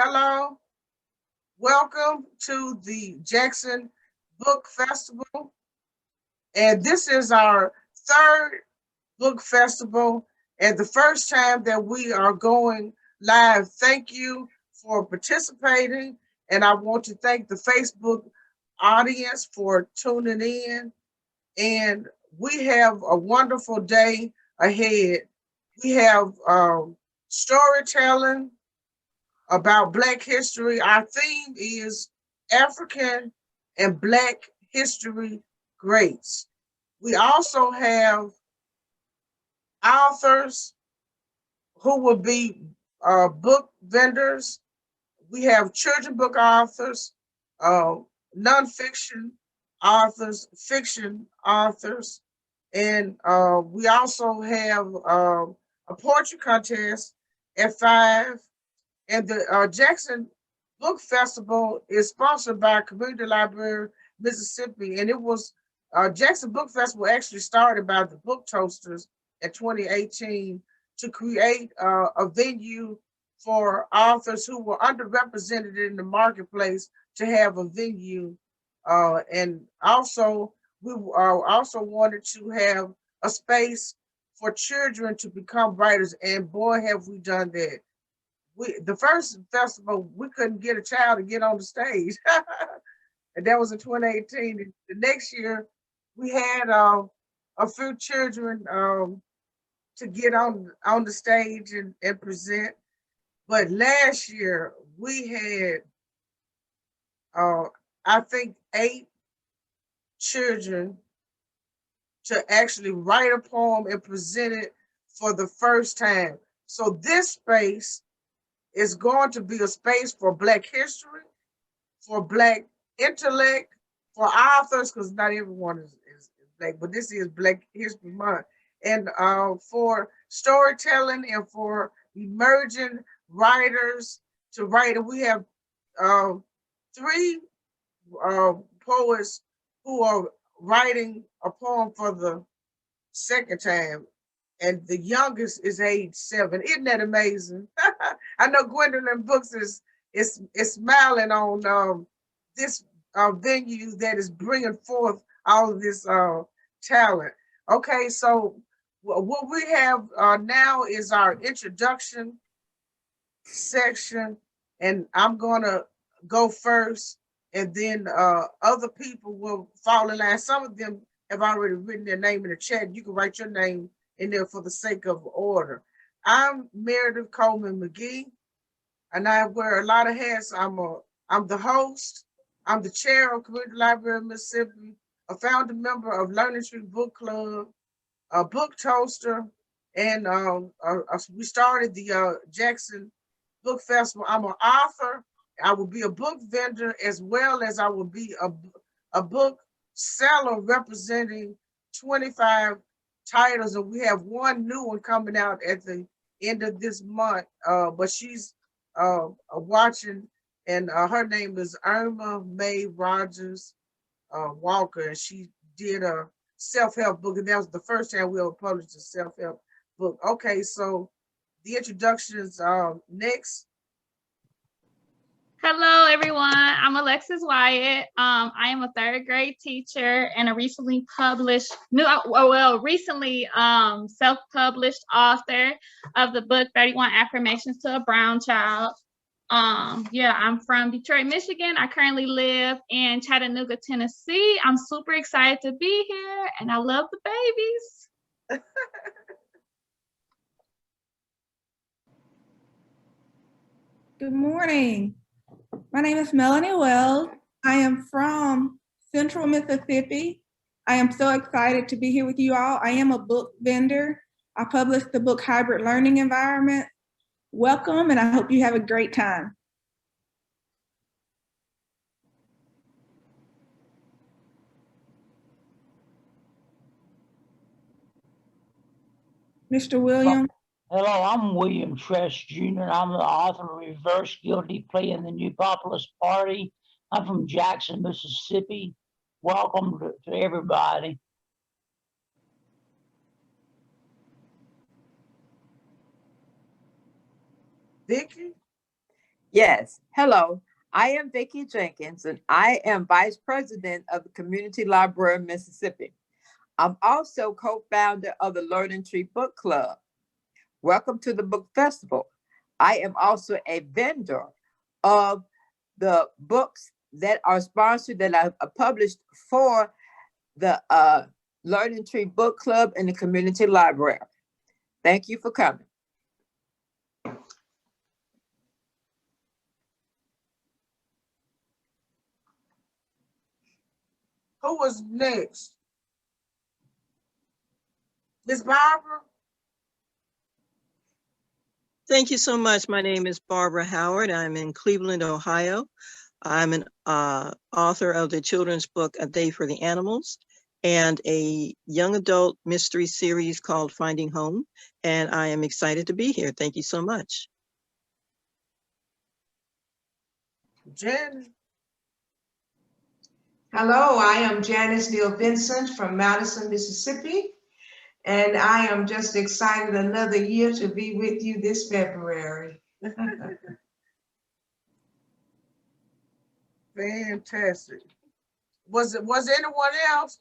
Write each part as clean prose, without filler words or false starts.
Hello, welcome to the Jackson Book Festival. And this is our third book festival and the first time that we are going live. Thank you for participating. And I want to thank the Facebook audience for tuning in. And we have a wonderful day ahead. We have storytelling about Black history. Our theme is African and Black history greats. We also have authors who will be book vendors. We have children book authors, uh, nonfiction authors, fiction authors, and we also have a poetry contest at 5. And the Jackson Book Festival is sponsored by Community Library Mississippi, and it was Jackson Book Festival actually started by the Book Toasters in 2018 to create a venue for authors who were underrepresented in the marketplace to have a venue. And also, we also wanted to have a space for children to become writers, and boy, have we done that. The first festival, we couldn't get a child to get on the stage. And that was in 2018. The next year, we had a few children to get on the stage and present. But last year, we had, I think, 8 children to actually write a poem and present it for the first time. So this space is going to be a space for Black history, for Black intellect, for authors, because not everyone is Black, but this is Black History Month, and for storytelling and for emerging writers to write. And we have 3 poets who are writing a poem for the second time, and the youngest is age 7. Isn't that amazing? I know Gwendolyn Books is smiling on this venue that is bringing forth all of this talent. Okay, so what we have now is our introduction section, and I'm gonna go first, and then other people will fall in line. Some of them have already written their name in the chat. You can write your name in there for the sake of order. I'm Meredith Coleman McGee, and I wear a lot of hats. I'm the host. I'm the chair of Community Library of Mississippi, a founding member of Learning Tree Book Club, a book toaster, and we started the Jackson Book Festival. I'm an author. I will be a book vendor, as well as I will be a book seller representing 25 titles, and we have one new one coming out at the end of this month. But she's watching, and her name is Irma Mae Rogers Walker, and she did a self-help book, and that was the first time we ever published a self-help book. Okay, so the introductions next. Hello, everyone. I'm Alexis Wyatt. I am a 3rd grade teacher and a recently self-published author of the book 31 Affirmations to a Brown Child. I'm from Detroit, Michigan. I currently live in Chattanooga, Tennessee. I'm super excited to be here, and I love the babies. Good morning. My name is Melanie Wells. I am from Central Mississippi. I am so excited to be here with you all. I am a book vendor. I published the book Hybrid Learning Environment. Welcome, and I hope you have a great time. Mr. Williams. Hello, I'm William Trest Jr. I'm the author of Reverse Guilty Plea in the New Populist Party. I'm from Jackson, Mississippi. Welcome to everybody. Vicky? Yes. Hello. I am Vicki Jenkins, and I am Vice President of the Community Library of Mississippi. I'm also co-founder of the Learning Tree Book Club. Welcome to the Book Festival. I am also a vendor of the books that are sponsored, that are published for the Learning Tree Book Club and the Community Library. Thank you for coming. Who was next? Miss Barbara? Thank you so much. My name is Barbara Howard. I'm in Cleveland, Ohio. I'm an author of the children's book, A Day for the Animals, and a young adult mystery series called Finding Home. And I am excited to be here. Thank you so much. Janice? Hello, I am Janice Neal-Vincent from Madison, Mississippi, and I am just excited another year to be with you this February. Fantastic. Was anyone else?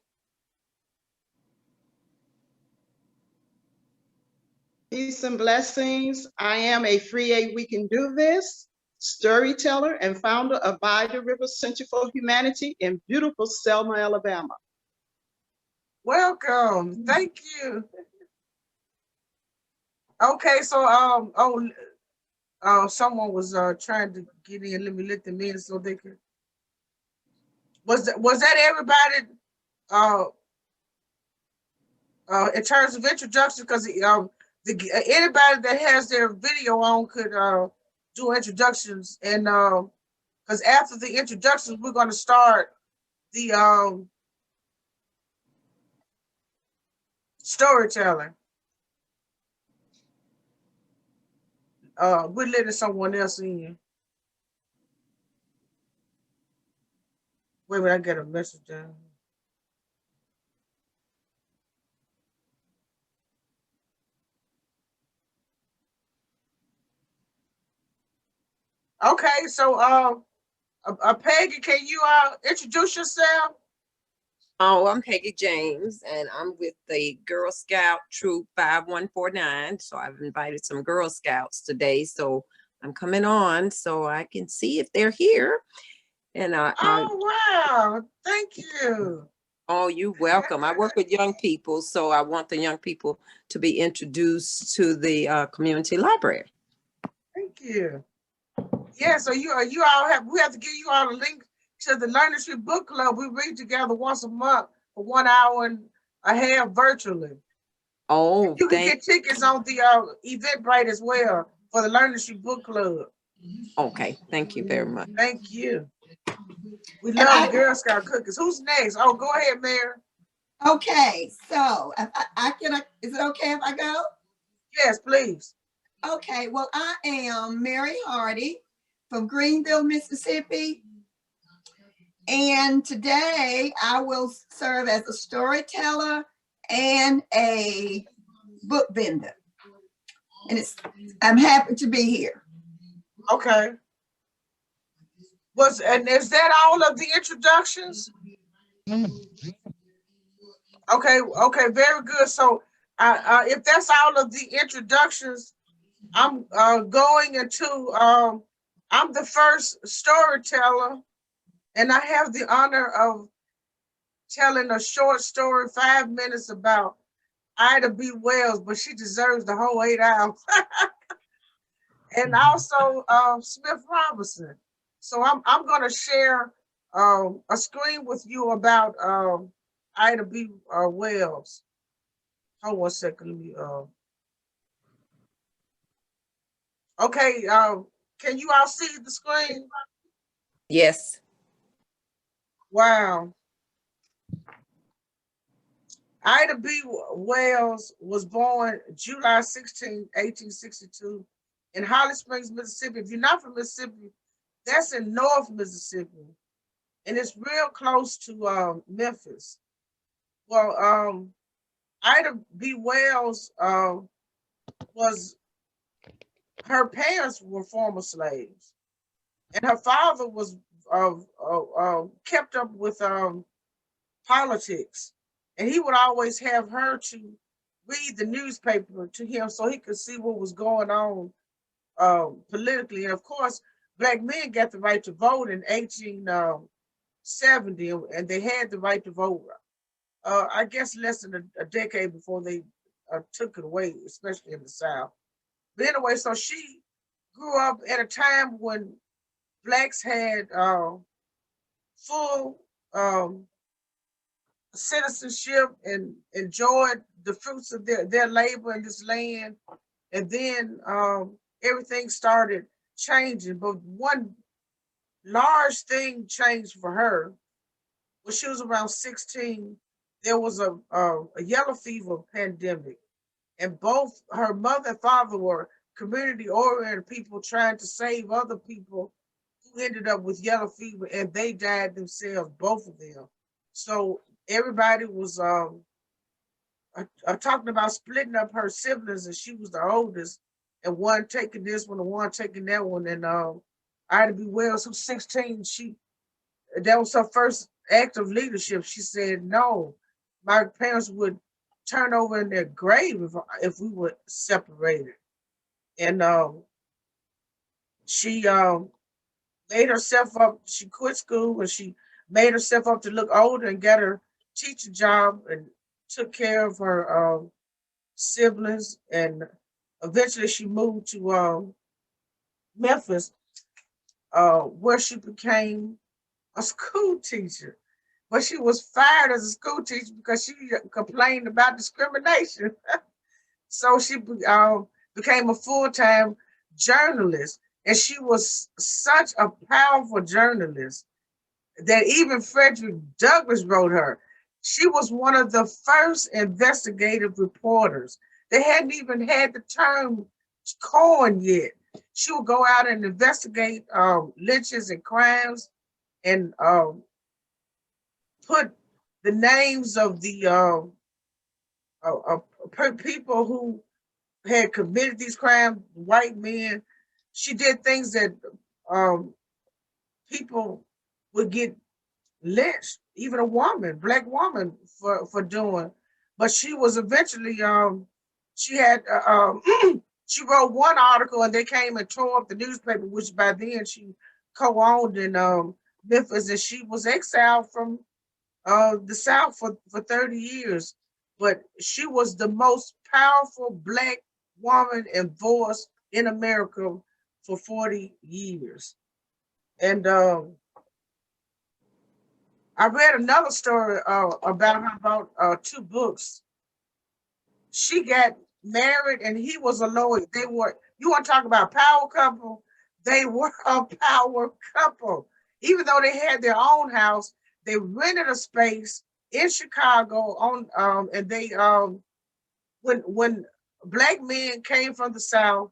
Peace and blessings. I am Afriye We-Kandodis, storyteller and founder of By the River Center for Humanity in beautiful Selma, Alabama. Welcome. Thank you. Okay, so someone was trying to get in. Let me let them in so they could. Was that everybody? In terms of introduction, because anybody that has their video on could do introductions, and because after the introductions, we're going to start the storytelling. We're letting someone else in. Wait a minute, I get a message down. Okay, so Peggy, can you introduce yourself? Oh, I'm Peggy James, and I'm with the Girl Scout Troop 5149. So I've invited some Girl Scouts today. So I'm coming on so I can see if they're here. And wow, thank you. Oh, you're welcome. I work with young people, so I want the young people to be introduced to the community library. Thank you. Yeah, so we have to give you all a link to the Learning Tree Book Club. We read together once a month for 1 hour and a half virtually. Oh, you can get tickets on the Eventbrite as well for the Learning Tree Book Club. Okay, thank you very much. Thank you. We love Girl Scout cookies. Who's next? Oh, go ahead, Mary. Okay, so is it okay if I go? Yes, please. Okay, well, I am Mary Hardy from Greenville, Mississippi. And today I will serve as a storyteller and a book vendor. And I'm happy to be here. Okay. And is that all of the introductions? Okay, very good. So if that's all of the introductions, I'm going into I'm the first storyteller, and I have the honor of telling a short story, 5 minutes, about Ida B. Wells, but she deserves the whole 8 hours. And also Smith Robertson. So I'm going to share a screen with you about Ida B. Wells. Hold on 1 second. Let me. Okay. Can you all see the screen? Yes. Wow. Ida B. Wells was born July 16, 1862, in Holly Springs, Mississippi. If you're not from Mississippi, that's in North Mississippi, and it's real close to Memphis. Well, Ida B. Wells her parents were former slaves, And her father was kept up with politics, and he would always have her to read the newspaper to him so he could see what was going on politically. And of course, black men got the right to vote in 1870, and they had the right to vote. I guess less than a decade before they took it away, especially in the South. But anyway, so she grew up at a time when blacks had full citizenship and enjoyed the fruits of their labor in this land. And then everything started changing. But one large thing changed for her when she was around 16. There was a yellow fever pandemic, and both her mother and father were community-oriented people trying to save other people who ended up with yellow fever, and they died themselves, both of them. So everybody was talking about splitting up her siblings, and she was the oldest, and one taking this one and one taking that one. And Ida B. Wells, who's 16, that was her first act of leadership. She said, no, my parents would turn over in their grave if we were separated. And she made herself up. She quit school and she made herself up to look older and got her teacher job and took care of her siblings. And eventually she moved to Memphis, where she became a school teacher. But she was fired as a school teacher because she complained about discrimination. So she became a full-time journalist. And she was such a powerful journalist that even Frederick Douglass wrote her. She was one of the first investigative reporters. They hadn't even had the term coined yet. She would go out and investigate lynchings and crimes and put the names of the people who had committed these crimes, white men. She did things that people would get lynched, even a woman, black woman, for doing. But she was eventually, she had, she wrote one article and they came and tore up the newspaper, which by then she co-owned in Memphis, and she was exiled from the South for 30 years. But she was the most powerful black woman and voice in America for 40 years. And I read another story about her, about 2 books. She got married and he was a lawyer. They were, you want to talk about a power couple? They were a power couple. Even though they had their own house, they rented a space in Chicago on and they when black men came from the South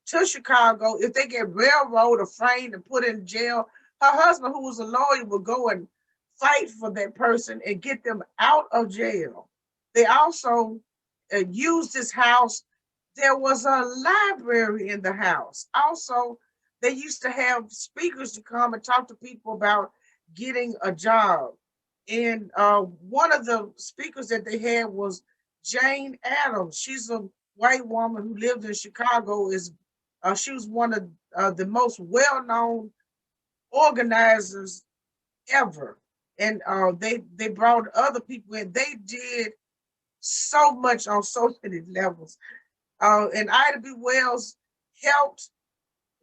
to Chicago, if they get railroaded or framed and put in jail, her husband, who was a lawyer, would go and fight for that person and get them out of jail. They also used this house. There was a library in the house. Also, they used to have speakers to come and talk to people about getting a job. And one of the speakers that they had was Jane Addams. She's a white woman who lived in Chicago. She was one of the most well-known organizers ever. And they brought other people in. They did so much on so many levels. And Ida B. Wells helped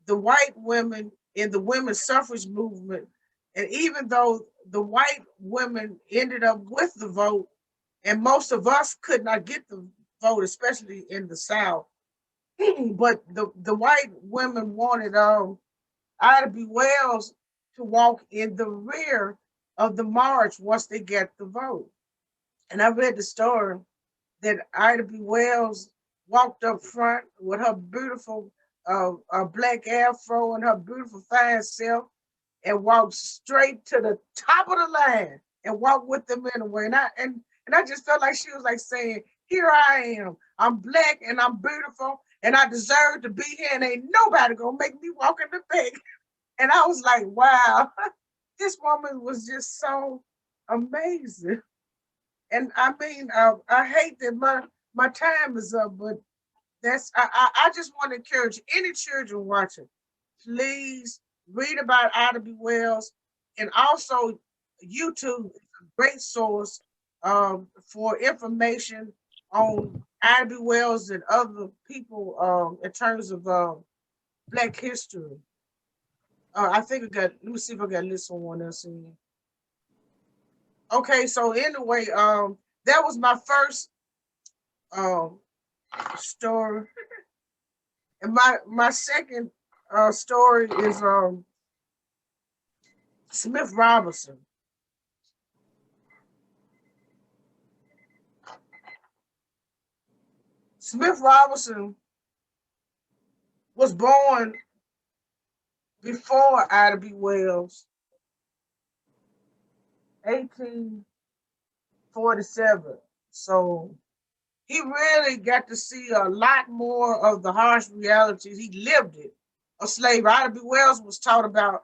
the white women in the women's suffrage movement. And even though the white women ended up with the vote, and most of us could not get the vote, especially in the South, but the white women wanted Ida B. Wells to walk in the rear of the march once they get the vote. And I read the story that Ida B. Wells walked up front with her beautiful black afro and her beautiful fine self, and walked straight to the top of the line and walked with them anyway. And I just felt like she was like saying, here I am. I'm black and I'm beautiful and I deserve to be here, and ain't nobody gonna make me walk in the back. And I was like, wow, this woman was just so amazing. And I mean, I hate that my time is up, but I just want to encourage any children watching, please read about Ida B. Wells, and also YouTube is a great source for information on Ida B. Wells and other people in terms of Black history. I think I got. Let me see if I got this one else in. Okay, so anyway, that was my first um story, and my second story is Smith Robertson. Smith Robertson was born before Ida B. Wells, 1847. So he really got to see a lot more of the harsh realities. He lived it of slavery. Ida B. Wells was taught about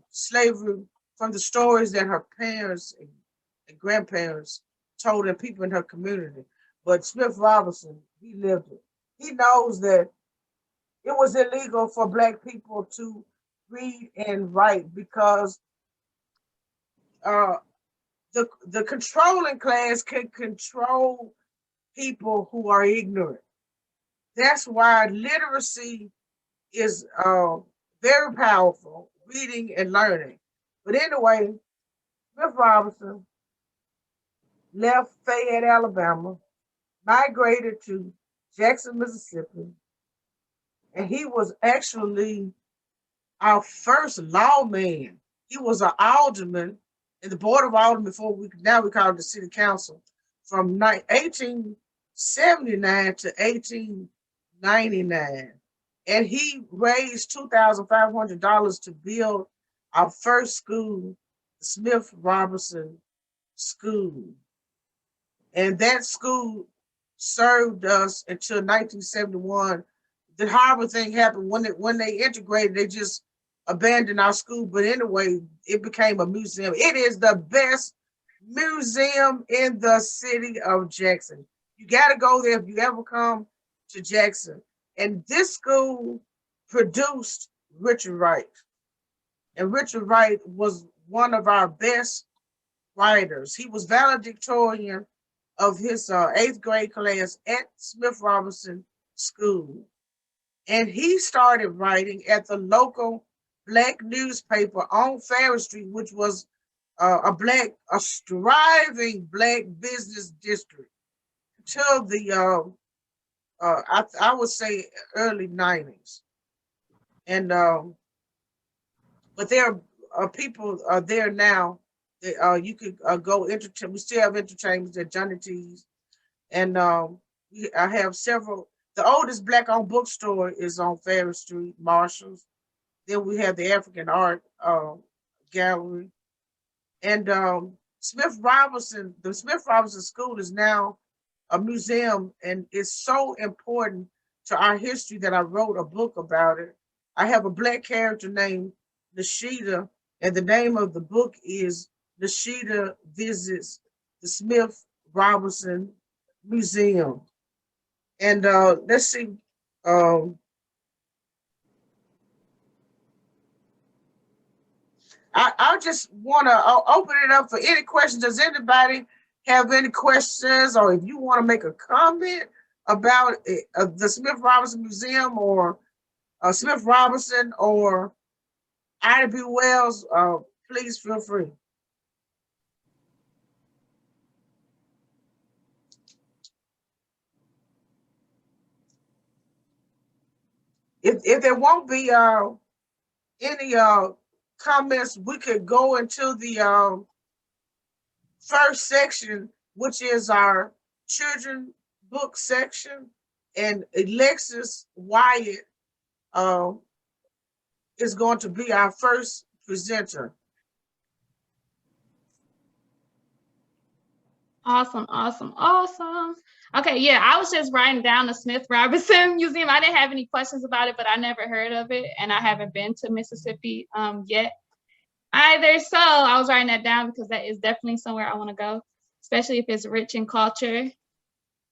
slavery from the stories that her parents and grandparents told and people in her community. But Smith Robertson, he lived it. He knows that it was illegal for Black people to read and write because uh, the controlling class can control people who are ignorant. That's why literacy is very powerful, reading and learning. But anyway, Smith Robertson left Fayette, Alabama, migrated to Jackson, Mississippi, and he was actually our first lawman. He was an alderman in the Board of Aldermen before now we call it the City Council from 1879 to 1899. And he raised $2,500 to build our first school, the Smith Robertson School. And that school served us until 1971. The horrible thing happened when they integrated, they just abandoned our school. But anyway, it became a museum. It is the best museum in the city of Jackson. You got to go there if you ever come to Jackson. And this school produced Richard Wright. And Richard Wright was one of our best writers. He was valedictorian of his 8th grade class at Smith Robertson School. And he started writing at the local Black newspaper on Ferry Street, which was a striving Black business district until the I would say early 90s. And but there are people there now that you could go entertain. We still have entertainment at Johnny T's, and I have several. The oldest Black-owned bookstore is on Ferry Street, Marshall's. Then we have the African Art Gallery, and the Smith Robertson School is now a museum, and it's so important to our history that I wrote a book about it. I have a Black character named Nashida, and the name of the book is Nashida Visits the Smith Robertson Museum. And let's see. I just want to open it up for any questions. Does anybody have any questions, or if you want to make a comment about the Smith Robertson Museum or Smith Robertson or Ida B. Wells, please feel free. If there won't be any comments, we could go into the first section, which is our children book section, and Alexis Wyatt is going to be our first presenter. Awesome, awesome, awesome. Okay, yeah, I was just writing down the Smith Robertson Museum. I didn't have any questions about it, but I never heard of it, and I haven't been to Mississippi yet either. So I was writing that down because that is definitely somewhere I want to go, especially if it's rich in culture.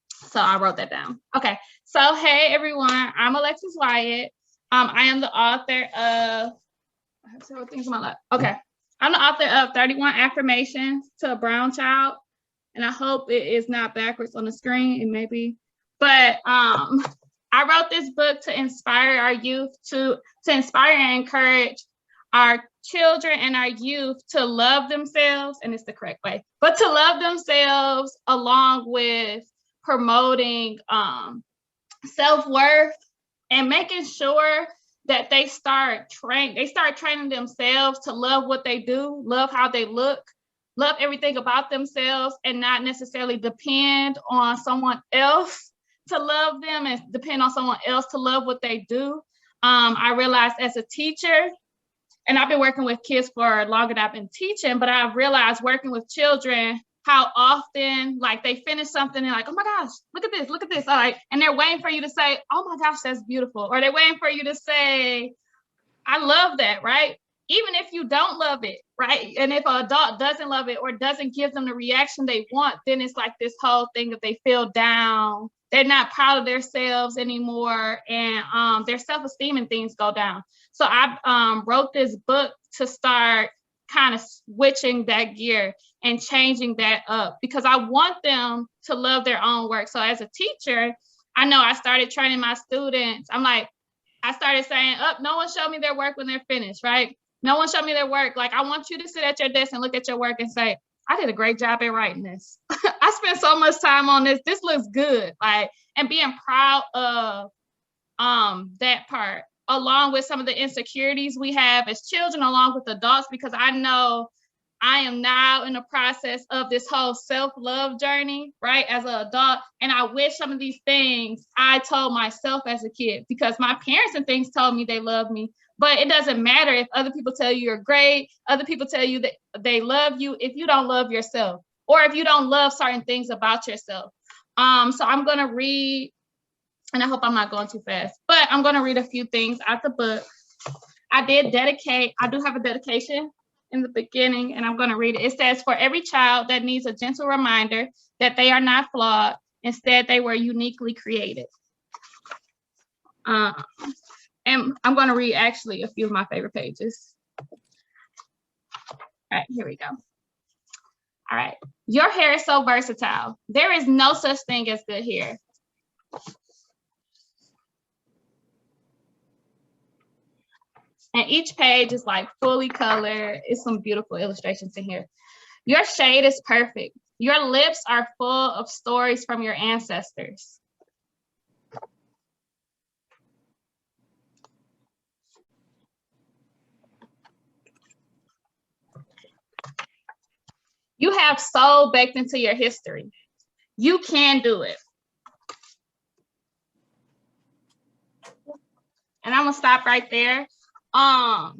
So I wrote that down. Okay, so hey everyone, I'm Alexis Wyatt. I am the author of, I have several things in my life. Okay, I'm the author of 31 Affirmations to a Brown Child. And I hope it is not backwards on the screen. It may be. But I wrote this book to inspire our youth, to inspire and encourage our children and our youth to love themselves, and it's the correct way, but to love themselves along with promoting self-worth and making sure that they start training themselves to love what they do, love how they look, love everything about themselves, and not necessarily depend on someone else to love them and depend on someone else to love what they do. I realized as a teacher, and I've been working with kids for longer than I've been teaching, but I've realized working with children how often like they finish something and like, oh my gosh, look at this. All right. And they're waiting for you to say, oh my gosh, that's beautiful. Or they're waiting for you to say, I love that, right? Even if you don't love it, right? And if an adult doesn't love it or doesn't give them the reaction they want, then it's like this whole thing that they feel down. They're not proud of themselves anymore, and their self-esteem and things go down. So I wrote this book to start kind of switching that gear and changing that up because I want them to love their own work. So as a teacher, I know I started training my students. I started saying, no one showed me their work when they're finished, right? No one showed me their work. Like, I want you to sit at your desk and look at your work and say, I did a great job at writing this. I spent so much time on this. This looks good. Like, and being proud of that part, along with some of the insecurities we have as children, along with adults, because I know I am now in the process of this whole self-love journey, right, as an adult. And I wish some of these things I told myself as a kid, because my parents and things told me they loved me. But it doesn't matter if other people tell you you're great, other people tell you that they love you, if you don't love yourself, or if you don't love certain things about yourself. So I'm going to read, and I hope I'm not going too fast, but I'm going to read a few things out the book. I do have a dedication in the beginning, and I'm going to read it. It says, for every child that needs a gentle reminder that they are not flawed, instead they were uniquely created. And I'm going to read actually a few of my favorite pages. All right, here we go. All right. Your hair is so versatile. There is no such thing as good hair. And each page is like fully colored. It's some beautiful illustrations in here. Your shade is perfect. Your lips are full of stories from your ancestors. You have soul baked into your history. You can do it. And I'm gonna stop right there. I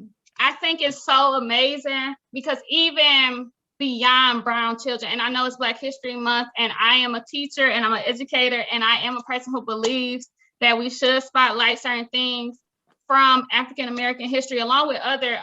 think it's so amazing because even beyond brown children, and I know it's Black History Month, and I am a teacher and I'm an educator, and I am a person who believes that we should spotlight certain things from African American history, along with other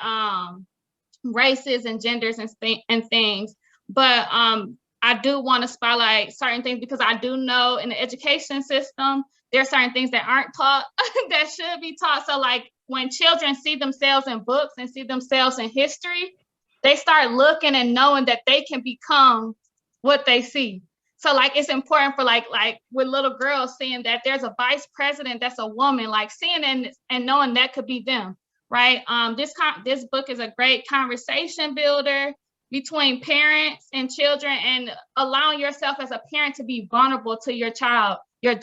races and genders and things. But I do want to spotlight certain things because I do know in the education system, there are certain things that aren't taught that should be taught. So like when children see themselves in books and see themselves in history, they start looking and knowing that they can become what they see. So like it's important for like with little girls seeing that there's a vice president that's a woman, like seeing and knowing that could be them, right? This book is a great conversation builder between parents and children, and allowing yourself as a parent to be vulnerable to your child, your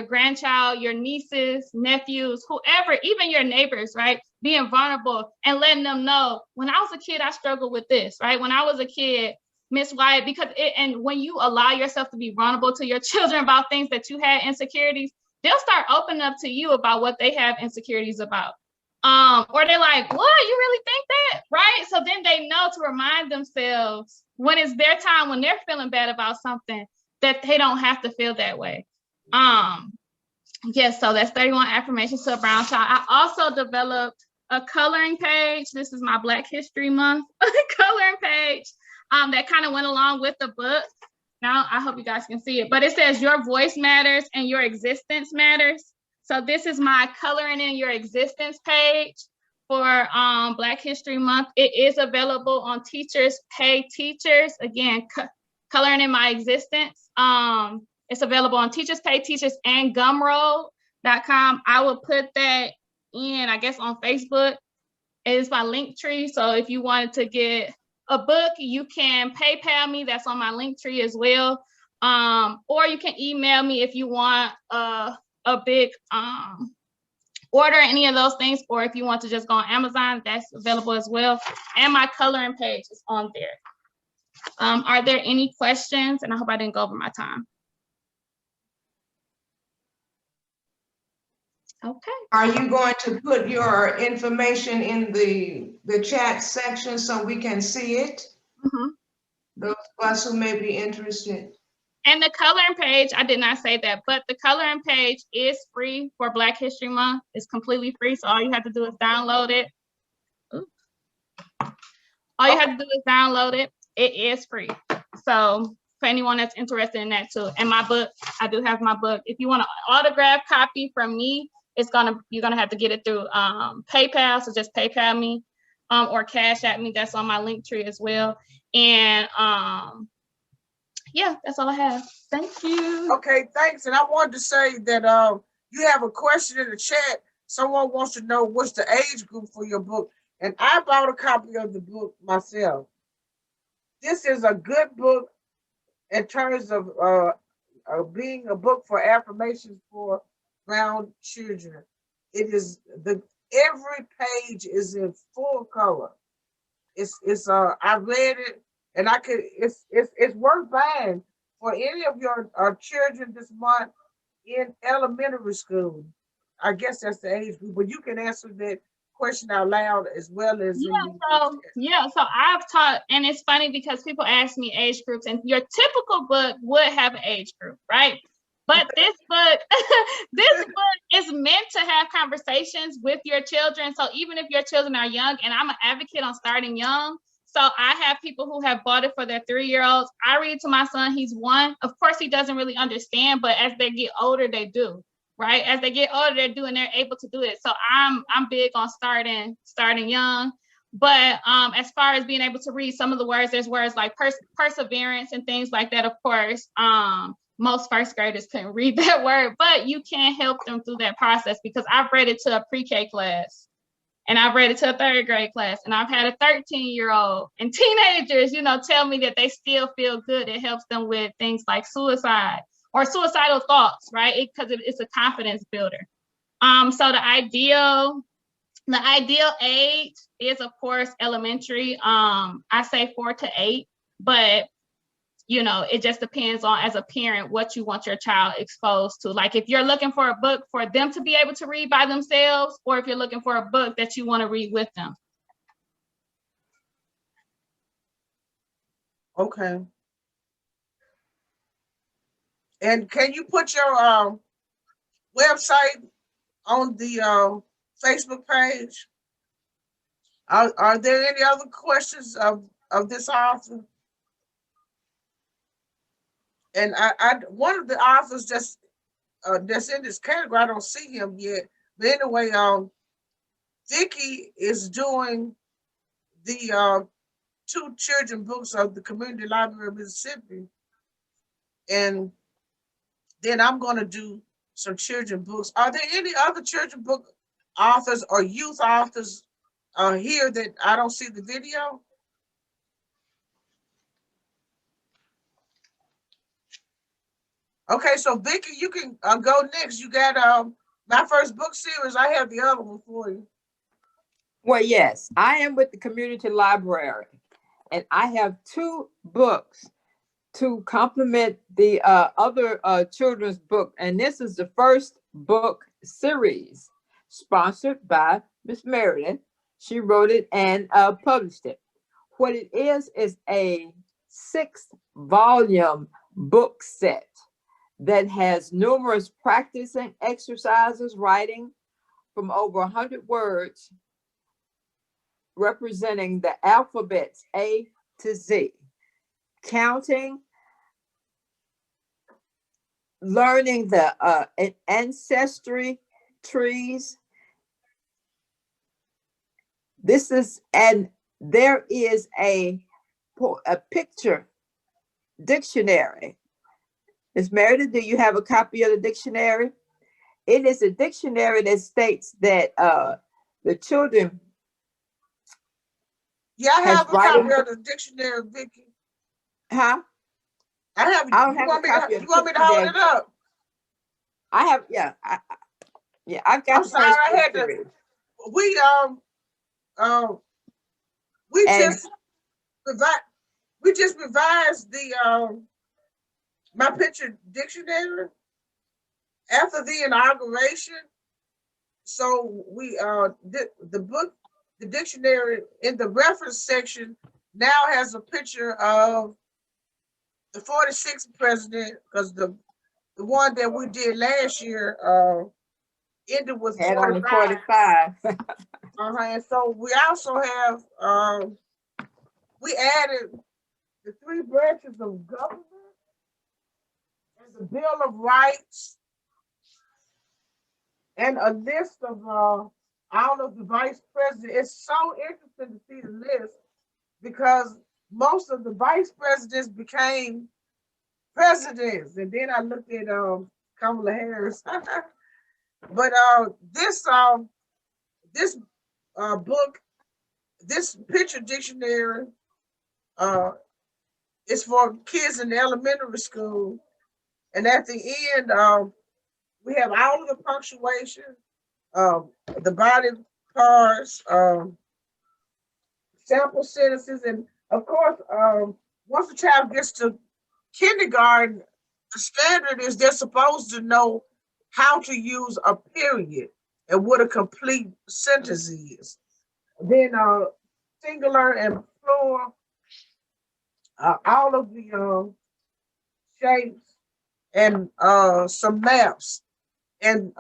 grandchild, your nieces, nephews, whoever, even your neighbors, right? Being vulnerable and letting them know, when I was a kid, I struggled with this, right? When I was a kid, Miss Wyatt, and when you allow yourself to be vulnerable to your children about things that you had insecurities, they'll start opening up to you about what they have insecurities about. Or they're like, what, you really think that? Right? So then they know to remind themselves when it's their time, when they're feeling bad about something, that they don't have to feel that way. Yes, so that's 31 affirmations to a brown child. I also developed a coloring page. This is my Black History Month coloring page that kind of went along with the book. Now, I hope you guys can see it, but it says your voice matters and your existence matters. So this is my coloring in your existence page for Black History Month. It is available on Teachers Pay Teachers. Again, coloring in my existence. It's available on Teachers Pay Teachers and Gumroad.com. I will put that in, I guess, on Facebook. It is my link tree. So if you wanted to get a book, you can PayPal me. That's on my link tree as well. Or you can email me if you want a big order, any of those things. Or if you want to just go on Amazon, that's available as well. And my coloring page is on there. Are there any questions? And I hope I didn't go over my time. Okay. Are you going to put your information in the chat section so we can see it? Mm-hmm. Those of us who may be interested. And the coloring page, I did not say that, but the coloring page is free for Black History Month. It's completely free, so all you have to do is download it. All you have to do is download it. It is free. So for anyone that's interested in that too. And my book, I do have my book. If you want an autographed copy from me, you're gonna have to get it through PayPal. So just PayPal me or Cash at me. That's on my link tree as well. And yeah, that's all I have. Thank you. Okay, thanks. And I wanted to say that you have a question in the chat. Someone wants to know what's the age group for your book. And I bought a copy of the book myself. This is a good book in terms of being a book for affirmations for brown children. It is every page is in full color. I read it and it's worth buying for any of your children this month in elementary school. I guess that's the age group, but you can answer that question out loud as well as so I've taught, and it's funny because people ask me age groups, and your typical book would have an age group, right? But this book is meant to have conversations with your children. So even if your children are young, and I'm an advocate on starting young, so I have people who have bought it for their 3-year-olds. I read to my son, he's 1. Of course, he doesn't really understand, but as they get older, they do. Right? As they get older, they're able to do it. So I'm big on starting young. But as far as being able to read some of the words, there's words like perseverance and things like that. Of course, most first graders couldn't read that word, but you can help them through that process because I've read it to a pre-K class and I've read it to a 3rd grade class, and I've had a 13-year-old and teenagers, tell me that they still feel good. It helps them with things like suicide or suicidal thoughts, right? Because it's a confidence builder. So the ideal age is, of course, elementary. I say 4 to 8, but it just depends on, as a parent, what you want your child exposed to. Like if you're looking for a book for them to be able to read by themselves, or if you're looking for a book that you want to read with them. Okay. And can you put your website on the Facebook page? Are there any other questions of this author? And one of the authors that's in this category, I don't see him yet. But anyway, Vicky is doing the 2 children books of the Community Library of Mississippi. And then I'm going to do some children books. Are there any other children book authors or youth authors here that I don't see the video? Okay, so Vicky, you can go next. You got my first book series. I have the other one for you. Well, yes, I am with the community library, and I have 2 books to complement the other children's book. And this is the first book series. sponsored by Miss Meredith. She wrote it and published it. What it is a 6-volume book set that has numerous practicing exercises, writing from over 100 words, representing the alphabets A to Z, counting, learning the ancestry trees. This is, and there is a picture dictionary. Ms. Meredith, do you have a copy of the dictionary? It is a dictionary that states that the children. Yeah, I have a copy of the dictionary, Vicky. Huh? I have. I don't have a copy of you want me to hold it up? I have, yeah. I've got. I'm sorry, I had to. We just revised the my picture dictionary after the inauguration. So we the dictionary in the reference section now has a picture of the 46th president, because the one that we did last year ended with 45. And so we also have we added the 3 branches of government and the Bill of Rights and a list of all of the vice president. It's so interesting to see the list because most of the vice presidents became presidents. And then I looked at Kamala Harris. But this book, this picture dictionary is for kids in the elementary school. And at the end, we have all of the punctuation, the body parts, sample sentences, and of course, once the child gets to kindergarten, the standard is they're supposed to know how to use a period and what a complete sentence is. Then singular and plural, all of the shapes and some maps. And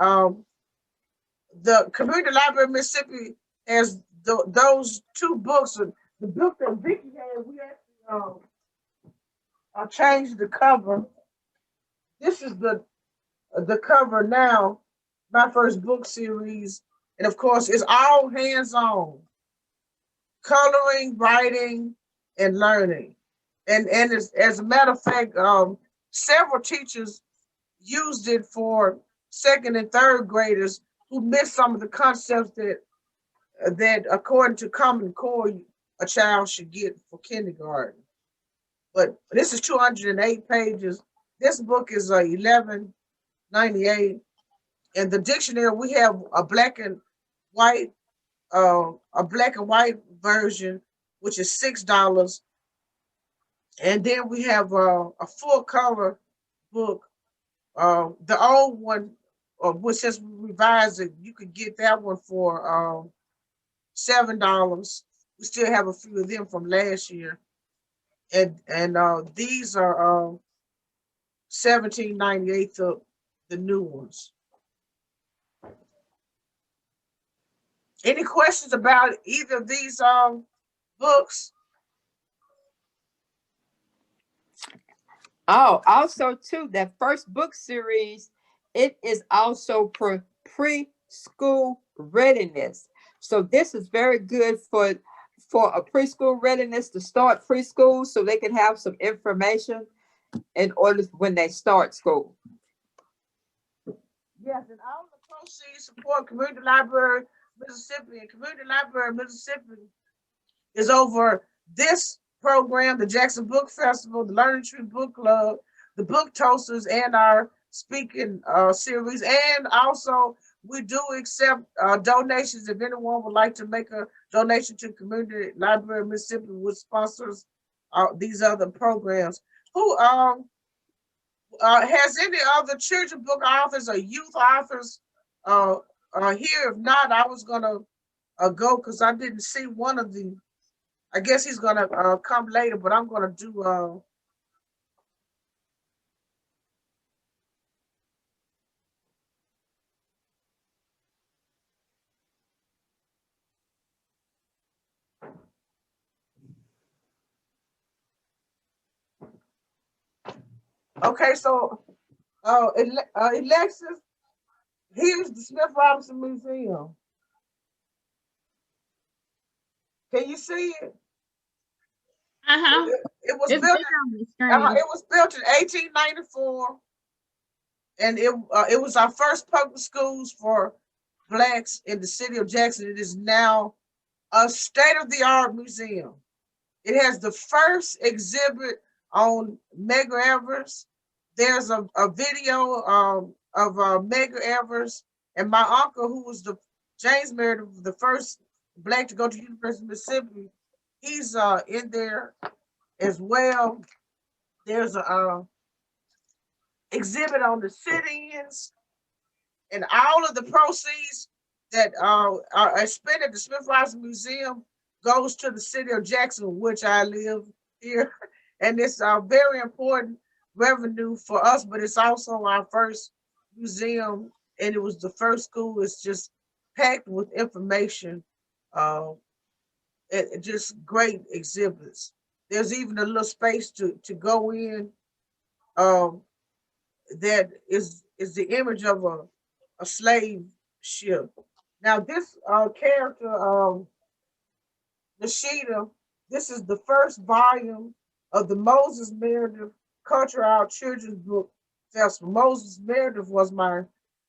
the Community Library of Mississippi has those 2 books. The book that Vicky had, we actually changed the cover. This is the cover now, my first book series. And of course, it's all hands-on, coloring, writing, and learning. And as a matter of fact, several teachers used it for 2nd and 3rd graders who missed some of the concepts that according to Common Core, a child should get for kindergarten. But this is 208 pages. This book is $11.98. And the dictionary, we have a black and white version, which is $6. And then we have a full color book. The old one, which has revised it, you could get that one for $7. We still have a few of them from last year. And these are $17.98 of the new ones. Any questions about either of these books? Oh, also too, that first book series, it is also preschool readiness. So this is very good for a preschool readiness to start preschool, so they can have some information in order when they start school. Yes, and all the proceeds support Community Library Mississippi, and Community Library Mississippi is over this program, the Jackson Book Festival, the Learning Tree Book Club, the Book Toasters, and our speaking series. And also, we do accept donations. If anyone would like to make a donation to Community Library Mississippi, which sponsors these other programs. Who has any other children book authors or youth authors here. If not, I was gonna go because I didn't see one of the. I guess he's gonna come later, but I'm gonna do. Okay, so Alexis, here's the Smith Robinson Museum. Can you see it? Uh-huh. It was It's built. big on the screen. It was built in 1894, and it was our first public schools for blacks in the city of Jackson. It is now a state-of-the-art museum. It has the first exhibit on Medgar Evers. There's a video of Medgar Evers and my uncle, who was the James Meredith, the first black to go to University of Mississippi. He's in there as well. There's a exhibit on the sit-ins, and all of the proceeds that are spent at the Smith Robinson Museum goes to the city of Jackson, which I live here, and it's very important revenue for us. But it's also our first museum, and it was the first school. It's just packed with information, and just great exhibits. There's even a little space to go in. Um, that is the image of a slave ship. Now this character, Nishida, this is the first volume of the Moses Meredith Culture Our Children's Book Festival. Moses Meredith was my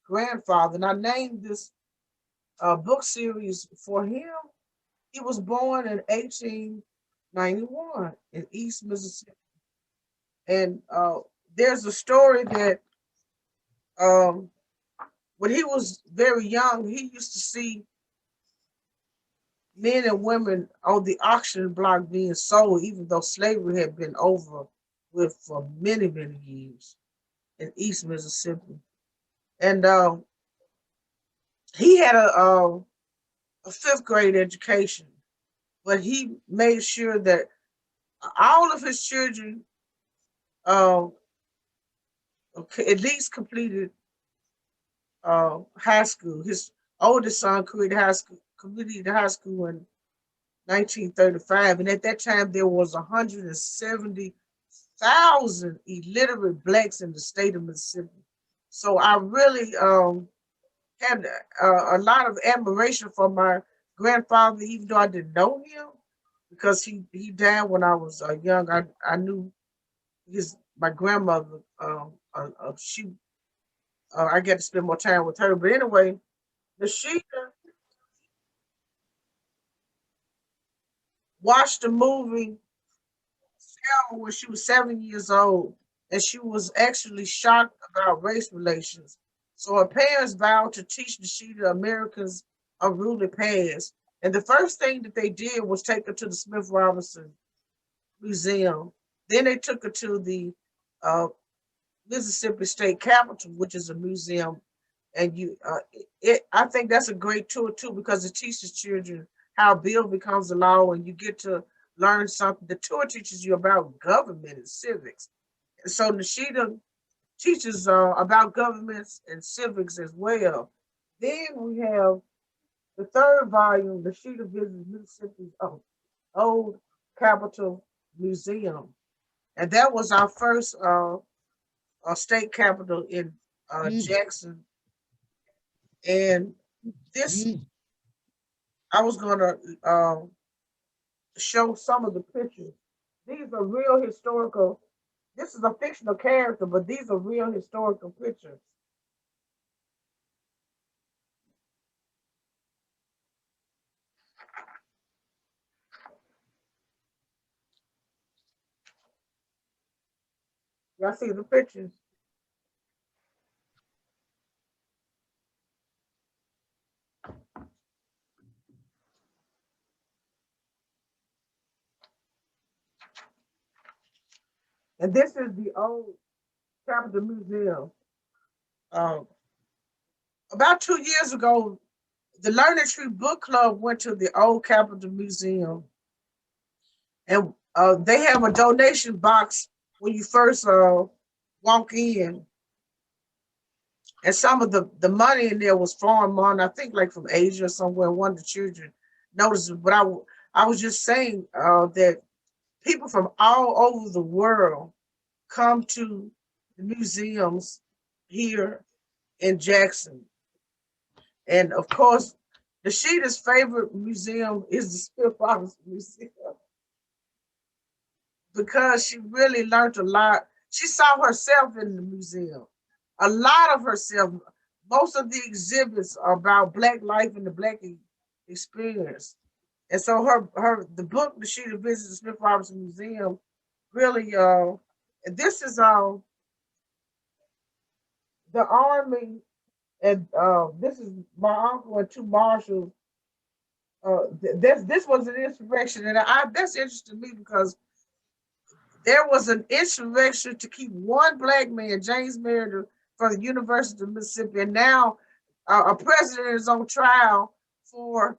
grandfather, and I named this book series for him. He was born in 1891 in East Mississippi. And there's a story that um, when he was very young, he used to see men and women on the auction block being sold, even though slavery had been over with for many, many years in East Mississippi. And he had a fifth grade education, but he made sure that all of his children uh, at least completed high school. His oldest son completed high school in 1935, and at that time there was 170,000 illiterate blacks in the state of Mississippi. So I really had a lot of admiration for my grandfather, even though I didn't know him, because he died when I was young. I knew my grandmother. She I get to spend more time with her. But anyway, Mishika watched the movie Selma when she was 7 years old, and she was actually shocked about race relations. So her parents vowed to teach Nishida Americans unruly past. And the first thing that they did was take her to the Smith Robinson Museum. Then they took her to the uh, Mississippi State Capitol, which is a museum. And I think that's a great tour too, because it teaches children how a bill becomes a law, and you get to learn something. The tour teaches you about government and civics. And so Nishida teaches about governments and civics as well. Then we have the third volume, Nishida visits Mississippi's old Capitol Museum. And that was our first state capitol in Jackson. And this, I was going to show some of the pictures. These are real historical. This is a fictional character, but these are real historical pictures. Y'all see the pictures? And this is the old Capitol Museum. about 2 years ago, the Learning Tree Book Club went to the Old Capitol Museum, and they have a donation box when you first walk in. And some of the money in there was foreign money, I think like from Asia or somewhere. One of the children noticed it. But I was just saying that people from all over the world come to the museums here in Jackson. And of course, Nishida's favorite museum is the Smith Robertson Museum because she really learned a lot. She saw herself in the museum, a lot of herself. Most of the exhibits are about Black life and the Black experience. And so the book Nishida visits the Smith Robertson Museum really and this is the Army, and this is my uncle and two marshals. This was an insurrection, and that's interesting to me because there was an insurrection to keep one Black man, James Meredith, from the University of Mississippi, and now a president is on trial for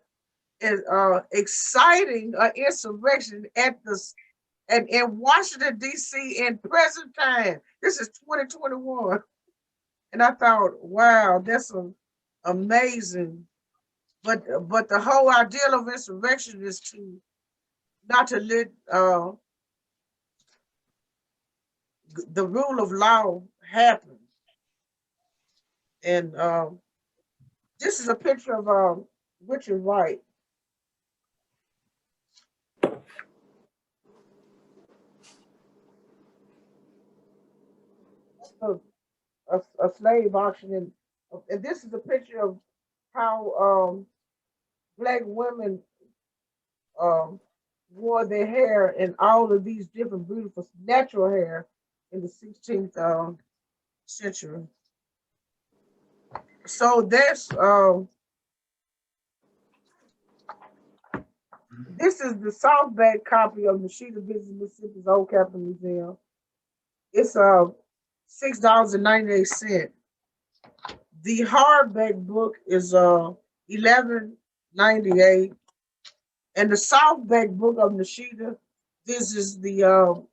exciting an insurrection in Washington D.C. in present time. This is 2021, and I thought, wow, that's amazing. But the whole ideal of insurrection is not to let the rule of law happen. And this is a picture of Richard Wright. A slave auction, and this is a picture of how Black women wore their hair in all of these different beautiful natural hair in the 16th century. So this is the softback copy of Nishida Visits Mississippi's Old Capitol Museum. It's $6.98. The hardback book is $11.98, and the softback book of Nishida Visits the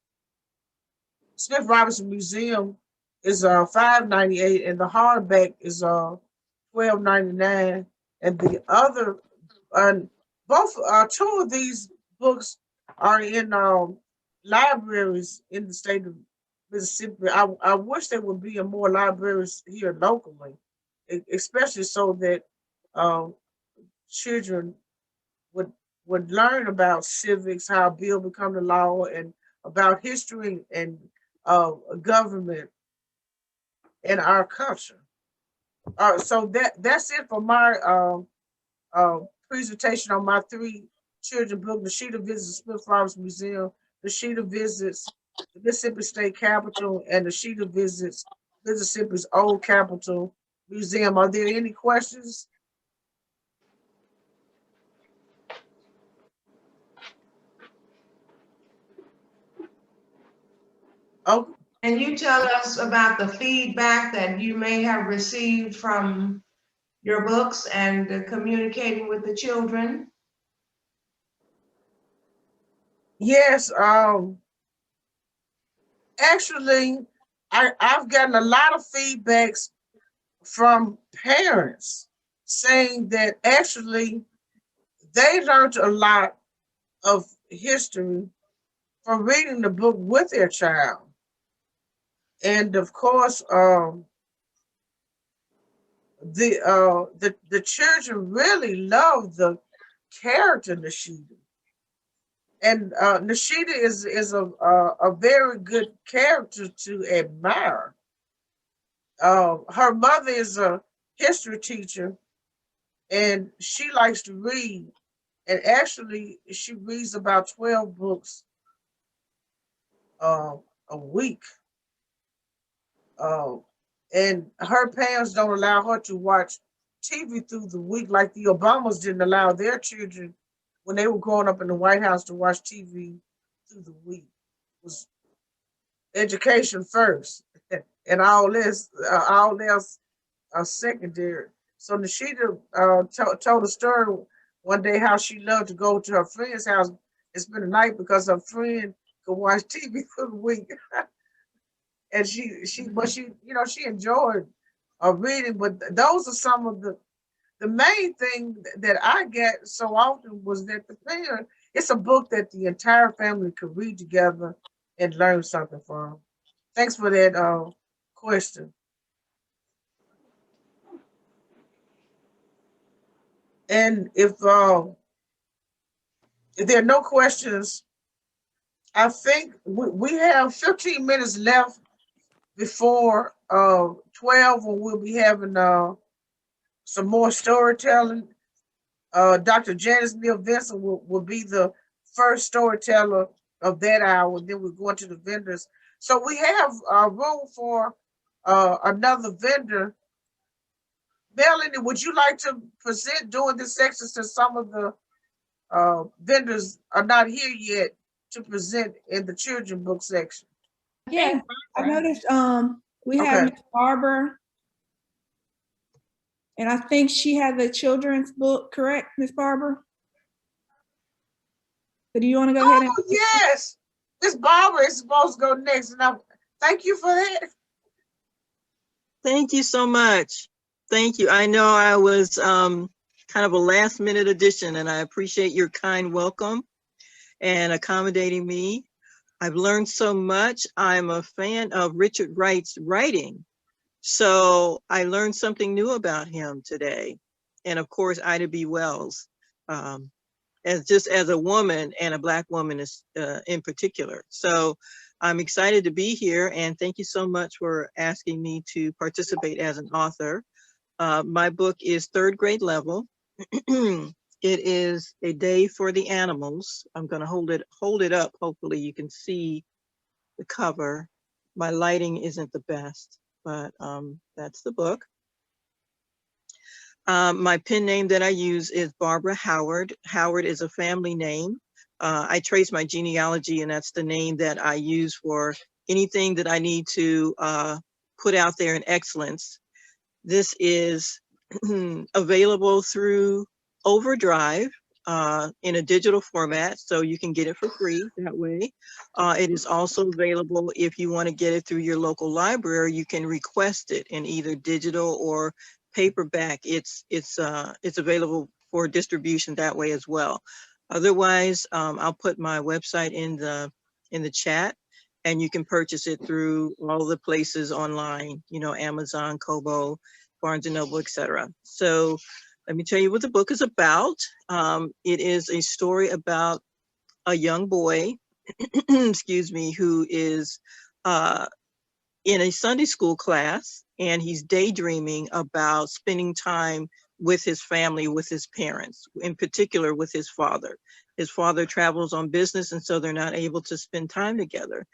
Smith Robertson Museum is $5.98, and the hardback is $12.99. And the other, both two of these books are in libraries in the state of Mississippi. I wish there would be more libraries here locally, especially so that children would learn about civics, how a bill become the law, and about history and government and our culture. So that's it for my presentation on my three children book. Nishida Visits the Smith Robertson Museum, Nishida Visits the Mississippi State Capitol, and Nishida Visits Mississippi's Old Capitol Museum. Are there any questions? Oh, Can you tell us about the feedback that you may have received from your books and communicating with the children? yes. Actually, I've gotten a lot of feedbacks from parents saying that actually they learned a lot of history from reading the book with their child. And of course, the children really love the character Nishida. And Nishida is a very good character to admire. Her mother is a history teacher, and she likes to read. And actually, she reads about 12 books a week. And her parents don't allow her to watch TV through the week like the Obamas didn't allow their children when they were growing up in the White House to watch TV through the week. It was education first, and all else secondary. So Nishita told a story one day how she loved to go to her friend's house and spend the night because her friend could watch TV for the week. And she enjoyed reading. But those are some of the main thing that I get so often was that it's a book that the entire family could read together and learn something from. Thanks for that question. And if there are no questions, I think we have 15 minutes left before 12, when we'll be having some more storytelling. Dr. Janice Neal-Vincent will be the first storyteller of that hour. Then we're going to the vendors. So we have room for another vendor. Melanie, would you like to present during this section, since some of the vendors are not here yet to present in the children book section? Yeah, I noticed we have Okay. Miss Barbara, and I think she had the children's book, correct, Miss Barbara? So do you want to go ahead and? Oh, yes. Miss Barbara is supposed to go next, and thank you for that. Thank you so much. Thank you. I know I was kind of a last minute addition, and I appreciate your kind welcome and accommodating me. I've learned so much. I'm a fan of Richard Wright's writing. So I learned something new about him today. And of course, Ida B. Wells, as a woman, and a Black woman in particular. So I'm excited to be here, and thank you so much for asking me to participate as an author. My book is third grade level. It is A Day for the Animals. I'm going to hold it up. Hopefully you can see the cover. My lighting isn't the best, but that's the book. My pen name that I use is Barbara Howard. Howard is a family name. I trace my genealogy, and that's the name that I use for anything that I need to put out there in excellence. This is available through Overdrive in a digital format, so you can get it for free that way. It is also available if you want to get it through your local library. You can request it in either digital or paperback. It's available for distribution that way as well. Otherwise, I'll put my website in the chat, and you can purchase it through all the places online, Amazon, Kobo, Barnes and Noble, etc. So let me tell you what the book is about. It is a story about a young boy, excuse me, who is in a Sunday school class, and he's daydreaming about spending time with his family, with his parents, in particular with his father. His father travels on business, and so they're not able to spend time together.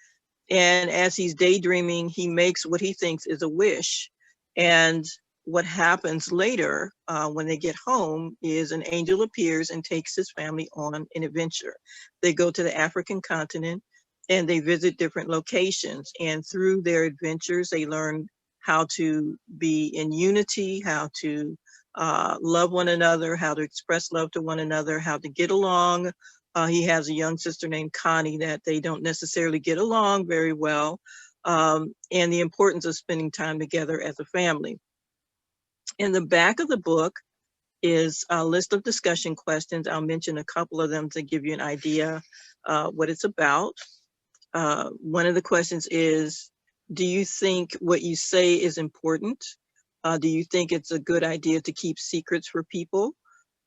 And as he's daydreaming, he makes what he thinks is a wish. And what happens later when they get home is an angel appears and takes his family on an adventure. They go to the African continent and they visit different locations. And through their adventures, they learn how to be in unity, how to love one another, how to express love to one another, how to get along. He has a young sister named Connie that they don't necessarily get along very well, and the importance of spending time together as a family. In the back of the book is a list of discussion questions. I'll mention a couple of them to give you an idea what it's about. One of the questions is, do you think what you say is important? Do you think it's a good idea to keep secrets for people?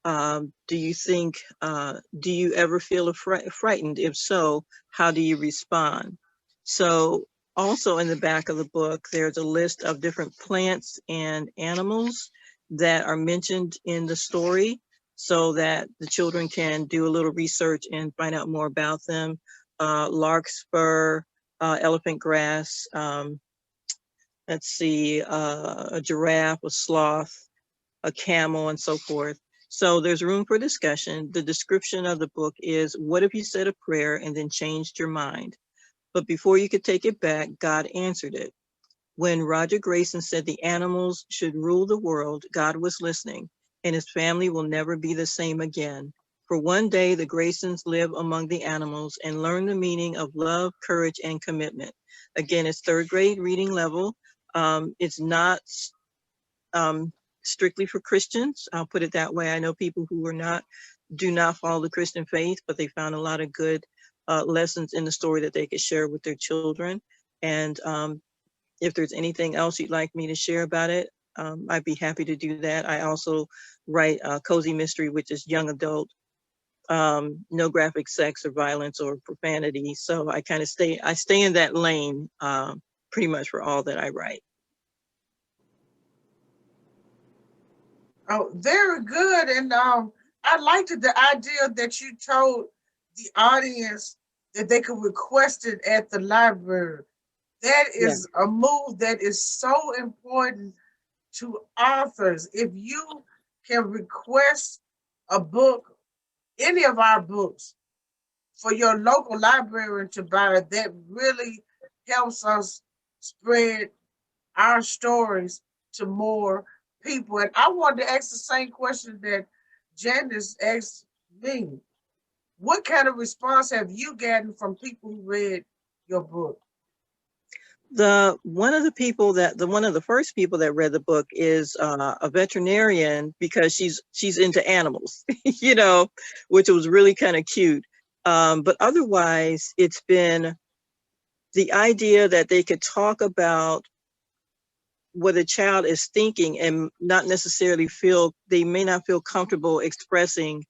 Do you ever feel frightened? If so, how do you respond? So also in the back of the book, there's a list of different plants and animals that are mentioned in the story so that the children can do a little research and find out more about them. Larkspur, elephant grass, let's see, a giraffe, a sloth, a camel, and so forth. So there's room for discussion. The description of the book is, what if you said a prayer and then changed your mind? But before you could take it back, God answered it. When Roger Grayson said the animals should rule the world, God was listening, and his family will never be the same again. For one day, the Graysons live among the animals and learn the meaning of love, courage, and commitment. Again, it's third grade reading level. It's not strictly for Christians. I'll put it that way. I know people who do not follow the Christian faith, but they found a lot of good lessons in the story that they could share with their children. And if there's anything else you'd like me to share about it, I'd be happy to do that. I also write cozy mystery, which is young adult, no graphic sex or violence or profanity. So I kind of stay in that lane pretty much for all that I write. Oh, very good. And I liked the idea that you told the audience that they could request it at the library. That is a move that is so important to authors. If you can request a book, any of our books, for your local librarian to buy, that really helps us spread our stories to more people. And I wanted to ask the same question that Janice asked me. What kind of response have you gotten from people who read your book? One of the first people that read the book is a veterinarian, because she's into animals, you know, which was really kind of cute. But otherwise, it's been the idea that they could talk about what a child is thinking and not necessarily they may not feel comfortable expressing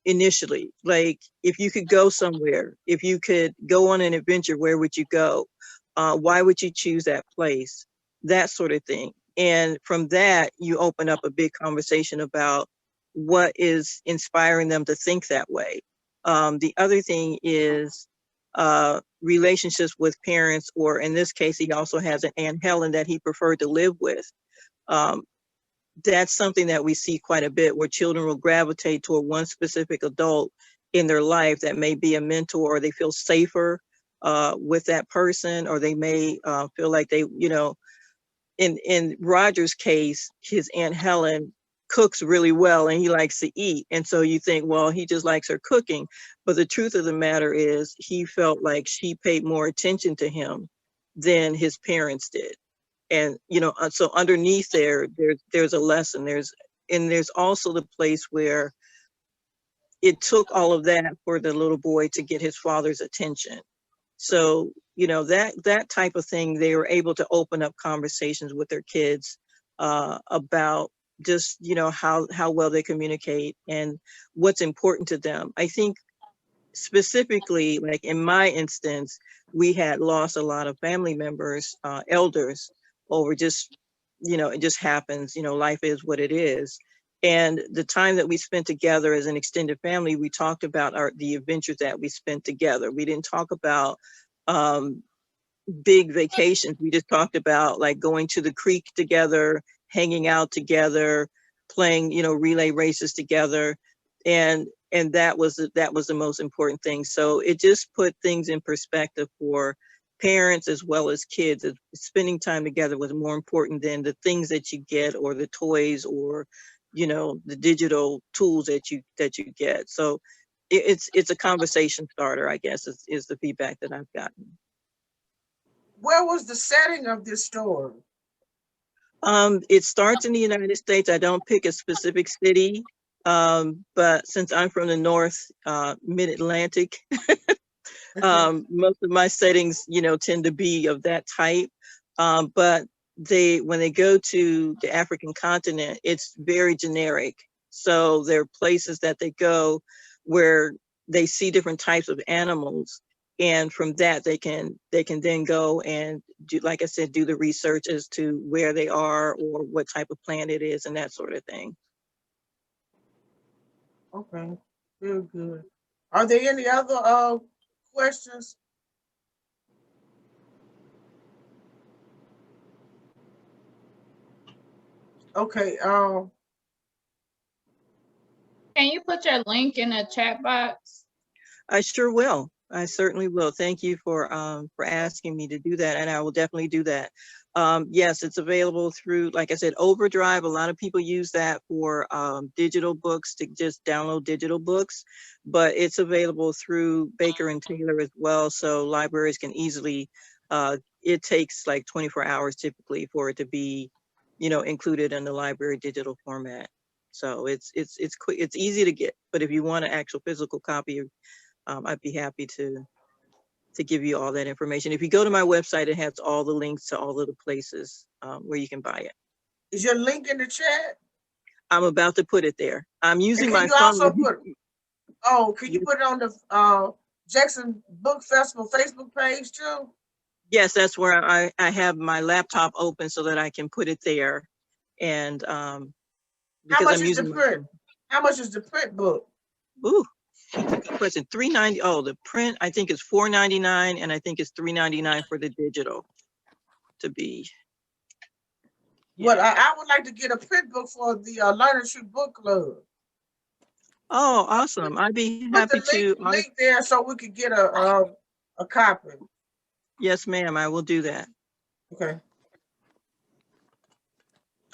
initially. Like, if you could go somewhere, if you could go on an adventure, where would you go? Why would you choose that place? That sort of thing. And from that, you open up a big conversation about what is inspiring them to think that way. The other thing is relationships with parents, or in this case, he also has an Aunt Helen that he preferred to live with. That's something that we see quite a bit, where children will gravitate toward one specific adult in their life that may be a mentor, or they feel safer with that person, or they may feel like they, you know, in Roger's case, his Aunt Helen cooks really well and he likes to eat. And so you think, well, he just likes her cooking. But the truth of the matter is, he felt like she paid more attention to him than his parents did. And, you know, so underneath there's a lesson. There's also the place where it took all of that for the little boy to get his father's attention. So, you know, that type of thing, they were able to open up conversations with their kids about just, you know, how well they communicate and what's important to them. I think specifically, like in my instance, we had lost a lot of family members, elders, over just, you know, it just happens, you know, life is what it is. And the time that we spent together as an extended family, we talked about the adventures that we spent together. We didn't talk about big vacations. We just talked about like going to the creek together, hanging out together, playing, you know, relay races together. And that was the most important thing. So it just put things in perspective for parents as well as kids. Spending time together was more important than the things that you get, or the toys, or, you know, the digital tools that you get. So it's a conversation starter, I guess, is the feedback that I've gotten. Where was the setting of this story? It starts in the United States. I don't pick a specific city, but since I'm from the North, mid-Atlantic, most of my settings, you know, tend to be of that type. But when they go to the African continent, it's very generic. So there are places that they go where they see different types of animals. And from that, they can then go and do, like I said, do the research as to where they are or what type of plant it is and that sort of thing. Okay, very good. Are there any other questions? Okay, Can you put your link in the chat box? I sure will. I certainly will. Thank you for asking me to do that, and I will definitely do that. Yes, it's available through, like I said, Overdrive. A lot of people use that for digital books, to just download digital books, but it's available through Baker and Taylor as well. So libraries can easily, it takes like 24 hours typically for it to be, you know, included in the library digital format. So it's quick, it's easy to get, but if you want an actual physical copy, I'd be happy to give you all that information. If you go to my website, it has all the links to all of the places where you can buy it. Is your link in the chat? I'm about to put it there. I'm using my Can you phone. also put, can you put it on the Jackson Book Festival Facebook page too? Yes, that's where I have my laptop open so that I can put it there. And How because much I'm is the using print? How much is the print book? Ooh, that's a good question. $3.90. Oh, the print I think is $4.99, and I think it's $3.99 for the digital to be. Well, I would like to get a print book for the Learning Tree Book Club. Oh, awesome! I'd be Put happy the to. link there so we could get a copy. Yes, ma'am. I will do that. Okay.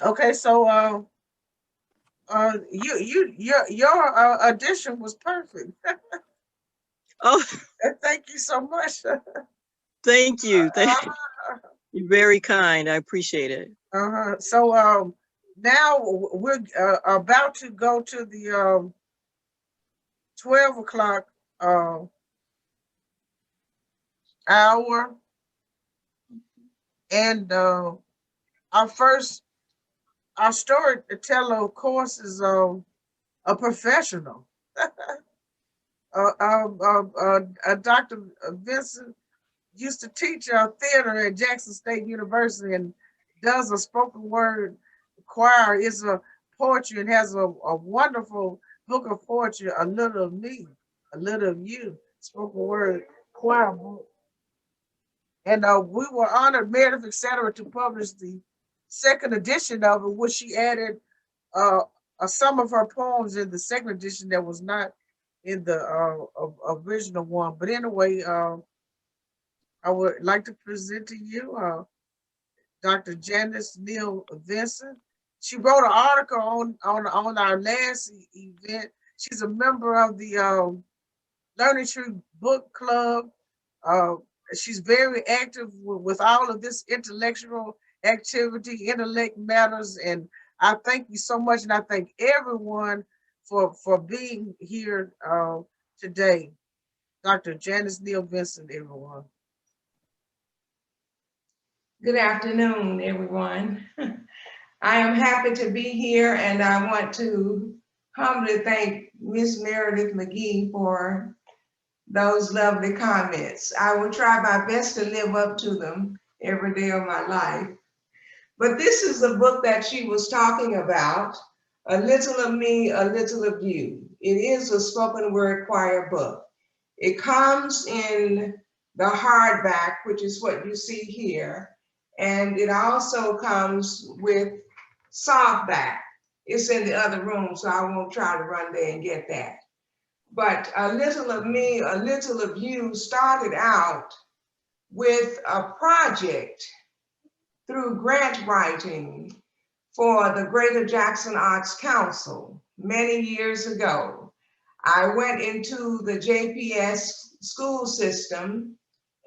Okay. So your audition was perfect. Oh, Thank you so much. thank you. You're very kind. I appreciate it. So now we're about to go to the 12 o'clock hour, and our storyteller, of course, is a professional. Dr. Vincent used to teach theater at Jackson State University and does a spoken word choir, is a poetry, and has a wonderful book of poetry, A Little of Me, A Little of You, spoken word choir book. And we were honored, Meredith, etc., to publish the second edition of it, which she added some of her poems in the second edition that was not in the original one. But anyway, I would like to present to you Dr. Janice Neal-Vincent. She wrote an article on our last event. She's a member of the Learning Tree Book Club. She's very active with all of this intellectual activity, intellect matters, and I thank you so much, and I thank everyone for being here today. Dr. Janice Neal-Vincent, everyone. Good afternoon, everyone. I am happy to be here, and I want to humbly thank Miss Meredith McGee for those lovely comments. I will try my best to live up to them every day of my life. But this is the book that she was talking about, A Little of Me, A Little of You. It is a spoken word choir book. It comes in the hardback, which is what you see here. And it also comes with softback. It's in the other room, so I won't try to run there and get that. But A Little of Me, A Little of You started out with a project through grant writing for the Greater Jackson Arts Council many years ago. I went into the JPS school system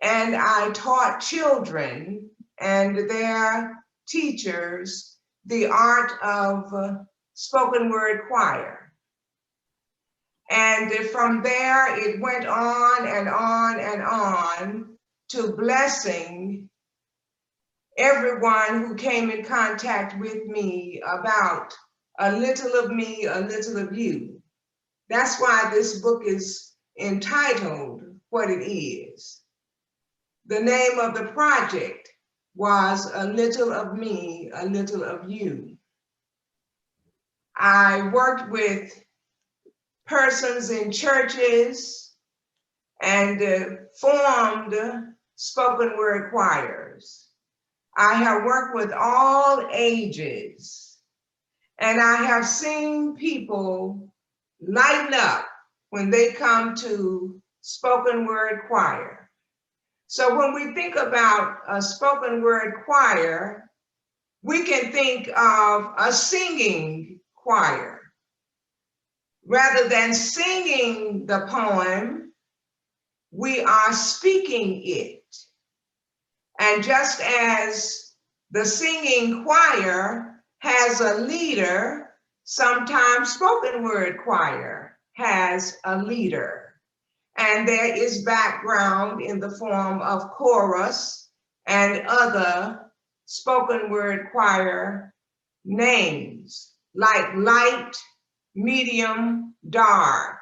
and I taught children and their teachers the art of spoken word choir. And from there, it went on and on and on to blessing everyone who came in contact with me about a little of me, a little of you. That's why this book is entitled what it is. The name of the project was A Little of Me, A Little of You. I worked with persons in churches and formed spoken word choirs. I have worked with all ages, and I have seen people lighten up when they come to spoken word choir. So when we think about a spoken word choir, we can think of a singing choir. Rather than singing the poem, we are speaking it. And just as the singing choir has a leader, sometimes spoken word choir has a leader. And there is background in the form of chorus and other spoken word choir names like light, medium, dark.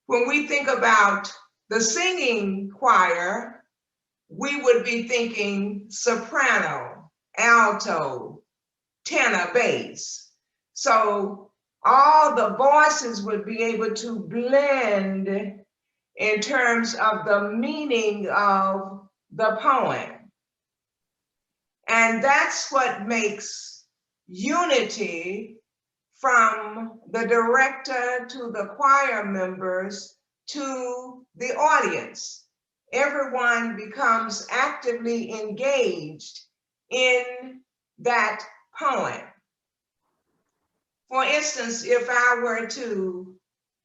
When we think about the singing choir, we would be thinking soprano, alto, tenor, bass. So all the voices would be able to blend in terms of the meaning of the poem. And that's what makes unity from the director to the choir members to the audience. Everyone becomes actively engaged in that poem. For instance, if I were to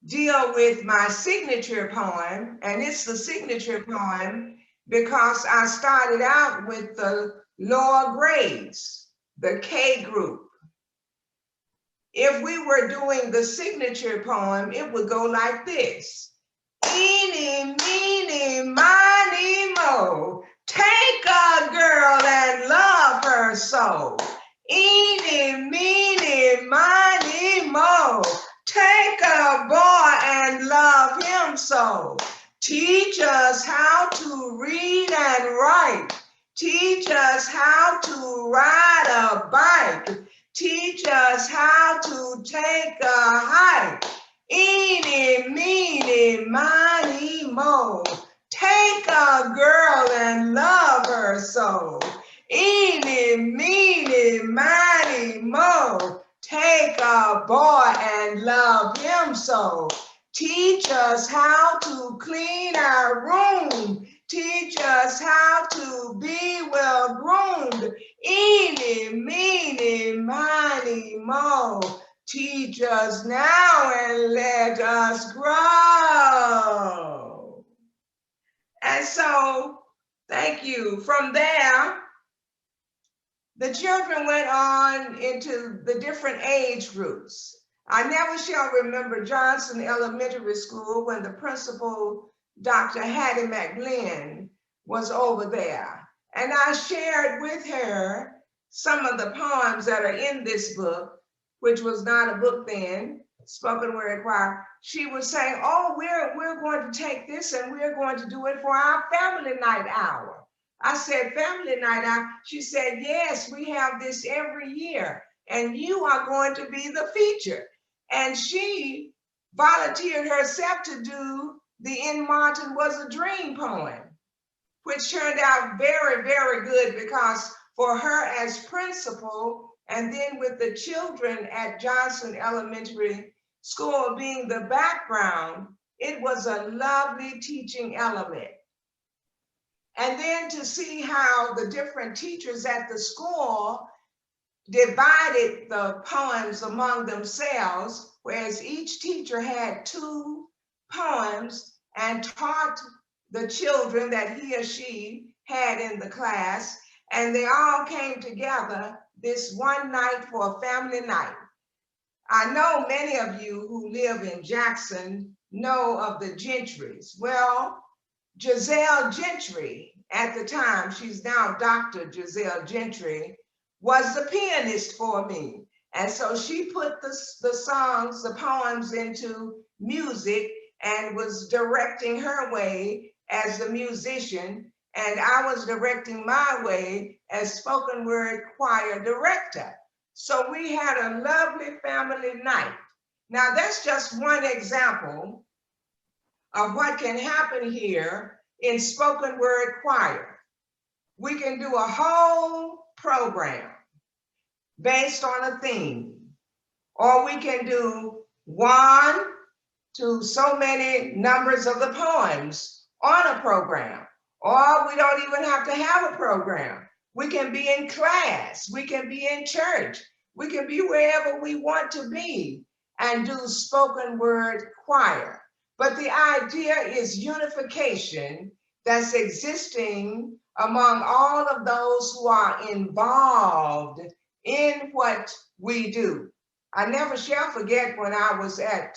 deal with my signature poem, and it's the signature poem because I started out with the lower grades, the K group. If we were doing the signature poem, it would go like this. Eeny, meeny, miny, mo, take a girl and love her so. Eeny, meeny, miny, mo, take a boy and love him so. Teach us how to read and write. Teach us how to ride a bike. Teach us how to take a hike. Eeny, meeny, miny, mo, take a girl and love her so. Eeny, meeny, miny, mo, take a boy and love him so. Teach us how to clean our room. Teach us how to be well groomed. Eeny, meeny, miny, mo. Teach us now and let us grow. And so, thank you. From there, the children went on into the different age groups. I never shall remember Johnson Elementary School when the principal, Dr. Hattie McGlynn, was over there. And I shared with her some of the poems that are in this book, which was not a book then, spoken word choir. She was saying, oh, we're going to take this and we're going to do it for our family night hour. I said, family night out? She said, yes, we have this every year and you are going to be the feature. And she volunteered herself to do the In Martin Was a Dream poem, which turned out very, very good because for her as principal and then with the children at Johnson Elementary School being the background, it was a lovely teaching element. And then to see how the different teachers at the school divided the poems among themselves, whereas each teacher had 2 poems and taught the children that he or she had in the class, and they all came together this one night for a family night. I know many of you who live in Jackson know of the Gentrys. Well, Giselle Gentry, at the time, she's now Dr. Giselle Gentry, was the pianist for me. And so she put the songs, the poems into music and was directing her way as the musician. And I was directing my way as spoken word choir director. So we had a lovely family night. Now that's just one example of what can happen here in spoken word choir. We can do a whole program based on a theme, or we can do 1, to so many numbers of the poems on a program. Or we don't even have to have a program. We can be in class, we can be in church, we can be wherever we want to be and do spoken word choir. But the idea is unification that's existing among all of those who are involved in what we do. I never shall forget when I was at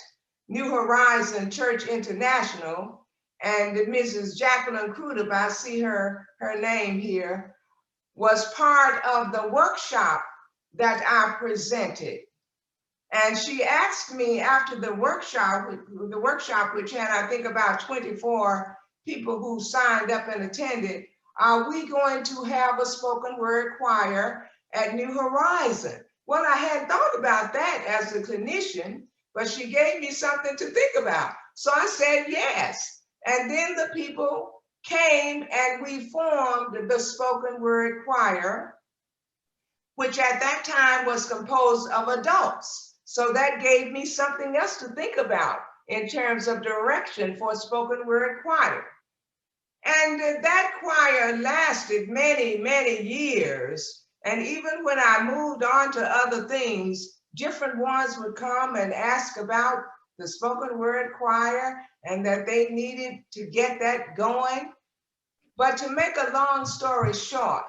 New Horizon Church International, and Mrs. Jacqueline Crudup, I see her name here, was part of the workshop that I presented. And she asked me after the workshop, which had, I think, about 24 people who signed up and attended, are we going to have a spoken word choir at New Horizon? Well, I hadn't thought about that as a clinician, but she gave me something to think about. So I said yes. And then the people came and we formed the spoken word choir, which at that time was composed of adults. So that gave me something else to think about in terms of direction for spoken word choir. And that choir lasted many, many years. And even when I moved on to other things, different ones would come and ask about the spoken word choir and that they needed to get that going. But to make a long story short,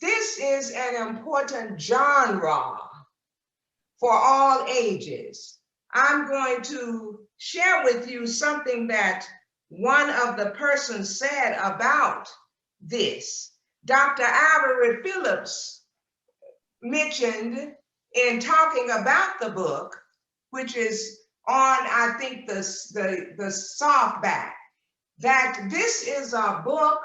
this is an important genre for all ages. I'm going to share with you something that one of the persons said about this. Dr. Avery Phillips mentioned in talking about the book, which is on, I think, the softback, that this is a book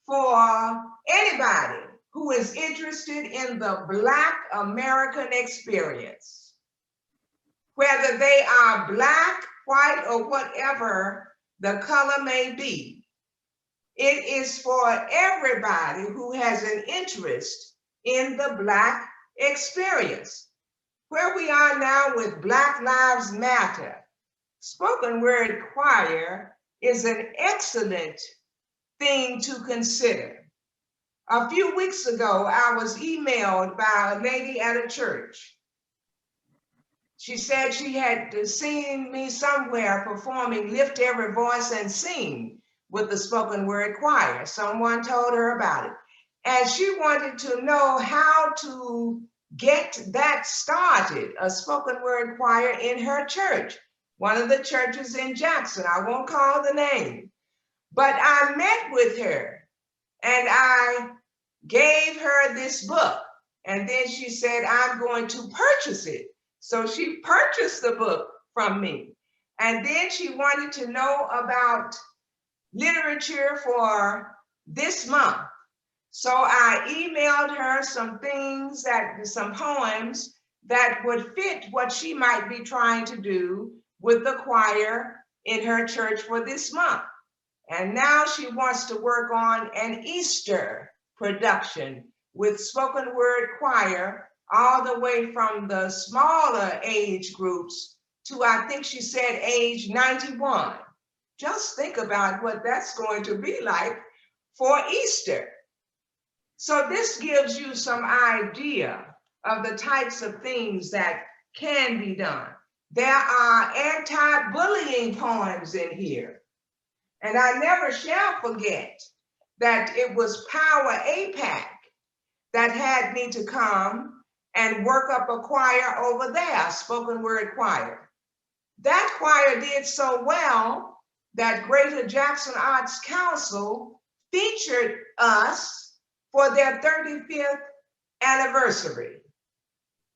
for anybody who is interested in the Black American experience, whether they are Black, white, or whatever the color may be. It is for everybody who has an interest in the Black experience. Where we are now with Black Lives Matter, spoken word choir is an excellent thing to consider. A few weeks ago, I was emailed by a lady at a church. She said she had seen me somewhere performing Lift Every Voice and Sing with the spoken word choir. Someone told her about it. And she wanted to know how to get that started, a spoken word choir in her church, one of the churches in Jackson. I won't call the name. But I met with her and I gave her this book. And then she said, I'm going to purchase it. So she purchased the book from me. And then she wanted to know about literature for this month. So I emailed her some things, some poems that would fit what she might be trying to do with the choir in her church for this month. And now she wants to work on an Easter production with spoken word choir, all the way from the smaller age groups to, I think she said, age 91. Just think about what that's going to be like for Easter. So this gives you some idea of the types of things that can be done. There are anti-bullying poems in here. And I never shall forget that it was Power APAC that had me to come and work up a choir over there, spoken word choir. That choir did so well that Greater Jackson Arts Council featured us for their 35th anniversary.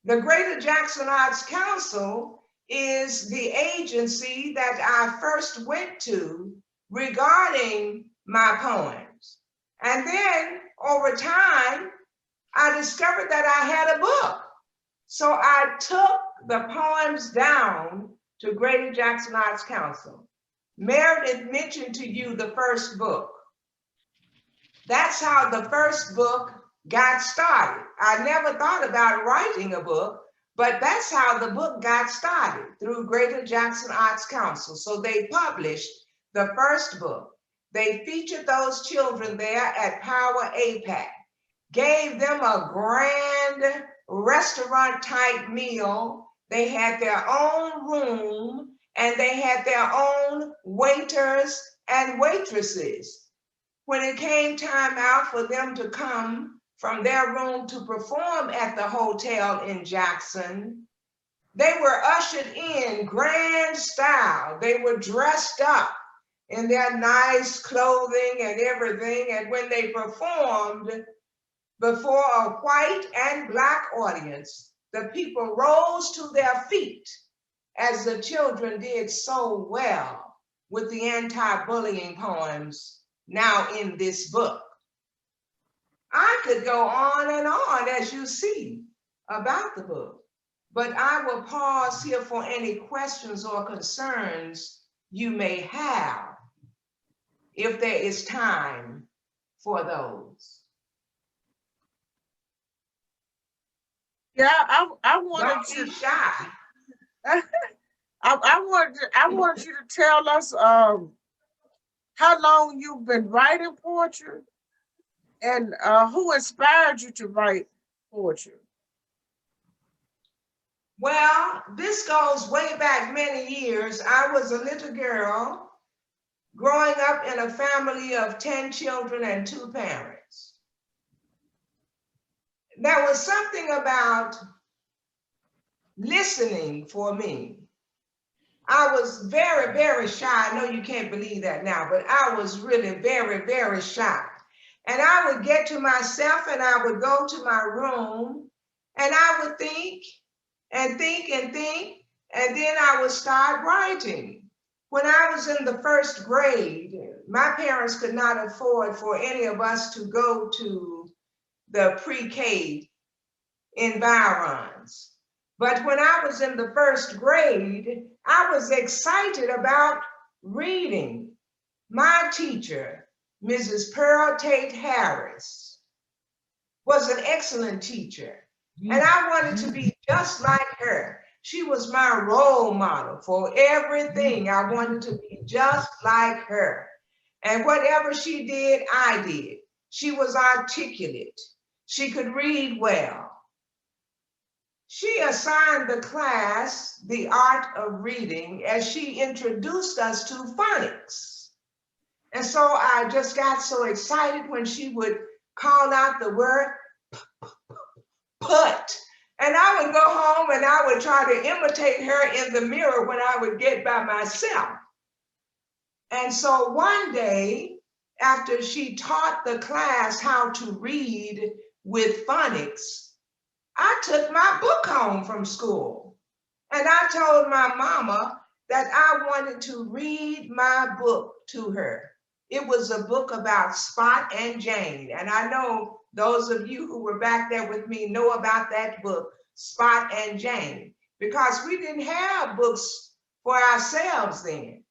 The Greater Jackson Arts Council is the agency that I first went to regarding my poems. And then over time, I discovered that I had a book. So I took the poems down to Greater Jackson Arts Council. Meredith mentioned to you the first book. That's how the first book got started. I never thought about writing a book, But that's how the book got started, through Greater Jackson Arts Council. So they published the first book. They featured those children there at Power APAC, gave them a grand restaurant type meal. They had their own room and they had their own waiters and waitresses. When it came time out for them to come from their room to perform at the hotel in Jackson, they were ushered in grand style. They were dressed up in their nice clothing and everything. And when they performed before a white and Black audience, the people rose to their feet, as the children did so well with the anti-bullying poems now in this book. I could go on and on, as you see, about the book, but I will pause here for any questions or concerns you may have, if there is time for those. Yeah, I wanted Don't to be shy. I want you to tell us how long you've been writing poetry and who inspired you to write poetry. Well, this goes way back many years. I was a little girl growing up in a family of 10 children and 2 parents. There was something about listening for me. I was very, very shy. I know you can't believe that now, but I was really very, very shy. And I would get to myself and I would go to my room and I would think and think and think, and then I would start writing. When I was in the 1st grade, my parents could not afford for any of us to go to the pre-K environs. But when I was in the 1st grade, I was excited about reading. My teacher, Mrs. Pearl Tate Harris, was an excellent teacher. And I wanted to be just like her. She was my role model for everything. I wanted to be just like her. And whatever she did, I did. She was articulate. She could read well. She assigned the class the art of reading as she introduced us to phonics. And so I just got so excited when she would call out the word put. And I would go home and I would try to imitate her in the mirror when I would get by myself. And so one day, after she taught the class how to read with phonics, I took my book home from school. And I told my mama that I wanted to read my book to her. It was a book about Spot and Jane. And I know those of you who were back there with me know about that book, Spot and Jane, because we didn't have books for ourselves then.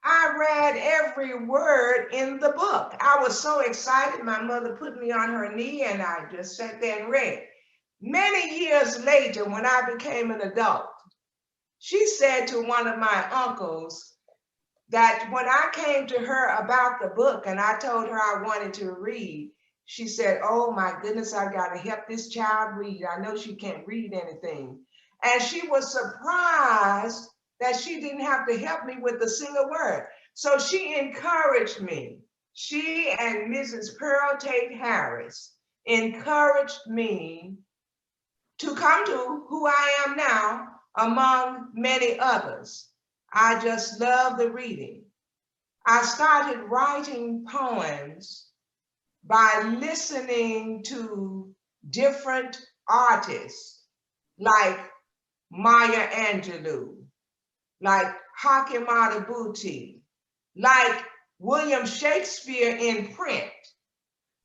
I read every word in the book. I was so excited. My mother put me on her knee and I just sat there and read. Many years later, when I became an adult, she said to one of my uncles that when I came to her about the book and I told her I wanted to read, she said, "Oh my goodness, I gotta help this child read. I know she can't read anything." And she was surprised that she didn't have to help me with a single word. So she encouraged me. She and Mrs. Pearl Tate Harris encouraged me to come to who I am now, among many others. I just love the reading. I started writing poems by listening to different artists like Maya Angelou, like Hakim Adabuti, like William Shakespeare in print,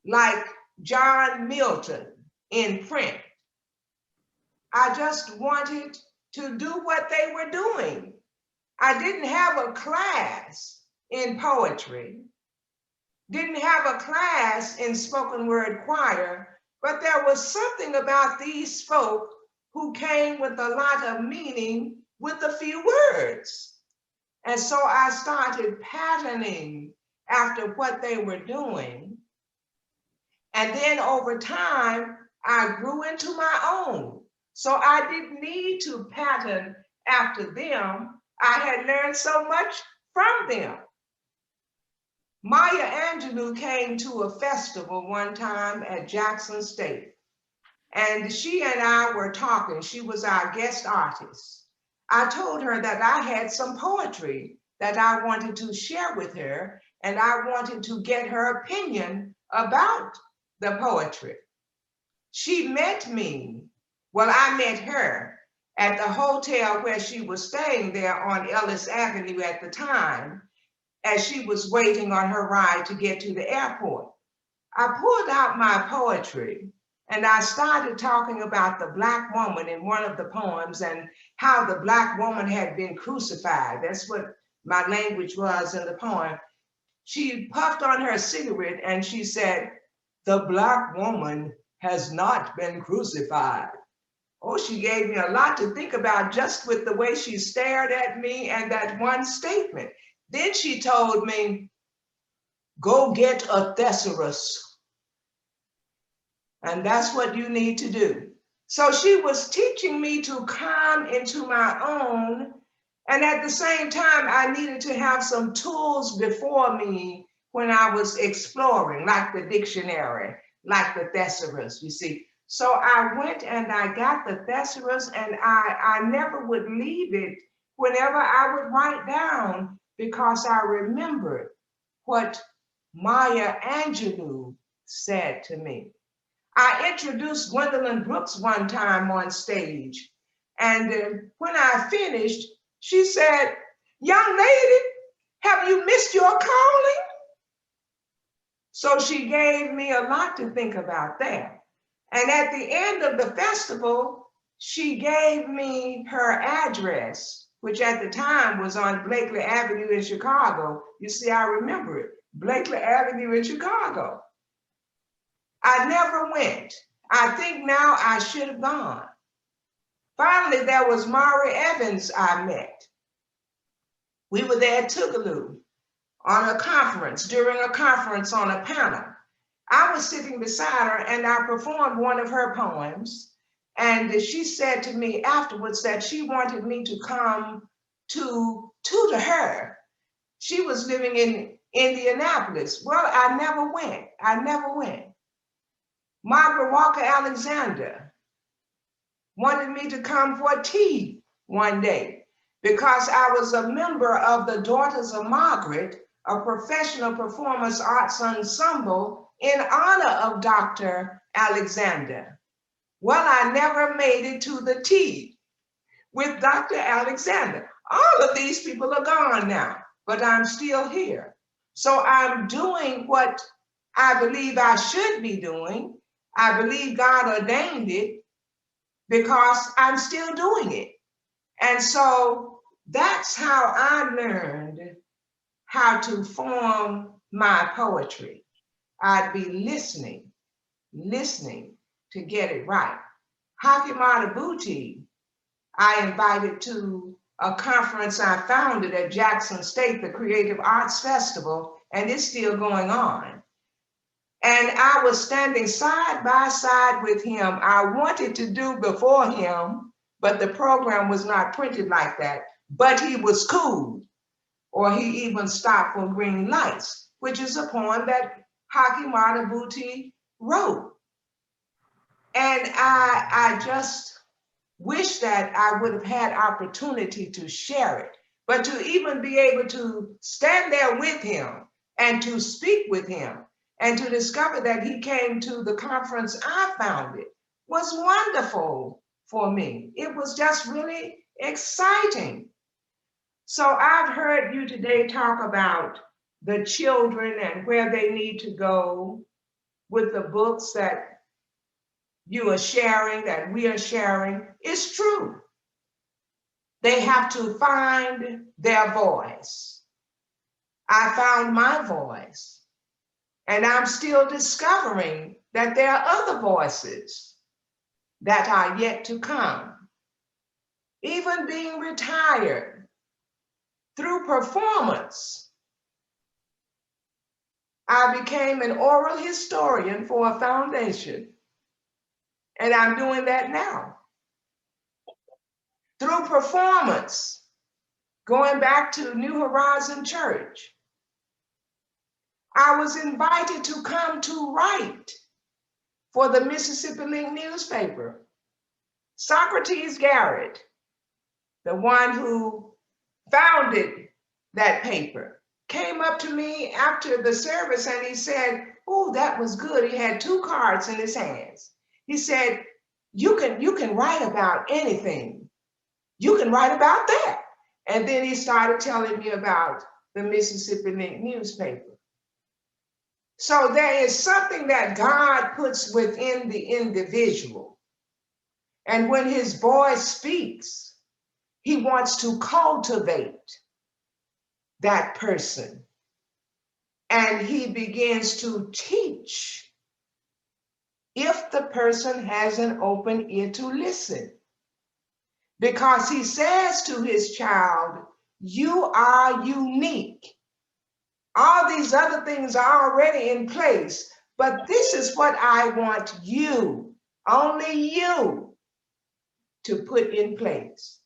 like John Milton in print. I just wanted to do what they were doing. I didn't have a class in poetry, didn't have a class in spoken word choir, but there was something about these folk who came with a lot of meaning with a few words. And so I started patterning after what they were doing. And then over time, I grew into my own. So I didn't need to pattern after them. I had learned so much from them. Maya Angelou came to a festival one time at Jackson State. And she and I were talking. She was our guest artist. I told her that I had some poetry that I wanted to share with her, and I wanted to get her opinion about the poetry. She met me, well, I met her at the hotel where she was staying there on Ellis Avenue at the time, as she was waiting on her ride to get to the airport. I pulled out my poetry and I started talking about the Black woman in one of the poems and how the Black woman had been crucified. That's what my language was in the poem. She puffed on her cigarette and she said, "The Black woman has not been crucified." Oh, she gave me a lot to think about just with the way she stared at me and that one statement. Then she told me, "Go get a thesaurus. And that's what you need to do." So she was teaching me to come into my own. And at the same time, I needed to have some tools before me when I was exploring, like the dictionary, like the thesaurus, you see. So I went and I got the thesaurus, and I never would leave it whenever I would write down, because I remembered what Maya Angelou said to me. I introduced Gwendolyn Brooks one time on stage. And when I finished, she said, "Young lady, have you missed your calling?" So she gave me a lot to think about there. And at the end of the festival, she gave me her address, which at the time was on Blakely Avenue in Chicago. You see, I remember it, Blakely Avenue in Chicago. I never went. I think now I should have gone. Finally, there was Maury Evans I met. We were there at Tougaloo on a conference, during a conference on a panel. I was sitting beside her and I performed one of her poems. And she said to me afterwards that she wanted me to come to tutor her. She was living in Indianapolis. Well, I never went. Margaret Walker Alexander wanted me to come for tea one day because I was a member of the Daughters of Margaret, a professional performance arts ensemble in honor of Dr. Alexander. Well, I never made it to the tea with Dr. Alexander. All of these people are gone now, but I'm still here. So I'm doing what I believe I should be doing. I believe God ordained it because I'm still doing it. And so that's how I learned how to form my poetry. I'd be listening to get it right. Hakimata Booty, I invited to a conference I founded at Jackson State, the Creative Arts Festival, and it's still going on. And I was standing side by side with him. I wanted to do before him, but the program was not printed like that. But he was cool, or he even stopped for green lights, which is a poem that Hakimata Booty wrote. And I just wish that I would have had opportunity to share it, but to even be able to stand there with him and to speak with him and to discover that he came to the conference I founded was wonderful for me. It was just really exciting. So I've heard you today talk about the children and where they need to go with the books that you are sharing, that we are sharing. It's true. They have to find their voice. I found my voice. And I'm still discovering that there are other voices. that are yet to come. Even being retired through performance, I became an oral historian for a foundation, and I'm doing that now. Through performance, going back to New Horizon Church, I was invited to come to write for the Mississippi Link newspaper. Socrates Garrett, the one who founded that paper, came up to me after the service and he said, "Oh, that was good." He had 2 cards in his hands. He said, you can write about anything. You can write about that." And then he started telling me about the Mississippi Link newspaper. So there is something that God puts within the individual. And when his voice speaks, he wants to cultivate that person. And he begins to teach if the person has an open ear to listen. Because he says to his child, "You are unique. All these other things are already in place, but this is what I want you, only you, to put in place.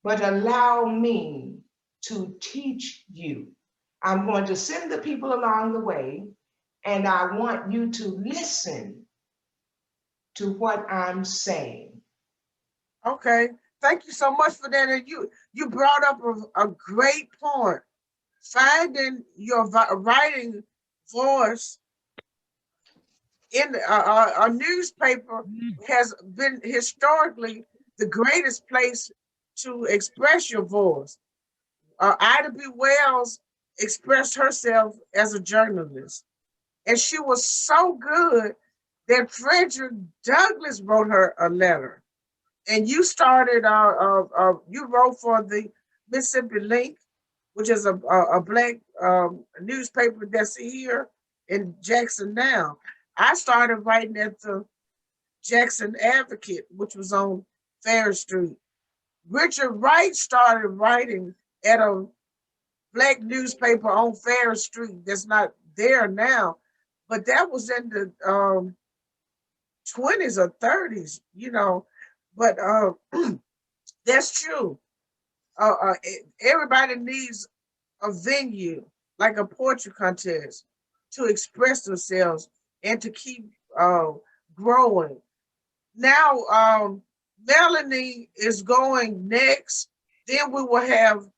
But allow me to teach you. I'm going to send the people along the way, and I want you to listen to what I'm saying." Okay, thank you so much for that. And you brought up a great point. Finding your writing voice in a newspaper has been historically the greatest place to express your voice. Ida B. Wells expressed herself as a journalist, and she was so good that Frederick Douglass wrote her a letter. And you started, you wrote for the Mississippi Link, which is a Black newspaper that's here in Jackson now. I started writing at the Jackson Advocate, which was on Fair Street. Richard Wright started writing at a Black newspaper on Fair Street that's not there now, but that was in the 20s or 30s, you know. But that's true. Everybody needs a venue, like a poetry contest, to express themselves and to keep growing. Now, Melanie is going next. Then we will have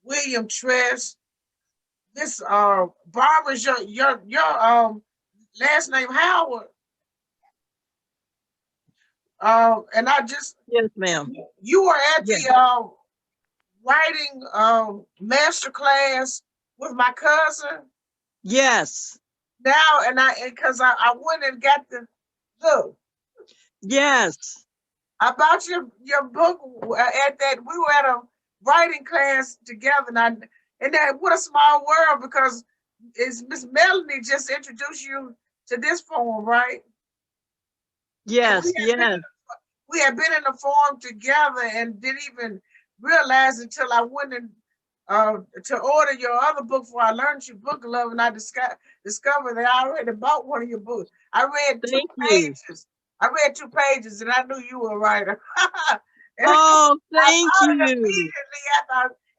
William Trest. This Barbara's your last name Howard. And I just Yes, ma'am. you were at Yes. the writing master class with my cousin. Yes. Now, and because I went and got the look. Yes. I bought your book at that. We were at a writing class together, and that what a small world, because it's Miss Melanie just introduced you to this poem, right? Yes. Yes. We had been in the forum together and didn't even realize until I went in to order your other book before I learned your book of love, and I discovered that I already bought one of your books. I read two pages. I read 2 pages and I knew you were a writer. Oh, thank you. Immediately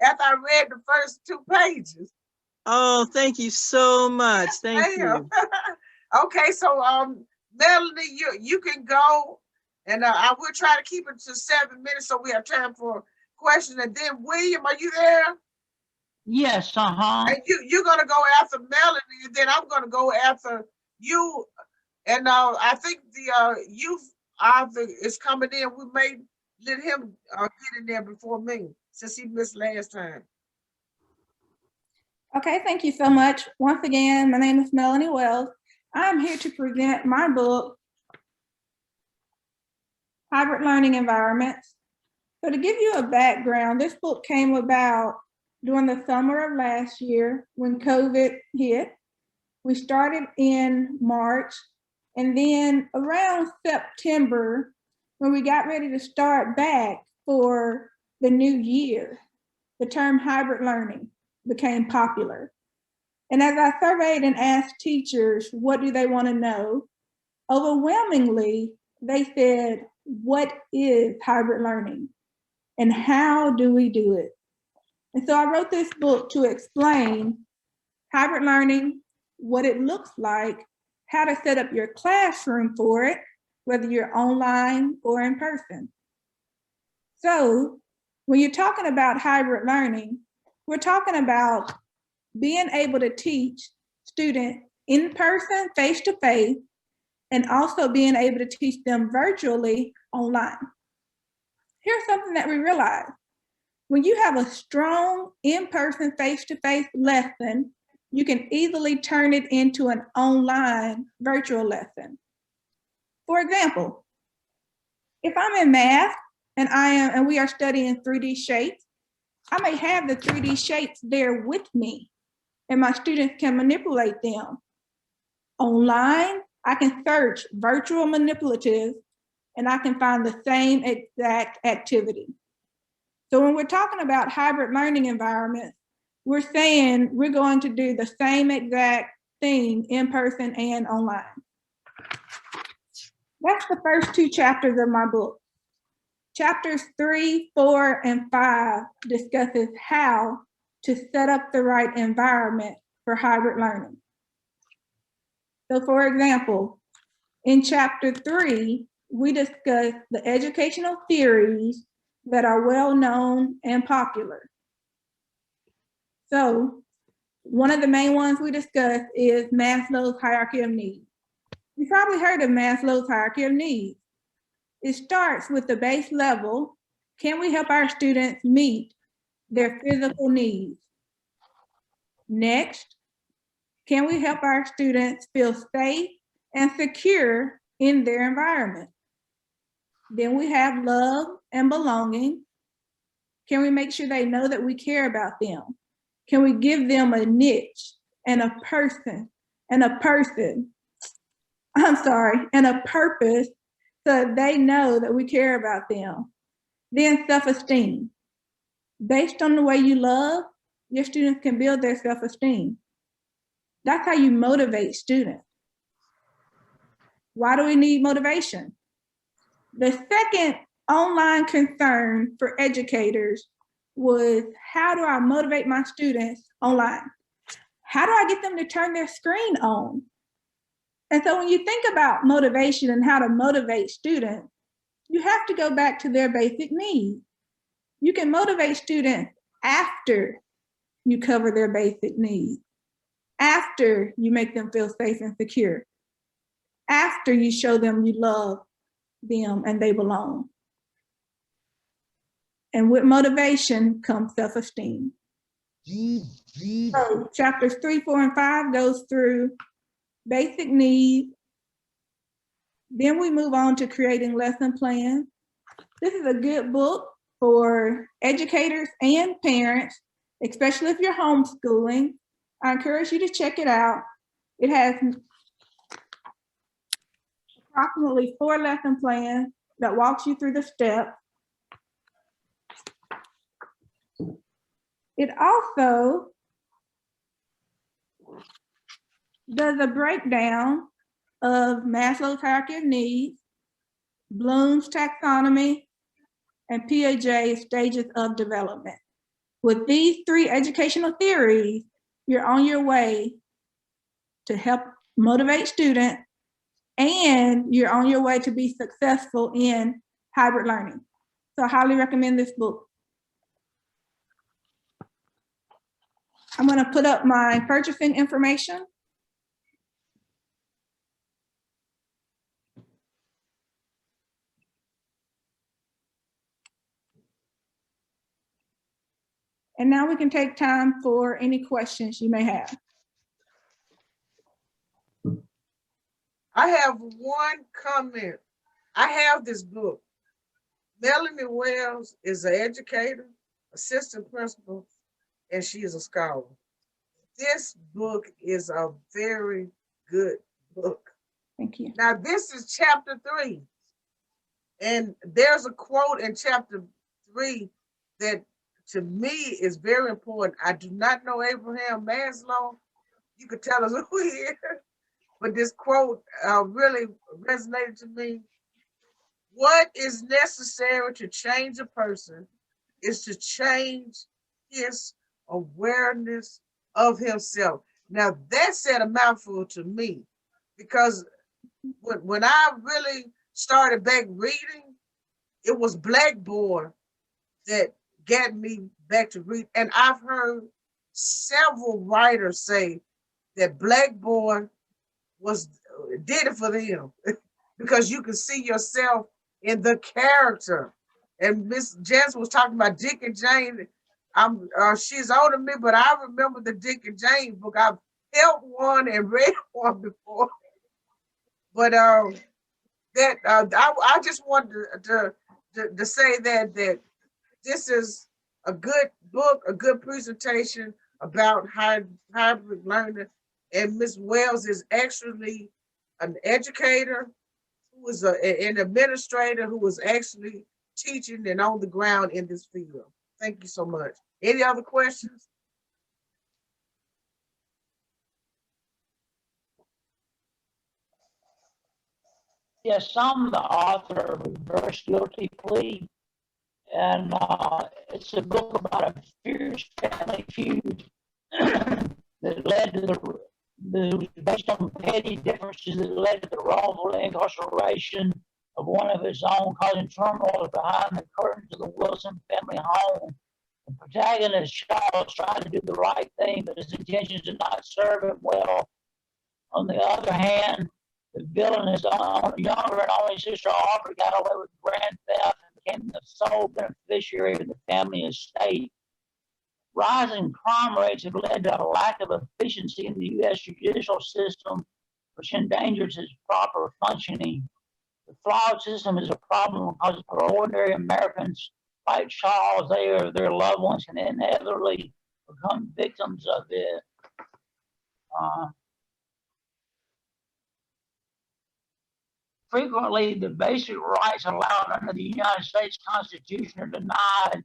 after I read the first 2 pages. Oh, thank you so much. Thank you. Okay, so Melanie, you can go, and I will try to keep it to 7 minutes so we have time for questions. And then William, are you there? Yes, And you're gonna go after Melanie, and then I'm gonna go after you. And I think the youth author is coming in. We may let him get in there before me, since he missed last time. Okay, thank you so much. Once again, my name is Melanie Wells. I'm here to present my book, Hybrid Learning Environments. So to give you a background, this book came about during the summer of last year when COVID hit. We started in March, and then around September, when we got ready to start back for the new year, the term hybrid learning became popular. And as I surveyed and asked teachers, what do they want to know? Overwhelmingly, they said, what is hybrid learning? And how do we do it? And so I wrote this book to explain hybrid learning, what it looks like, how to set up your classroom for it, whether you're online or in person. So when you're talking about hybrid learning, we're talking about being able to teach students in person, face-to-face, and also being able to teach them virtually online. Here's something that we realize. When you have a strong in-person, face-to-face lesson, you can easily turn it into an online virtual lesson. For example, if I'm in math and we are studying 3D shapes, I may have the 3D shapes there with me and my students can manipulate them. Online, I can search virtual manipulatives and I can find the same exact activity. So when we're talking about hybrid learning environments, we're saying we're going to do the same exact thing in person and online. That's the first two chapters of my book. Chapters 3, 4, and 5 discusses how to set up the right environment for hybrid learning. So for example, in chapter 3, we discuss the educational theories that are well known and popular. So one of the main ones we discuss is Maslow's hierarchy of needs. You've probably heard of Maslow's hierarchy of needs. It starts with the base level. Can we help our students meet their physical needs? Next, can we help our students feel safe and secure in their environment? Then we have love and belonging. Can we make sure they know that we care about them? Can we give them a niche and a person and a purpose so they know that we care about them? Then self-esteem. Based on the way you love, your students can build their self-esteem. That's how you motivate students. Why do we need motivation? The second online concern for educators was, how do I motivate my students online? How do I get them to turn their screen on? And so when you think about motivation and how to motivate students, you have to go back to their basic needs. You can motivate students after you cover their basic needs, after you make them feel safe and secure, after you show them you love them and they belong. And with motivation comes self-esteem. So chapters 3, 4, and 5 goes through basic needs. Then we move on to creating lesson plans. This is a good book for educators and parents, especially if you're homeschooling. I encourage you to check it out. It has approximately 4 lesson plans that walks you through the steps. It also does a breakdown of Maslow's hierarchy of needs, Bloom's taxonomy, and Piaget's stages of development. With these 3 educational theories, you're on your way to help motivate students, and you're on your way to be successful in hybrid learning. So I highly recommend this book. I'm going to put up my purchasing information. And now we can take time for any questions you may have. I have one comment. I have this book. Melanie Wells is an educator, assistant principal, and she is a scholar. This book is a very good book. Thank you. Now, this is chapter 3. And there's a quote in chapter 3 that to me is very important. I do not know Abraham Maslow. You could tell us who he is, but this quote really resonated to me. What is necessary to change a person is to change his awareness of himself. Now that said a mouthful to me, because when I really started back reading, it was Blackboard that got me back to read. And I've heard several writers say that Blackboard did it for them because you can see yourself in the character. And Miss Janice was talking about Dick and Jane. She's older than me, but I remember the Dick and Jane book. I've held one and read one before. But I just wanted to say that this is a good book, a good presentation about hybrid learning. And Ms. Wells is actually an educator who is an administrator who is actually teaching and on the ground in this field. Thank you so much. Any other questions? Yes, I'm the author of Reverse Guilty Plea, and it's a book about a fierce family feud that led to that was based on petty differences that led to the wrongful incarceration of one of his own, causing turmoil behind the curtains of the Wilson family home. The protagonist, Charles, tried to do the right thing, but his intentions did not serve him well. On the other hand, the villain, his younger and only sister, Aubrey, got away with grand theft and became the sole beneficiary of the family estate. Rising crime rates have led to a lack of efficiency in the U.S. judicial system, which endangers its proper functioning. The flawed system is a problem because for ordinary Americans like Charles, they or their loved ones can inevitably become victims of it. Frequently, the basic rights allowed under the United States Constitution are denied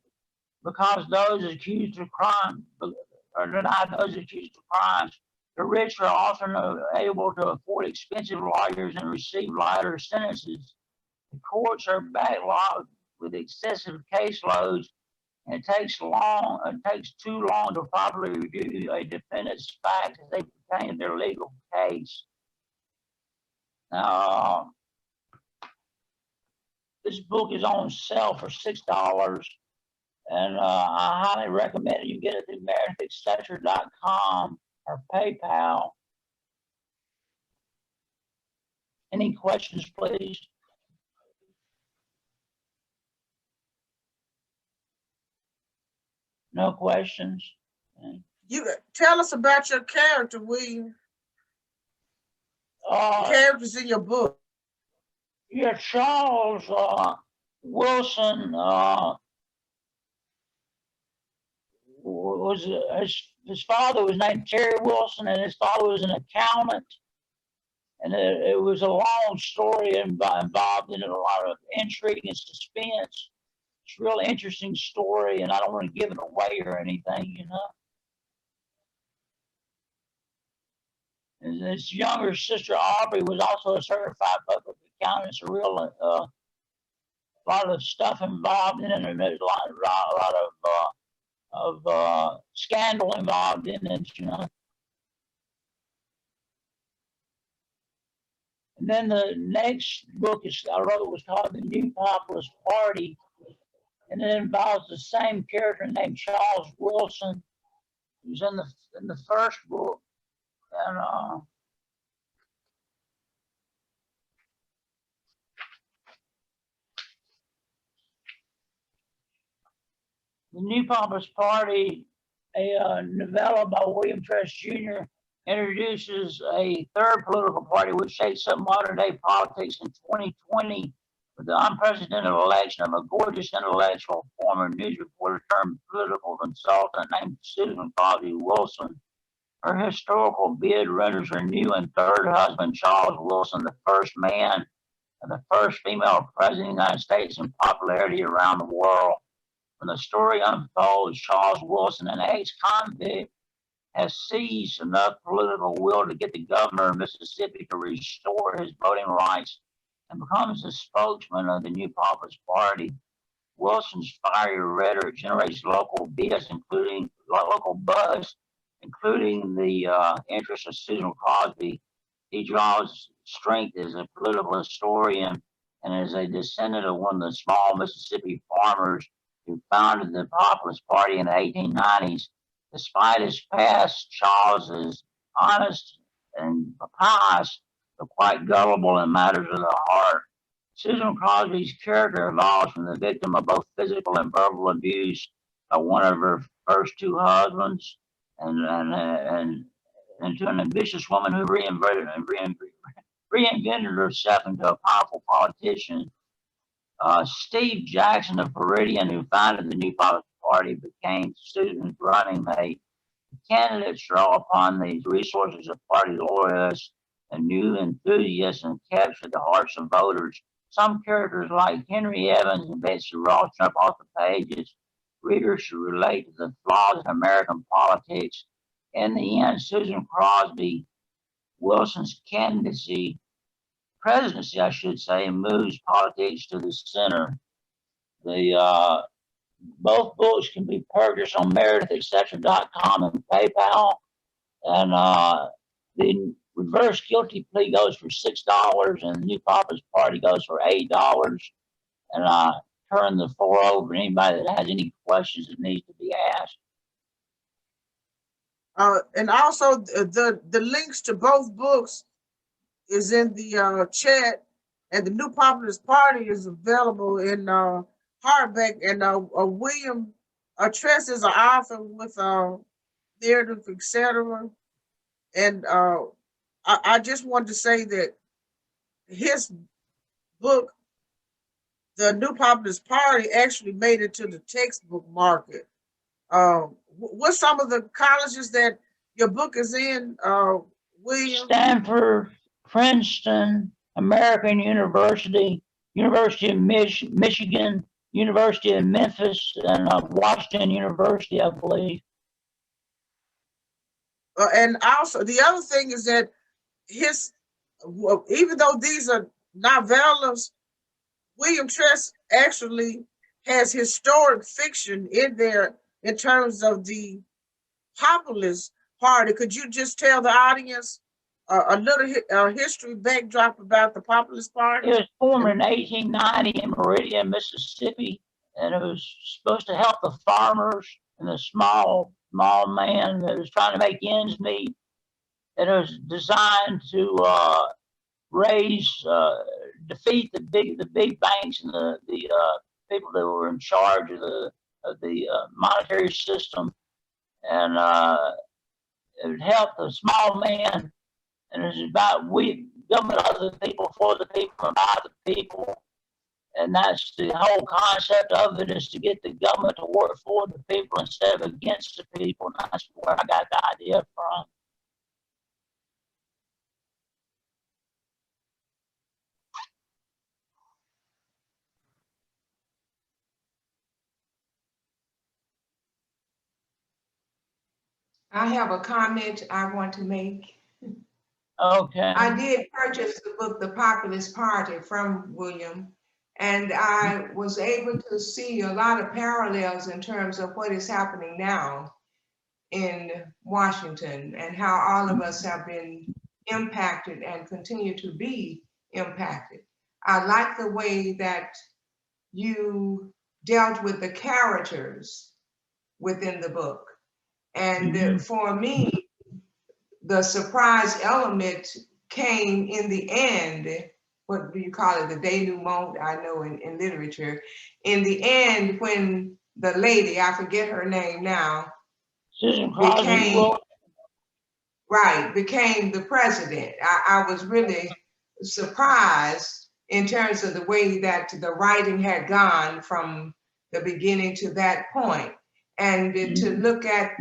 because those accused of crime are denied those accused of crimes. The rich are often able to afford expensive lawyers and receive lighter sentences. The courts are backlogged with excessive caseloads, and it takes too long to properly review a defendant's facts as they pertain to their legal case. Now, this book is on sale for $6, and I highly recommend it. You get it through meredith.com or PayPal. Any questions, please? No questions? Okay. You tell us about your character, William. Characters in your book. Yeah, Charles Wilson was his father was named Terry Wilson, and his father was an accountant. And it was a long story involved in a lot of intrigue and suspense. It's a real interesting story, and I don't want to give it away or anything, you know. And his younger sister Aubrey was also a certified public accountant. It's a real lot of stuff involved in it, and there's a lot of scandal involved in it, you know. And then the next book I wrote was called The New Populist Party, and it involves the same character named Charles Wilson, who's in the first book, and The New Populist Party, a novella by William Trest Jr., introduces a third political party which shakes up modern day politics in 2020 with the unprecedented election of a gorgeous intellectual, former news reporter turned political consultant named Susan Crosby Wilson. Her historical bid renders her new and third husband, Charles Wilson, the first man and the first female president of the United States in popularity around the world. When the story unfolds, Charles Wilson, an ex-convict, has seized enough political will to get the governor of Mississippi to restore his voting rights and becomes the spokesman of the new Populist Party. Wilson's fiery rhetoric generates local buzz, including the interest of Susan Crosby. He draws strength as a political historian and is a descendant of one of the small Mississippi farmers who founded the Populist Party in the 1890s. Despite his past, Charles is honest and pious, but quite gullible in matters of the heart. Susan Crosby's character evolves from the victim of both physical and verbal abuse by one of her first two husbands, and to an ambitious woman who reinvented herself into a powerful politician. Steve Jackson of Floridian, who founded the New Populist Party, became Susan's running mate. The candidates draw upon these resources of party loyalists and new enthusiasts and capture the hearts of voters. Some characters like Henry Evans and Betsy Ross jump off the pages. Readers should relate to the flaws in American politics. In the end, Susan Crosby Wilson's presidency, I should say, moves politics to the center. Both books can be purchased on meredith.com and PayPal. And the reverse guilty plea goes for $6, and the New Populist Party goes for $8. And I turn the floor over to anybody that has any questions that needs to be asked. And also the links to both books is in the chat, and the New Populist Party is available in hardback. And William Trest is an author with Meredith, etc. And I just wanted to say that his book, The New Populist Party, actually made it to the textbook market. What's some of the colleges that your book is in, William? Stanford, Princeton, American University, University of Michigan, University of Memphis, and Washington University, I believe. And also, the other thing is that even though these are novellas, William Trest actually has historic fiction in there in terms of the Populist Party. Could you just tell the audience a little history backdrop about the Populist Party? It was formed in 1890 in Meridian, Mississippi, and it was supposed to help the farmers and the small man that was trying to make ends meet. And it was designed to defeat the big banks and the people that were in charge of the monetary system, and it would help the small man. And it's about government of the people, for the people, and by the people. And that's the whole concept of it, is to get the government to work for the people instead of against the people. And that's where I got the idea from. I have a comment I want to make. Okay. I did purchase the book, The Populist Party, from William, and I was able to see a lot of parallels in terms of what is happening now in Washington and how all of us have been impacted and continue to be impacted. I like the way that you dealt with the characters within the book. And for me, the surprise element came in the end. What do you call it? The denouement, I know in literature. In the end, when the lady, I forget her name now, became the president. I was really surprised in terms of the way that the writing had gone from the beginning to that point. And to look at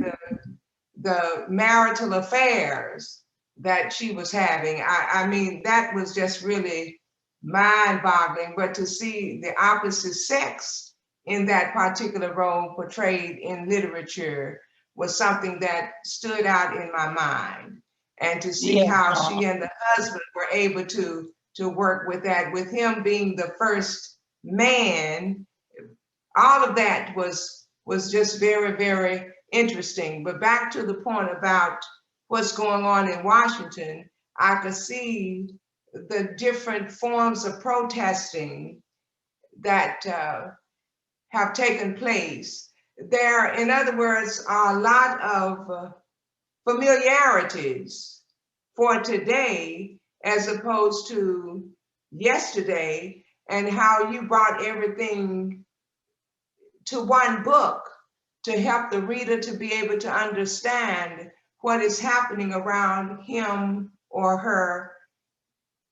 the marital affairs that she was having, I mean, that was just really mind-boggling, but to see the opposite sex in that particular role portrayed in literature was something that stood out in my mind. And to see how she and the husband were able to work with that, with him being the first man, all of that was just very, very interesting. But back to the point about what's going on in Washington, I could see the different forms of protesting that have taken place. There, in other words, are a lot of familiarities for today as opposed to yesterday, and how you brought everything to one book to help the reader to be able to understand what is happening around him or her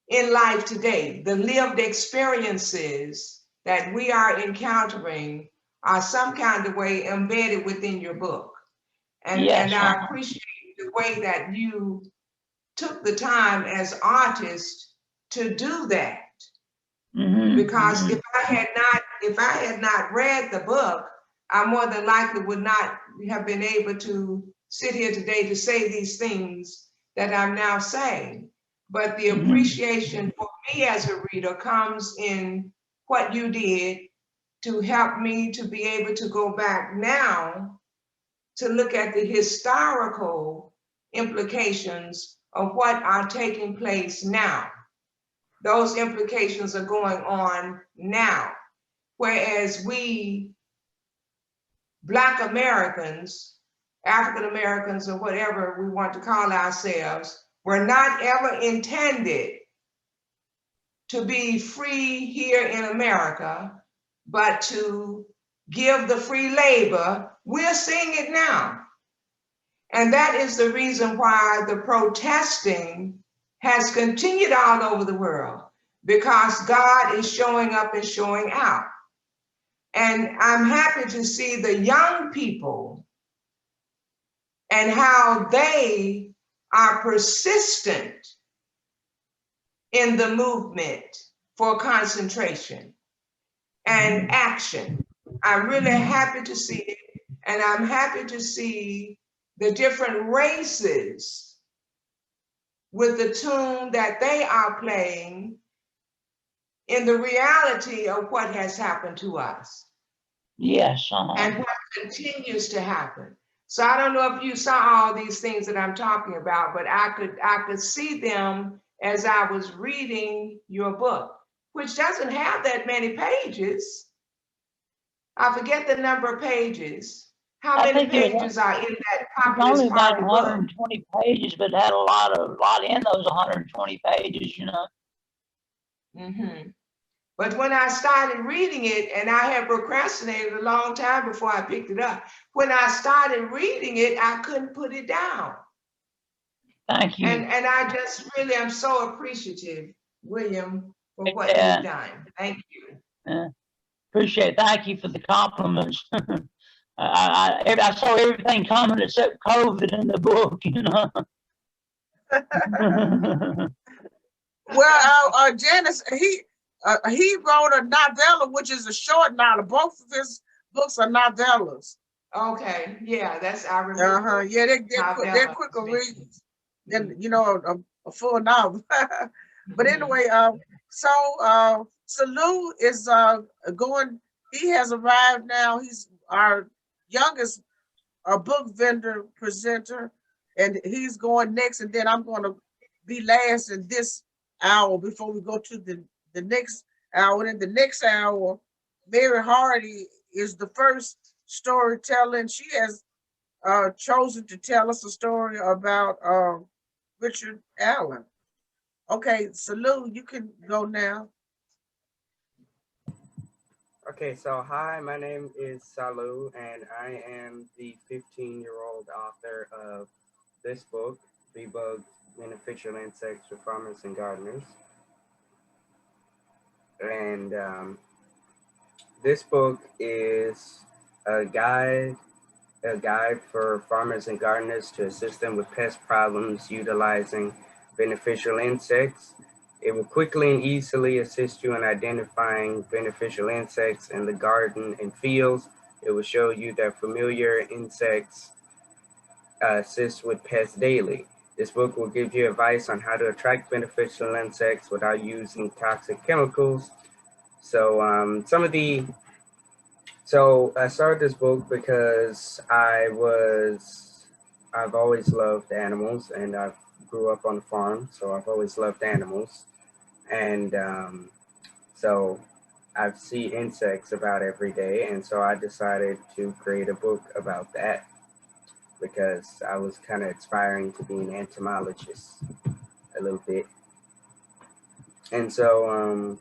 in life today. The lived experiences that we are encountering are some kind of way embedded within your book. And I appreciate the way that you took the time as artists to do that. Because if I had not read the book, I more than likely would not have been able to sit here today to say these things that I'm now saying. But the appreciation for me as a reader comes in what you did to help me to be able to go back now to look at the historical implications of what are taking place now. Those implications are going on now. Whereas we, Black Americans, African Americans, or whatever we want to call ourselves, were not ever intended to be free here in America, but to give the free labor. We're seeing it now. And that is the reason why the protesting has continued all over the world, because God is showing up and showing out. And I'm happy to see the young people and how they are persistent in the movement for concentration and action. I'm really happy to see it. And I'm happy to see the different races with the tune that they are playing in the reality of what has happened to us. Yes. And what continues to happen. So I don't know if you saw all these things that I'm talking about, but I could see them as I was reading your book, which doesn't have that many pages. I forget the number of pages. How many pages are in that populous only about party 120 book? pages, but had a lot in those 120 pages, you know. But when I started reading it, and I had procrastinated a long time before I picked it up, when I started reading it, I couldn't put it down. Thank you. And I just really am so appreciative, William, for what you've done. Thank you. Appreciate it. Thank you for the compliments. I saw everything coming except COVID in the book, you know. Well, Janice, he wrote a novella, which is a short novel. Both of his books are novellas. Okay, yeah, I remember. Yeah, they're quicker reads than a full novel. But anyway, so Salu is going. He has arrived now. He's our youngest book vendor presenter, and he's going next. And then I'm going to be last in this hour before we go to the next hour. And in the next hour, Mary Hardy is the first storyteller, and she has chosen to tell us a story about Richard Allen. Okay, Salu, you can go now. Okay, so hi, my name is Salu, and I am the 15-year-old author of this book, 3 Bugs, Beneficial Insects for Farmers and Gardeners. And this book is a guide for farmers and gardeners to assist them with pest problems utilizing beneficial insects. It will quickly and easily assist you in identifying beneficial insects in the garden and fields. It will show you that familiar insects assist with pests daily. This book will give you advice on how to attract beneficial insects without using toxic chemicals. So I started this book because I've always loved animals, and I grew up on a farm, so I've always loved animals. And so I see insects about every day, and so I decided to create a book about that because I was kind of aspiring to be an entomologist a little bit. And so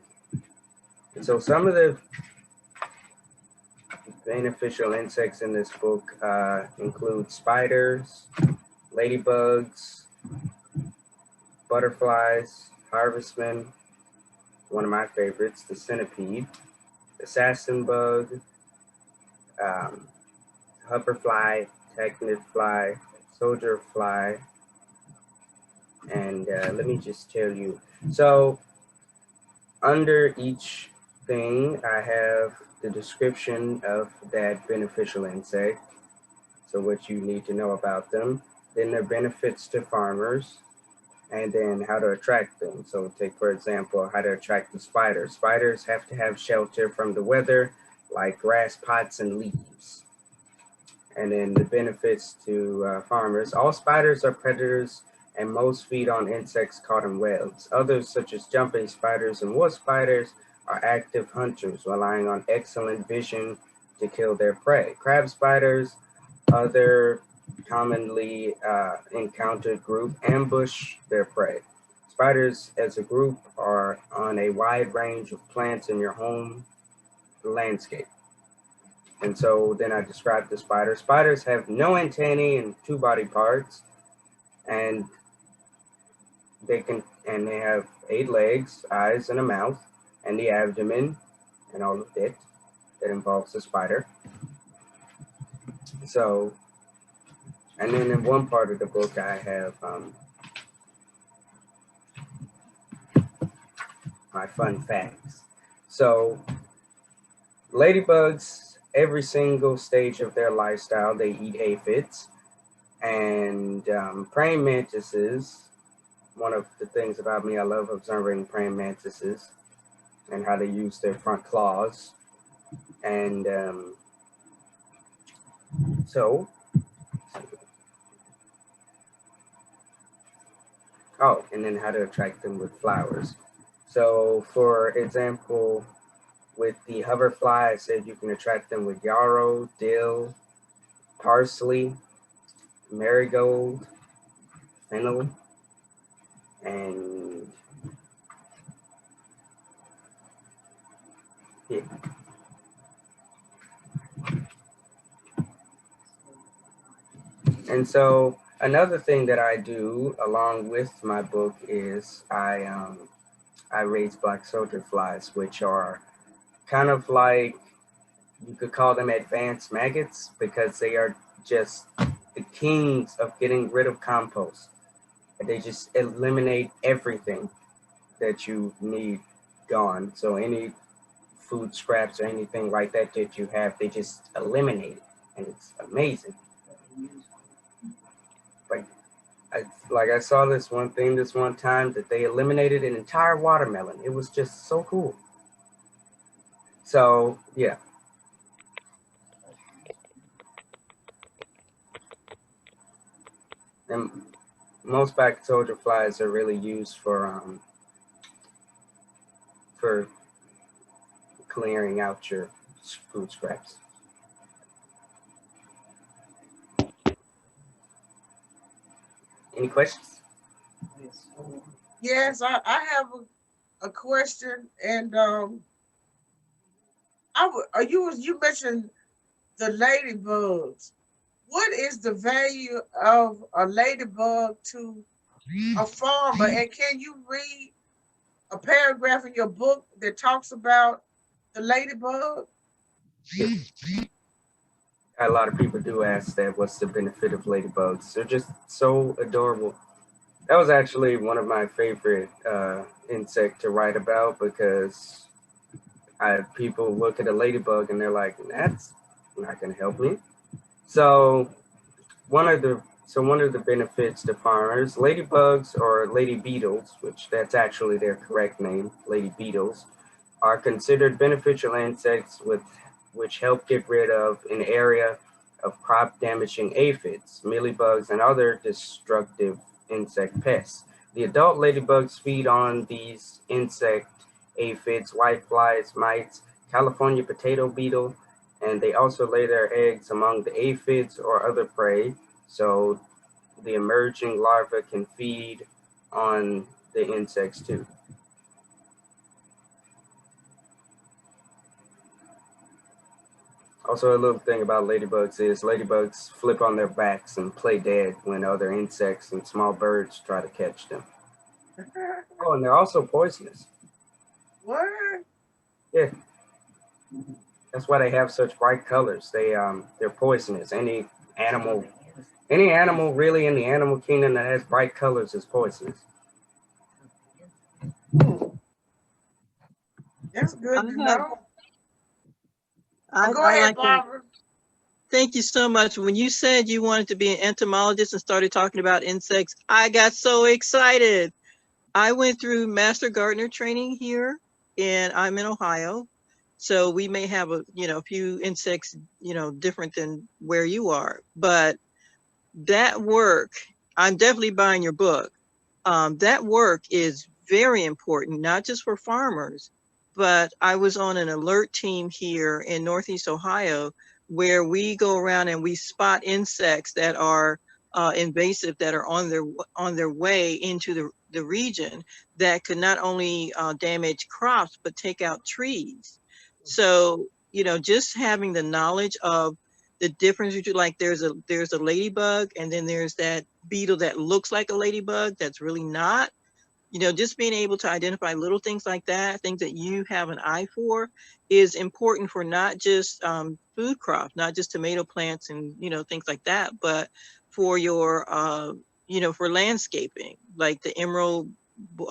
some of the beneficial insects in this book include spiders, ladybugs, butterflies, harvestmen, one of my favorites, the centipede, assassin bug, hoverfly, technid fly, soldier fly, and let me just tell you. So under each thing, I have the description of that beneficial insect, so what you need to know about them, then their benefits to farmers, and then how to attract them. So take, for example, how to attract the spiders. Spiders have to have shelter from the weather, like grass pots and leaves. And then the benefits to farmers. All spiders are predators, and most feed on insects caught in webs. Others, such as jumping spiders and wood spiders, are active hunters, relying on excellent vision to kill their prey. Crab spiders, other commonly encountered group, ambush their prey. Spiders as a group are on a wide range of plants in your home landscape. And so then I described the spider. Spiders have no antennae and 2 body parts, and they have 8 legs, eyes, and a mouth, and the abdomen, and all of it that involves the spider. So, and then in one part of the book, I have my fun facts. So, ladybugs, every single stage of their lifestyle, they eat aphids. And praying mantises, one of the things about me, I love observing praying mantises and how they use their front claws. And and then how to attract them with flowers. So for example, with the hoverfly, I said you can attract them with yarrow, dill, parsley, marigold, fennel, and yeah. And so another thing that I do along with my book is I raise black soldier flies, which are kind of like, you could call them advanced maggots, because they are just the kings of getting rid of compost. They just eliminate everything that you need gone. So any food scraps or anything like that that you have, they just eliminate it, and it's amazing. I saw this one thing this one time that they eliminated an entire watermelon. It was just so cool. So yeah. And most black soldier flies are really used for clearing out your food scraps. Any questions? Yes, I have a question, and you mentioned the ladybugs. What is the value of a ladybug to a farmer? And can you read a paragraph in your book that talks about the ladybug? A lot of people do ask that, what's the benefit of ladybugs? They're just so adorable. That was actually one of my favorite insect to write about because people look at a ladybug and they're like, that's not going to help me. So one of the benefits to farmers, ladybugs or lady beetles, which that's actually their correct name, lady beetles, are considered beneficial insects which help get rid of an area of crop damaging aphids, mealybugs, and other destructive insect pests. The adult ladybugs feed on these insect aphids, whiteflies, mites, California potato beetle, and they also lay their eggs among the aphids or other prey. So the emerging larvae can feed on the insects too. Also, a little thing about ladybugs is ladybugs flip on their backs and play dead when other insects and small birds try to catch them. Oh, and they're also poisonous. What? Yeah. That's why they have such bright colors. They're poisonous. Any animal really in the animal kingdom that has bright colors is poisonous. That's good to know. Go ahead, Barbara. Thank you so much. When you said you wanted to be an entomologist and started talking about insects, I got so excited. I went through Master Gardener training here, and I'm in Ohio. So we may have a few insects, different than where you are. But that work, I'm definitely buying your book. That work is very important, not just for farmers, but I was on an alert team here in Northeast Ohio where we go around and we spot insects that are invasive, that are on their way into the region that could not only damage crops, but take out trees. So, just having the knowledge of the difference between, like, there's a ladybug, and then there's that beetle that looks like a ladybug that's really not. Just being able to identify little things like that, things that you have an eye for, is important for not just food crops, not just tomato plants and things like that, but for your for landscaping, like the emerald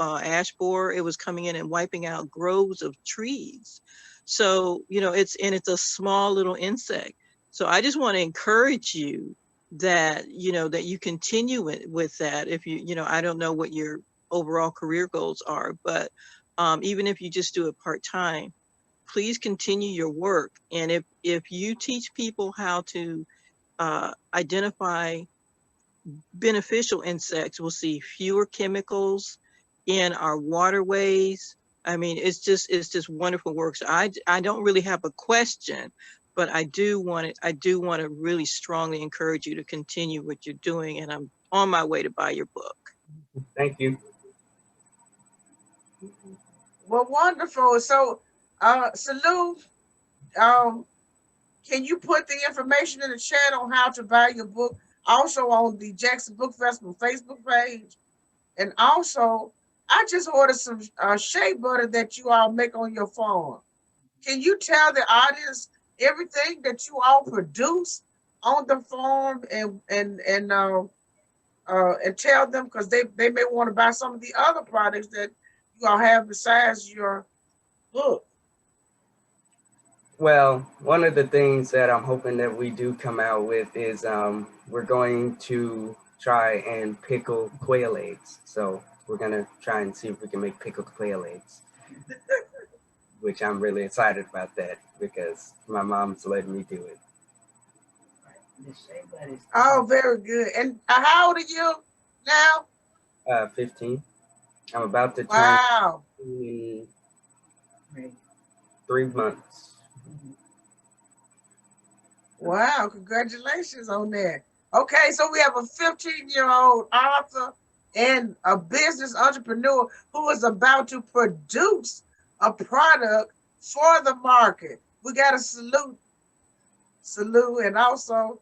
ash borer. It was coming in and wiping out groves of trees. So it's a small little insect. So I just want to encourage you that that you continue with that. If I don't know what your overall career goals are, but even if you just do it part-time, please continue your work. And if you teach people how to identify beneficial insects, we'll see fewer chemicals in our waterways. I mean, it's just wonderful work. So I don't really have a question, but I do want to really strongly encourage you to continue what you're doing, and I'm on my way to buy your book. Thank you. Well, wonderful. So, Salu, can you put the information in the chat on how to buy your book? Also on the Jackson Book Festival Facebook page. And also, I just ordered some shea butter that you all make on your farm. Can you tell the audience everything that you all produce on the farm and tell them, because they may want to buy some of the other products that you all have besides your book? Well, one of the things that I'm hoping that we do come out with is we're going to try and pickle quail eggs. So we're going to try and see if we can make pickled quail eggs, which I'm really excited about that because my mom's letting me do it. Oh, very good. And how old are you now? 15. I'm about to turn Wow. in 3 months. Wow, congratulations on that. Okay, so we have a 15-year-old author and a business entrepreneur who is about to produce a product for the market. We got to salute and also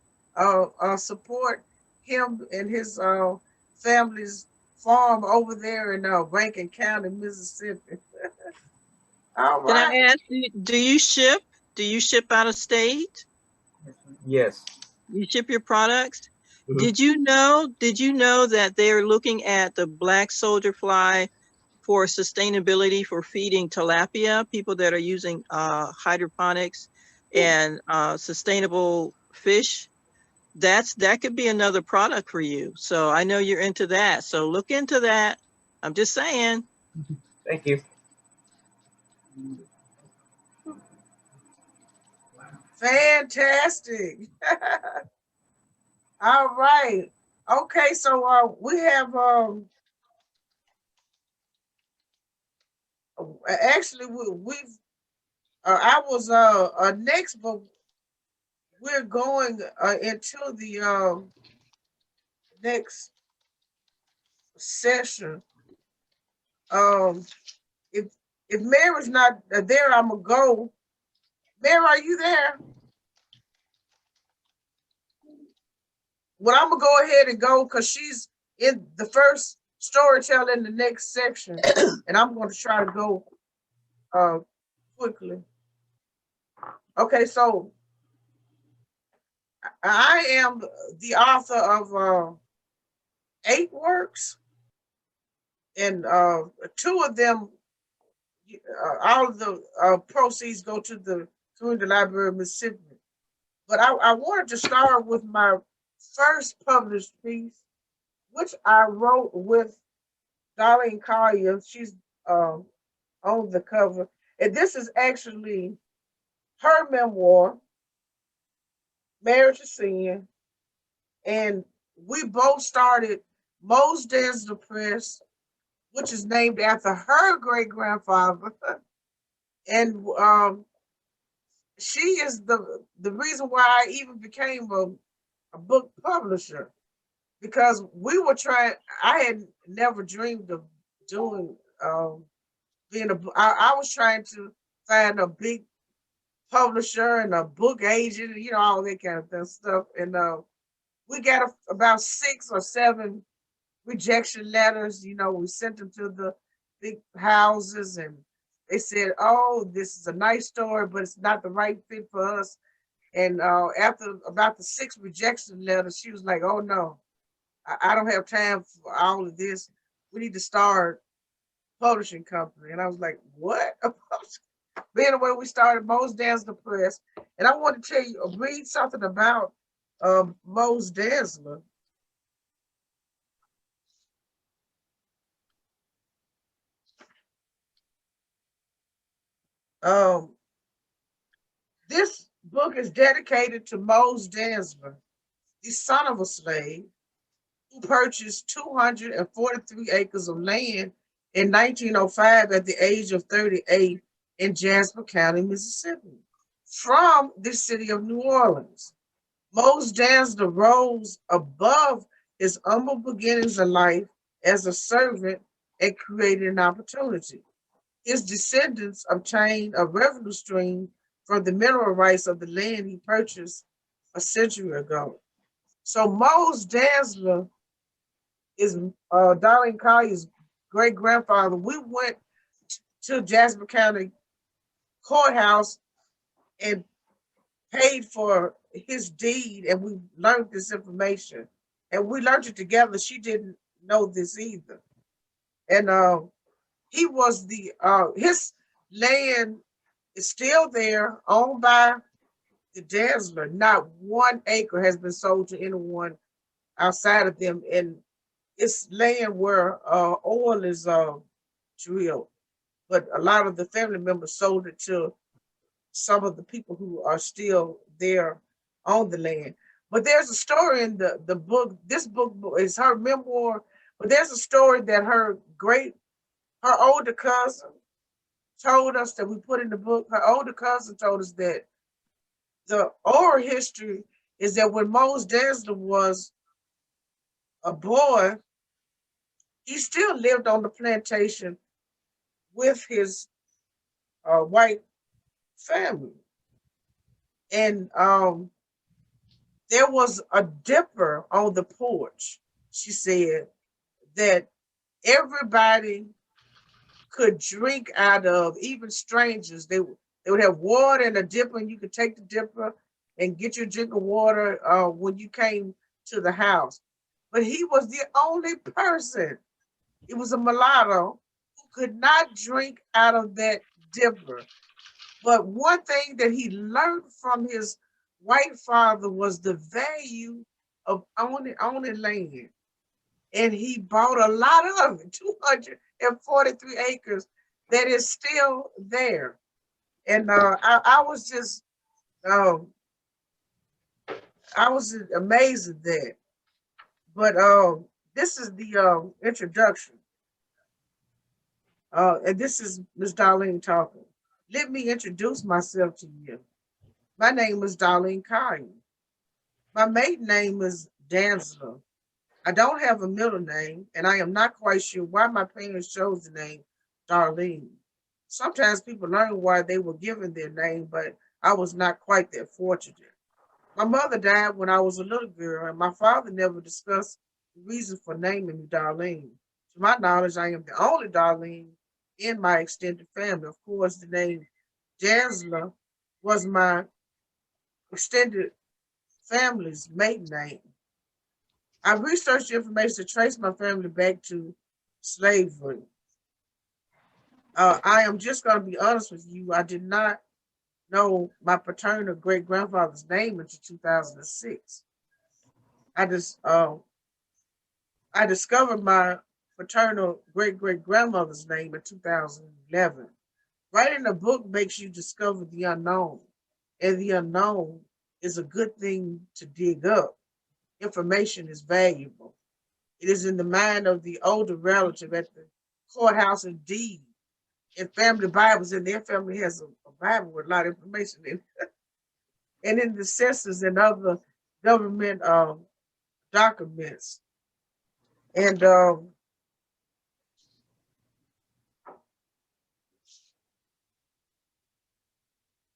support him and his family's farm over there in Rankin County, Mississippi. All right. Can I ask you, do you ship? Do you ship out of state? Yes. You ship your products? Did you know that they're looking at the black soldier fly for sustainability for feeding tilapia, people that are using hydroponics and sustainable fish? That could be another product for you. So I know you're into that. So look into that. I'm just saying. Thank you. Fantastic. All right. Okay, so we have actually we've I was next, but we're going into the next session. If Mary's not there, I'm gonna go. Mary, are you there? Well, I'm gonna go ahead and go because she's in the first storyteller in the next section, and I'm going to try to go quickly. Okay, so I am the author of 8 works, and 2 of them, all of the proceeds go to the Community Library of Mississippi. But I wanted to start with my first published piece, which I wrote with Darlene Collier. She's on the cover. And this is actually her memoir, Marriage to Sin. And we both started Mo's Dance Press, which is named after her great-grandfather. And she is the reason why I even became a book publisher, because we were trying, I had never dreamed of doing being I was trying to find a big publisher and a book agent, you know, all that kind of stuff. And we got about 6 or 7 rejection letters. You know, we sent them to the big houses, and they said, "Oh, this is a nice story, but it's not the right fit for us." And after about the 6th rejection letter, she was like, "Oh no, I don't have time for all of this. We need to start a publishing company." And I was like, "What?" But anyway, we started Mo's Dazzler Press, and I want to tell you, read something about Mo's Dazzler. This book is dedicated to Mose Dansler, the son of a slave who purchased 243 acres of land in 1905 at the age of 38 in Jasper County, Mississippi, from the city of New Orleans. Mose Dansler rose above his humble beginnings in life as a servant and created an opportunity. His descendants obtained a revenue stream from the mineral rights of the land he purchased a century ago. So Mose Dansler is Darlene Collier's great-grandfather. We went to Jasper County Courthouse and paid for his deed, and we learned this information. And we learned it together. She didn't know this either. And he was his land is still there, owned by the Dazzler. Not 1 acre has been sold to anyone outside of them. And it's land where oil is drilled. But a lot of the family members sold it to some of the people who are still there on the land. But there's a story in the book. This book is her memoir, but there's a story that her older cousin told us, that we put in the book. Her older cousin told us that the oral history is that when Mose Dansler was a boy, he still lived on the plantation with his white family. And there was a dipper on the porch, she said, that everybody could drink out of, even strangers. They would have water and a dipper, and you could take the dipper and get your drink of water when you came to the house. But he was the only person, it was a mulatto, who could not drink out of that dipper. But one thing that he learned from his white father was the value of owning land. And he bought a lot of it, 243 acres that is still there. And I was just, I was amazed at that. But this is the introduction. And this is Ms. Darlene talking. Let me introduce myself to you. My name is Darlene Collier. My maiden name is Danzler. I don't have a middle name, and I am not quite sure why my parents chose the name Darlene. Sometimes people learn why they were given their name, but I was not quite that fortunate. My mother died when I was a little girl, and my father never discussed the reason for naming me Darlene. To my knowledge, I am the only Darlene in my extended family. Of course, the name Danzler was my extended family's maiden name. I researched information to trace my family back to slavery. I am just going to be honest with you. I did not know my paternal great grandfather's name until 2006. I discovered my paternal great great grandmother's name in 2011. Writing a book makes you discover the unknown, and the unknown is a good thing to dig up. Information is valuable. It is in the mind of the older relative at the courthouse of deed and family Bibles, and their family has a Bible with a lot of information in it. And in the census and other government documents. And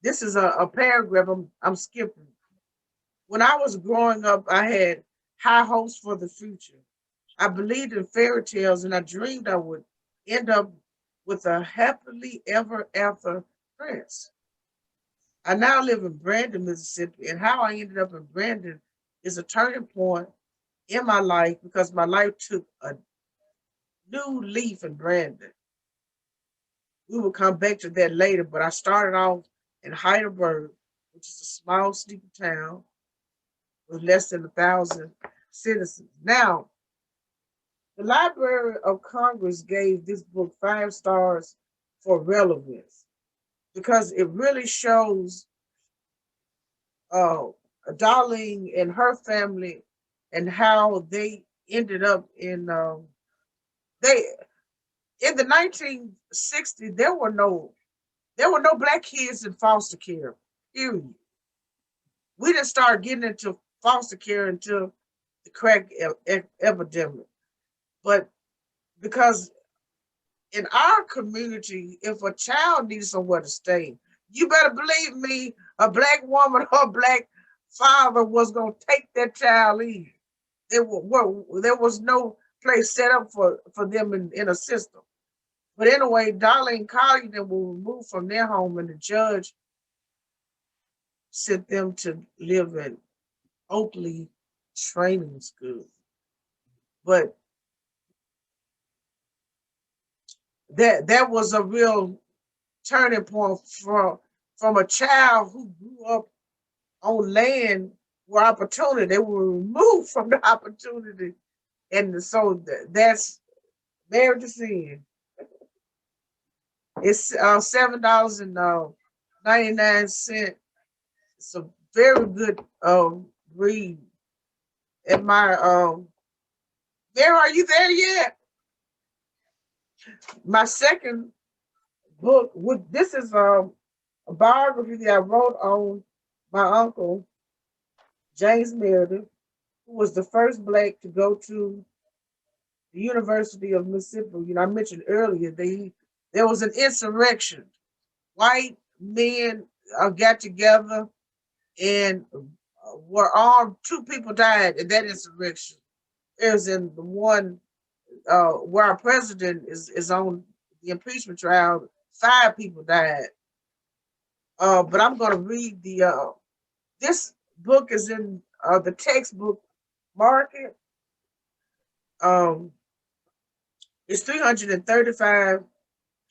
this is a paragraph I'm skipping. When I was growing up, I had high hopes for the future. I believed in fairy tales, and I dreamed I would end up with a happily ever after prince. I now live in Brandon, Mississippi, and how I ended up in Brandon is a turning point in my life because my life took a new leaf in Brandon. We will come back to that later, but I started off in Heidelberg, which is a small, sleepy town with less than 1,000 citizens. Now, the Library of Congress gave this book 5 stars for relevance because it really shows Darlene and her family and how they ended up in they in the 1960s. There were no black kids in foster care. Period. We didn't start getting into foster care until the crack epidemic. But because in our community, if a child needs somewhere to stay, you better believe me, a black woman or a black father was going to take that child in. There was no place set up for them in a system. But anyway, Darlene Collier then were removed from their home, and the judge sent them to live in Oakley Training School. But that was a real turning point from a child who grew up on land where opportunity. They were removed from the opportunity, and so that's Meredith in. It's $7.99. It's a very good read. And my Mary, are you there yet? My second book, this is a biography that I wrote on my uncle, James Meredith, who was the first Black to go to the University of Mississippi. You know, I mentioned earlier, there was an insurrection. White men got together and were armed. 2 people died in that insurrection. It was in the one where our president is on the impeachment trial. 5 people died. But I'm going to read this book is in the textbook market. It's 335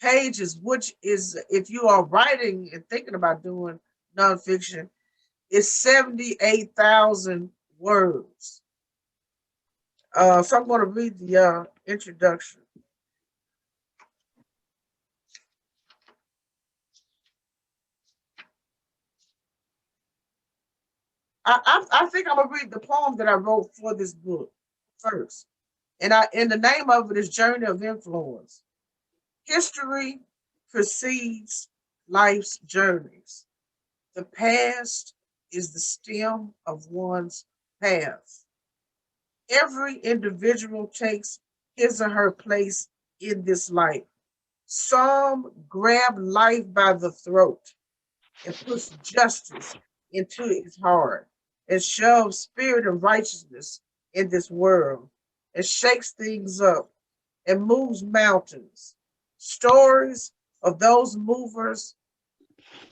pages, which is, if you are writing and thinking about doing nonfiction, it's 78,000 words. So I'm going to read the introduction. I think I'm going to read the poem that I wrote for this book first. And the name of it is Journey of Influence. History precedes life's journeys. The past is the stem of one's path. Every individual takes his or her place in this life. Some grab life by the throat and push justice into its heart and shove spirit and righteousness in this world and shakes things up and moves mountains. Stories of those movers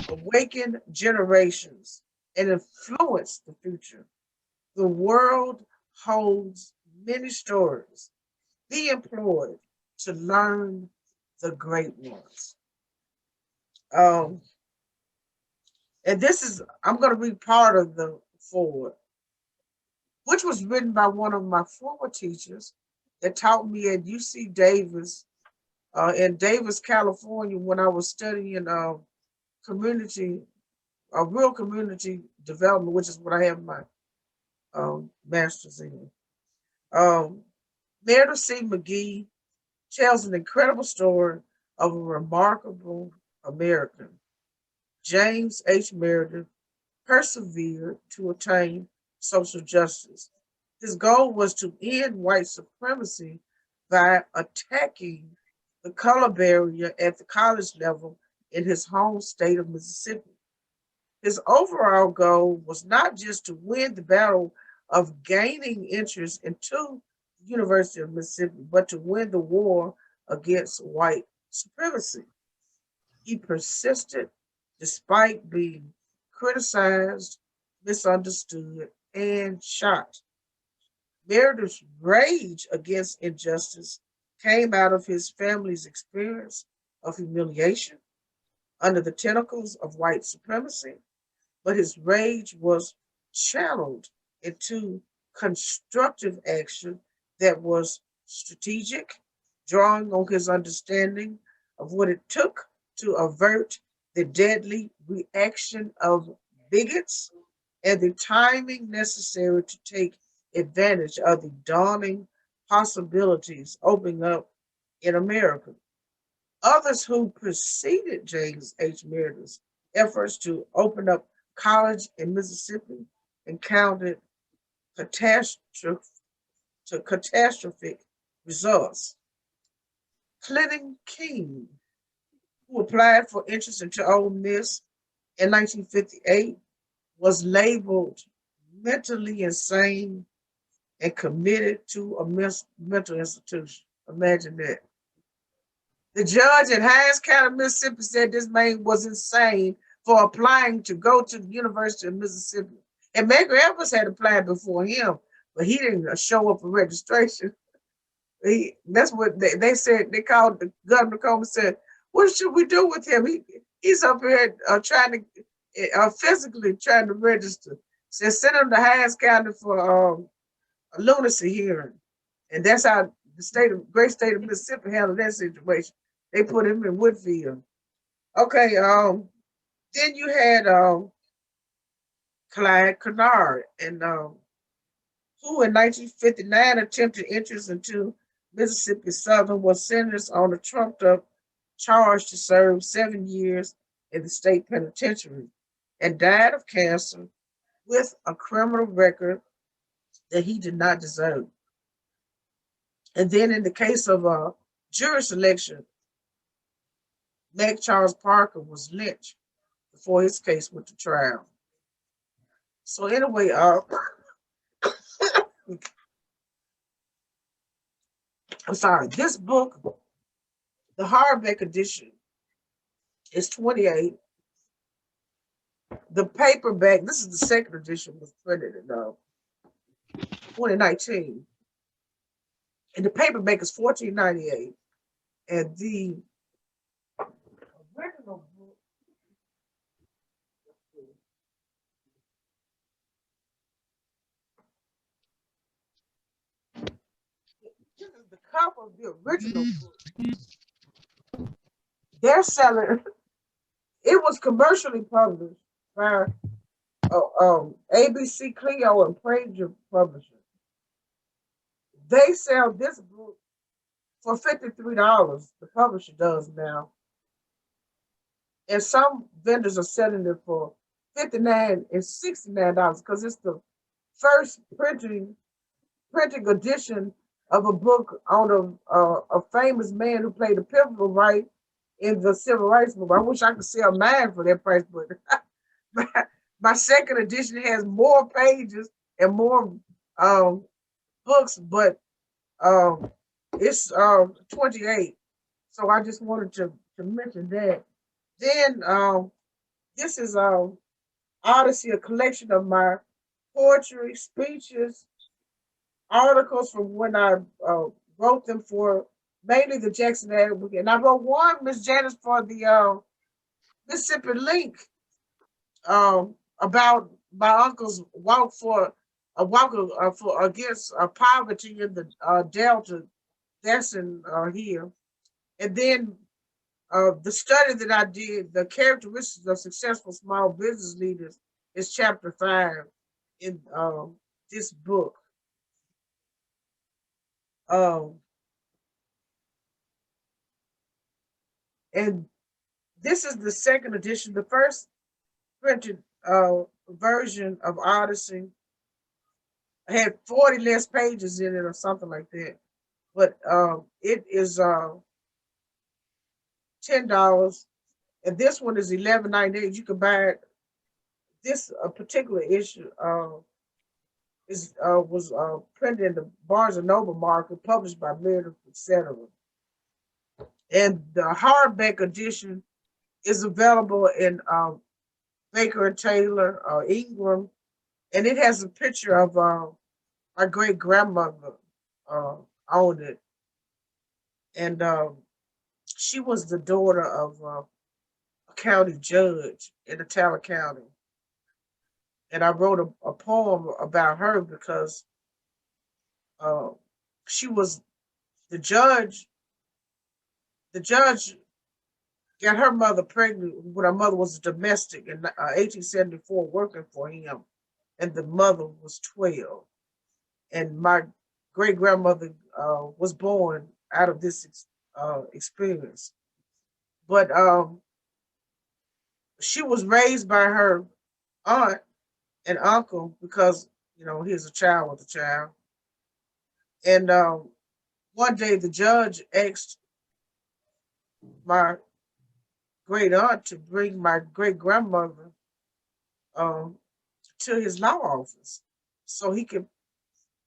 awaken generations and influence the future. The world holds many stories. Be employed to learn the great ones. And this is, I'm going to read part of the foreword, which was written by one of my former teachers that taught me at UC Davis, in Davis, California, when I was studying community, real community development, which is what I have my master's in. Meredith C. McGee tells an incredible story of a remarkable American. James H. Meredith persevered to attain social justice. His goal was to end white supremacy by attacking the color barrier at the college level in his home state of Mississippi. His overall goal was not just to win the battle of gaining interest into the University of Mississippi, but to win the war against white supremacy. He persisted despite being criticized, misunderstood, and shot. Meredith's rage against injustice came out of his family's experience of humiliation under the tentacles of white supremacy, but his rage was channeled into constructive action that was strategic, drawing on his understanding of what it took to avert the deadly reaction of bigots and the timing necessary to take advantage of the dawning possibilities opening up in America. Others who preceded James H. Meredith's efforts to open up college in Mississippi encountered catastrophic results. Clinton King, who applied for entrance into Ole Miss in 1958, was labeled mentally insane and committed to a mental institution. Imagine that. The judge in Hinds County, Mississippi said this man was insane for applying to go to the University of Mississippi. And Medgar Evers had applied before him, but he didn't show up for registration. That's what they said. They called the Governor Coleman, said, what should we do with him? He's up here trying to, physically trying to register. So send him to Hinds County for a lunacy hearing. And that's how the great state of Mississippi handled that situation. They put him in Woodfield. Okay, then you had Clyde Kennard, and who in 1959 attempted entrance into Mississippi Southern, was sentenced on a trumped-up charge to serve 7 years in the state penitentiary and died of cancer with a criminal record that he did not deserve. And then in the case of jury selection, Mac Charles Parker was lynched before his case went to trial. So anyway, I'm sorry, this book, the hardback edition, is $28. The paperback, this is the second edition, was printed in 2019. And the paperback is $14.98. And the original book, this is the cover of the original book. They're selling, it was commercially published by ABC Clio and Prager Publishing. They sell this book for $53. The publisher does now. And some vendors are selling it for $59 and $69 because it's the first printing edition of a book on a famous man who played a pivotal role in the civil rights movement. I wish I could sell mine for that price, but my second edition has more pages and more books, but it's 28. So I just wanted to mention that. Then this is Odyssey, a collection of my poetry, speeches, articles from when I wrote them for mainly the Jackson Advocate. And I wrote one, Miss Janice, for the Mississippi Link about my uncle's walk for against poverty in the Delta. That's in here. And then the study that I did, the characteristics of successful small business leaders, is chapter 5 in this book. And this is the second edition. The first printed version of Odyssey had 40 less pages in it or something like that. But it is $10. And this one is $11.98. You can buy it. This particular issue was printed in the Barnes and Noble market, published by Meredith, etc. And the hardback edition is available in Baker and Taylor, Ingram, and it has a picture of my great grandmother on it, and she was the daughter of a county judge in Talent County. And I wrote a poem about her because she was the judge. The judge got her mother pregnant when her mother was a domestic in 1874 working for him, and the mother was 12. And my great grandmother was born out of this experience. But she was raised by her aunt and uncle because, he's a child with a child. And one day the judge asked my great aunt to bring my great grandmother to his law office so he could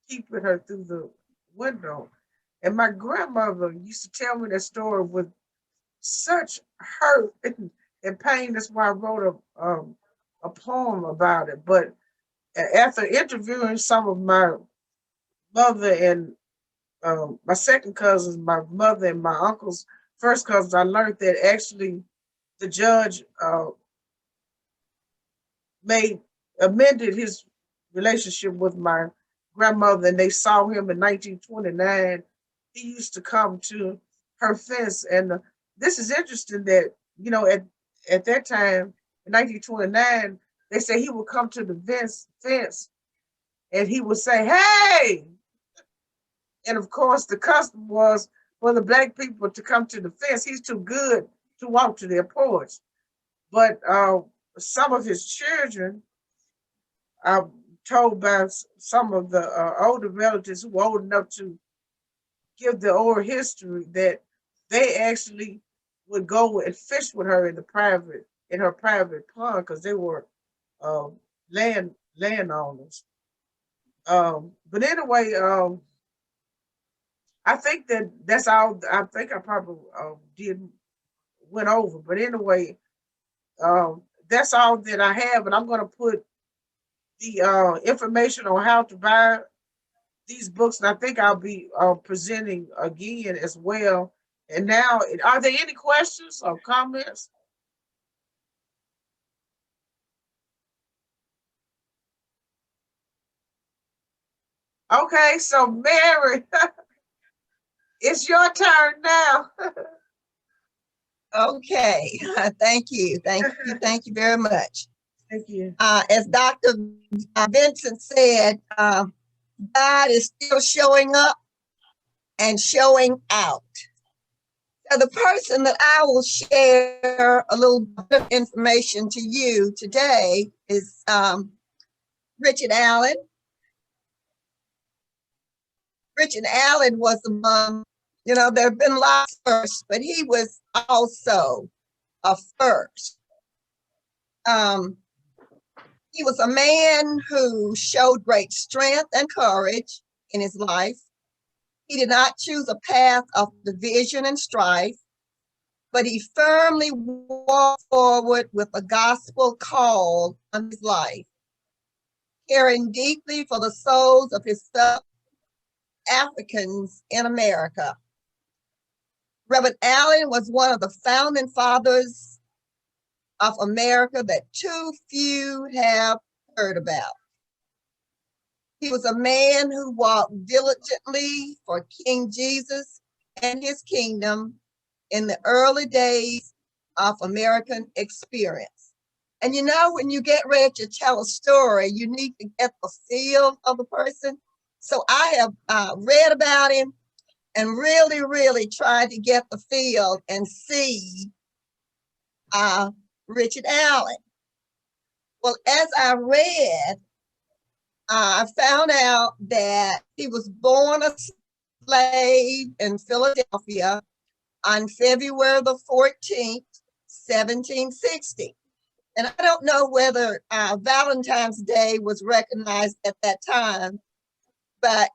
peep at her through the window. And my grandmother used to tell me that story with such hurt and pain. That's why I wrote a poem about it. But after interviewing some of my mother and my second cousins, my mother and my uncle's first cousins, I learned that actually the judge amended his relationship with my grandmother, and they saw him in 1929. He used to come to her fence, and this is interesting that at that time in 1929, they say he would come to the fence, and he would say, "Hey!" And of course, the custom was for the Black people to come to the fence. He's too good to walk to their porch. But some of his children, I'm told by some of the older relatives who were old enough to give the oral history, that they actually would go and fish with her in her private pond because they were landowners. But anyway, I think that's all. I think I probably went over. But anyway, that's all that I have, and I'm going to put the information on how to buy these books, and I think I'll be presenting again as well. And now, are there any questions or comments? Okay, so Mary, it's your turn now. Okay, thank you. Thank you very much. Thank you. As Dr. Vincent said, God is still showing up and showing out. So the person that I will share a little bit of information to you today is Richard Allen. Richard Allen was among, there have been lots of firsts, but he was also a first. He was a man who showed great strength and courage in his life. He did not choose a path of division and strife, but he firmly walked forward with a gospel call on his life, caring deeply for the souls of his fellow Africans in America. Reverend Allen was one of the founding fathers of America that too few have heard about. He was a man who walked diligently for King Jesus and his kingdom in the early days of American experience. And when you get ready to tell a story, you need to get the feel of the person. So I have read about him and really, really tried to get the feel and see Richard Allen. Well, as I read, I found out that he was born a slave in Philadelphia on February the 14th, 1760. And I don't know whether Valentine's Day was recognized at that time, but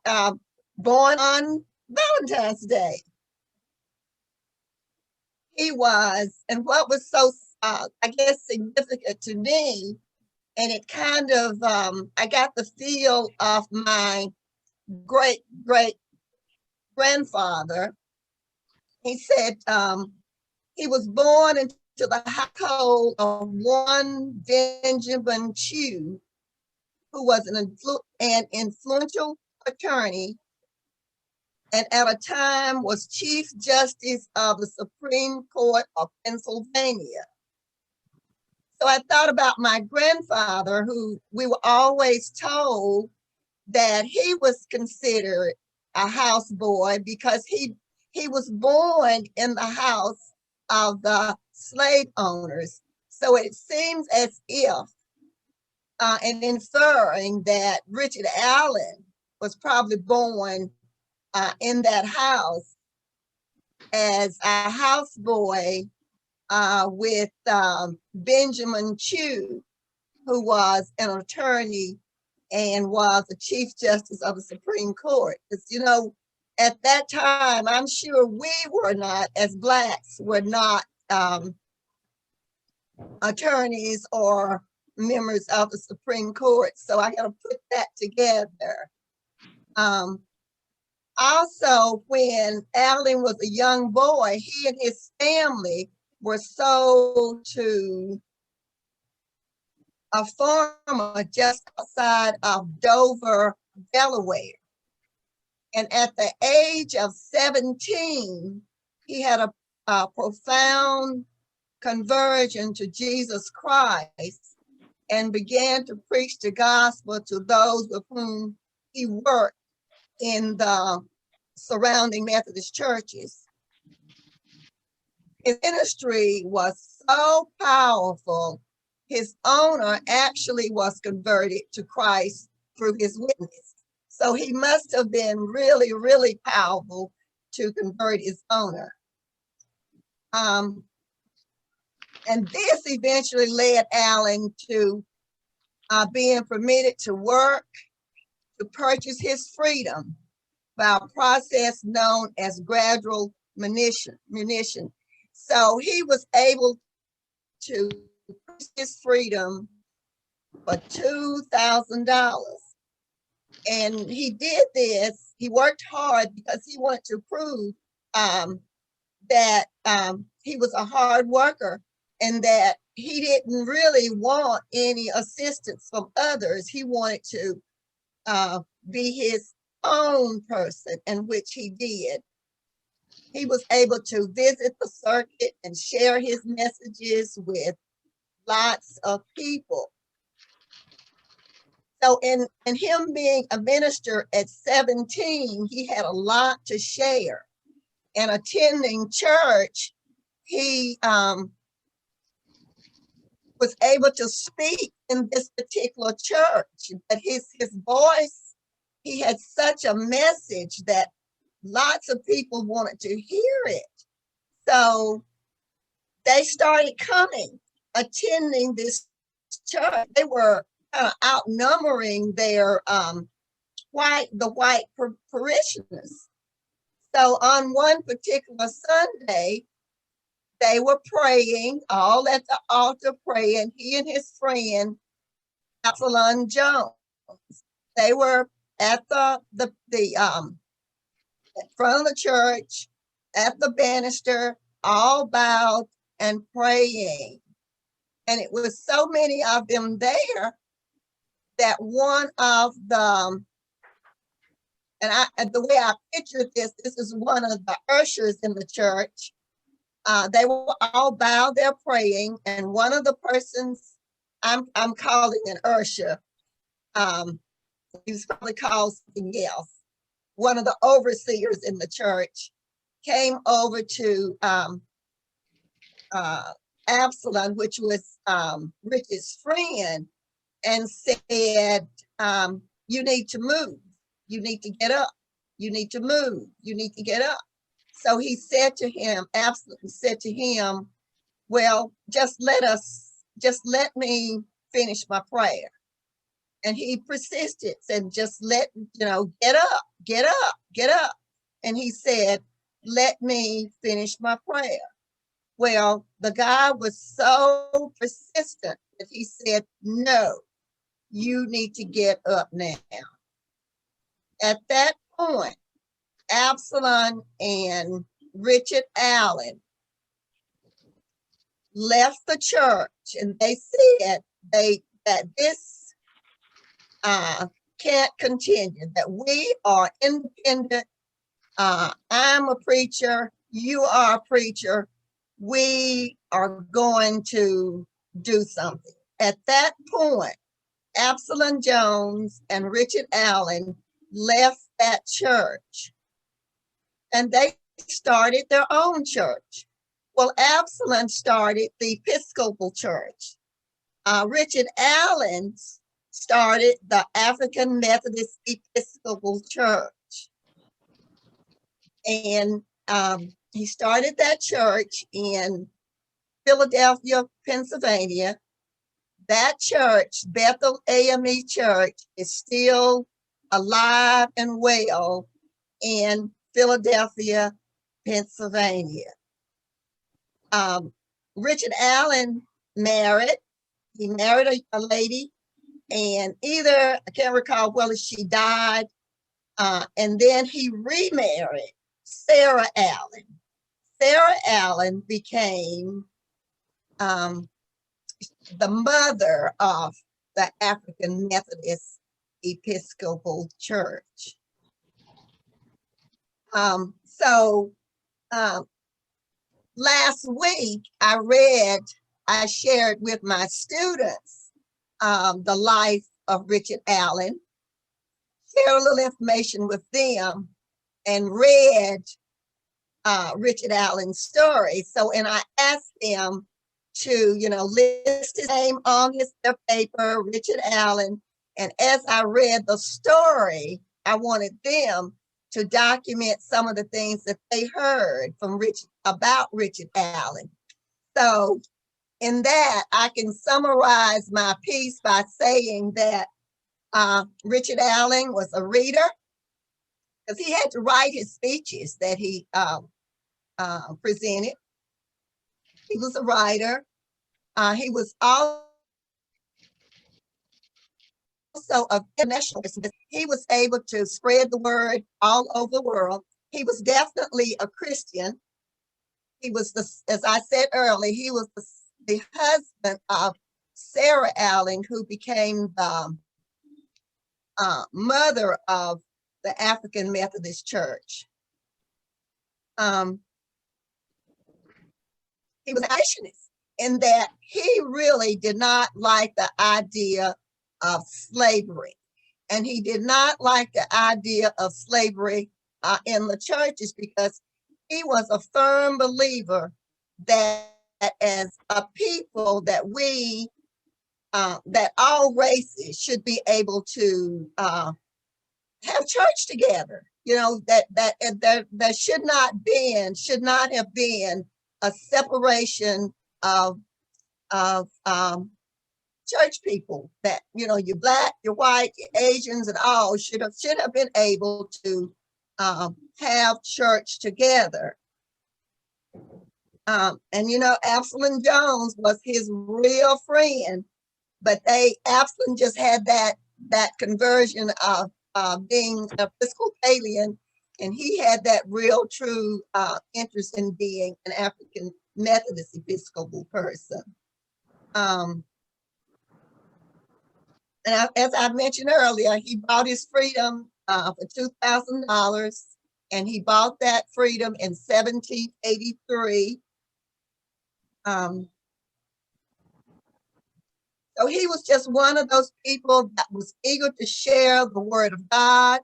born on Valentine's Day. He was, and what was so, I guess, significant to me, and it kind of, I got the feel of my great-great-grandfather. He said he was born into the household of one Benjamin Chew, who was an influential attorney, and at a time was Chief Justice of the Supreme Court of Pennsylvania. So I thought about my grandfather, who we were always told that he was considered a houseboy because he was born in the house of the slave owners. So it seems as if, and inferring that Richard Allen was probably born in that house as a houseboy with Benjamin Chew, who was an attorney and was the Chief Justice of the Supreme Court. Because, at that time, I'm sure we were not, as Blacks, were not attorneys or members of the Supreme Court. So I got to put that together. Also, when Allen was a young boy, he and his family were sold to a farmer just outside of Dover, Delaware. And at the age of 17, he had a profound conversion to Jesus Christ and began to preach the gospel to those with whom he worked in the surrounding Methodist churches. His ministry was so powerful, his owner actually was converted to Christ through his witness. So he must have been really, really powerful to convert his owner. And this eventually led Allen to being permitted to work to purchase his freedom by a process known as gradual munition. So he was able to purchase his freedom for $2,000. And he did this, he worked hard because he wanted to prove that he was a hard worker and that he didn't really want any assistance from others. He wanted to be his own person, and which he did. He was able to visit the circuit and share his messages with lots of people. So in him being a minister at 17, he had a lot to share. And attending church, he was able to speak in this particular church, but his voice, he had such a message that lots of people wanted to hear it. So they started coming, attending this church. They were outnumbering their white parishioners. So on one particular Sunday, they were praying, all at the altar praying, he and his friend, Absalom Jones. They were at the front of the church, at the banister, all bowed and praying. And it was so many of them there that one of the, and the way I pictured this is one of the ushers in the church. They were all bowed there praying, and one of the persons, I'm calling an usher, he was probably called something else, one of the overseers in the church, came over to Absalom, which was Richard's friend, and said, you need to move. You need to get up. You need to move. You need to get up. So he said to him, Absalom said to him, well, just let me finish my prayer. And he persisted and just get up, get up, get up. And he said, let me finish my prayer. Well, the guy was so persistent that he said, no, you need to get up now. At that point, Absalom and Richard Allen left the church, and they said that this can't continue, that we are independent. I'm a preacher, you are a preacher. We are going to do something. At that point, Absalom Jones and Richard Allen left that church, and they started their own church. Well, Absalom started the Episcopal Church. Richard Allen started the African Methodist Episcopal Church. And he started that church in Philadelphia, Pennsylvania. That church, Bethel AME Church, is still alive and well in Philadelphia, Pennsylvania. Richard Allen married. He married a lady, and I can't recall whether she died, and then he remarried Sarah Allen. Sarah Allen became the mother of the African Methodist Episcopal Church. Last week I shared with my students the life of Richard Allen, shared a little information with them, and read Richard Allen's story. And I asked them to, list his name on their paper, Richard Allen. And as I read the story, I wanted them to document some of the things that they heard from about Richard Allen. So in that, I can summarize my piece by saying that Richard Allen was a reader, because he had to write his speeches that he presented. He was a writer. He was also also an international person. He was able to spread the word all over the world. He was definitely a Christian. He was, as I said earlier, he was the husband of Sarah Allen, who became the mother of the African Methodist Church. He was an abolitionist in that he really did not like the idea of slavery. And he did not like the idea of slavery in the churches, because he was a firm believer that as a people that we, that all races should be able to have church together. You know, that there should not have been a separation of church people, that, you know, you're Black, you're white, you're Asians, and all should have been able to have church together. And you know, Absalom Jones was his real friend, but Absalom just had that conversion of being an Episcopalian, and he had that real true interest in being an African Methodist Episcopal person. And as I mentioned earlier, he bought his freedom for $2,000, and he bought that freedom in 1783. So he was just one of those people that was eager to share the word of God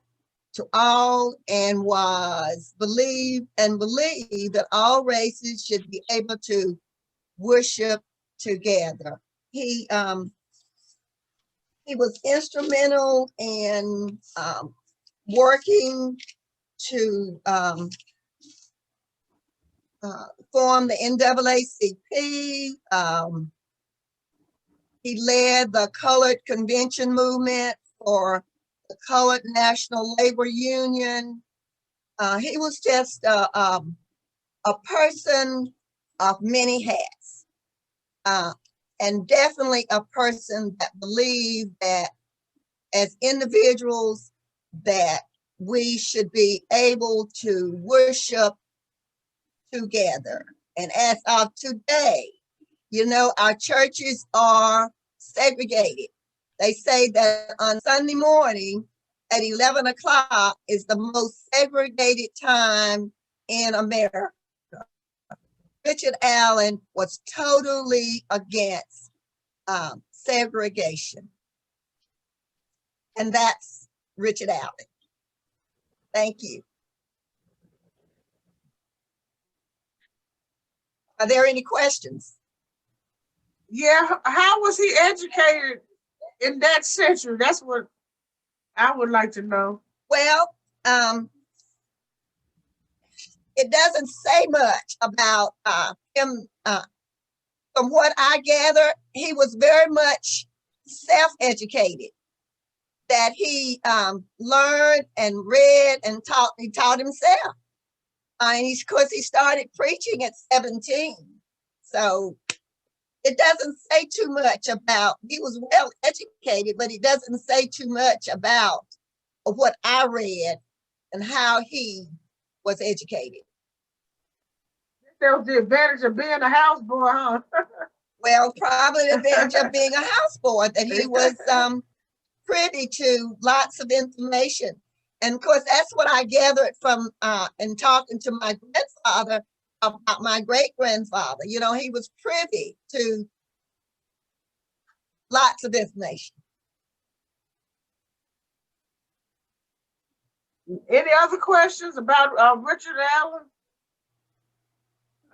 to all, and was believed that all races should be able to worship together. He was instrumental in working to form the NAACP. He led the Colored Convention movement for the Colored National Labor Union. He was just a person of many hats, and definitely a person that believed that as individuals that we should be able to worship together. And as of today, you know, our churches are segregated. They say that on Sunday morning at 11 o'clock is the most segregated time in America. Richard Allen was totally against segregation. And that's Richard Allen. Thank you. Are there any questions? Yeah, how was he educated in that century? That's what I would like to know. Well, it doesn't say much about him. From what I gather, he was very much self-educated, that he learned and read and he taught himself. And of course, he started preaching at 17. So it doesn't say too much about, he was well educated, but it doesn't say too much about what I read and how he was educated. That was the advantage of being a houseboy, huh? Well, probably the advantage of being a houseboy, that he was privy to lots of information. And of course, that's what I gathered from in talking to my grandfather about my great-grandfather. You know, he was privy to lots of information. Any other questions about Richard Allen?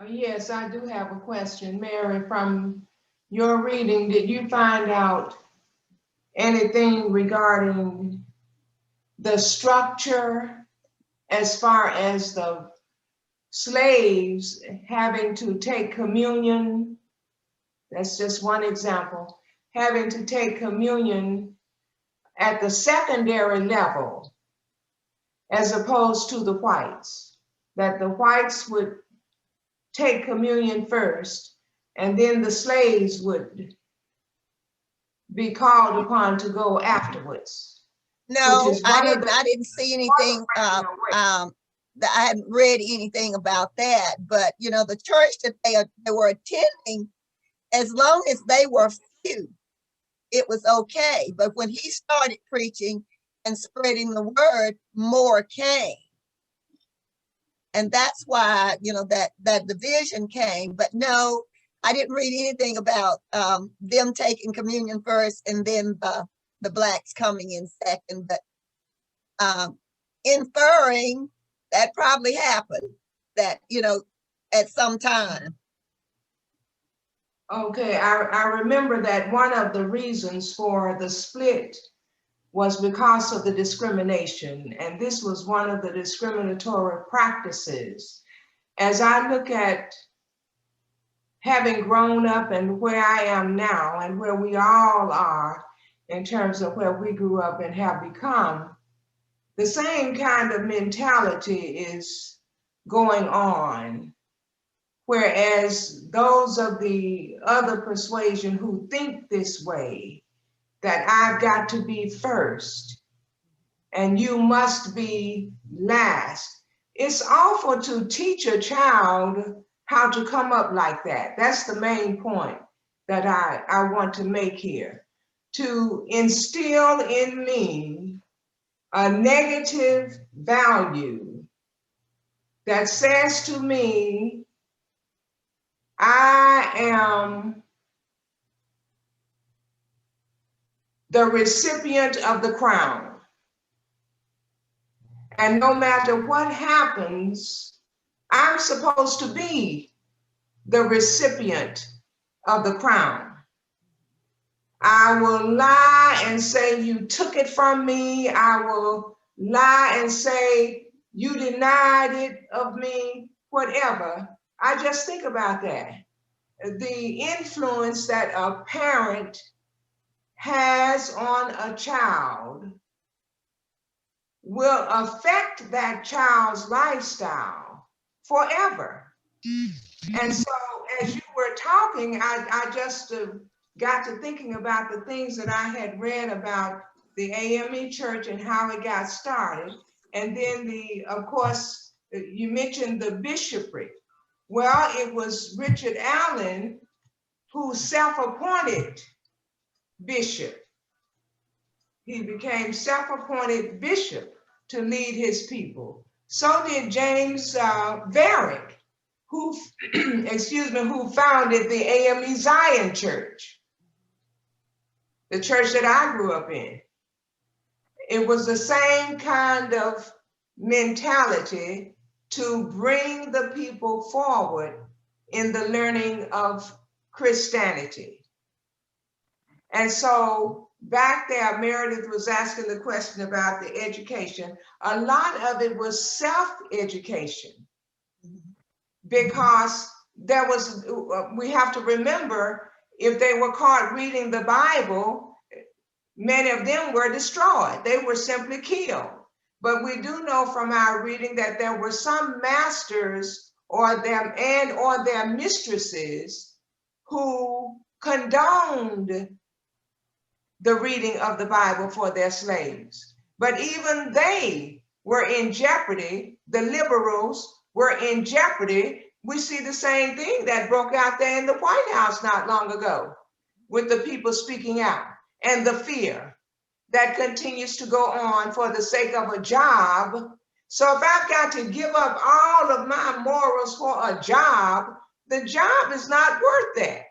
Yes, I do have a question. Mary, from your reading, did you find out anything regarding the structure as far as the slaves having to take communion? That's just one example. Having to take communion at the secondary level as opposed to the whites, that the whites would take communion first, and then the slaves would be called upon to go afterwards. No, is one of I didn't see anything, that I hadn't read anything about that, but you know, the church that they were attending, as long as they were few, it was okay. But when he started preaching and spreading the word, more came. And that's why, you know, that division came. But no, I didn't read anything about them taking communion first and then the blacks coming in second. But inferring that probably happened, that, you know, at some time. Okay, I remember that one of the reasons for the split was because of the discrimination, and this was one of the discriminatory practices. As I look at having grown up and where I am now and where we all are in terms of where we grew up and have become, the same kind of mentality is going on. Whereas those of the other persuasion who think this way, that I've got to be first and you must be last. It's awful to teach a child how to come up like that. That's the main point that I want to make here. To instill in me a negative value that says to me, I am the recipient of the crown. And no matter what happens, I'm supposed to be the recipient of the crown. I will lie and say you took it from me. I will lie and say you denied it of me, whatever. I just think about that. The influence that a parent has on a child will affect that child's lifestyle forever. And so as you were talking, I just got to thinking about the things that I had read about the AME church and how it got started. And then of course, you mentioned the bishopric. Well, it was Richard Allen who self-appointed bishop. He became self-appointed bishop to lead his people. So did James Varick, who, who founded the AME Zion Church, the church that I grew up in. It was the same kind of mentality to bring the people forward in the learning of Christianity. And so back there, Meredith was asking the question about the education. A lot of it was self-education, because there was, we have to remember, if they were caught reading the Bible, many of them were destroyed. They were simply killed. But we do know from our reading that there were some masters or their mistresses who condoned the reading of the Bible for their slaves. But even they were in jeopardy. The liberals were in jeopardy. We see the same thing that broke out there in the White House not long ago with the people speaking out, and the fear that continues to go on for the sake of a job. So if I've got to give up all of my morals for a job, the job is not worth that.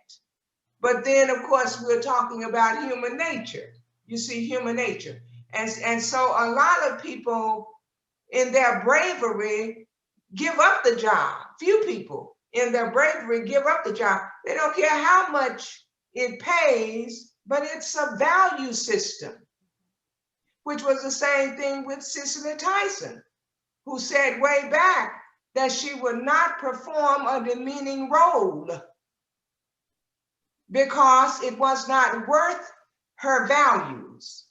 But then, of course, we're talking about human nature. You see, human nature. And so a lot of people in their bravery give up the job. Few people in their bravery give up the job. They don't care how much it pays, but it's a value system, which was the same thing with Cicely Tyson, who said way back that she would not perform a demeaning role because it was not worth her values.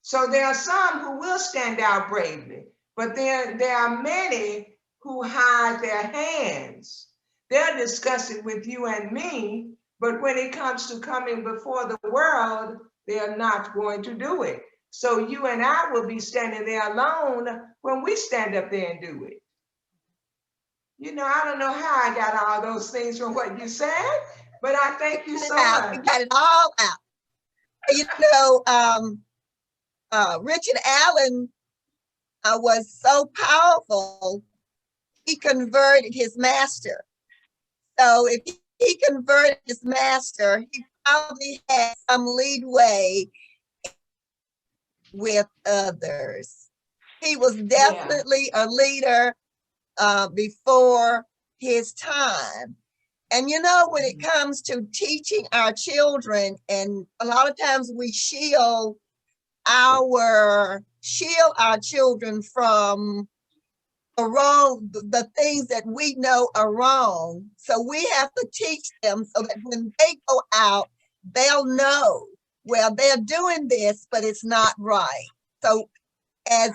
So there are some who will stand out bravely, but there are many who hide their hands. They'll discuss it with you and me, But when it comes to coming before the world, they're not going to do it. So you and I will be standing there alone when we stand up there and do it. You know, I don't know how I got all those things from what you said, but I thank you so much. You got it all out. You know, Richard Allen was so powerful, he converted his master. So if he converted his master, he probably had some leadway with others. He was definitely a leader before his time. And you know, when it comes to teaching our children, and a lot of times we shield our children from the things that we know are wrong. So we have to teach them so that when they go out, they'll know, well, they're doing this, but it's not right. So as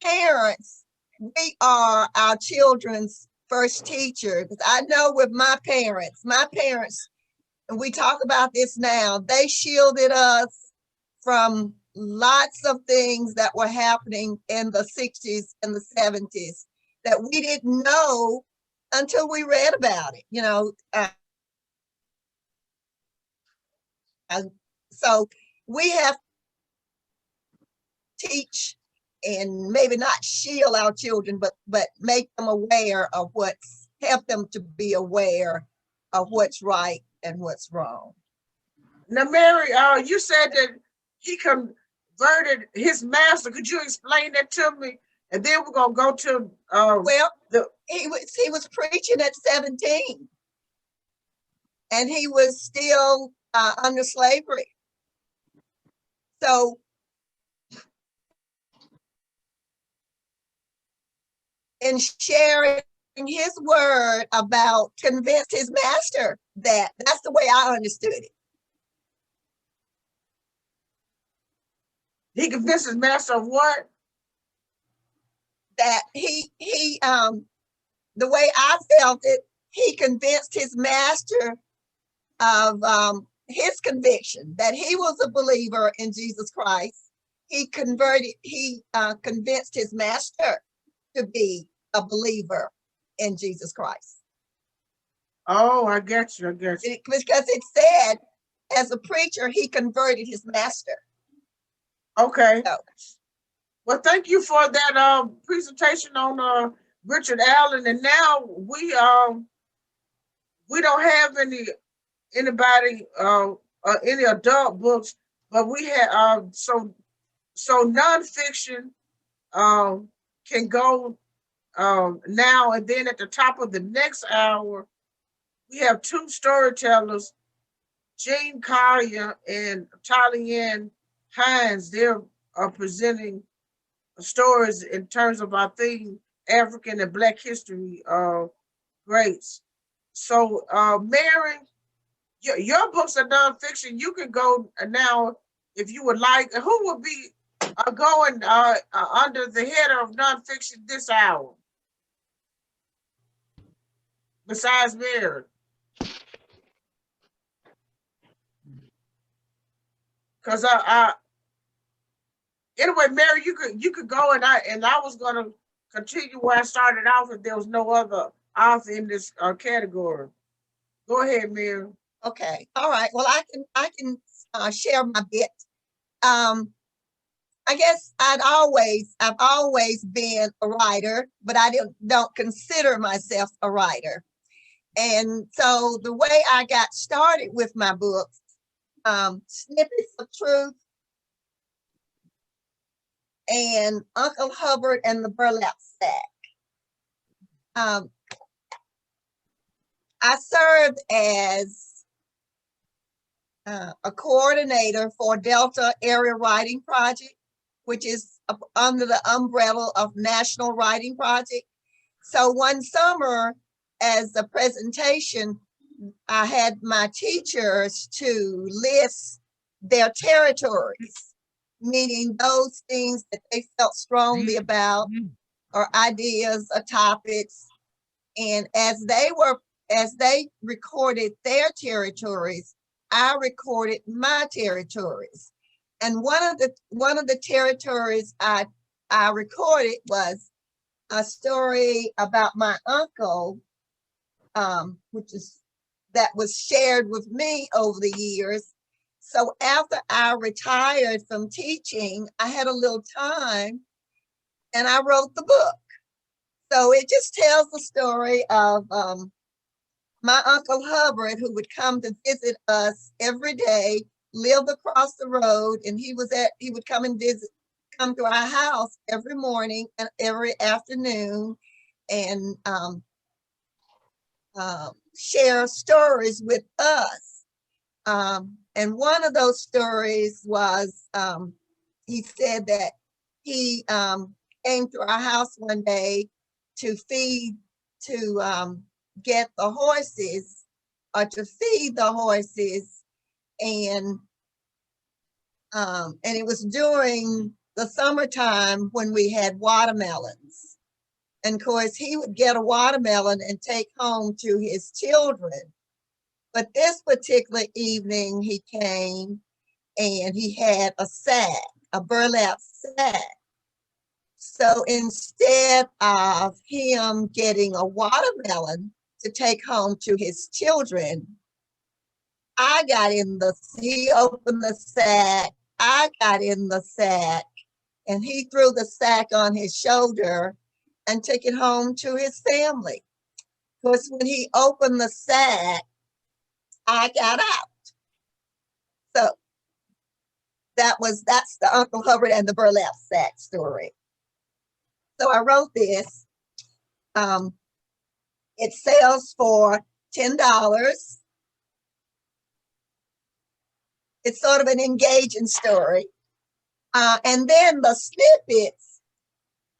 parents, we are our children's first teacher. Because I know with my parents, and we talk about this now, they shielded us from lots of things that were happening in the 60s and the 70s that we didn't know until we read about it, you know. So we have to teach and maybe not shield our children, but make them aware of help them to be aware of what's right and what's wrong. Now, Mary, you said that he converted his master. Could you explain that to me? And then we're gonna go to he was preaching at 17, and he was still under slavery. So in sharing his word about convinced his master, that's the way I understood it. He convinced his master of what? That he the way I felt it, he convinced his master of his conviction that he was a believer in Jesus Christ. He convinced his master to be a believer in Jesus Christ. Oh, I get you. Because it said, as a preacher, he converted his master. Okay. So. Well, thank you for that presentation on Richard Allen. And now we don't have anybody any adult books, but we have so nonfiction can go now, and then at the top of the next hour, we have two storytellers, Jean Collier and Talianne Hines. They're presenting stories in terms of our theme, African and Black history greats. So, Mary, your books are nonfiction. You can go now if you would like. Who would be going under the header of nonfiction this hour? Besides Mary. Because anyway, Mary, you could go, and I was gonna continue where I started off if there was no other author in this category. Go ahead, Mary. Okay, all right. Well, I can share my bit. I guess I've always been a writer, but I don't consider myself a writer. And so the way I got started with my books, Snippets of Truth and Uncle Hubbard and the Burlap Sack. I served as a coordinator for Delta Area Writing Project, which is under the umbrella of National Writing Project. So one summer, as a presentation, I had my teachers to list their territories, meaning those things that they felt strongly about, or ideas or topics. And as they were as they recorded their territories, I recorded my territories. And one of the territories I recorded was a story about my uncle, that was shared with me over the years. So after I retired from teaching, I had a little time and I wrote the book. So it just tells the story of my Uncle Hubbard, who would come to visit us every day, lived across the road, and he would come and come to our house every morning and every afternoon and share stories with us. And one of those stories was, he said that he came to our house one day to get the horses or to feed the horses, and it was during the summertime when we had watermelons. And of course, he would get a watermelon and take home to his children. But this particular evening, he came and he had a sack, a burlap sack. So instead of him getting a watermelon to take home to his children, he opened the sack, I got in the sack, and he threw the sack on his shoulder and took it home to his family. Because when he opened the sack, I got out. So that's the Uncle Hubbard and the burlap sack story. So I wrote this. It sells for $10. It's sort of an engaging story. And then the snippets,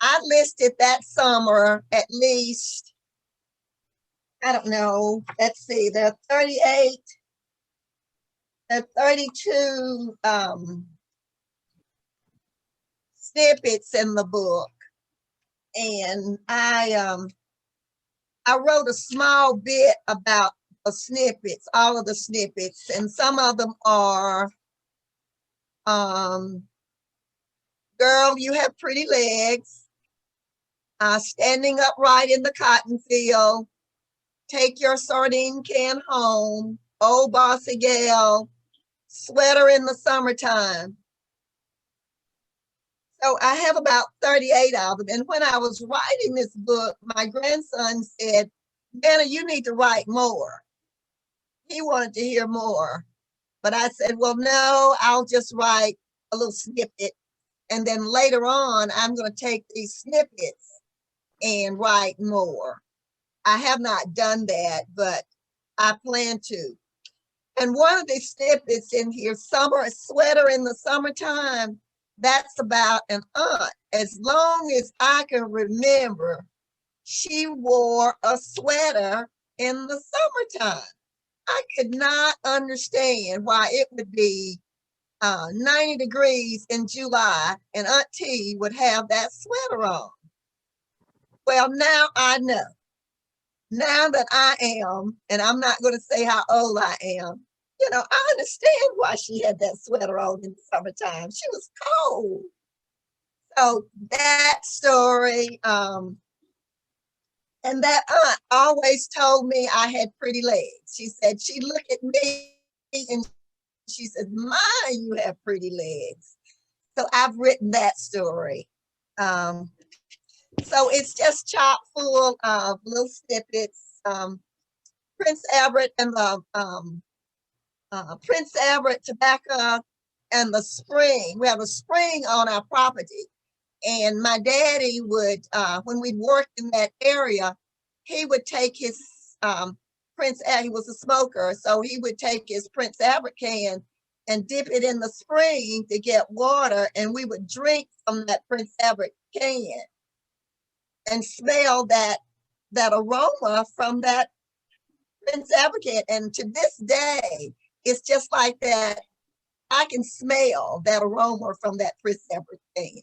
I listed that summer at least, I don't know, let's see, there are 32 snippets in the book. And I wrote a small bit about the snippets, all of the snippets, and some of them are, girl, you have pretty legs, standing upright in the cotton field, take your sardine can home, old bossy gal, sweater in the summertime. So I have about 38 of them. And when I was writing this book, my grandson said, Nana, you need to write more. He wanted to hear more. But I said, well, no, I'll just write a little snippet. And then later on, I'm going to take these snippets and write more. I have not done that, but I plan to. And one of the snippets in here, summer sweater in the summertime, that's about an aunt. As long as I can remember, she wore a sweater in the summertime. I could not understand why it would be 90 degrees in July and Aunt T would have that sweater on. Well, now I know. Now that I am, and I'm not going to say how old I am, you know, I understand why she had that sweater on in the summertime. She was cold. So that story, and that aunt always told me I had pretty legs. She said, she looked at me and she said, my, you have pretty legs. So I've written that story. So it's just chock full of little snippets. Prince Albert and the Prince Albert tobacco and the spring. We have a spring on our property. And my daddy would, when we'd worked in that area, he would take his Prince Albert, he was a smoker, so he would take his Prince Albert can and dip it in the spring to get water, and we would drink from that Prince Albert can and smell that aroma from that Prince Albert can. And to this day, it's just like that. I can smell that aroma from that Prince Albert can.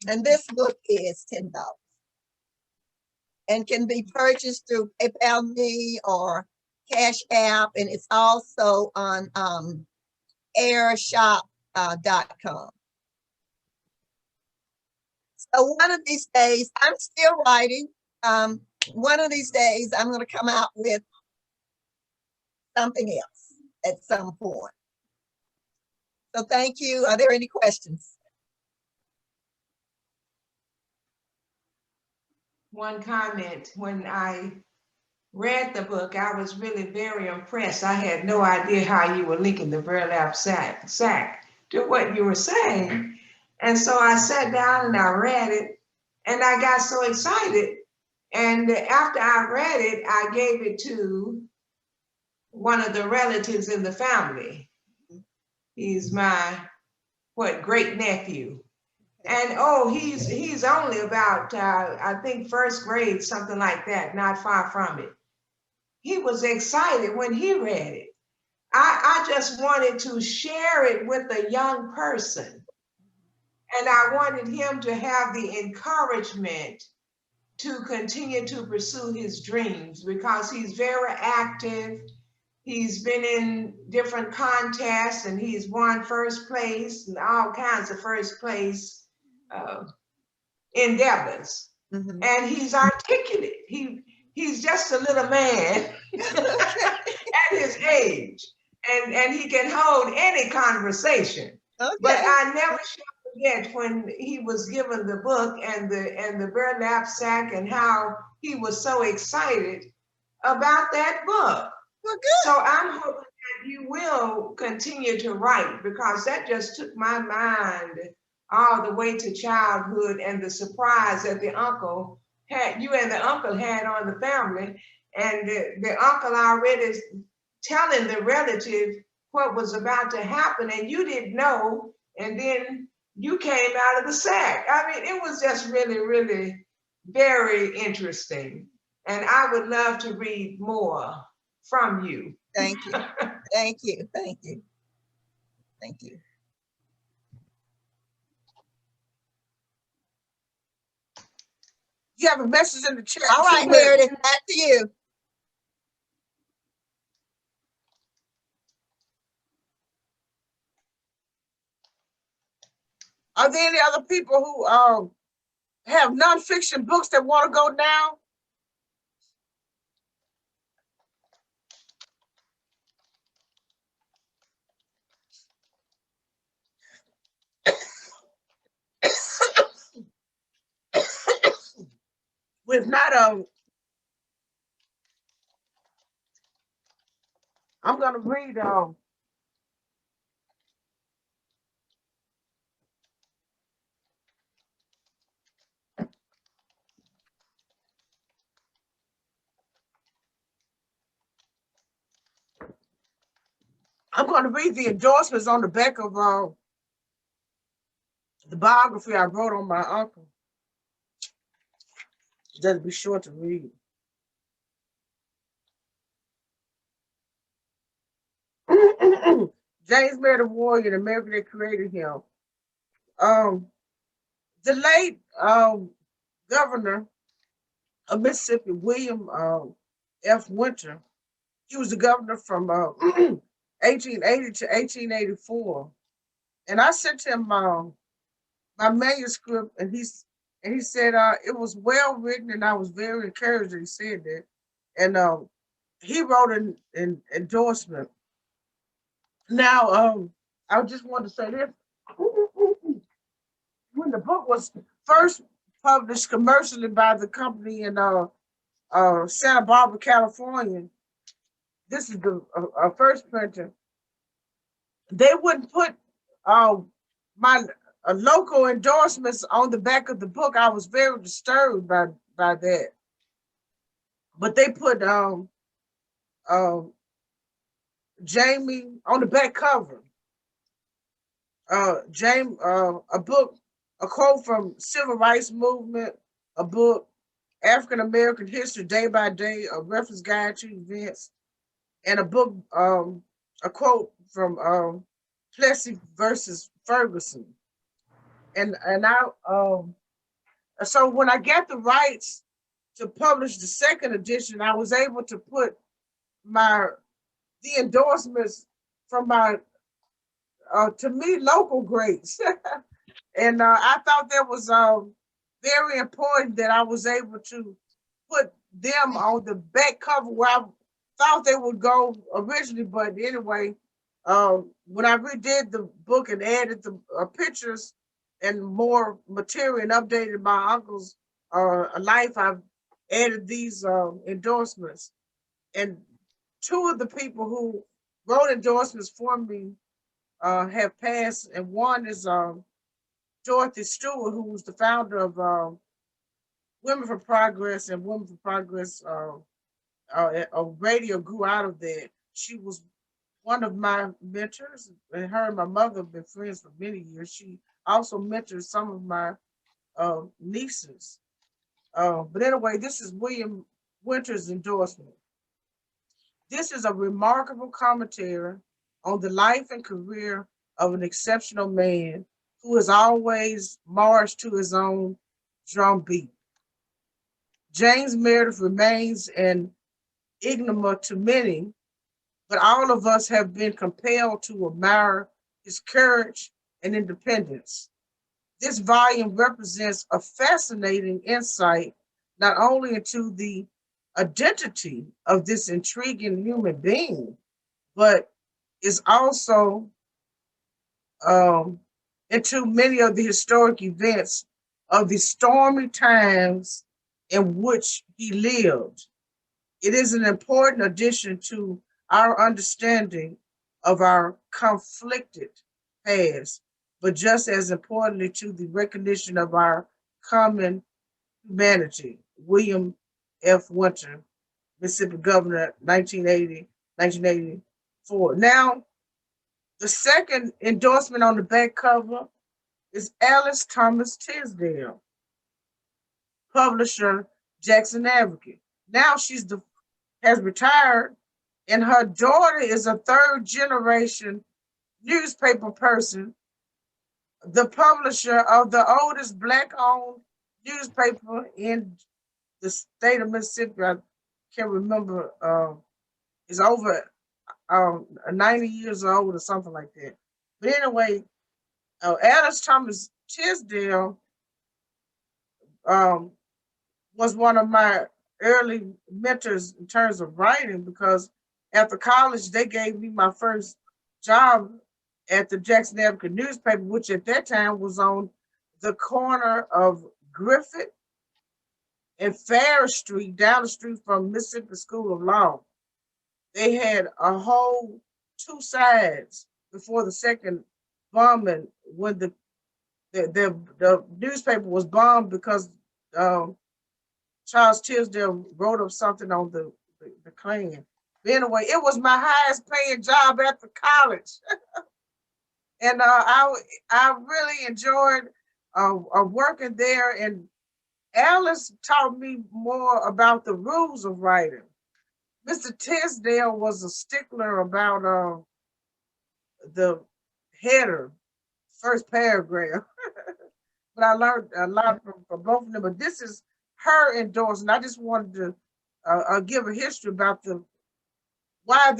And this book is $10. and can be purchased through PayPal Me or Cash App, and it's also on airshop.com. So one of these days, I'm still writing. One of these days, I'm going to come out with something else at some point. So thank you. Are there any questions? One comment, when I read the book, I was really very impressed. I had no idea how you were linking the burlap sack to what you were saying. And so I sat down and I read it, and I got so excited. And after I read it, I gave it to one of the relatives in the family. He's my, great nephew. And oh, he's only about, I think first grade, something like that, not far from it. He was excited when he read it. I just wanted to share it with a young person. And I wanted him to have the encouragement to continue to pursue his dreams, because he's very active. He's been in different contests and he's won first place and all kinds of first place endeavors. Mm-hmm. And he's articulate. He's just a little man at his age, and he can hold any conversation. Okay. But I never shall forget when he was given the book and the burlap sack, and how he was so excited about that book. Well, good. So I'm hoping that you will continue to write, because that just took my mind all the way to childhood, and the surprise that you and the uncle had on the family, and the uncle already telling the relative what was about to happen, and you didn't know, and then you came out of the sack. I mean, it was just really, really very interesting, and I would love to read more from you. Thank you. Thank you. Thank you. Thank you. You have a message in the chat. All right, Meredith, back to you. Are there any other people who have nonfiction books that want to go now? With not I'm gonna read the endorsements on the back of the biography I wrote on my uncle. Just be sure to read. James Meredith Warrior, the American that created him. The late governor of Mississippi, William F. Winter, he was the governor from 1880 to 1884. And I sent him my manuscript, and he said it was well written, and I was very encouraged that he said that. And he wrote an endorsement. Now, I just wanted to say this. When the book was first published commercially by the company in Santa Barbara, California, this is the first printer, they wouldn't put my local endorsements on the back of the book. I was very disturbed by that. But they put Jamie on the back cover. James, a book, a quote from Civil Rights Movement, a book, African American History Day by Day, a reference guide to events, and a book, a quote from Plessy versus Ferguson. And I so when I got the rights to publish the second edition, I was able to put the endorsements from my to me local greats. And I thought that was very important that I was able to put them on the back cover where I thought they would go originally. But anyway, when I redid the book and added the pictures and more material and updated my uncle's life, I've added these endorsements. And two of the people who wrote endorsements for me have passed, and one is Dorothy Stewart, who was the founder of Women for Progress, and Women for Progress radio grew out of that. She was one of my mentors, and her and my mother have been friends for many years. She also mentored some of my nieces. But anyway, this is William Winter's endorsement. This is a remarkable commentary on the life and career of an exceptional man who has always marched to his own drumbeat. James Meredith remains an enigma to many, but all of us have been compelled to admire his courage and independence. This volume represents a fascinating insight not only into the identity of this intriguing human being, but is also into many of the historic events of the stormy times in which he lived. It is an important addition to our understanding of our conflicted past, but just as importantly to the recognition of our common humanity. William F. Winter, Mississippi Governor, 1980-1984. Now, the second endorsement on the back cover is Alice Thomas Tisdale, publisher, Jackson Advocate. Now has retired, and her daughter is a third generation newspaper person, the publisher of the oldest Black-owned newspaper in the state of Mississippi. I can't remember. Is over 90 years old or something like that. But anyway, Alice Thomas Tisdale was one of my early mentors in terms of writing, because after college, they gave me my first job at the Jackson Advocate newspaper, which at that time was on the corner of Griffith and Ferris Street, down the street from Mississippi School of Law. They had a whole two sides before the second bombing, when the newspaper was bombed because Charles Tisdale wrote up something on the Klan. But anyway, it was my highest paying job after college. And I really enjoyed working there. And Alice taught me more about the rules of writing. Mr. Tisdale was a stickler about the header, first paragraph. But I learned a lot from both of them. But this is her endorsement. I just wanted to give a history about why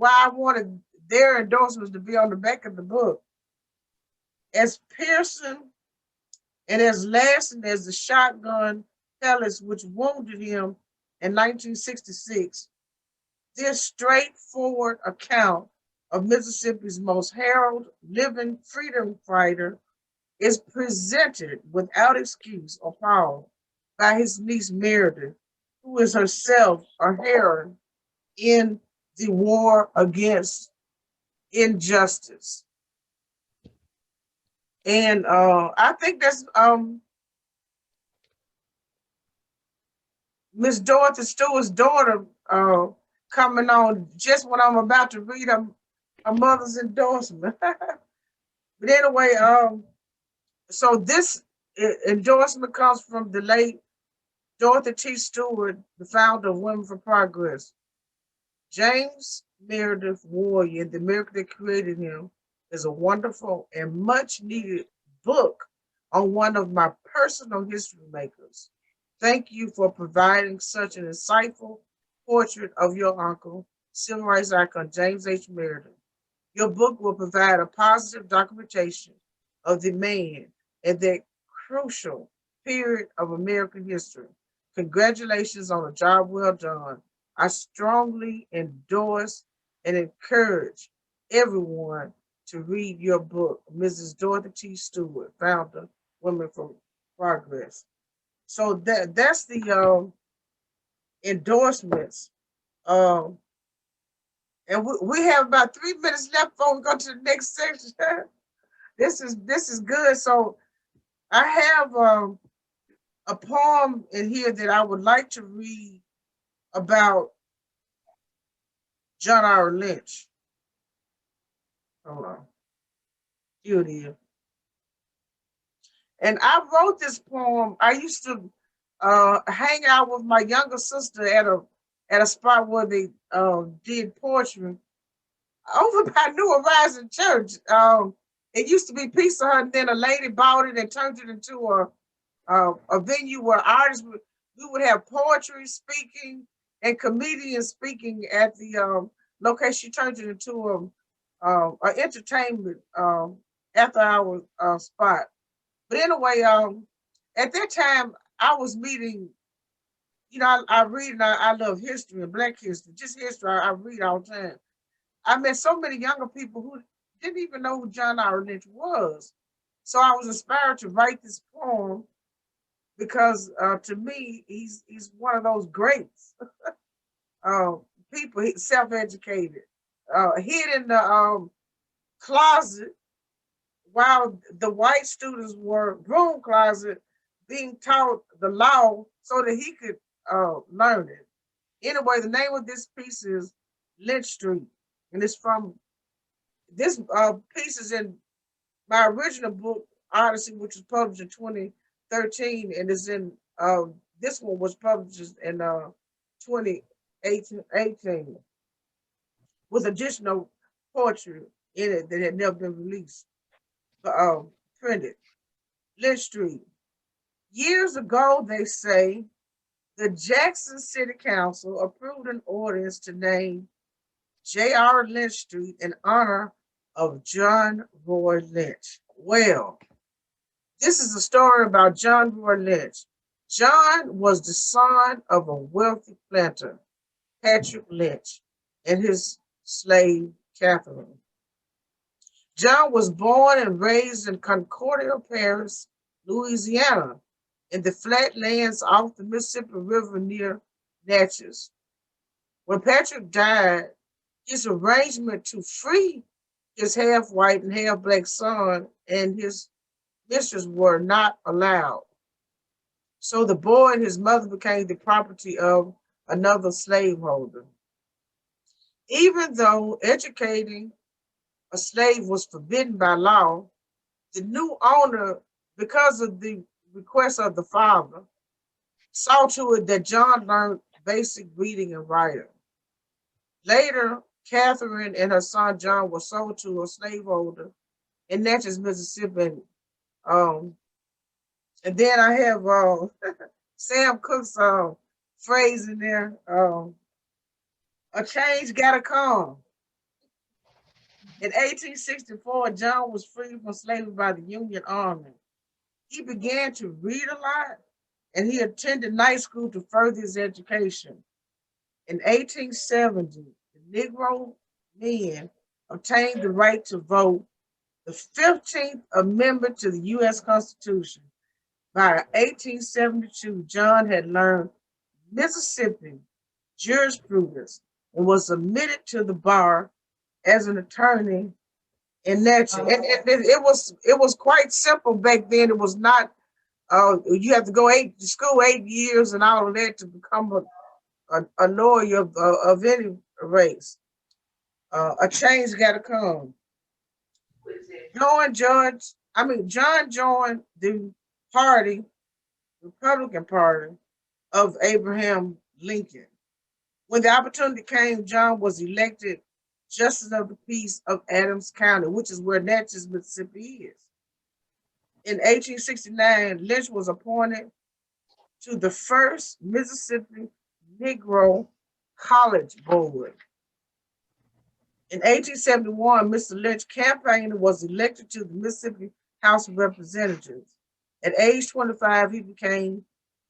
I wanted their endorsements to be on the back of the book. As piercing and as lasting as the shotgun pellets which wounded him in 1966, this straightforward account of Mississippi's most heralded living freedom fighter is presented without excuse or pause by his niece Meredith, who is herself a heroine in the war against injustice. And I think that's Miss Dorothy Stewart's daughter coming on just when I'm about to read her mother's endorsement. But anyway, so this endorsement comes from the late Dorothy T. Stewart, the founder of Women for Progress. James Meredith Warrior, the miracle that created him, is a wonderful and much needed book on one of my personal history makers. Thank you for providing such an insightful portrait of your uncle, civil rights icon James H. Meredith. Your book will provide a positive documentation of the man at that crucial period of American history. Congratulations on a job well done. I strongly endorse and encourage everyone to read your book, Mrs. Dorothy T. Stewart, founder, Women for Progress. So that's the endorsements. Um, and we have about 3 minutes left before we go to the next section. This is good. So I have a poem in here that I would like to read about John R. Lynch. Hold on. Here it is. And I wrote this poem. I used to hang out with my younger sister at a spot where they did poetry over by New Horizon Church. It used to be Pizza Hut, and then a lady bought it and turned it into a venue where artists we would have poetry speaking and comedians speaking at the location. She turned it into an entertainment after hour spot. But anyway, at that time I was meeting. You know, I read and I love history and Black history, just history. I read all the time. I met so many younger people who didn't even know who John R. Lynch was. So I was inspired to write this poem because to me, he's one of those greats. People, self-educated, hid in the closet while the white students were broom closet being taught the law so that he could learn it. Anyway, the name of this piece is Lynch Street, and it's from this piece is in my original book, Odyssey, which was published in 2013, and is in this one was published in 2018 with additional poetry in it that had never been released, printed. Lynch Street. Years ago, they say, the Jackson City Council approved an ordinance to name J.R. Lynch Street in honor of John Roy Lynch. Well, this is a story about John Roy Lynch. John was the son of a wealthy planter, Patrick Lynch, and his slave, Catherine. John was born and raised in Concordia Parish, Louisiana, in the flatlands off the Mississippi River near Natchez. When Patrick died, his arrangement to free his half-white and half-black son and his mistress were not allowed. So the boy and his mother became the property of another slaveholder. Even though educating a slave was forbidden by law, the new owner, because of the request of the father, saw to it that John learned basic reading and writing. Later, Catherine and her son John were sold to a slaveholder in Natchez, Mississippi. And then I have Sam Cooke's phrase in there, a change gotta come. In 1864, John was freed from slavery by the Union Army. He began to read a lot, and he attended night school to further his education. In 1870, the Negro men obtained the right to vote, the 15th amendment to the U.S. Constitution. By 1872, John had learned Mississippi jurisprudence and was admitted to the bar as an attorney in Natchez. And it was quite simple back then. It was not you have to go to school 8 years and all of that to become a lawyer of any race. A change got to come. John joined the party, Republican Party of Abraham Lincoln. When the opportunity came, John was elected Justice of the Peace of Adams County, which is where Natchez, Mississippi is. In 1869, Lynch was appointed to the first Mississippi Negro College Board. In 1871, Mr. Lynch campaigned and was elected to the Mississippi House of Representatives. At age 25, he became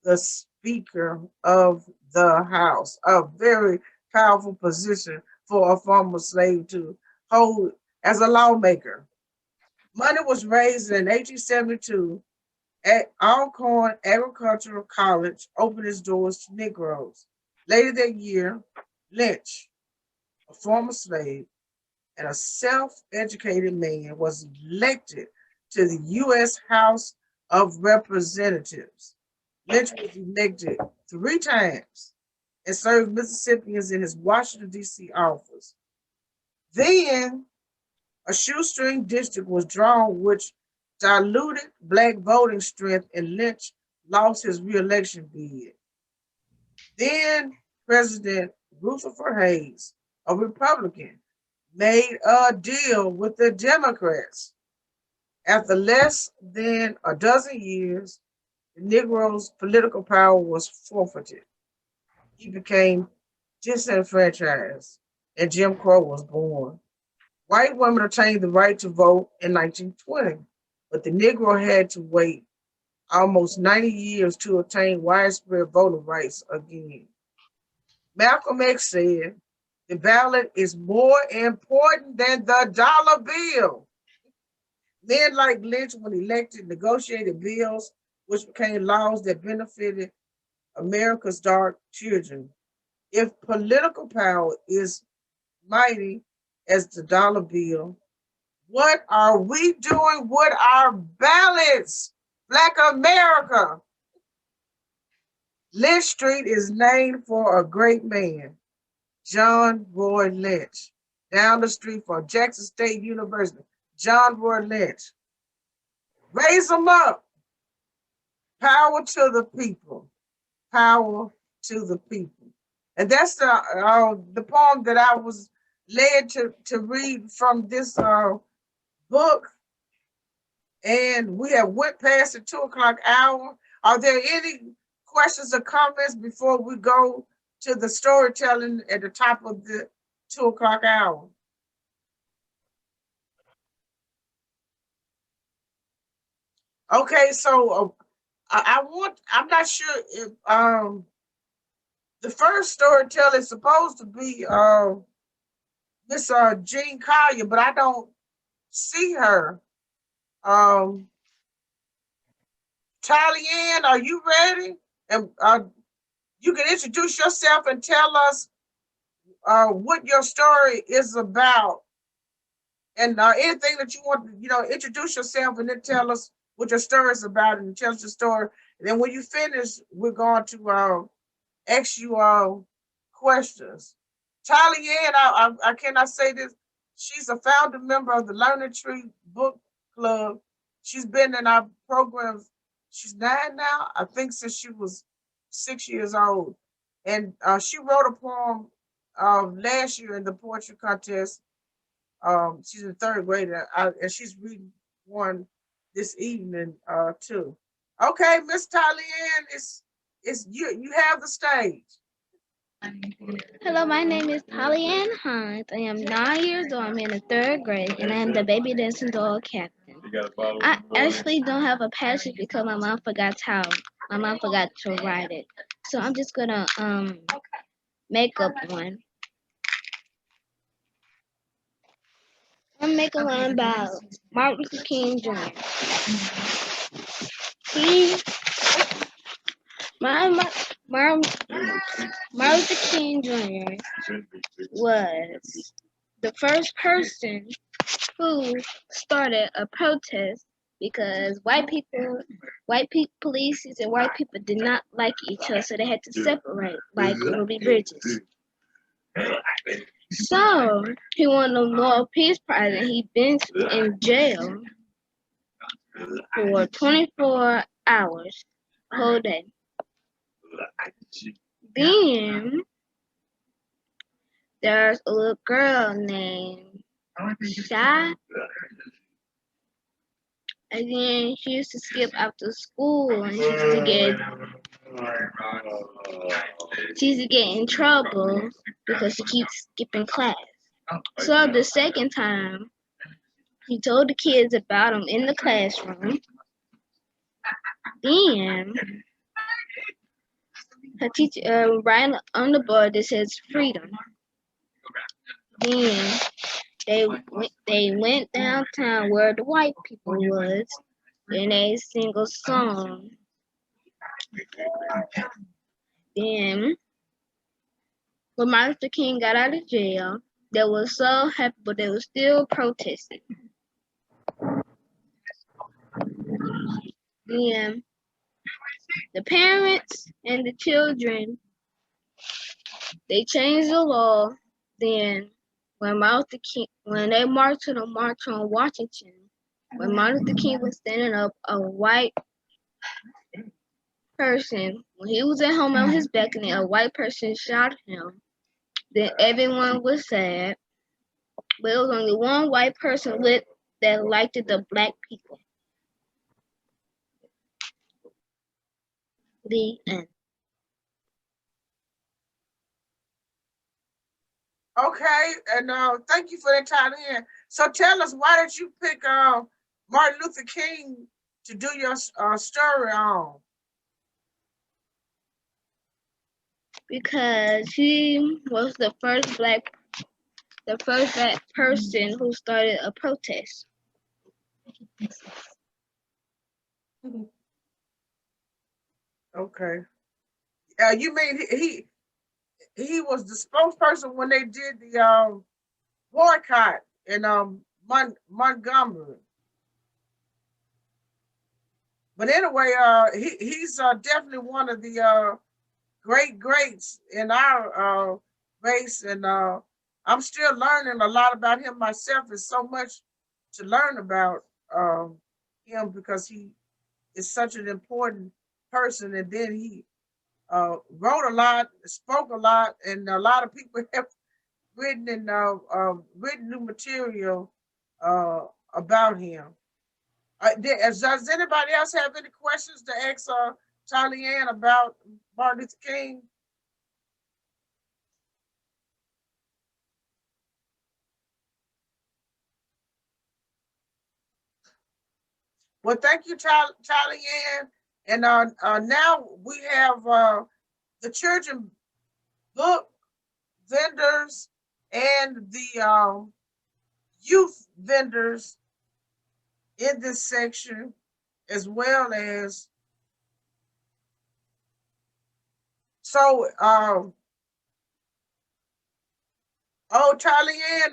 the Speaker of the House, a very powerful position for a former slave to hold as a lawmaker. Money was raised in 1872 at Alcorn Agricultural College opened its doors to Negroes. Later that year, Lynch, a former slave and a self-educated man, was elected to the U.S. House of Representatives. Lynch was elected 3 times and served Mississippians in his Washington, D.C. office. Then a shoestring district was drawn which diluted Black voting strength, and Lynch lost his re-election bid. Then President Rutherford Hayes, a Republican, made a deal with the Democrats. After less than a dozen years, the Negro's political power was forfeited. He became disenfranchised, and Jim Crow was born. White women obtained the right to vote in 1920, but the Negro had to wait almost 90 years to attain widespread voting rights again. Malcolm X said, the ballot is more important than the dollar bill. Men like Lynch, when elected, negotiated bills which became laws that benefited America's dark children. If political power is mighty as the dollar bill, what are we doing with our ballots, Black America? Lynch Street is named for a great man, John Roy Lynch. Down the street from Jackson State University, John Roy Lynch. Raise them up. Power to the people. Power to the people. And that's the poem that I was led to read from this book. And we have went past the 2 o'clock hour. Are there any questions or comments before we go to the storytelling at the top of the 2 o'clock hour? Okay, so I'm not sure if the first storyteller is supposed to be Miss Jean Collier, but I don't see her. Tallyann, are you ready? And you can introduce yourself and tell us what your story is about, and anything that you want, introduce yourself and then tell us what your story is about, and tell us your story. And then when you finish, we're going to ask you questions. Tallyann, I cannot say this. She's a founder member of the Learning Tree Book Club. She's been in our programs. She's 9 now, I think, since she was 6 years old. And she wrote a poem last year in the poetry contest. She's in 3rd grade, and she's reading one this evening too. Okay, Miss Tallyann, it's you have the stage. Hello, my name is Tallyann Hines. I am 9 years old. I'm in the 3rd grade, and I am the baby dancing dog captain. I actually don't have a passage because my mom forgot to write it. So I'm just gonna make up one. I'm making one about Martin Luther King Jr. Martin Luther King Jr. was the first person who started a protest because white police and white people did not like each other, so they had to separate, like Ruby Bridges. So he won the Nobel Peace Prize, and he'd been in jail for 24 hours, the whole day. Then there's a little girl named Shy, and then she used to skip after school, and she used to get She's getting in trouble because she keeps skipping class. So the second time, he told the kids about him in the classroom. Then her teacher right on the board that says freedom. Then they went downtown where the white people was, and they sing a song. Then when Martin Luther King got out of jail, they were so happy, but they were still protesting. Then the parents and the children, they changed the law. Then when they marched to the march on Washington, when Martin Luther King was standing up, a white person, when he was at home on his balcony, a white person shot him. Then everyone was sad, but it was only one white person that liked the black people. The end. Okay, and thank you for that time in. So tell us, why did you pick Martin Luther King to do your story on? Because he was the first black person who started a protest. Okay. You mean he was the spokesperson when they did the boycott in Montgomery. But anyway, he's definitely one of the greats in our race, and I'm still learning a lot about him myself. There's so much to learn about him because he is such an important person, and then he wrote a lot, spoke a lot, and a lot of people have written and written new material about him. Does anybody else have any questions to ask Charlie Ann about Martin Luther King? Well, thank you, Charlie Ann. And now we have the children book vendors and the youth vendors in this section, as well as Charlie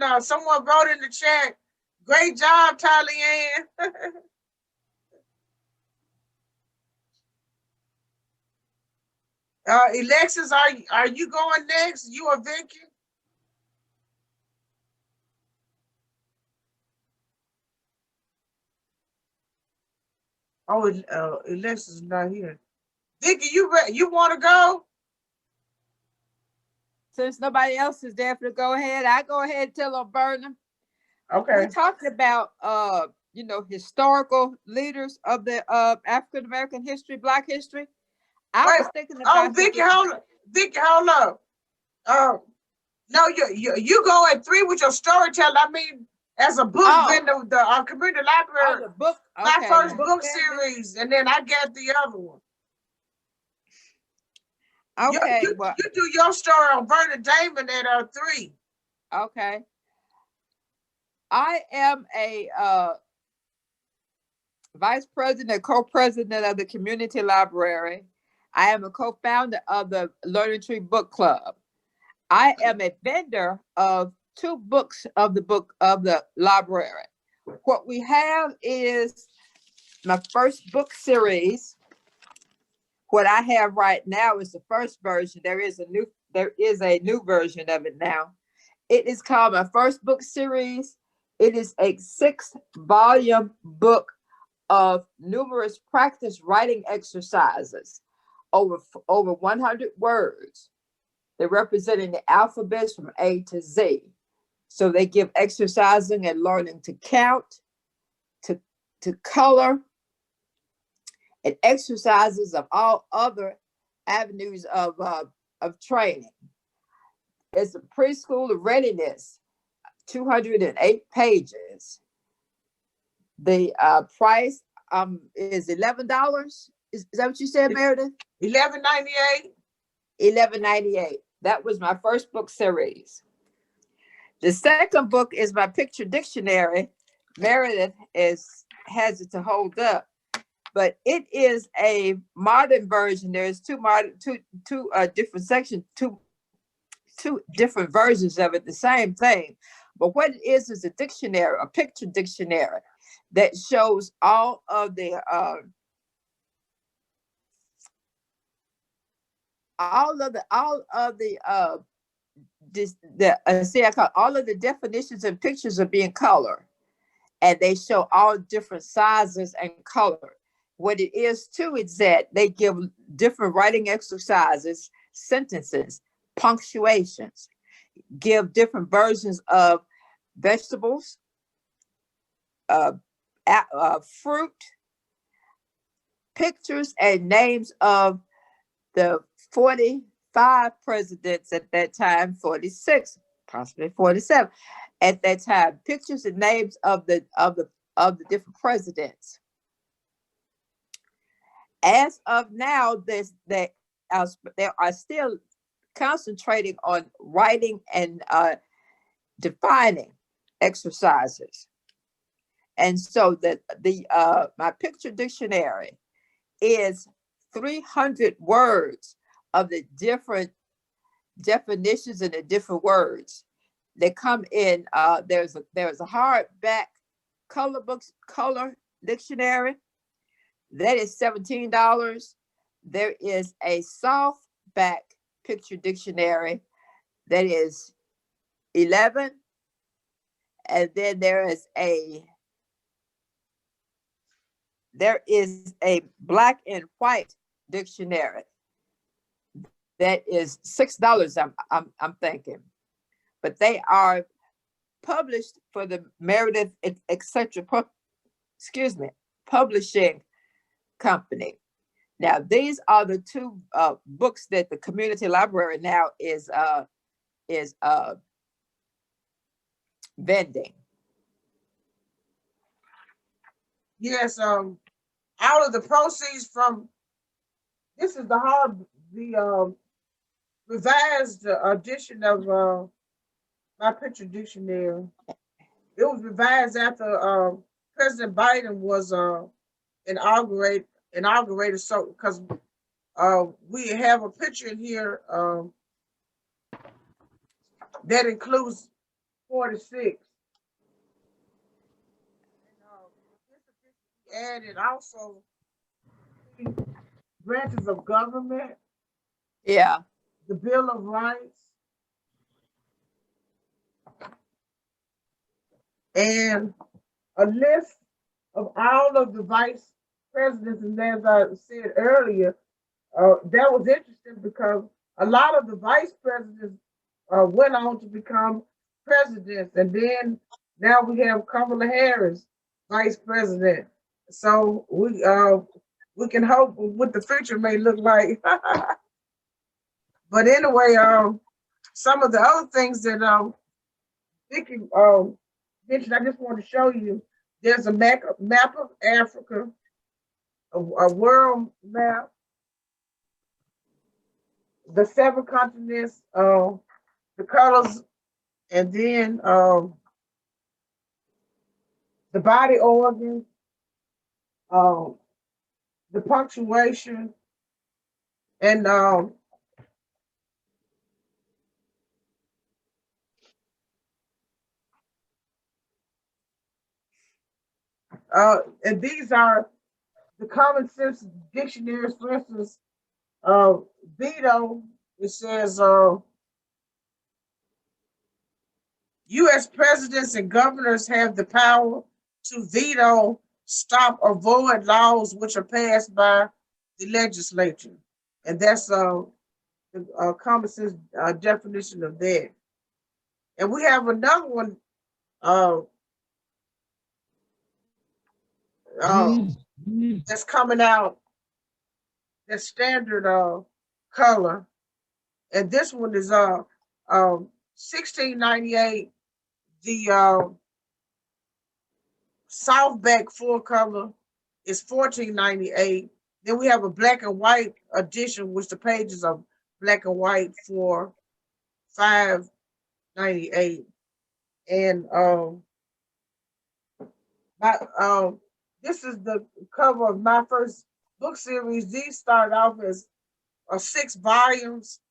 Ann, someone wrote in the chat, great job, Charlie Ann. Alexis, are you going next? You or Vicky? Oh, Alexis is not here. Vicky, you want to go? Since nobody else is there to go ahead, I go ahead and tell on Vernon. Okay. We talked about historical leaders of the African American history, Black history. I was thinking about. Oh, Vicky, hold up. No, you go at 3 with your storyteller. I mean, as a book vendor, the community library. The book. Okay. My first book series, and then I got the other one. Okay. You do your story on Vernon Damon at 3. Okay. I am a vice president, co-president of the community library. I am a co-founder of the Learning Tree Book Club. I am a vendor of 2 books of the library. What we have is my first book series. What I have right now is the first version. There is a new version of it now. It is called my first book series. It is a 6-volume book of numerous practice writing exercises, over 100 words. They're representing the alphabets from A to Z. So they give exercising and learning to count, to color, and exercises of all other avenues of training. It's a preschool readiness, 208 pages. The price is $11. Is that what you said, Meredith? $11.98. $11.98. That was my first book series. The second book is my picture dictionary. Meredith has it to hold up, but it is a modern version. There's two different sections, two different versions of it, the same thing. But what it is a dictionary, a picture dictionary that shows all of the all of the definitions and pictures are being colored, and they show all different sizes and color. What it is too is that they give different writing exercises, sentences, punctuations, give different versions of vegetables, fruit, pictures, and names of the 45 presidents at that time, 46, possibly 47 at that time. Pictures and names of the different presidents. As of now, they are still concentrating on writing and defining exercises. And so my picture dictionary is 300 words of the different definitions and the different words. They come in, there's a hardback color dictionary. That is $17. There is a softback picture dictionary that is $11. And then there is a black and white dictionary that is $6. I'm thinking, but they are published for the Meredith etc. Publishing Company. Now these are the two books that the community library now is vending. Yes, out of the proceeds from this is the revised edition of my picture dictionary. It was revised after President Biden was inaugurated. So because we have a picture in here that includes 46. Added also branches of government. Yeah. The Bill of Rights. And a list of all of the vice presidents. And as I said earlier, that was interesting because a lot of the vice presidents went on to become presidents. And then now we have Kamala Harris, vice president. So we can hope what the future may look like. But anyway, some of the other things that Vicky mentioned, I just want to show you. There's a map of Africa, a world map, the 7 continents, the colors, and then the body organs, the punctuation, and these are the common sense dictionaries. For instance, veto, it says U.S. presidents and governors have the power to veto, stop, or void laws which are passed by the legislature. And that's the common sense definition of that. And we have another one that's coming out, that's standard color. And this one is 1698. The softback full color is 1498. Then we have a black and white edition, which the pages are black and white for $5.98. And this is the cover of my first book series. These started off as 6 volumes.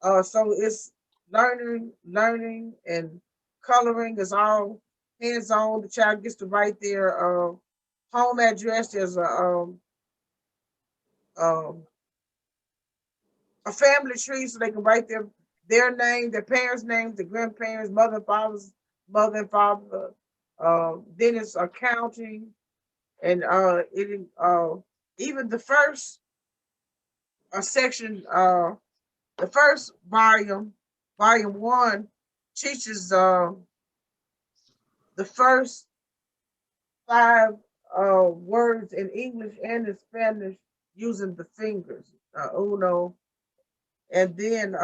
So it's learning, and coloring is all hands-on. The child gets to write their home address. There's a family tree, so they can write their name, their parents' names, their grandparents, mother and father's mother and father. Then it's accounting, and even the first section, the first volume 1, teaches the first 5 words in English and in Spanish using the fingers. Uno. And then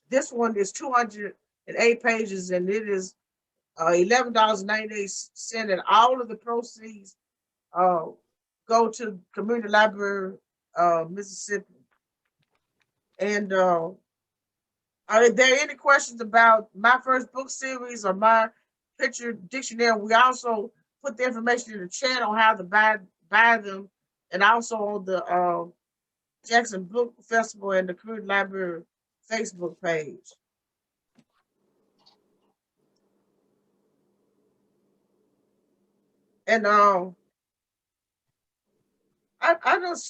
this one is 208 pages, and it is $11.98, and all of the proceeds go to Community Library Mississippi. And are there any questions about my first book series or my picture dictionary? We also put the information in the chat on how to buy them, and also on the Jackson Book Festival and the Community Library Facebook page. And I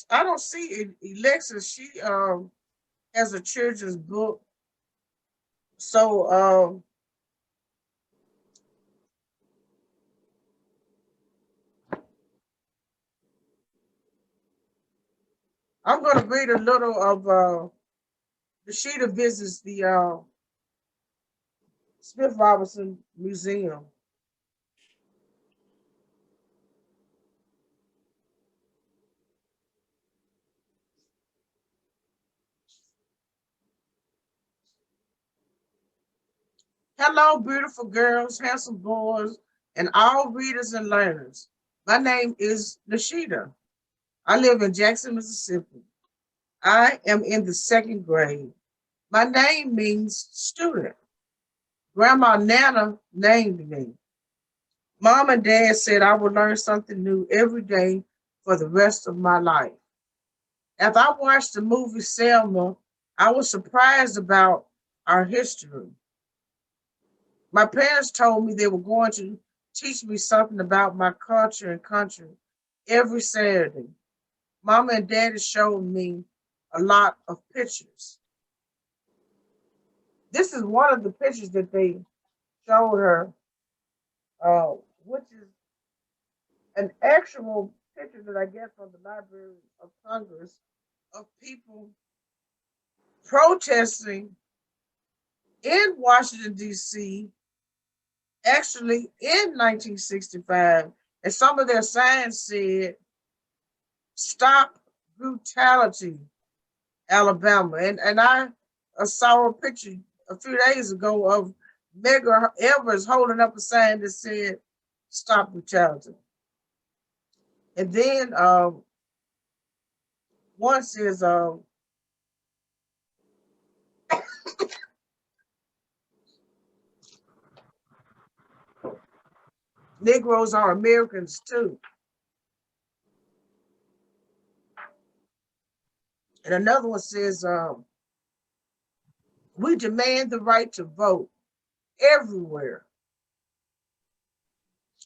don't see Alexis. She has a children's book. So I'm going to read a little of the sheet of visits, the Smith Robertson Museum. Hello, beautiful girls, handsome boys, and all readers and learners. My name is Nishida. I live in Jackson, Mississippi. I am in the 2nd grade. My name means student. Grandma Nana named me. Mom and Dad said I would learn something new every day for the rest of my life. After I watched the movie Selma, I was surprised about our history. My parents told me they were going to teach me something about my culture and country every Saturday. Mama and Daddy showed me a lot of pictures. This is one of the pictures that they showed her, which is an actual picture that I get from the Library of Congress of people protesting in Washington, D.C., actually in 1965. And some of their signs said, "Stop Brutality, Alabama." And I saw a picture a few days ago of Medgar Evers holding up a sign that said, "Stop Brutality." And then one says, "Negroes are Americans too." And another one says, "We demand the right to vote everywhere."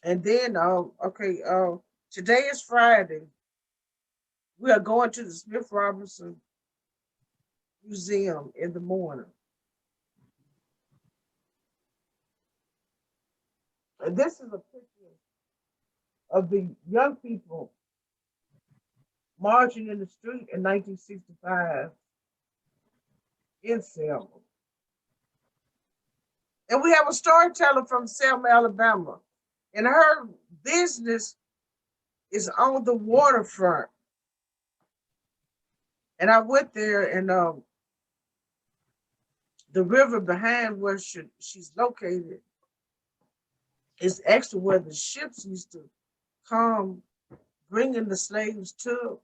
And then, today is Friday. We are going to the Smith Robertson Museum in the morning. And this is a picture of the young people marching in the street in 1965 in Selma. And we have a storyteller from Selma, Alabama, and her business is on the waterfront. And I went there, and the river behind where she's located is actually where the ships used to come bringing the slaves to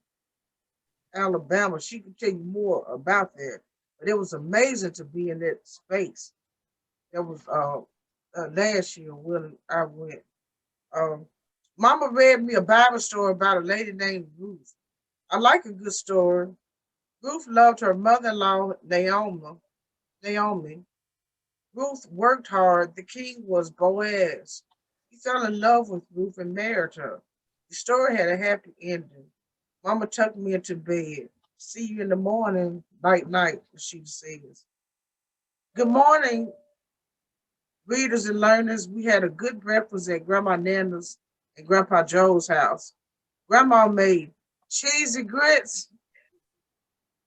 Alabama. She could tell you more about that. But it was amazing to be in that space. That was last year when I went. Mama read me a Bible story about a lady named Ruth. I like a good story. Ruth loved her mother-in-law, Naomi. Ruth worked hard. The king was Boaz. He fell in love with Ruth and married her. The story had a happy ending. Mama tucked me into bed. See you in the morning, night, she says. Good morning, readers and learners. We had a good breakfast at Grandma Nana's and Grandpa Joe's house. Grandma made cheesy grits,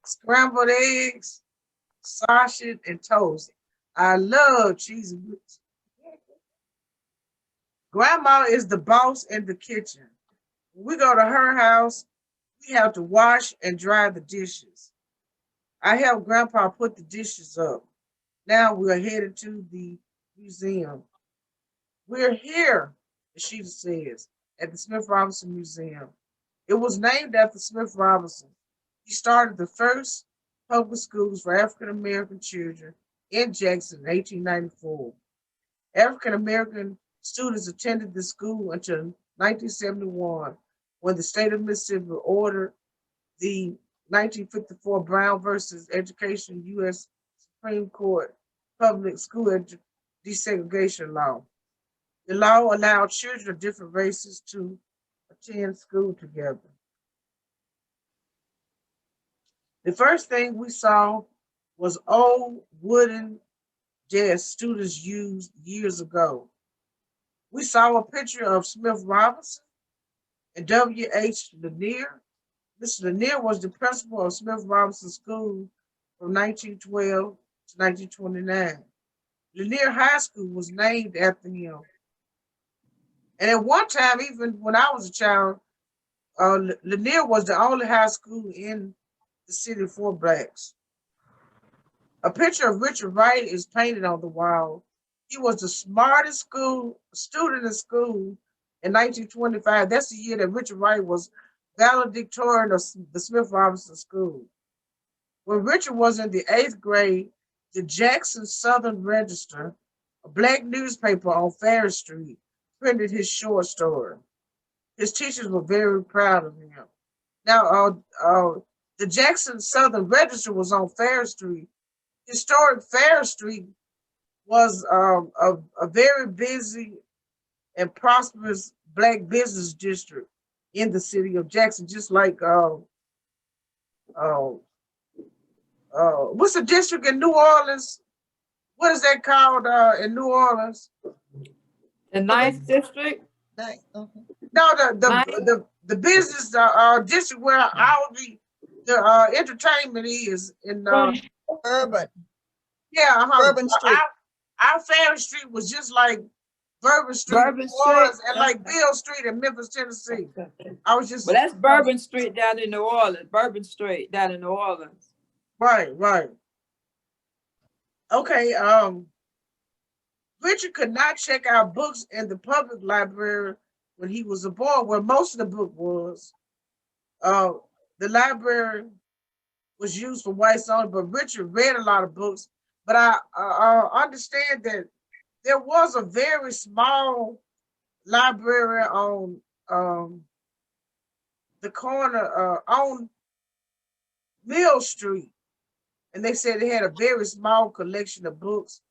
scrambled eggs, sausage, and toast. I love cheesy grits. Grandma is the boss in the kitchen. When we go to her house, we have to wash and dry the dishes. I helped Grandpa put the dishes up. Now we're headed to the museum. We're here, she says, at the Smith Robinson Museum. It was named after Smith Robinson. He started the first public schools for African American children in Jackson in 1894. African American students attended the school until 1971, when the state of Mississippi ordered the 1954 Brown versus Education U.S. Supreme Court public school desegregation law. The law allowed children of different races to attend school together. The first thing we saw was old wooden desks students used years ago. We saw a picture of Smith Robinson and W.H. Lanier. Mr. Lanier was the principal of Smith Robinson School from 1912 to 1929. Lanier High School was named after him. And at one time, even when I was a child, Lanier was the only high school in the city for blacks. A picture of Richard Wright is painted on the wall. He was the smartest student in school in 1925. That's the year that Richard Wright was valedictorian of the Smith Robinson School. When Richard was in the 8th grade, the Jackson Southern Register, a black newspaper on Ferry Street, printed his short story. His teachers were very proud of him. Now, the Jackson Southern Register was on Ferry Street. Historic Ferry Street was a very busy and prosperous black business district in the city of Jackson, just like what's the district in New Orleans? What is that called in New Orleans? The 9th district? No, the business district where all the entertainment is in Urban. Yeah, Bourbon Street. Our Ferry Street was just like Bourbon Street, Bourbon was, Street. and like Bill Street in Memphis, Tennessee. I was just Well, that's Bourbon Street down in New Orleans. Bourbon Street down in New Orleans. Right. Okay, Richard could not check out books in the public library when he was a boy, where most of the book was. The library was used for whites only, but Richard read a lot of books. But I understand that there was a very small library on the corner on Mill Street, and they said it had a very small collection of books.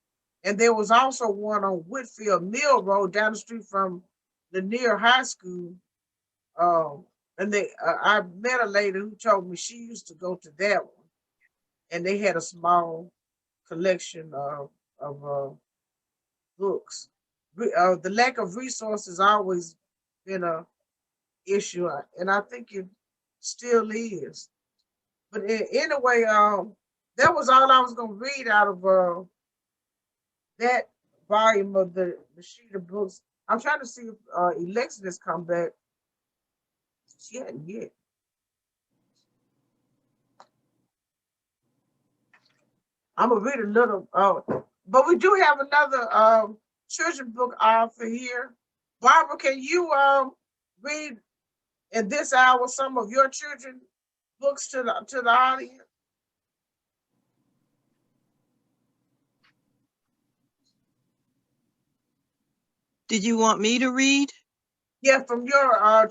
And there was also one on Whitfield Mill Road down the street from Lanier High School. And I met a lady who told me she used to go to that one, and they had a small collection of books. The lack of resources always been a issue, and I think it still is. But anyway, that was all I was going to read out of that volume of the sheet of books. I'm trying to see if Alexis has come back. She hadn't yet. I'm gonna read a little, but we do have another children's book author here. Barbara, can you read in this hour some of your children's books to the audience? Did you want me to read? Yeah, from your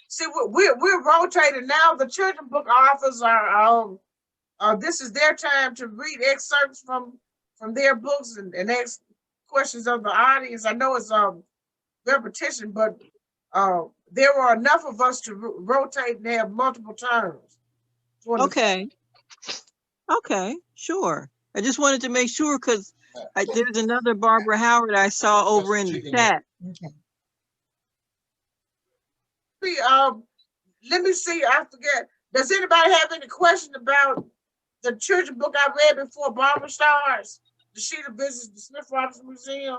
see, we're rotating now. The children's book authors are this is their time to read excerpts from their books and ask questions of the audience. I know it's repetition, but there are enough of us to rotate and have multiple turns. Okay. Okay, sure. I just wanted to make sure because there's another Barbara Howard I saw over in the chat. Okay. Let me see. I forget. Does anybody have any question about the children's book I read before Barbara starts? The Sheet of Business, the Smith Robertson Museum.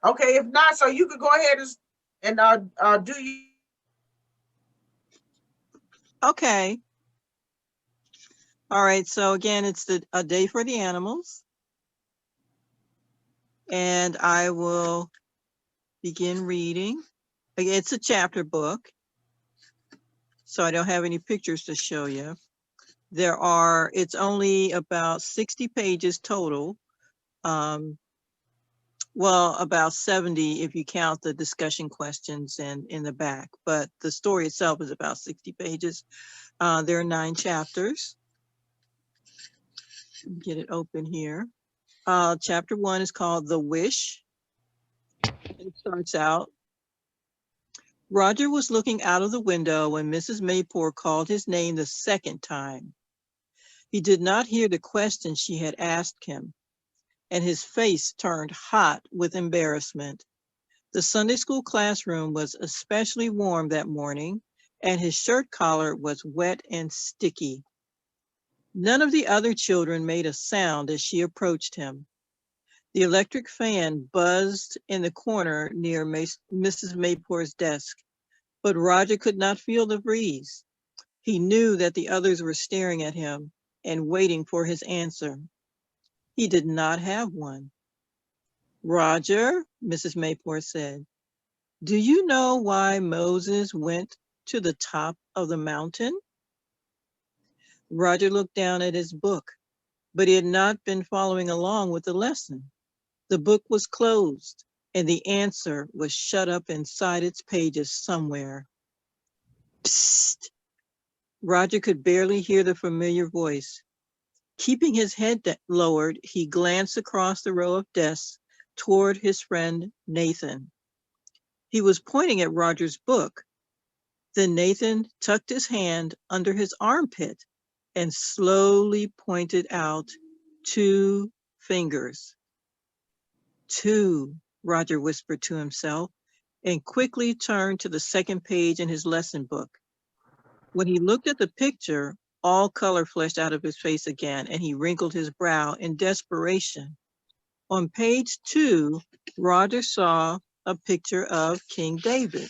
Okay, if not, so you could go ahead and do you. Okay. All right. So again, it's a day for the animals. And I will begin reading. It's a chapter book, so I don't have any pictures to show you. It's only about 60 pages total. Well, about 70 if you count the discussion questions and in the back, but the story itself is about 60 pages. There are 9 chapters. Get it open here. Chapter 1 is called The Wish. It starts out, Roger was looking out of the window when Mrs. Mayport called his name the second time. He did not hear the question she had asked him, and his face turned hot with embarrassment. The Sunday school classroom was especially warm that morning, and his shirt collar was wet and sticky. None of the other children made a sound as she approached him. The electric fan buzzed in the corner near Mrs. Mayport's desk, but Roger could not feel the breeze. He knew that the others were staring at him and waiting for his answer. He did not have one. Roger, Mrs. Mayport said, do you know why Moses went to the top of the mountain? Roger looked down at his book, but he had not been following along with the lesson. The book was closed, and the answer was shut up inside its pages somewhere. Psst! Roger could barely hear the familiar voice. Keeping his head lowered, he glanced across the row of desks toward his friend Nathan. He was pointing at Roger's book. Then Nathan tucked his hand under his armpit and slowly pointed out 2 fingers. 2, Roger whispered to himself, and quickly turned to the second page in his lesson book. When he looked at the picture, all color flashed out of his face again, and he wrinkled his brow in desperation. On page 2, Roger saw a picture of King David.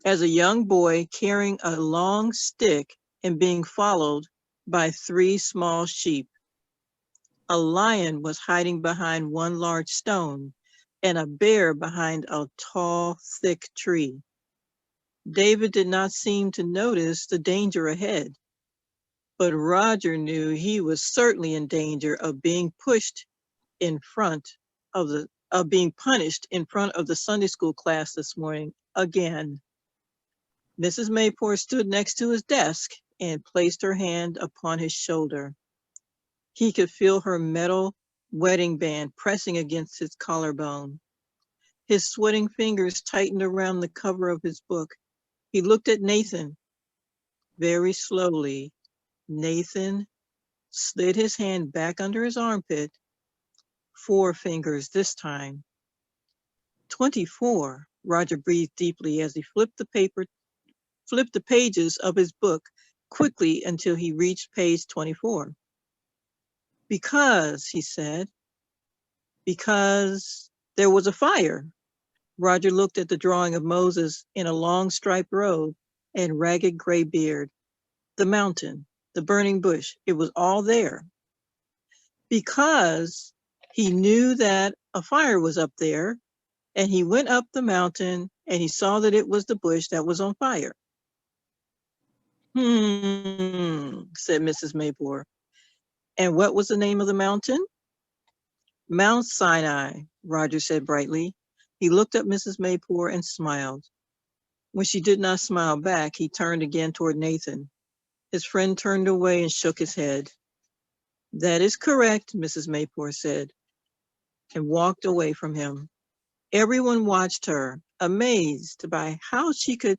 As a young boy carrying a long stick and being followed by 3 small sheep. A lion was hiding behind one large stone and a bear behind a tall, thick tree. David did not seem to notice the danger ahead, but Roger knew he was certainly in danger of being pushed in front of being punished in front of the Sunday school class this morning again. Mrs. Mayport stood next to his desk and placed her hand upon his shoulder. He could feel her metal wedding band pressing against his collarbone. His sweating fingers tightened around the cover of his book. He looked at Nathan. Very slowly, Nathan slid his hand back under his armpit. 4 fingers this time. 24, Roger breathed deeply as he flipped the pages of his book quickly until he reached page 24. Because, he said, because there was a fire. Roger looked at the drawing of Moses in a long striped robe. and ragged gray beard. The mountain, the burning bush, it was all there. Because he knew that a fire was up there, and he went up the mountain and he saw that it was the bush that was on fire. Said Mrs. Mayport. And what was the name of the mountain? Mount Sinai, Roger said brightly. He looked at Mrs. Mayport and smiled. When she did not smile back, he turned again toward Nathan. His friend turned away and shook his head. That is correct, Mrs. Mayport said, and walked away from him. Everyone watched her, amazed by how she could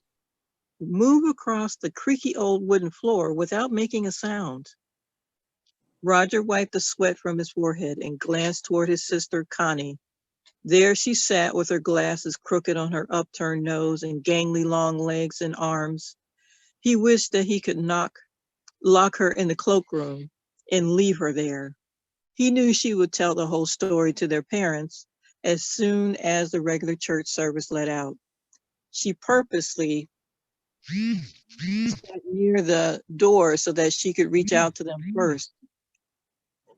move across the creaky old wooden floor without making a sound. Roger wiped the sweat from his forehead and glanced toward his sister, Connie. There she sat with her glasses crooked on her upturned nose and gangly long legs and arms. He wished that he could lock her in the cloakroom and leave her there. He knew she would tell the whole story to their parents as soon as the regular church service let out. She purposely sat near the door so that she could reach out to them first.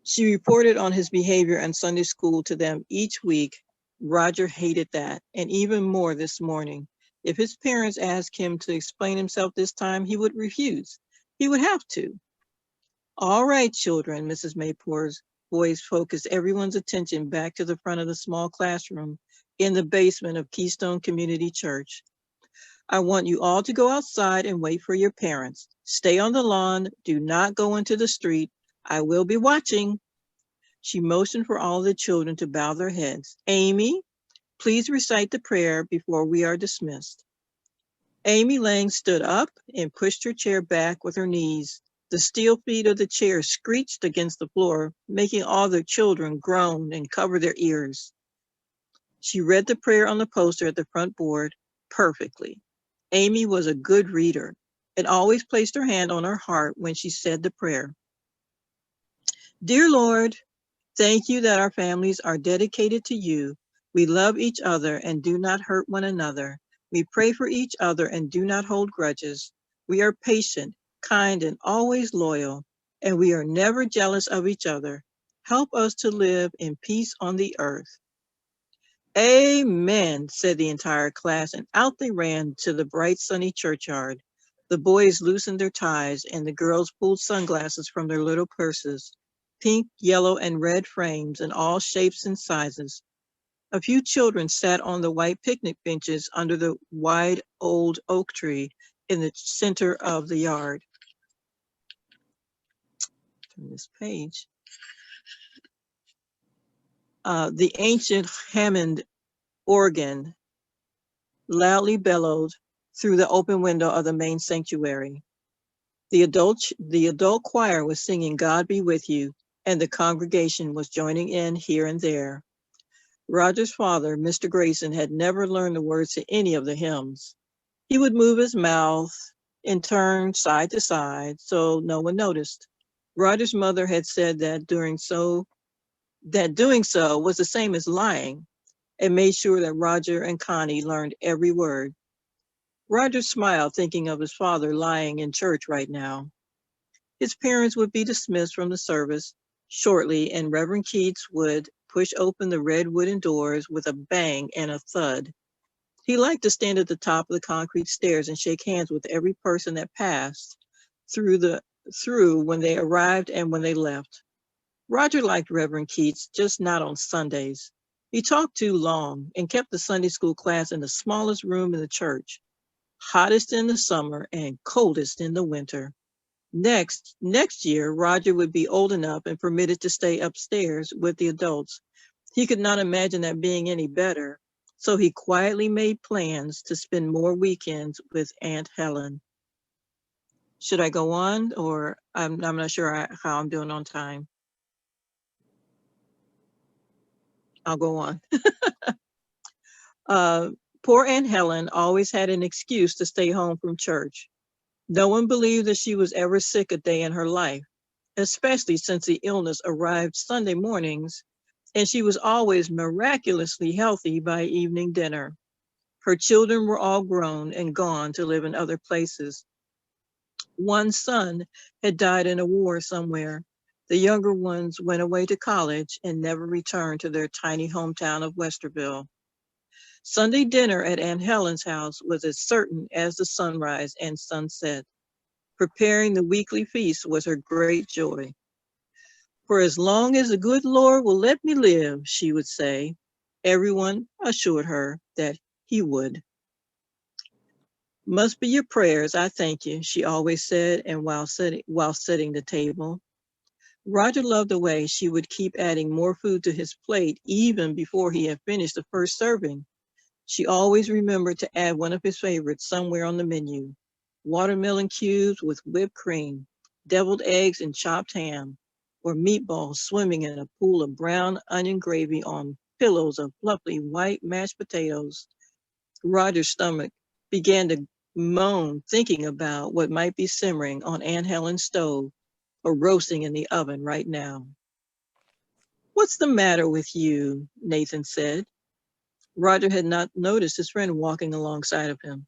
She reported on his behavior in Sunday school to them each week. Roger hated that, and even more this morning. If his parents asked him to explain himself this time, he would refuse. He would have to. All right, children, Mrs. Mayport's voice focused everyone's attention back to the front of the small classroom in the basement of Keystone Community Church. I want you all to go outside and wait for your parents. Stay on the lawn. Do not go into the street. I will be watching. She motioned for all the children to bow their heads. Amy, please recite the prayer before we are dismissed. Amy Lang stood up and pushed her chair back with her knees. The steel feet of the chair screeched against the floor, making all the children groan and cover their ears. She read the prayer on the poster at the front board perfectly. Amy was a good reader and always placed her hand on her heart when she said the prayer. Dear Lord, thank you that our families are dedicated to you. We love each other and do not hurt one another. We pray for each other and do not hold grudges. We are patient, kind, and always loyal, and we are never jealous of each other. Help us to live in peace on the earth. Amen, said the entire class, and out they ran to the bright sunny churchyard. The boys loosened their ties, and the girls pulled sunglasses from their little purses. Pink, yellow, and red frames in all shapes and sizes. A few children sat on the white picnic benches under the wide old oak tree in the center of the yard. Turn this page. The ancient Hammond organ loudly bellowed through the open window of the main sanctuary. The adult choir was singing God Be With You, and the congregation was joining in here and there. Roger's father, Mr. Grayson, had never learned the words to any of the hymns. He would move his mouth and turn side to side so no one noticed. Roger's mother had said that doing so was the same as lying, and made sure that Roger and Connie learned every word. Roger smiled, thinking of his father lying in church right now. His parents would be dismissed from the service shortly, and Reverend Keats would push open the red wooden doors with a bang and a thud. He liked to stand at the top of the concrete stairs and shake hands with every person that passed through when they arrived and when they left. Roger liked Reverend Keats, just not on Sundays. He talked too long and kept the Sunday school class in the smallest room in the church, hottest in the summer and coldest in the winter. Next year, Roger would be old enough and permitted to stay upstairs with the adults. He could not imagine that being any better, so he quietly made plans to spend more weekends with Aunt Helen. Should I go on, or I'm not sure how I'm doing on time? I'll go on. Poor Aunt Helen always had an excuse to stay home from church. No one believed that she was ever sick a day in her life, especially since the illness arrived Sunday mornings, and she was always miraculously healthy by evening dinner. Her children were all grown and gone to live in other places. One son had died in a war somewhere. The younger ones went away to college and never returned to their tiny hometown of Westerville. Sunday dinner at Aunt Helen's house was as certain as the sunrise and sunset. Preparing the weekly feast was her great joy. For as long as the good Lord will let me live, she would say. Everyone assured her that he would. Must be your prayers, I thank you, she always said, and while setting the table. Roger loved the way she would keep adding more food to his plate even before he had finished the first serving. She always remembered to add one of his favorites somewhere on the menu. Watermelon cubes with whipped cream, deviled eggs and chopped ham, or meatballs swimming in a pool of brown onion gravy on pillows of fluffy white mashed potatoes. Roger's stomach began to moan thinking about what might be simmering on Aunt Helen's stove or roasting in the oven right now. "What's the matter with you?" Nathan said. Roger had not noticed his friend walking alongside of him.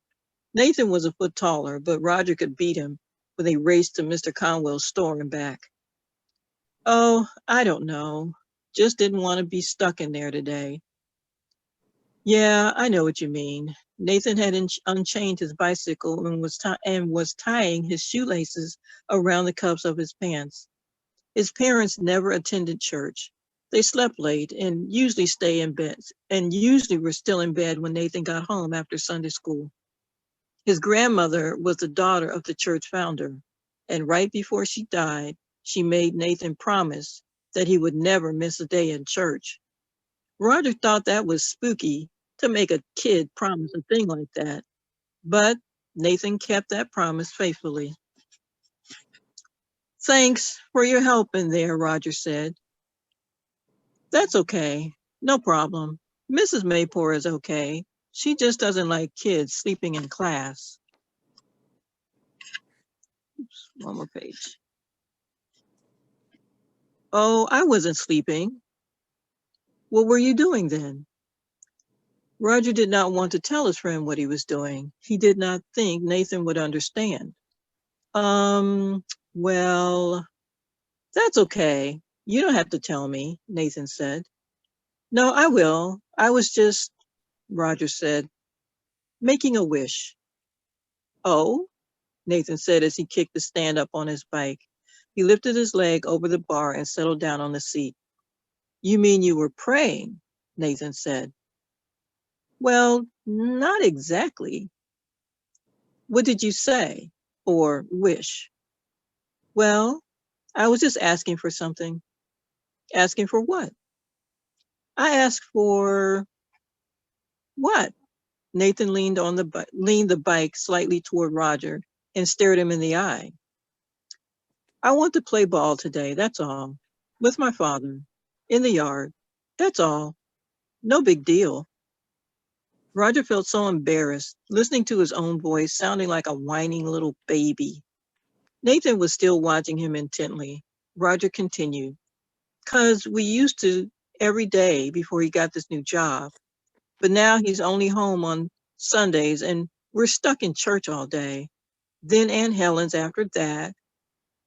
Nathan was a foot taller, but Roger could beat him when they raced to Mr. Conwell's store and back. "Oh, I don't know. Just didn't want to be stuck in there today." "Yeah, I know what you mean." Nathan had unchained his bicycle and was tying his shoelaces around the cuffs of his pants. His parents never attended church. They slept late and usually were still in bed when Nathan got home after Sunday school. His grandmother was the daughter of the church founder, and right before she died, she made Nathan promise that he would never miss a day in church. Roger thought that was spooky to make a kid promise a thing like that, but Nathan kept that promise faithfully. "Thanks for your help in there," Roger said. "That's okay. No problem. Mrs. Maypore is okay. She just doesn't like kids sleeping in class." Oops, one more page. "Oh, I wasn't sleeping." "What were you doing then?" Roger did not want to tell his friend what he was doing. He did not think Nathan would understand. Well, that's okay. You don't have to tell me," Nathan said. "No, I will. I was just," Roger said, "making a wish." "Oh?" Nathan said as he kicked the stand up on his bike. He lifted his leg over the bar and settled down on the seat. "You mean you were praying?" Nathan said. "Well, not exactly." "What did you say or wish?" "Well, I was just asking for something." "Asking for what?" "I asked for..." "What?" Nathan leaned the bike slightly toward Roger and stared him in the eye. "I want to play ball today, that's all. With my father. In the yard. That's all. No big deal." Roger felt so embarrassed, listening to his own voice sounding like a whining little baby. Nathan was still watching him intently. Roger continued, "'Cause we used to every day before he got this new job. But now he's only home on Sundays and we're stuck in church all day. Then Aunt Helen's after that.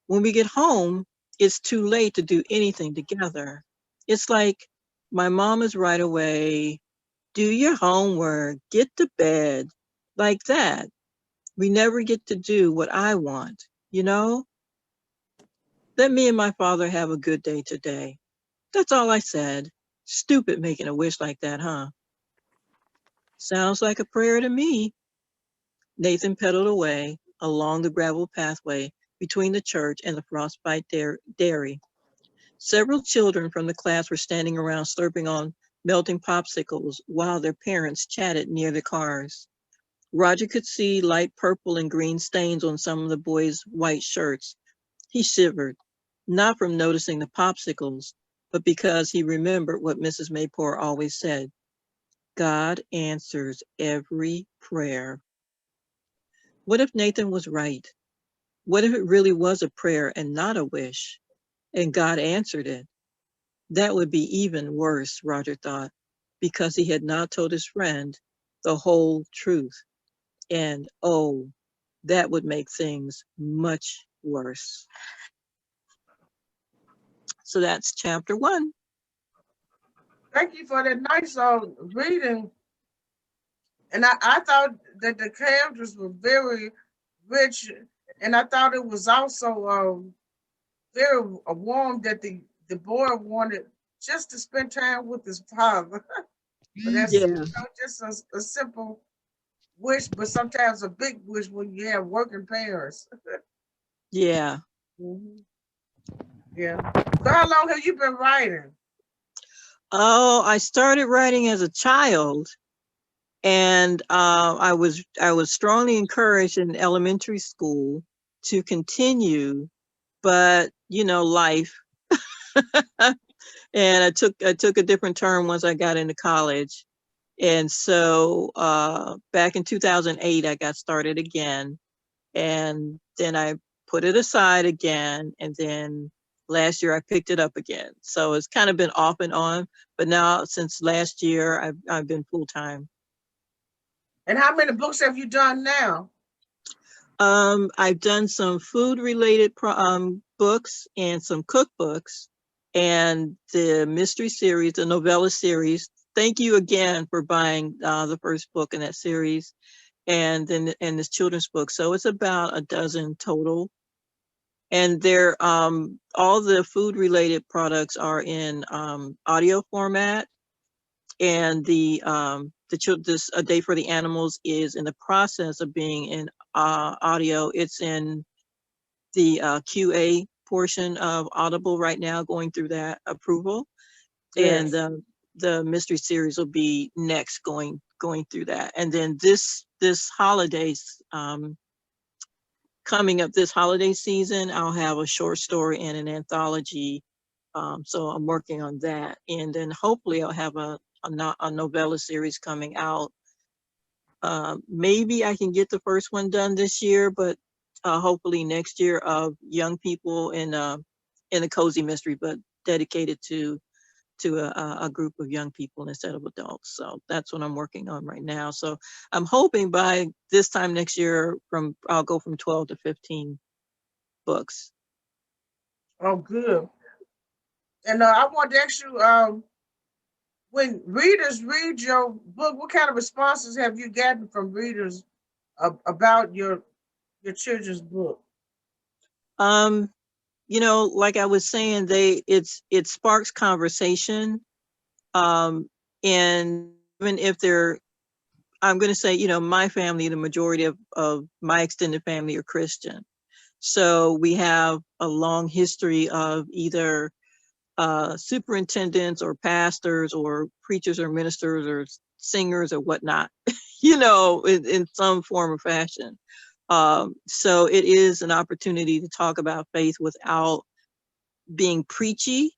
When we get home, it's too late to do anything together. It's like my mom is right away. Do your homework, get to bed, like that. We never get to do what I want, you know? Let me and my father have a good day today. That's all I said. Stupid making a wish like that, huh?" "Sounds like a prayer to me." Nathan pedaled away along the gravel pathway between the church and the Frostbite Dairy. Several children from the class were standing around slurping on melting popsicles while their parents chatted near the cars. Roger could see light purple and green stains on some of the boys' white shirts. He shivered, not from noticing the popsicles, but because he remembered what Mrs. Maypore always said: "God answers every prayer." What if Nathan was right? What if it really was a prayer and not a wish, and God answered it? That would be even worse, Roger thought, because he had not told his friend the whole truth. And oh, that would make things much worse. So that's chapter 1. Thank you for that nice reading. And I thought that the characters were very rich, and I thought it was also very warm that the boy wanted just to spend time with his father. But that's Yeah. just a simple wish, but sometimes a big wish when you have working parents. Yeah. Mhm. Yeah. So how long have you been writing? Oh, I started writing as a child, and I was strongly encouraged in elementary school to continue, but you know, life. And I took a different turn once I got into college. And so back in 2008, I got started again, and then I put it aside again, and then last year I picked it up again. So it's kind of been off and on, but now since last year I've been full time. And how many books have you done now? I've done some food related books and some cookbooks, and the mystery series, the novella series. Thank you again for buying the first book in that series, and then this children's book. So it's about a dozen total. And they're all the food related products are in audio format, and this A Day for the Animals is in the process of being in audio. It's in the QA portion of Audible right now, going through that approval. Yes. And the mystery series will be next, going through that. And then this holidays, coming up this holiday season, I'll have a short story and an anthology. So I'm working on that. And then hopefully I'll have a novella series coming out. Maybe I can get the first one done this year, but hopefully next year, of young people in a cozy mystery, but dedicated to a group of young people instead of adults. So that's what I'm working on right now. So I'm hoping by this time next year, I'll go from 12 to 15 books. Oh, good. And I want to ask you, when readers read your book, what kind of responses have you gotten from readers about your children's book? You know, like I was saying, it sparks conversation. And even if I'm going to say, you know, my family, the majority of my extended family are Christian. So we have a long history of either superintendents or pastors or preachers or ministers or singers or whatnot, you know, in some form or fashion. So it is an opportunity to talk about faith without being preachy,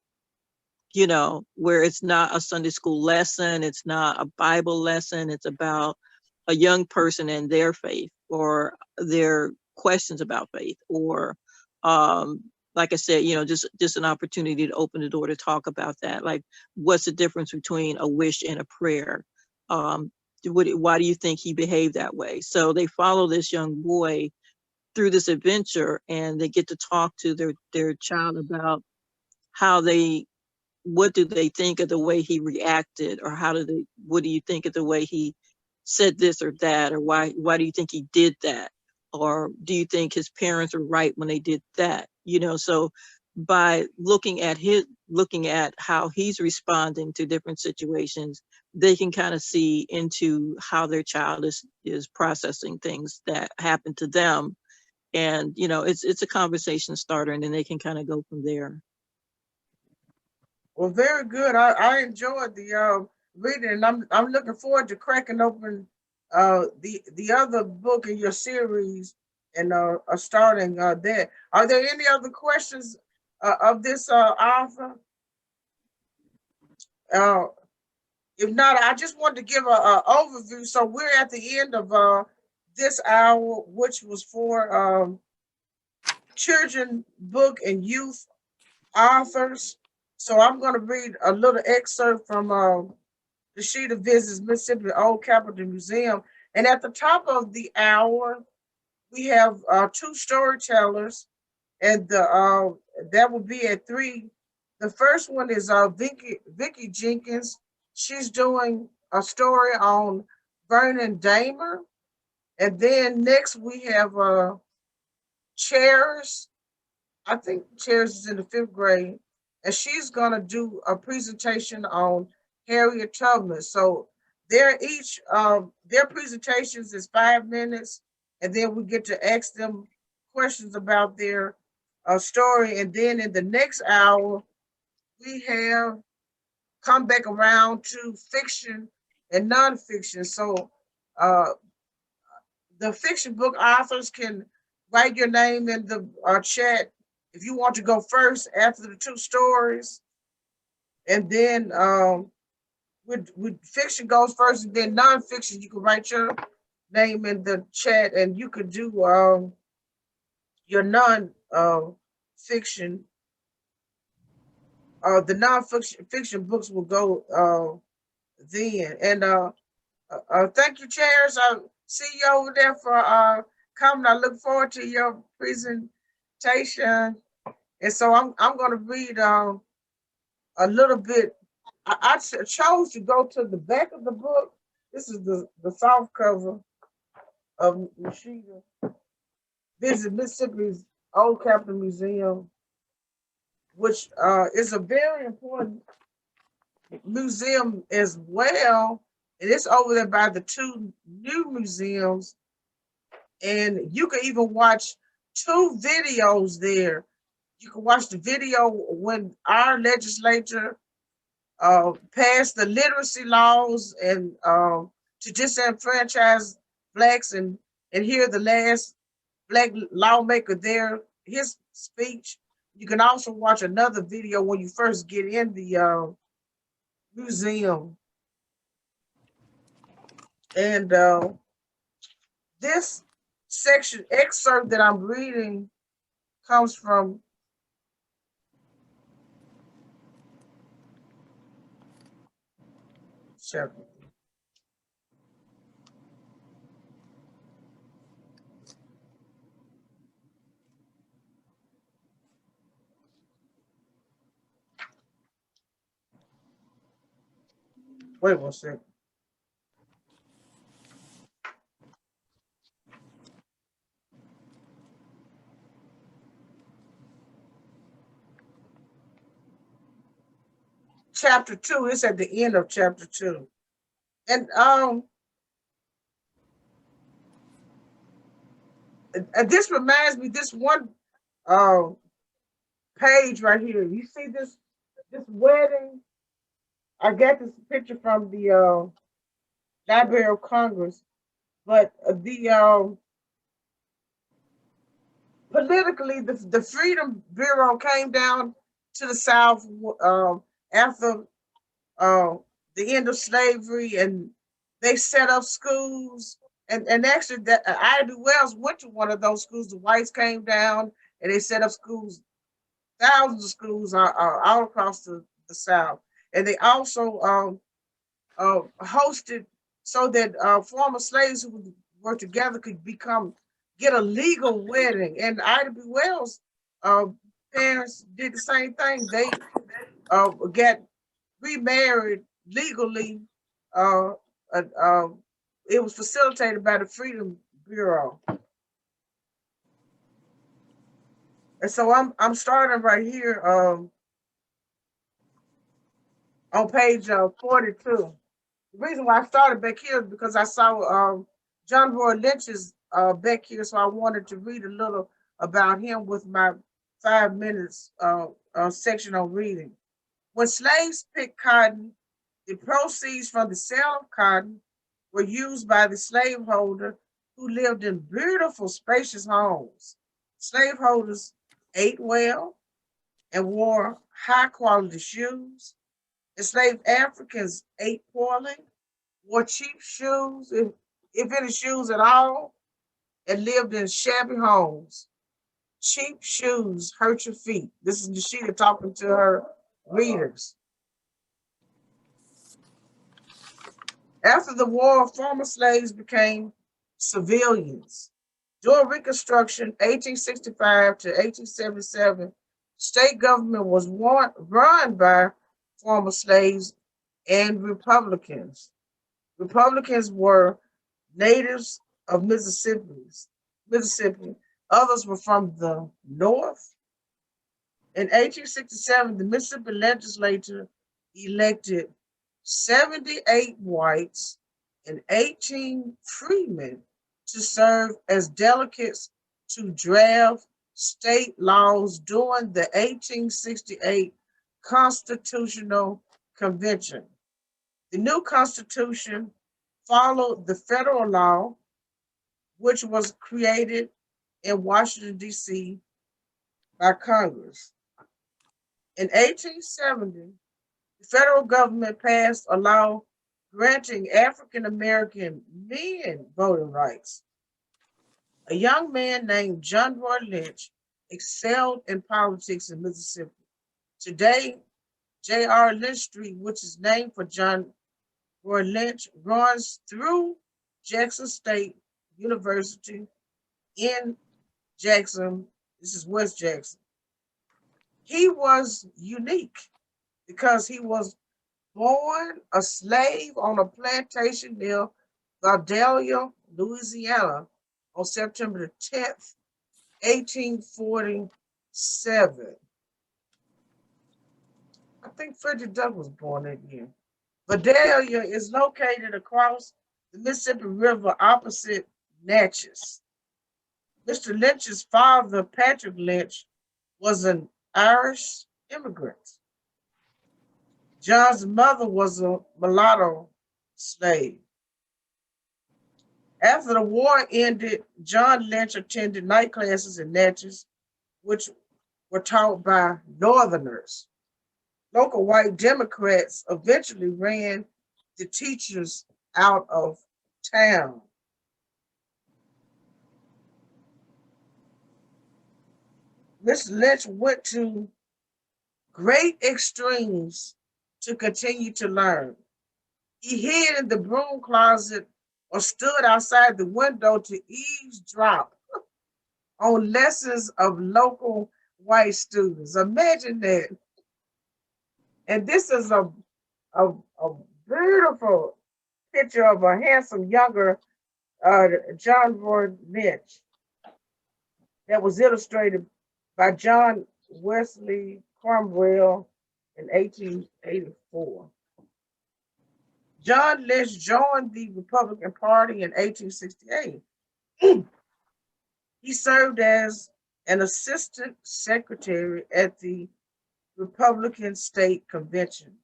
you know, where it's not a Sunday school lesson, it's not a Bible lesson, it's about a young person and their faith or their questions about faith, or like I said, you know, just an opportunity to open the door to talk about that. Like, what's the difference between a wish and a prayer? Why do you think he behaved that way? So they follow this young boy through this adventure, and they get to talk to their child about what do they think of the way he reacted, or what do you think of the way he said this or that, or why do you think he did that, or do you think his parents were right when they did that? You know, so by looking at how he's responding to different situations, they can kind of see into how their child is processing things that happen to them. And you know, it's a conversation starter, and then they can kind of go from there. Well, very good. I enjoyed the reading, and I'm looking forward to cracking open the other book in your series and starting there. Are there any other questions of this author? If not, I just wanted to give a overview. So we're at the end of this hour, which was for children book and youth authors. So I'm going to read a little excerpt from Nishika visits Mississippi Old Capitol Museum. And at the top of the hour, we have two storytellers, and that will be at 3. The first one is Vicky Jenkins. She's doing a story on Vernon Dahmer. And then next we have Charis. I think Charis is in the 5th grade, and she's gonna do a presentation on Harriet Tubman. So they're each their presentations is 5 minutes, and then we get to ask them questions about their story. And then in the next hour, we have come back around to fiction and nonfiction. So the fiction book authors can write your name in the chat if you want to go first after the 2 stories. And then with fiction goes first, and then nonfiction, you can write your name in the chat, and you could do your fiction. The fiction books will go then. And thank you, Chairs. I see you over there for coming. I look forward to your presentation. And so I'm going to read a little bit. I chose to go to the back of the book. This is the soft cover of Mishika Visit Mississippi's Old Capitol Museum, which is a very important museum as well. And it's over there by the 2 new museums. And you can even watch 2 videos there. You can watch the video when our legislature passed the literacy laws and to disenfranchise Blacks, and hear the last Black lawmaker there, his speech. You can also watch another video when you first get in the museum. And this section excerpt that I'm reading comes from chapter. Wait one second. Chapter 2 is at the end of chapter 2. And this reminds me, this one page right here. You see this wedding? I got this picture from the Library of Congress, but the politically, the Freedom Bureau came down to the South after the end of slavery, and they set up schools. And actually, that Ida B. Wells went to one of those schools. The whites came down and they set up schools, thousands of schools all across the South. And they also hosted so that former slaves who were together could get a legal wedding. And Ida B. Wells' parents did the same thing. They got remarried legally. It was facilitated by the Freedom Bureau. And so I'm starting right here on page 42. The reason why I started back here is because I saw John Roy Lynch's back here, so I wanted to read a little about him with my 5 minutes section on reading. When slaves picked cotton, the proceeds from the sale of cotton were used by the slaveholder who lived in beautiful, spacious homes. Slaveholders ate well and wore high-quality shoes. Enslaved Africans ate poorly, wore cheap shoes, if any shoes at all, and lived in shabby homes. Cheap shoes hurt your feet. This is Nishika talking to her readers. After the war, former slaves became civilians. During Reconstruction, 1865 to 1877, state government was run by former slaves and Republicans. Republicans were natives of Mississippi. Others were from the North. In 1867, the Mississippi legislature elected 78 whites and 18 freemen to serve as delegates to draft state laws during the 1868 Constitutional Convention. The new Constitution followed the federal law, which was created in Washington, D.C. by Congress. In 1870, the federal government passed a law granting African American men voting rights. A young man named John Roy Lynch excelled in politics in Mississippi. Today, J.R. Lynch Street, which is named for John Roy Lynch, runs through Jackson State University in Jackson. This is West Jackson. He was unique because he was born a slave on a plantation near Vandalia, Louisiana, on September the 10th, 1847. I think Frederick Douglass was born that year. Vandalia is located across the Mississippi River opposite Natchez. Mr. Lynch's father, Patrick Lynch, was an Irish immigrant. John's mother was a mulatto slave. After the war ended, John Lynch attended night classes in Natchez, which were taught by Northerners. Local white Democrats eventually ran the teachers out of town. Mr. Lynch went to great extremes to continue to learn. He hid in the broom closet or stood outside the window to eavesdrop on lessons of local white students. Imagine that. And this is a beautiful picture of a handsome younger John Roy Lynch that was illustrated by John Wesley Cromwell in 1884. John Lynch joined the Republican Party in 1868. He served as an assistant secretary at the Republican State Convention.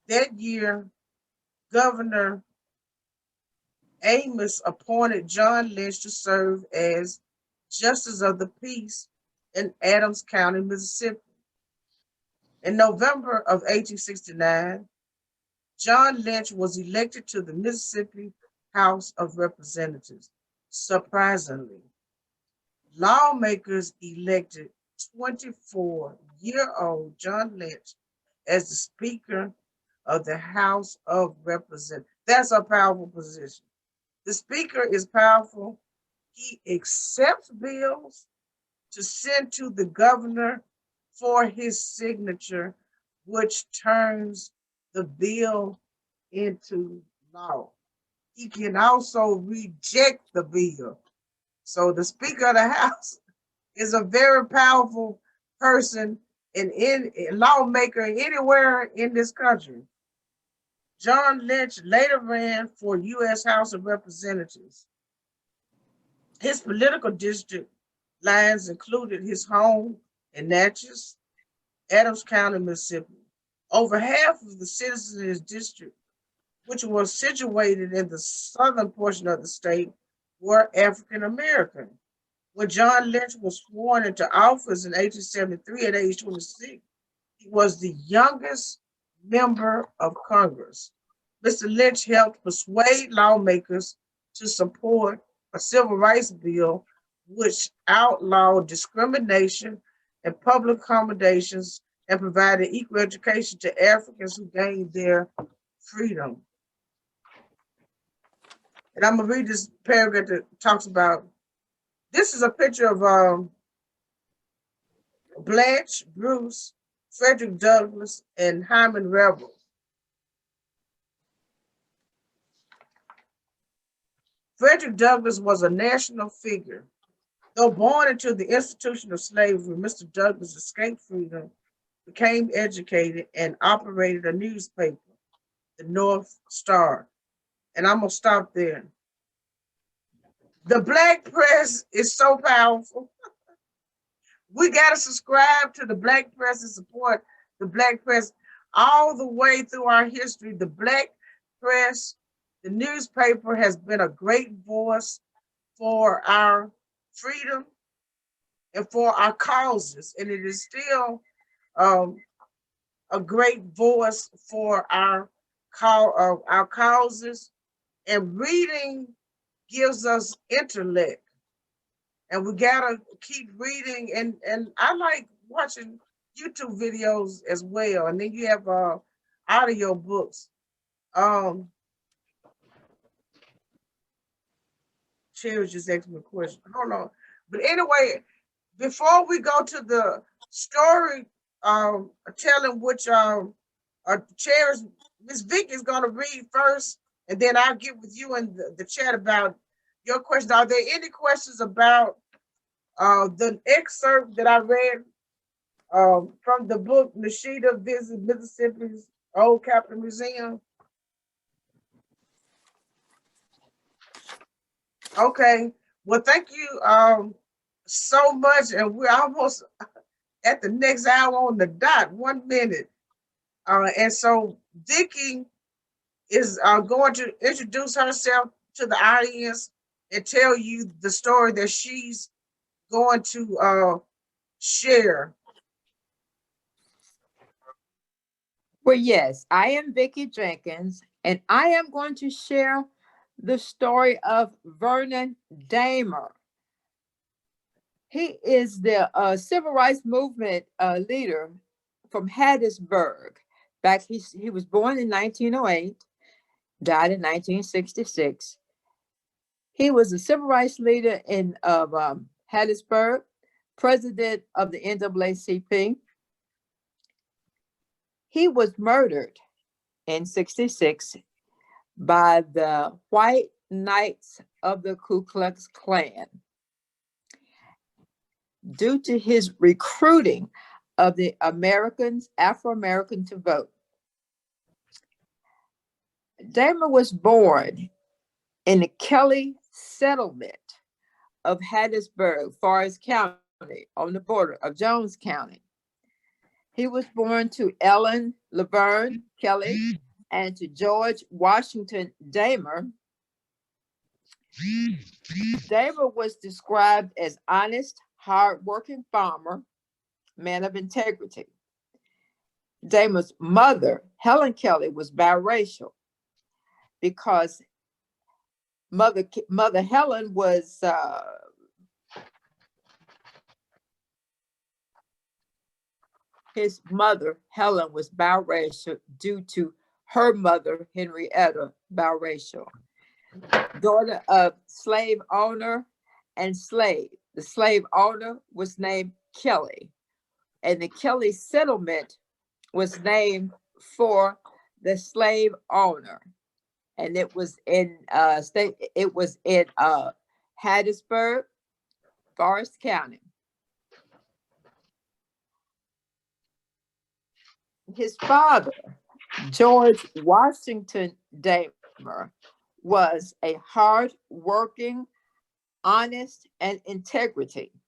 That year, Governor Amos appointed John Lynch to serve as Justice of the Peace in Adams County, Mississippi. In November of 1869, John Lynch was elected to the Mississippi House of Representatives. Surprisingly, lawmakers elected 24-year-old John Lynch as the Speaker of the House of Representatives. That's a powerful position. The Speaker is powerful. He accepts bills to send to the governor for his signature, which turns the bill into law. He can also reject the bill. So the Speaker of the House is a very powerful person and lawmaker anywhere in this country. John Lynch later ran for U.S. House of Representatives. His political district lines included his home in Natchez, Adams County, Mississippi. Over half of the citizens in his district, which was situated in the southern portion of the state, were African American. When John Lynch was sworn into office in 1873 at age 26, he was the youngest member of Congress. Mr. Lynch helped persuade lawmakers to support a civil rights bill which outlawed discrimination and public accommodations and provided equal education to Africans who gained their freedom. And I'm gonna read this paragraph that talks about, this is a picture of Blanche, Bruce, Frederick Douglass, and Hyman Rebel. Frederick Douglass was a national figure. Though born into the institution of slavery, Mr. Douglass escaped freedom, became educated, and operated a newspaper, the North Star. And I'm going to stop there. The Black press is so powerful. We got to subscribe to the Black press and support the Black press all the way through our history. The Black press, the newspaper, has been a great voice for our freedom and for our causes. And it is still a great voice for our causes. And reading gives us intellect. And we gotta keep reading, and I like watching YouTube videos as well. And then you have audio books. Charis just asked me a question. Hold on. But anyway, before we go to the story telling, which Charis, Miss Vicky is gonna read first, and then I'll get with you in the chat about your question. Are there any questions about the excerpt that I read from the book Mishika Visits Mississippi's Old Capitol Museum? Okay. Well, thank you so much. And we're almost at the next hour on the dot, 1 minute. And so Vicky is going to introduce herself to the audience and tell you the story that she's going to share. Well, yes, I am Vicky Jenkins, and I am going to share the story of Vernon Dahmer. He is the civil rights movement leader from Hattiesburg. He was born in 1908, died in 1966. He was a civil rights leader of Hattiesburg, president of the NAACP. He was murdered in 1966 by the White Knights of the Ku Klux Klan due to his recruiting of the Afro-American to vote. Dahmer was born in the Kelly settlement of Hattiesburg, Forest County, on the border of Jones County. He was born to Ellen Laverne Kelly and to George Washington Dahmer. Dahmer was described as honest, hardworking farmer, man of integrity. Dahmer's mother, Helen Kelly, was biracial because Mother Helen was his mother, Helen, was biracial due to her mother, Henrietta, biracial. Daughter of slave owner and slave. The slave owner was named Kelly, and the Kelly settlement was named for the slave owner. And it was in Hattiesburg, Forest County. His father, George Washington Dahmer, was a hard-working, honest, and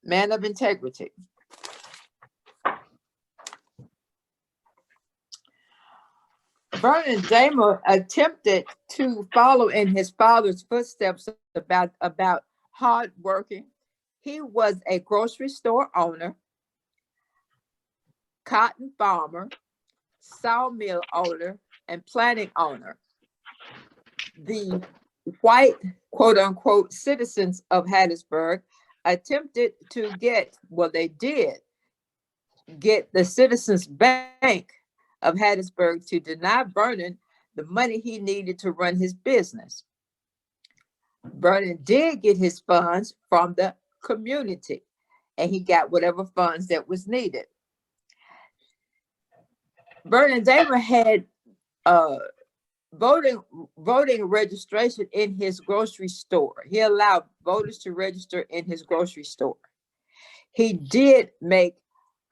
man of integrity. Vernon Dahmer attempted to follow in his father's footsteps about hard-working. He was a grocery store owner, cotton farmer, sawmill owner, and planting owner. The white, quote unquote, citizens of Hattiesburg attempted to get the Citizens Bank of Hattiesburg to deny Vernon the money he needed to run his business. Vernon did get his funds from the community, and he got whatever funds that was needed. Vernon Dahmer had voting registration in his grocery store. He allowed voters to register in his grocery store. He did make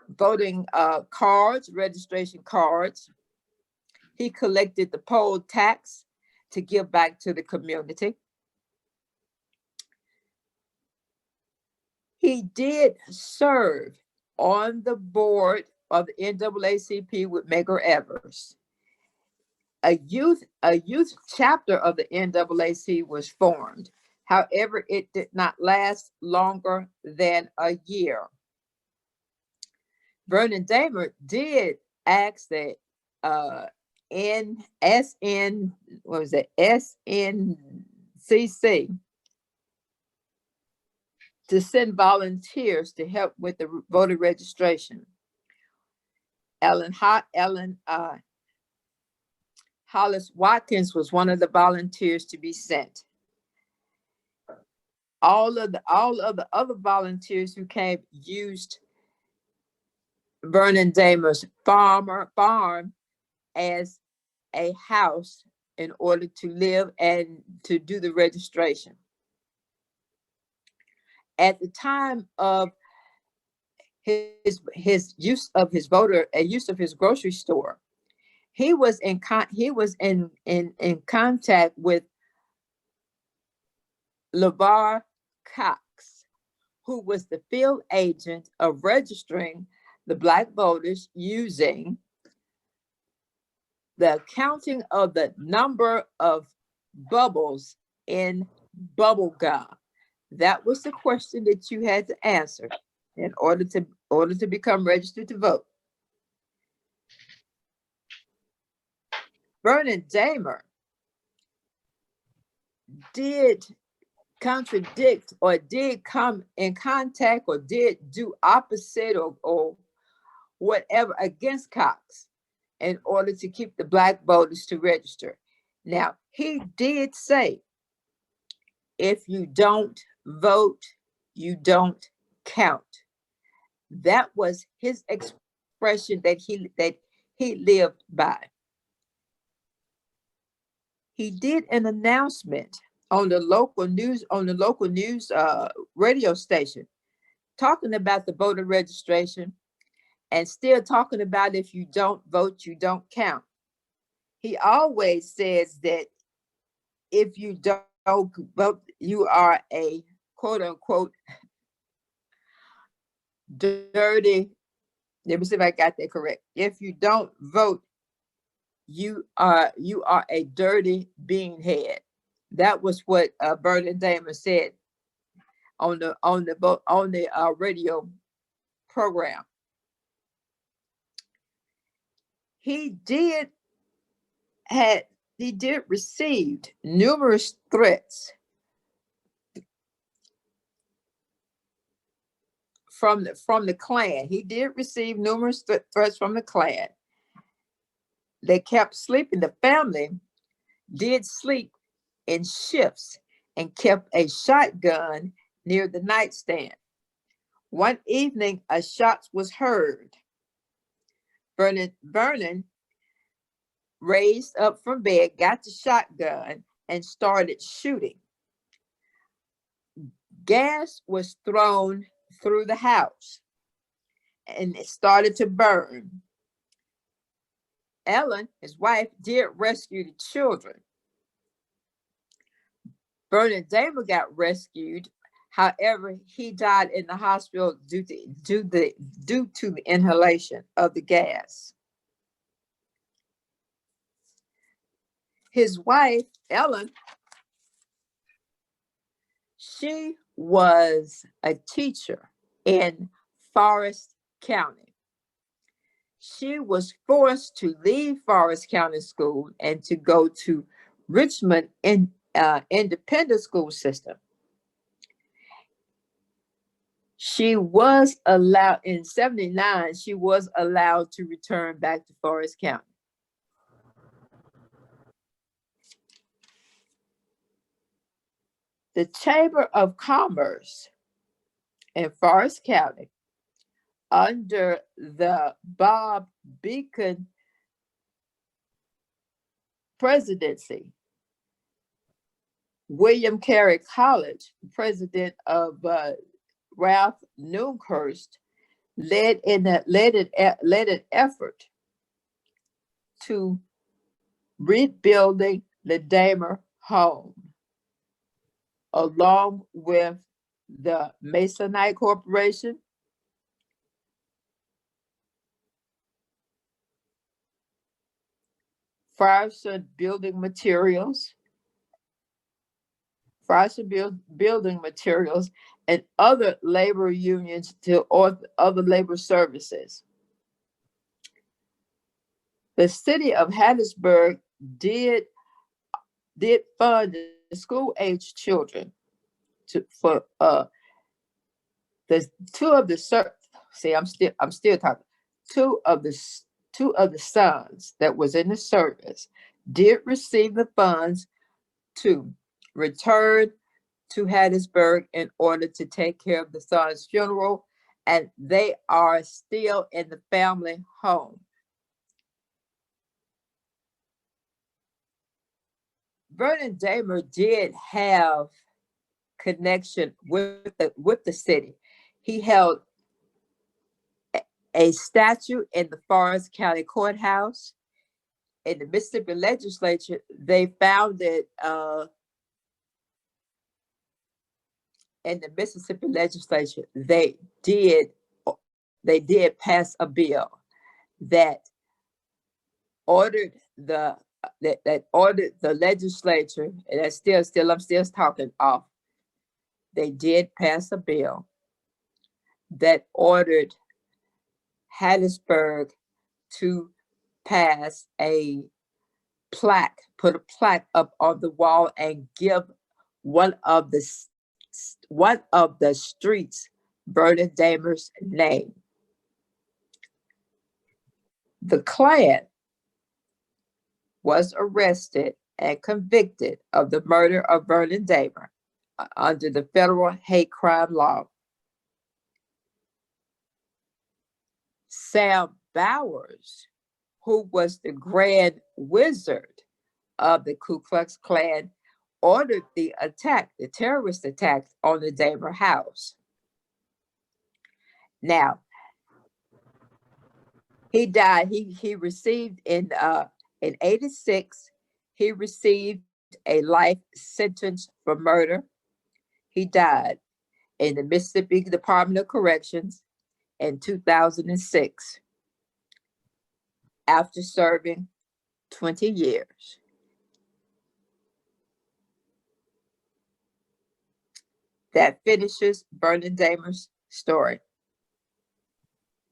voting cards, registration cards. He collected the poll tax to give back to the community. He did serve on the board of the NAACP with Medgar Evers. A youth chapter of the NAACP was formed. However, it did not last longer than a year. Vernon Dahmer did ask that SNCC to send volunteers to help with the voter registration. Hollis Watkins was one of the volunteers to be sent. All of the other volunteers who came used Vernon Dahmer's farm as a house in order to live and to do the registration. At the time of his use of his grocery store, he was in contact with LeVar Cox, who was the field agent of registering the Black voters using the counting of the number of bubbles in bubble gum. That was the question that you had to answer in order to become registered to vote. Vernon Dahmer did contradict or did come in contact or did do opposite or whatever against Cox in order to keep the Black voters to register. Now, he did say, if you don't vote, you don't count. That was his expression that he lived by. He did an announcement on the local news radio station, talking about the voter registration and still talking about if you don't vote, you don't count. He always says that if you don't vote, you are a quote unquote dirty. Let me see if I got that correct. If you don't vote, you are a dirty beanhead. That was what Vernon Dahmer said on the radio program. He did receive numerous threats from the Klan. He did receive numerous threats from the Klan. They kept sleeping. The family did sleep in shifts and kept a shotgun near the nightstand. One evening, a shot was heard. Vernon raised up from bed, got the shotgun, and started shooting. Gas was thrown through the house, and it started to burn. Ellen, his wife, did rescue the children. Vernon Dahmer got rescued. However, he died in the hospital due to the inhalation of the gas. His wife, Ellen, she was a teacher in Forest County. She was forced to leave Forest County School and to go to Richmond independent school system. She was allowed in 79, she was allowed to return back to Forest County. The Chamber of Commerce in Forest County, under the Bob Beacon presidency, William Carey College, president of Ralph Nookhurst, led an effort to rebuilding the Dahmer home, along with the Masonite Corporation, Frierson Building Materials, Building Materials, and other labor unions or other labor services. The city of Hattiesburg did fund the school-age children for the two of the I'm still talking. Two of the sons that was in the service did receive the funds to return to Hattiesburg in order to take care of the son's funeral, and they are still in the family home. Vernon Dahmer did have connection with the city. He held a statue in the Forest County Courthouse. In the Mississippi legislature, they founded in the Mississippi legislature, they did pass a bill that ordered the legislature, and that's still I'm still talking off. They did pass a bill that ordered Hattiesburg to pass a plaque, put a plaque up on the wall and give one of the streets Vernon Dahmer's name. The Klan was arrested and convicted of the murder of Vernon Dahmer under the federal hate crime law. Sam Bowers, who was the Grand Wizard of the Ku Klux Klan, ordered the terrorist attack on the Dahmer house. Now, he died. He received in 86, he received a life sentence for murder. He died in the Mississippi Department of Corrections in 2006 after serving 20 years. That finishes Vernon Dahmer's story.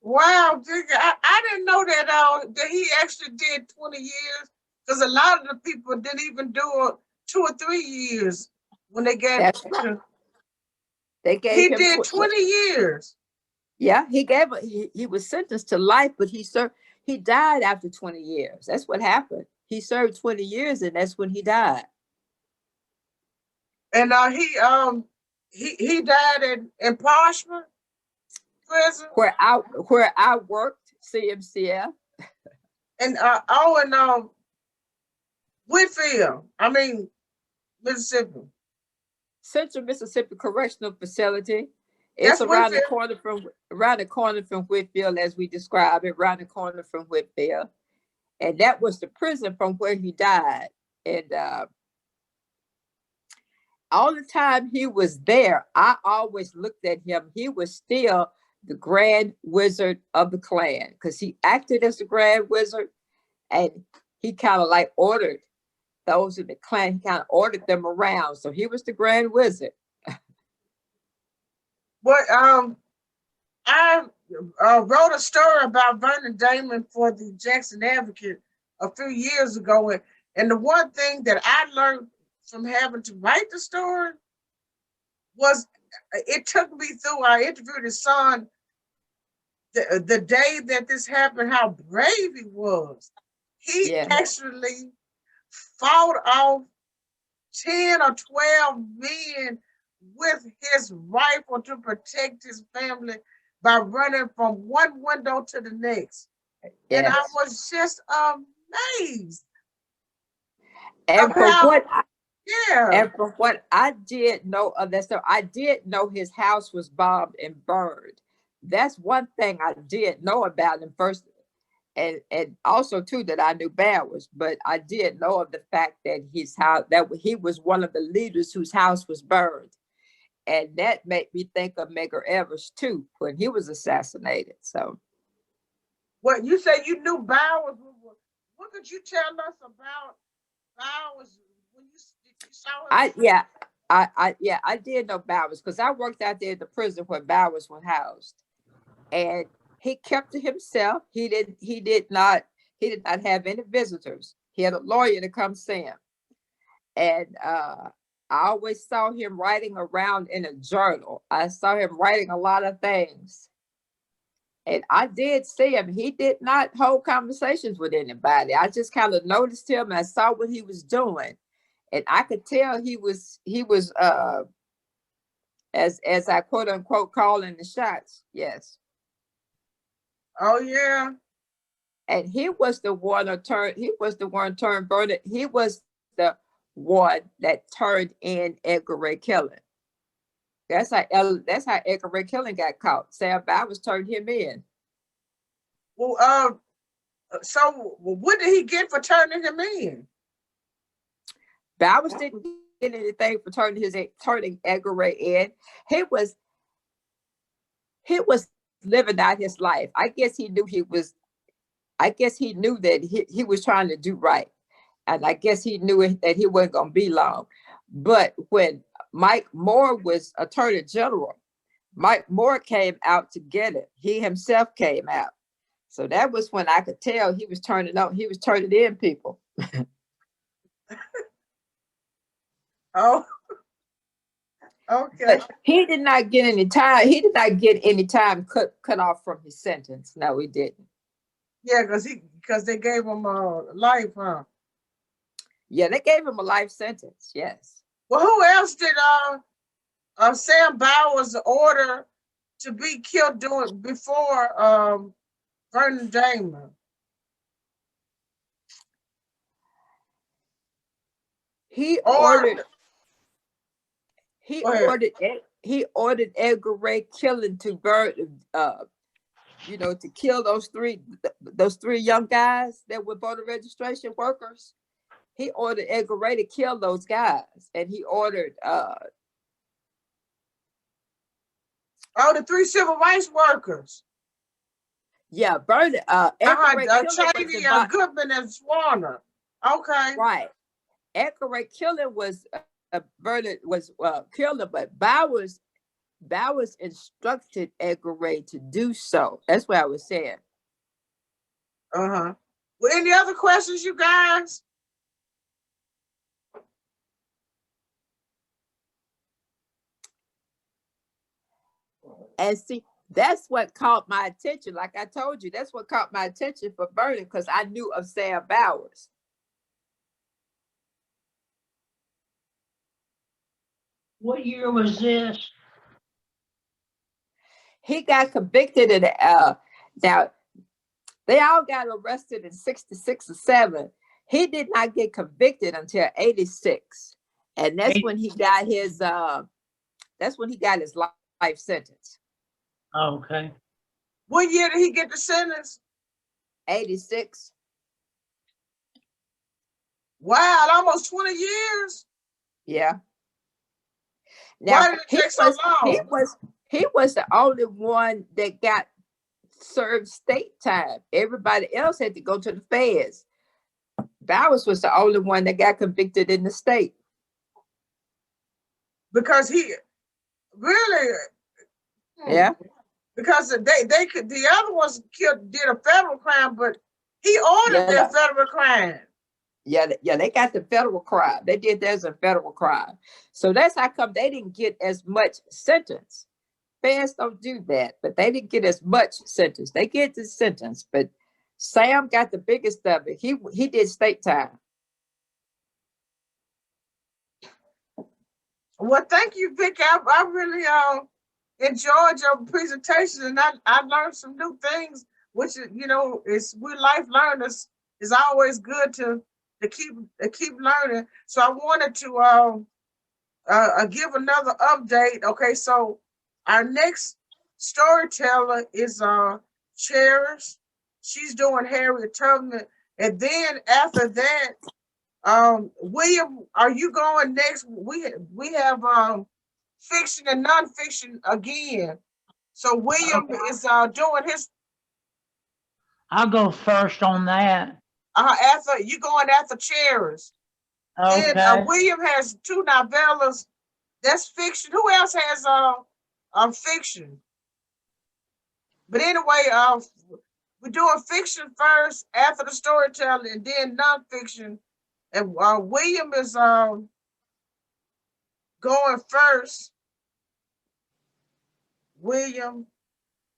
Wow, I didn't know that he actually did 20 years, because a lot of the people didn't even do 2 or 3 years when they got. That's right. They gave he him did 20 years. Yeah, he was sentenced to life, but he died after 20 years. That's what happened. He served 20 years, and that's when he died. And he died in Parchment prison, where I worked, CMCF. And Whitfield, Mississippi. Central Mississippi Correctional Facility. It's around the corner from Whitfield, as we describe it, around the corner from Whitfield. And that was the prison from where he died. And all the time he was there, I always looked at him. He was still the Grand Wizard of the Klan, because he acted as the Grand Wizard, and he kind of like ordered those in the Klan. He kind of ordered them around. So he was the Grand Wizard. But I wrote a story about Vernon Dahmer for the Jackson Advocate a few years ago, and the one thing that I learned from having to write the story was it took me through. I interviewed his son the day that this happened, how brave he was. He actually fought off 10 or 12 men with his rifle to protect his family by running from one window to the next. And I Yes. was just amazed. And of from how- what yeah. And from what I did know of that, so I did know his house was bombed and burned. That's one thing I did know about him first. And also too that I knew Bowers, but I did know of the fact that his house, that he was one of the leaders whose house was burned. And that made me think of Medgar Evers too, when he was assassinated. So What you say you knew Bowers? What could you tell us about Bowers when you saw him? I did know Bowers because I worked out there at the prison where Bowers was housed. And he kept to himself. He did not have any visitors. He had a lawyer to come see him. And I always saw him writing around in a journal. I saw him writing a lot of things. And I did see him. He did not hold conversations with anybody. I just kind of noticed him and I saw what he was doing. And I could tell he was as I quote unquote calling the shots. Yes. Oh yeah. And he was the one turned Vernon. He was the one that turned in Edgar Ray Killen. That's how Edgar Ray Killen got caught. Sam Bowers turned him in. Well, so what did he get for turning him in? Bowers didn't get anything for turning Edgar Ray in. He was living out his life. I guess he knew that he was trying to do right. And I guess he knew that he wasn't going to be long. But when Mike Moore was Attorney General, Mike Moore came out to get it. He himself came out. So that was when I could tell he was turning in people. Oh, okay. But he did not get any time. He did not get any time cut off from his sentence. No, he didn't. Yeah, because they gave him a life, huh? Yeah, they gave him a life sentence. Yes. Well, who else did Sam Bowers order to be killed before Vernon Dahmer? He ordered Edgar Ray Killen to burn, to kill those three young guys that were voter registration workers. He ordered Edgar Ray to kill those guys, and he ordered the 3 civil rights workers. Yeah, Vernon. Edgar Ray Killen Goodman and Swanner. Okay. Right. Edgar Ray Killen was Vernon was killed, but Bowers instructed Edgar Ray to do so. That's what I was saying. Well, any other questions, you guys? And see, that's what caught my attention. Like I told you, that's what caught my attention for Vernon, because I knew of Sam Bowers. What year was this? He got convicted in now they all got arrested in 66 or 7. He did not get convicted until 86. And that's when he got his life sentence. Okay. What year did he get the sentence? 86. Wow, almost 20 years. Yeah. Now, why did it take so long? He was the only one that got served state time. Everybody else had to go to the feds. Bowers was the only one that got convicted in the state. Because he really, yeah. Because they could, the other ones did a federal crime, but he ordered their federal crime. Yeah, they got the federal crime. They did theirs a federal crime. So that's how come they didn't get as much sentence. Feds don't do that, but they didn't get as much sentence. They get the sentence, but Sam got the biggest of it. He did state time. Well, thank you, Vicky. I really enjoyed your presentation, and I learned some new things, which is we're life learners. It's always good to keep learning. So I wanted to give another update. Okay, so our next storyteller is Charis. She's doing Harriet Tubman, and then after that, William, are you going next? We have fiction and nonfiction again. So William is doing his. I'll go first on that. After you going after Charis. Okay. Then William has 2 novellas. That's fiction. Who else has fiction? But anyway, we're doing fiction first after the storytelling, and then nonfiction. And William is going first. William,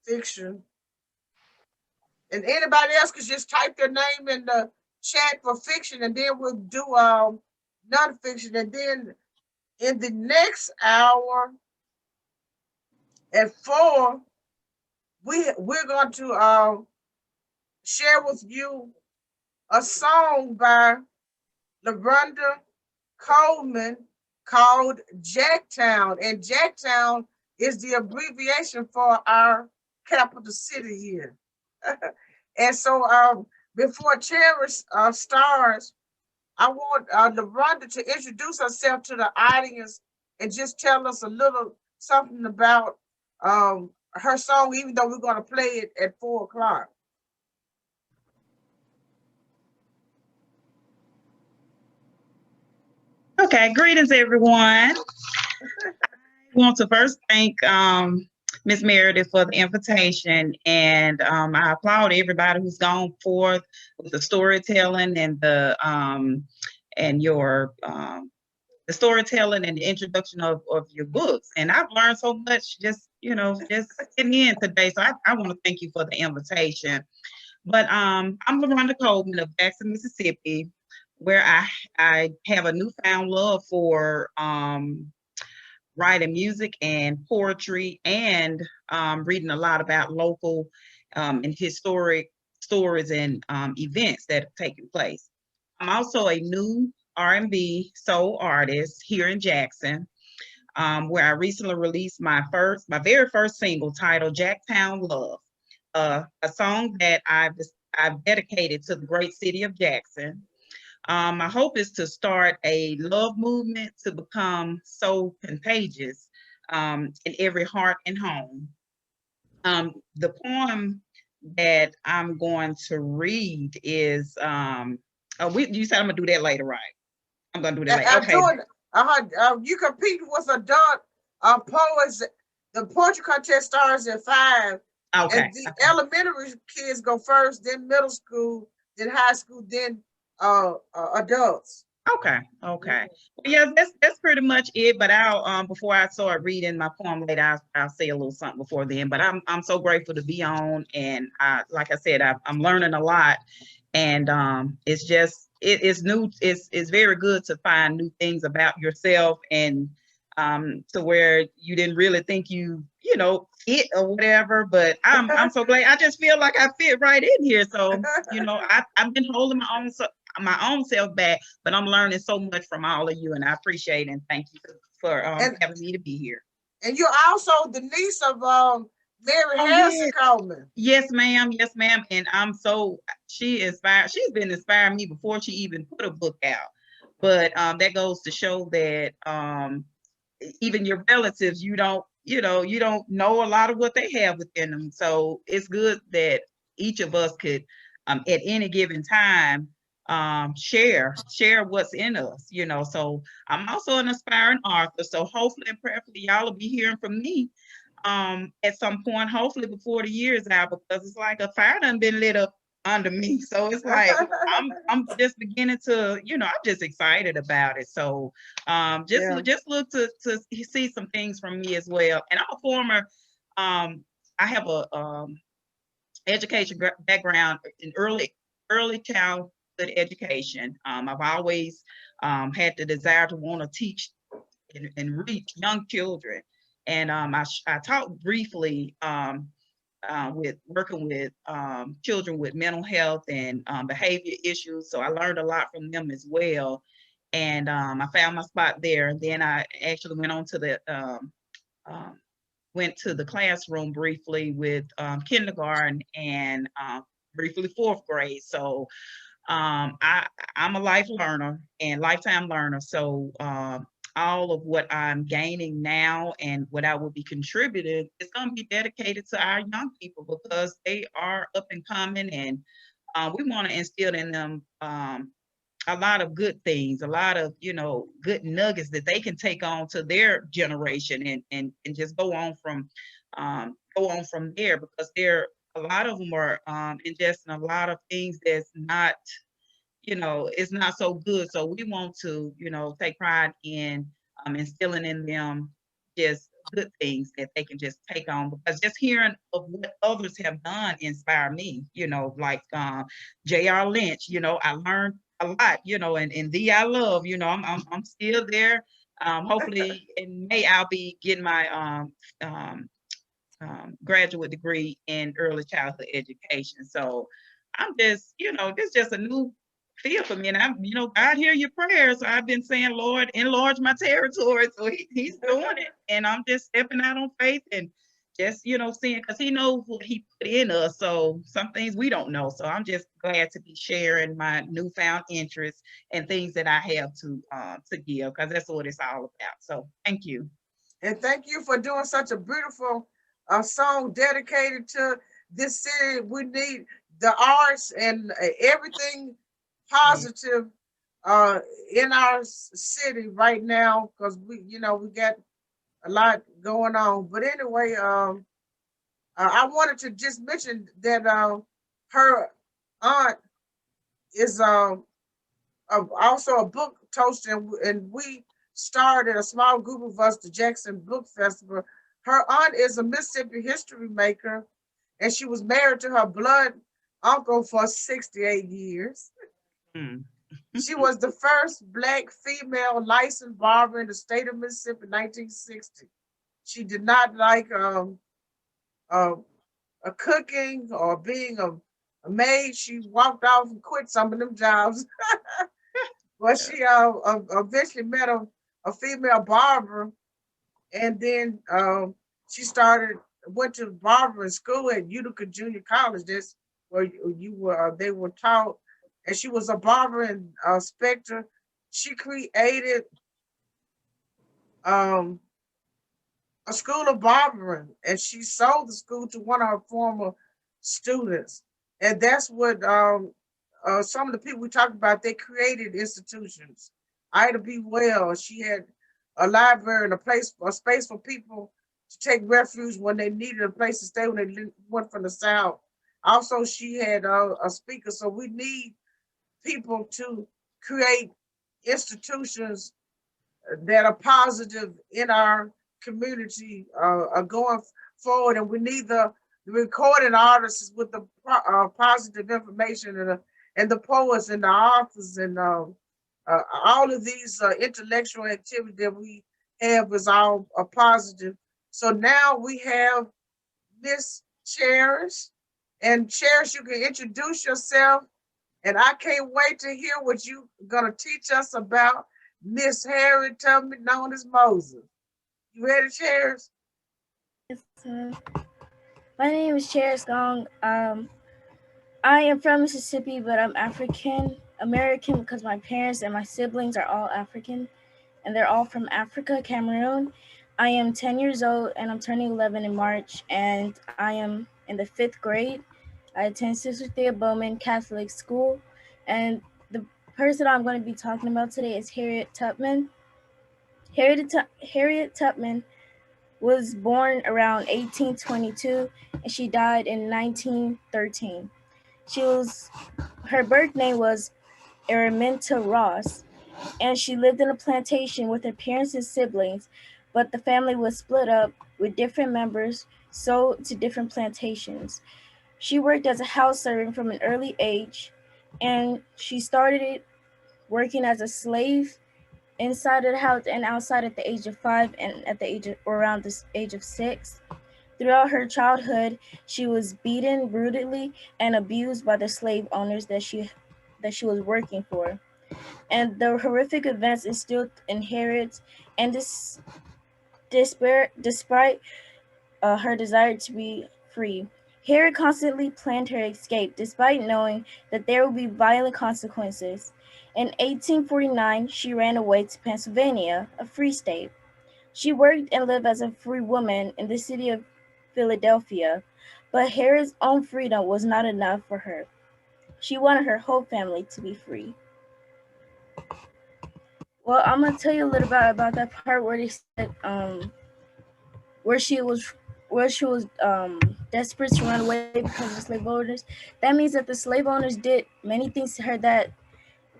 fiction. And anybody else could just type their name in the chat for fiction, and then we'll do nonfiction. And then in the next hour at 4, we're going to share with you a song by LaRonda Coleman called Jacktown. And Jacktown is the abbreviation for our capital city here. And so before Charis starts, I want LaRonda to introduce herself to the audience and just tell us a little something about her song, even though we're going to play it at 4 o'clock. Okay, greetings, everyone. I want to first thank Ms. Meredith for the invitation, and I applaud everybody who's gone forth with the storytelling and the storytelling and the introduction of your books. And I've learned so much just getting in today. So I want to thank you for the invitation. But I'm LaRonda Coleman of Jackson, Mississippi, where I have a newfound love for writing music and poetry, and reading a lot about local and historic stories and events that have taken place. I'm also a new R&B soul artist here in Jackson, where I recently released my very first single titled Jacktown Love, a song that I've dedicated to the great city of Jackson. My hope is to start a love movement to become so contagious in every heart and home. The poem that I'm going to read is, you said I'm gonna do that later, right? I'm gonna do that later. Okay. You compete with adult poets. The poetry contest starts at 5. Okay. And the elementary kids go first, then middle school, then high school, then adults. Okay. Well, yeah, that's pretty much it. But I'll before I start reading my poem later, I'll say a little something before then. But I'm so grateful to be on, and like I said, I'm learning a lot, and it's just it's new. It's very good to find new things about yourself, and to where you didn't really think you fit or whatever. But I'm so glad. I just feel like I fit right in here. So I've been holding my own self back, but I'm learning so much from all of you, and I appreciate and thank you for having me to be here. And you're also the niece of Mary Harrison Coleman. Yes, ma'am. And she's been inspiring me before she even put a book out. But that goes to show that even your relatives, you don't know a lot of what they have within them. So it's good that each of us could at any given time share what's in us, So I'm also an aspiring author. So hopefully and prayerfully y'all will be hearing from me at some point, hopefully before the year is out, because it's like a fire done been lit up under me. So it's like I'm just beginning to, I'm just excited about it. So just look to see some things from me as well. And I'm a former I have a education background in early childhood education. I've always had the desire to want to teach and reach young children. And I talked briefly with working with children with mental health and behavior issues. So I learned a lot from them as well. And I found my spot there. And then I actually went on to the classroom briefly with kindergarten and briefly 4th grade. So I'm a life learner and lifetime learner. So all of what I'm gaining now and what I will be contributing is going to be dedicated to our young people because they are up and coming, and we want to instill in them a lot of good things, a lot of, good nuggets that they can take on to their generation and just go on from there, because a lot of them are ingesting a lot of things that's not, it's not so good. So we want to, take pride in instilling in them just good things that they can just take on, because just hearing of what others have done inspire me, like J.R. Lynch, I learned a lot, and Thee I Love, I'm still there. Hopefully in May I'll be getting my graduate degree in early childhood education. So I'm just, this is just a new field for me. And I'm, God hear your prayers. So I've been saying, Lord, enlarge my territory. So he's doing it. And I'm just stepping out on faith and just, seeing, because he knows what he put in us. So some things we don't know. So I'm just glad to be sharing my newfound interest and things that I have to give, because that's what it's all about. So thank you. And thank you for doing such a beautiful song dedicated to this city. We need the arts and everything positive in our city right now, because we got a lot going on. But anyway, I wanted to just mention that her aunt is also a book toaster, and we started a small group of us, the Jackson Book Festival. Her aunt is a Mississippi history maker, and she was married to her blood uncle for 68 years. She was the first Black female licensed barber in the state of Mississippi in 1960. She did not like a cooking or being a maid. She walked off and quit some of them jobs. But she eventually met a female barber, and then she went to barbering school at Utica Junior College. That's where they were taught, and she was a barber and inspector. She created a school of barbering, and she sold the school to one of her former students. And that's what some of the people we talked about, they created institutions. Ida B. Wells, she had a library and a space for people to take refuge when they needed a place to stay when they went from the South. Also, she had a speaker. So we need people to create institutions that are positive in our community going forward. And we need the recording artists with the positive information, and the poets and the authors and all of these intellectual activity that we have is all a positive. So now we have Miss Charis. And Charis, you can introduce yourself. And I can't wait to hear what you're gonna teach us about Miss Harriet Tubman, known as Moses. You ready, Charis? Yes, sir. My name is Charis Gong. I am from Mississippi, but I'm African American because my parents and my siblings are all African, and they're all from Africa, Cameroon. I am 10 years old, and I'm turning 11 in March, and I am in the 5th grade. I attend Sister Thea Bowman Catholic School, and the person I'm going to be talking about today is Harriet Tubman. Harriet Tubman was born around 1822, and she died in 1913. Her birth name was Araminta Ross, and she lived in a plantation with her parents and siblings, but the family was split up with different members sold to different plantations. She worked as a house servant from an early age, and she started working as a slave inside of the house and outside at the age of 5 and at the age of, or around this age of 6. Throughout her childhood, she was beaten brutally and abused by the slave owners that she was working for. And the horrific events instilled in Harriet, and despite her desire to be free. Harriet constantly planned her escape, despite knowing that there would be violent consequences. In 1849, she ran away to Pennsylvania, a free state. She worked and lived as a free woman in the city of Philadelphia, but Harriet's own freedom was not enough for her. She wanted her whole family to be free. Well, I'm gonna tell you a little bit about that part where they said where she was desperate to run away because of the slave owners. That means that the slave owners did many things to her that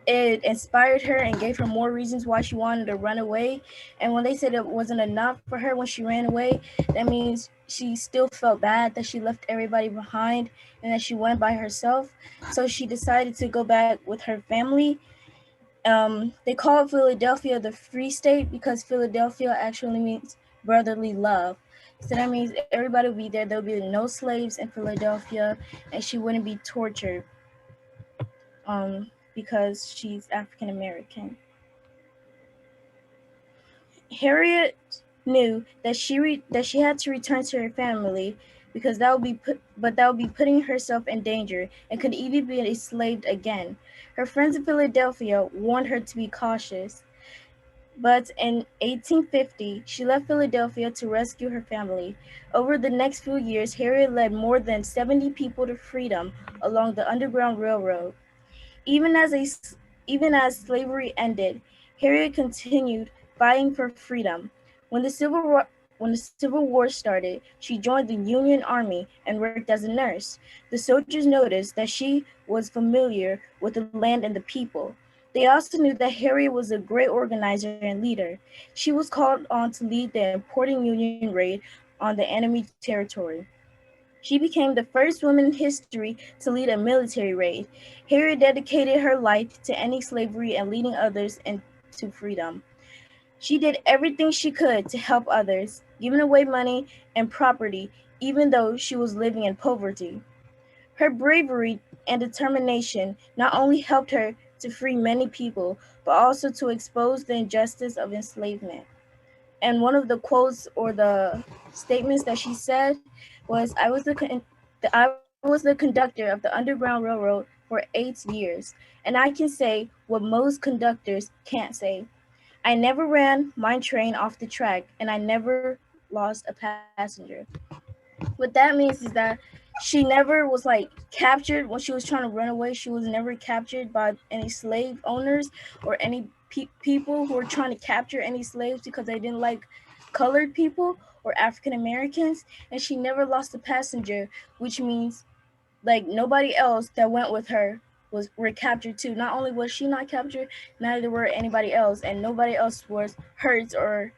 it inspired her and gave her more reasons why she wanted to run away. And when they said it wasn't enough for her when she ran away, that means she still felt bad that she left everybody behind and that she went by herself. So she decided to go back with her family. They call Philadelphia the Free State because Philadelphia actually means brotherly love. So that means everybody will be there. There'll be no slaves in Philadelphia, and she wouldn't be tortured because she's African American. Harriet knew that she had to return to her family because that would be putting herself in danger and could even be enslaved again. Her friends in Philadelphia warned her to be cautious. But in 1850, she left Philadelphia to rescue her family. Over the next few years, Harriet led more than 70 people to freedom along the Underground Railroad. Even as slavery ended, Harriet continued fighting for freedom. When the Civil War started, she joined the Union Army and worked as a nurse. The soldiers noticed that she was familiar with the land and the people. They also knew that Harriet was a great organizer and leader. She was called on to lead the important Union raid on the enemy territory. She became the first woman in history to lead a military raid. Harriet dedicated her life to ending slavery and leading others into freedom. She did everything she could to help others, giving away money and property, even though she was living in poverty. Her bravery and determination not only helped her to free many people, but also to expose the injustice of enslavement. And one of the quotes or the statements that she said was, I was the conductor of the Underground Railroad for 8 years, and I can say what most conductors can't say. I never ran my train off the track, and I never lost a passenger. What that means is that she never was like captured when she was trying to run away. She was never captured by any slave owners or any people who were trying to capture any slaves because they didn't like colored people or African Americans. And she never lost a passenger, which means like nobody else that went with her were captured too. Not only was she not captured, neither were anybody else, and nobody else was hurt or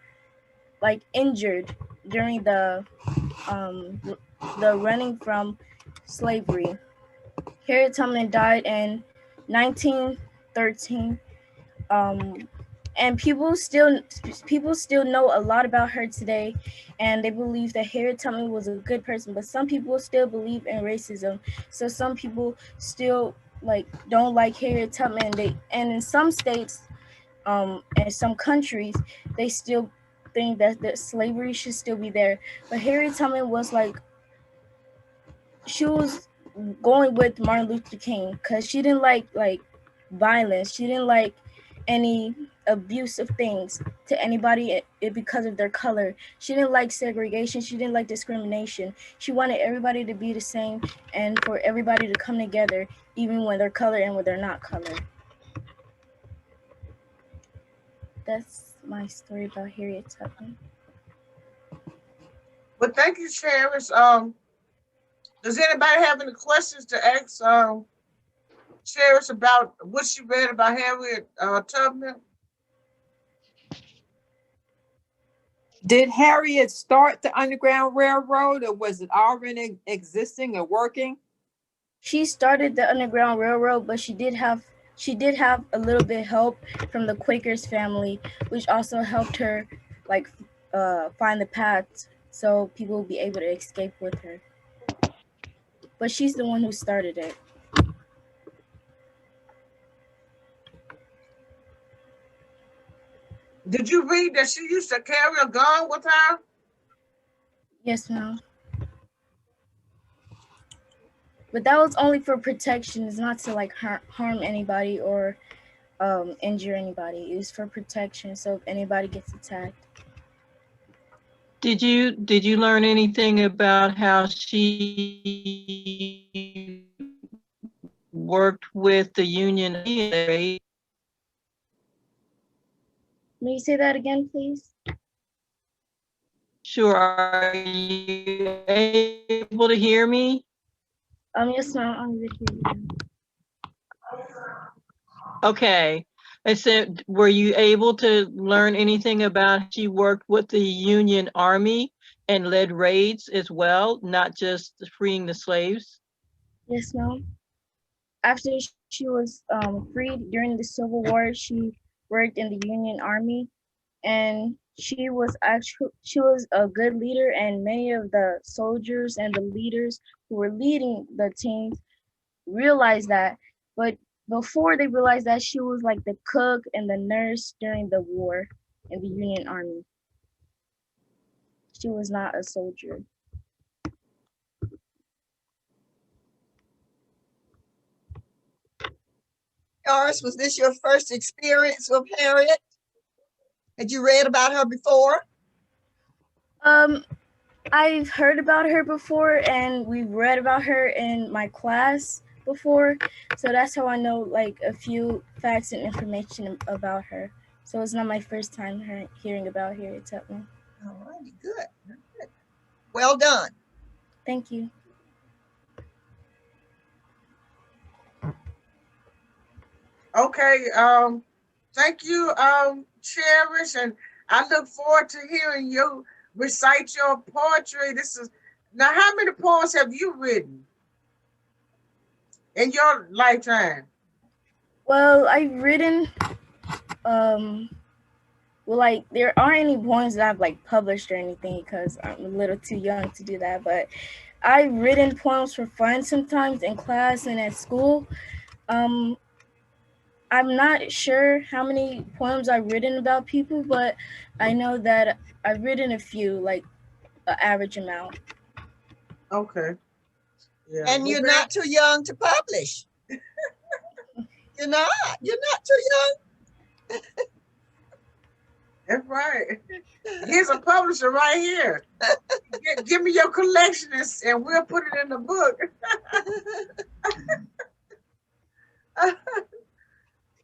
like injured during the running from slavery. Harriet Tubman died in 1913, and people still know a lot about her today, and they believe that Harriet Tubman was a good person. But some people still believe in racism, so some people still like don't like Harriet Tubman. And in some states, and some countries, they still think that slavery should still be there. But Harriet Tubman was like, she was going with Martin Luther King because she didn't like violence. She didn't like any abusive things to anybody because of their color. She didn't like segregation. She didn't like discrimination. She wanted everybody to be the same and for everybody to come together, even when they're colored and when they're not colored. That's my story about Harriet Tubman. Well, thank you, Charis. Does anybody have any questions to ask Charis about what she read about Harriet Tubman? Did Harriet start the Underground Railroad, or was it already existing or working? She started the Underground Railroad, but she she did have a little bit help from the Quakers family, which also helped her like find the path so people will be able to escape with her. But she's the one who started it. Did you read that she used to carry a gun with her? Yes, ma'am. But that was only for protection. It's not to like harm anybody or injure anybody. It was for protection. So if anybody gets attacked. Did you learn anything about how she worked with the union? May you say that again, please? Sure. Are you able to hear me? Yes, ma'am. I'm with you. Okay. I said, were you able to learn anything about she worked with the Union Army and led raids as well, not just freeing the slaves? Yes, ma'am. After she was freed during the Civil War, she worked in the Union Army, and she was a good leader, and many of the soldiers and the leaders who were leading the teams realized that. But before they realized that, she was like the cook and the nurse during the war in the Union Army. She was not a soldier. Charis, was this your first experience with Harriet? Had you read about her before? I've heard about her before, and we've read about her in my class before, so that's how I know like a few facts and information about her. So it's not my first time hearing about Harriet Tubman. All righty, good. Good. Well done. Thank you. Okay, thank you, Charis, and I look forward to hearing you recite your poetry. Now, how many poems have you written in your lifetime? Well, I've written, like there aren't any poems that I've like published or anything because I'm a little too young to do that, but I've written poems for fun sometimes in class and at school. I'm not sure how many poems I've written about people, but I know that I've written a few, like an average amount. Okay. Yeah. And you're not too young to publish. You're not too young. That's right. Here's a publisher right here. Give me your collection and we'll put it in the book.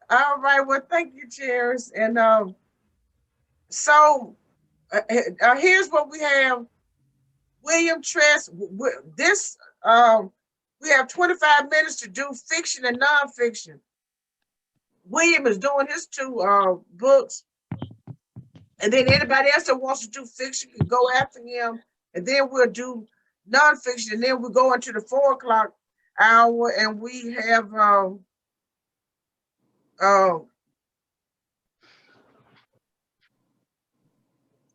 All right. Well, thank you, Charis. And so here's what we have. William Trest. This we have 25 minutes to do fiction and nonfiction. William is doing his 2 books. And then anybody else that wants to do fiction can go after him. And then we'll do nonfiction. And then we'll go into the 4 o'clock hour and we have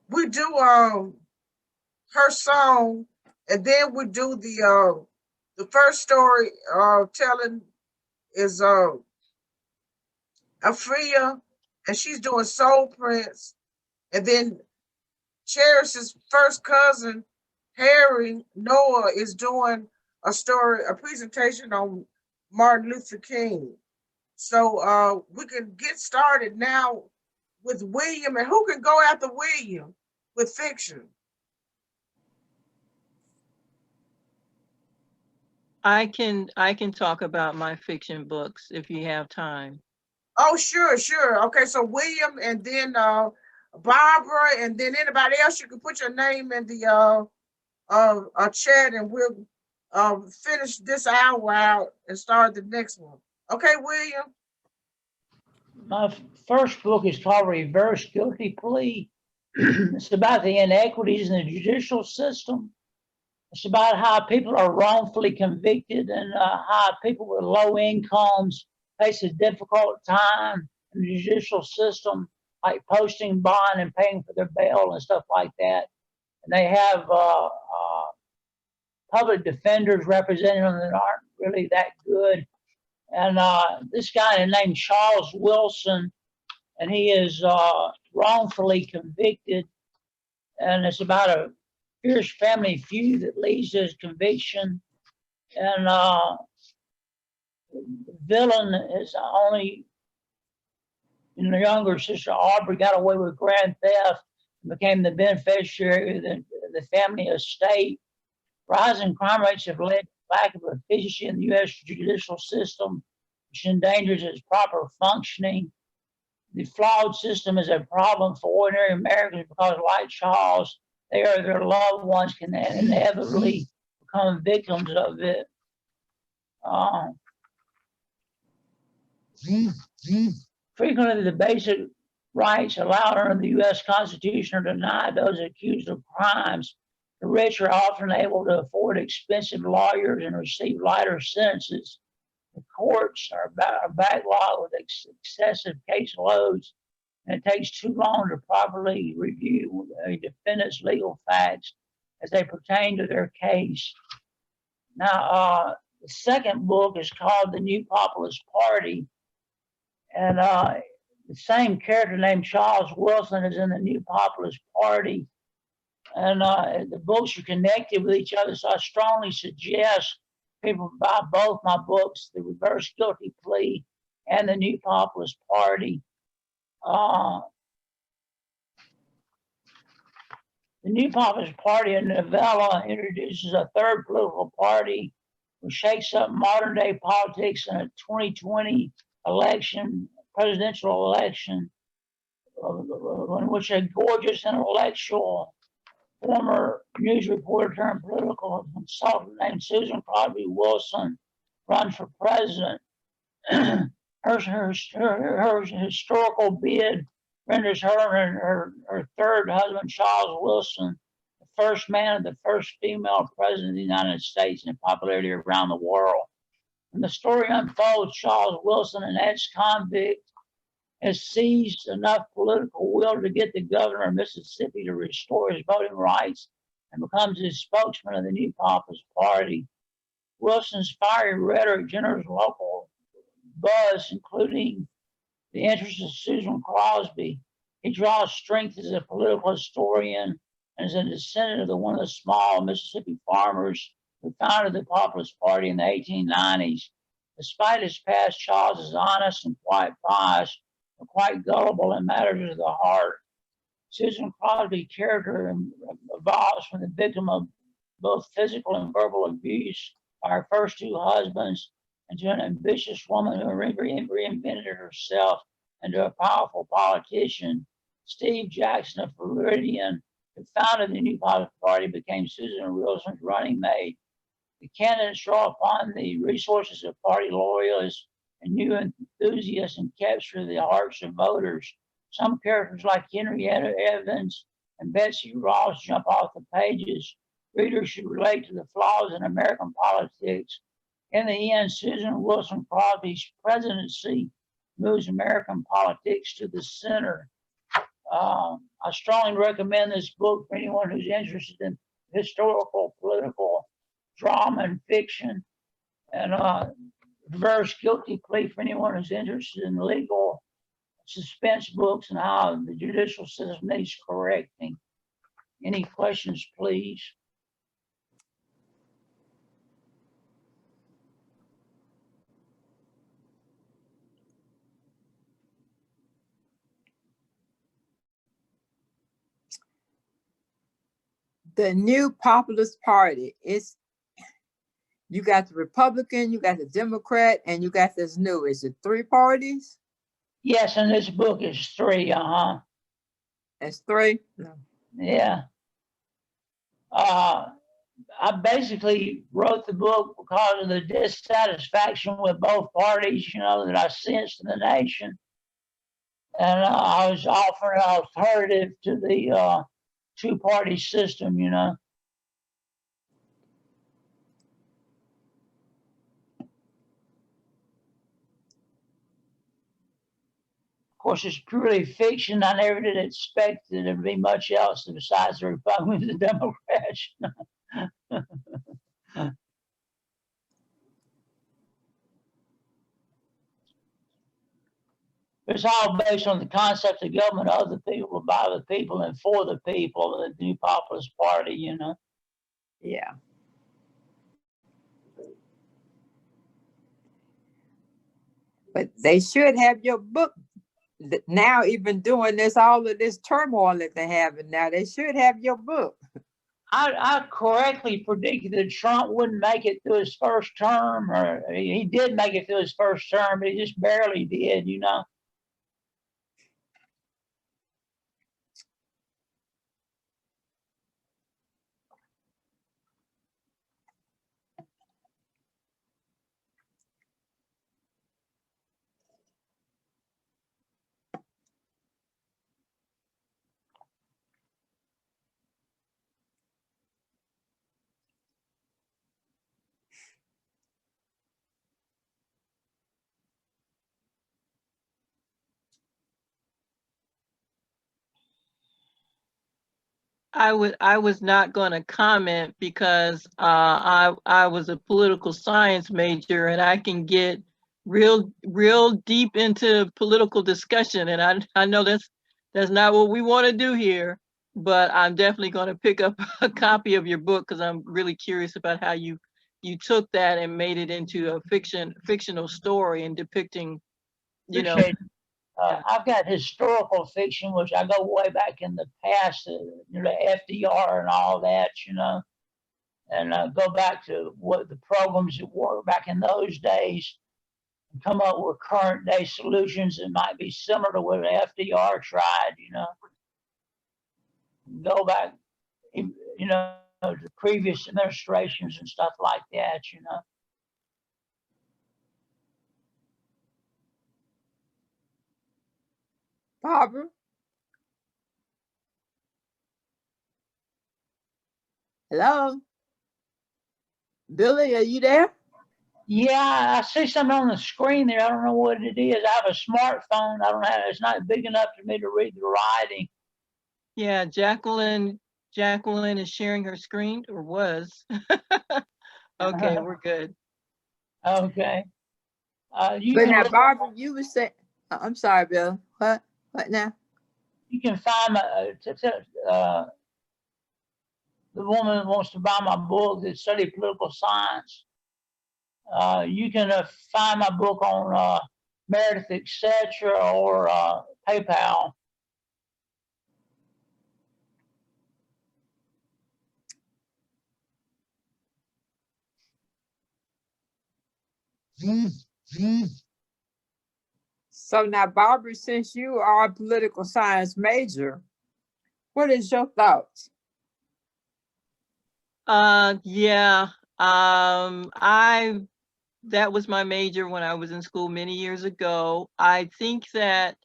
we do her song, and then we do the first story telling is Afriye, and she's doing Soul Prince. And then Charis's first cousin, Harrynoel, is doing a presentation on Martin Luther King. So we can get started now with William. And who can go after William with fiction? I can talk about my fiction books if you have time. Oh, sure. Okay, so William, and then Barbara, and then anybody else, you can put your name in the chat, and we'll finish this hour out and start the next one. Okay, William? My first book is called Reverse Guilty Plea. It's about the inequities in the judicial system. It's about how people are wrongfully convicted and how people with low incomes face a difficult time in the judicial system, like posting bond and paying for their bail and stuff like that. And they have public defenders representing them that aren't really that good. And this guy named Charles Wilson, and he is wrongfully convicted. And it's about a fierce family feud that leads to his conviction. And the villain is only, the younger sister Aubrey got away with grand theft and became the beneficiary of the family estate. Rising crime rates have led to lack of efficiency in the U.S. judicial system, which endangers its proper functioning. The flawed system is a problem for ordinary Americans because, like Charles, they or their loved ones can inevitably become victims of it. Frequently, the basic rights allowed under the U.S. Constitution are denied those accused of crimes. The rich are often able to afford expensive lawyers and receive lighter sentences. The courts are backlogged with excessive case loads, and it takes too long to properly review a defendant's legal facts as they pertain to their case. Now, the second book is called The New Populist Party, and the same character named Charles Wilson is in the New Populist Party. And the books are connected with each other, so I strongly suggest people buy both my books, The Reverse Guilty Plea and The New Populist Party. The New Populist Party, a novella, introduces a third political party which shakes up modern day politics in a 2020 presidential election, in which a gorgeous intellectual former news reporter turned political consultant named Susan Crosby Wilson runs for president. her historical bid renders her and her third husband, Charles Wilson, the first man and the first female president of the United States in popularity around the world. When the story unfolds, Charles Wilson, an ex-convict, has seized enough political will to get the governor of Mississippi to restore his voting rights and becomes his spokesman of the New Populist Party. Wilson's fiery rhetoric generates local buzz, including the interest of Susan Crosby. He draws strength as a political historian and is a descendant of one of the small Mississippi farmers who founded the Populist Party in the 1890s. Despite his past, Charles is honest and quite pious, but quite gullible in matters of the heart. Susan Crosby's character evolves from the victim of both physical and verbal abuse by her first two husbands into an ambitious woman who reinvented herself into a powerful politician. Steve Jackson of Floridian, who founded the New Populist Party, became Susan Wilson's running mate. The candidates draw upon the resources of party loyalists and new enthusiasts and capture the hearts of voters. Some characters like Henrietta Evans and Betsy Ross jump off the pages. Readers should relate to the flaws in American politics. In the end, Susan Wilson Crosby's presidency moves American politics to the center. I strongly recommend this book for anyone who's interested in historical, political drama and fiction, and Reverse Guilty Plea for anyone who's interested in legal suspense books and how the judicial system needs correcting. Any questions, please? The New Populist Party is, you got the Republican, you got the Democrat, and you got this new. Is it three parties? Yes, and this book is three. It's three? No. Yeah. I basically wrote the book because of the dissatisfaction with both parties, that I sensed in the nation. And I was offering an alternative to the two-party system, course, it's purely fiction. I never did expect there to be much else besides the Republicans and Democrats. It's all based on the concept of government of the people, by the people, and for the people, the New Populist Party, you know. Yeah. But they should have your book now, even doing this, all of this turmoil that they're having now, they should have your book. I correctly predicted that Trump wouldn't make it through his first term, or he did make it through his first term, but he just barely did, you know. I was not going to comment because I was a political science major, and I can get real deep into political discussion, and I know that's not what we want to do here, but I'm definitely going to pick up a copy of your book because I'm really curious about how you took that and made it into a fictional story and depicting, you know. I've got historical fiction, which I go way back in the past, you know, FDR and all that, you know, and go back to what the programs that were back in those days, and come up with current day solutions that might be similar to what FDR tried, you know. Go back, you know, to previous administrations and stuff like that, you know. Barbara? Hello? Billy, are you there? Yeah, I see something on the screen there. I don't know what it is. I have a smartphone. I don't have, it's not big enough for me to read the writing. Yeah, Jacqueline is sharing her screen, or was. Okay, we're good. Okay. But now, Barbara, you were saying, I'm sorry, Bill. What now? You can find the woman that wants to buy my book that studied political science. You can find my book on Meredith, etc., or PayPal. So now, Barbara, since you are a political science major, what is your thoughts? Yeah, that was my major when I was in school many years ago. I think that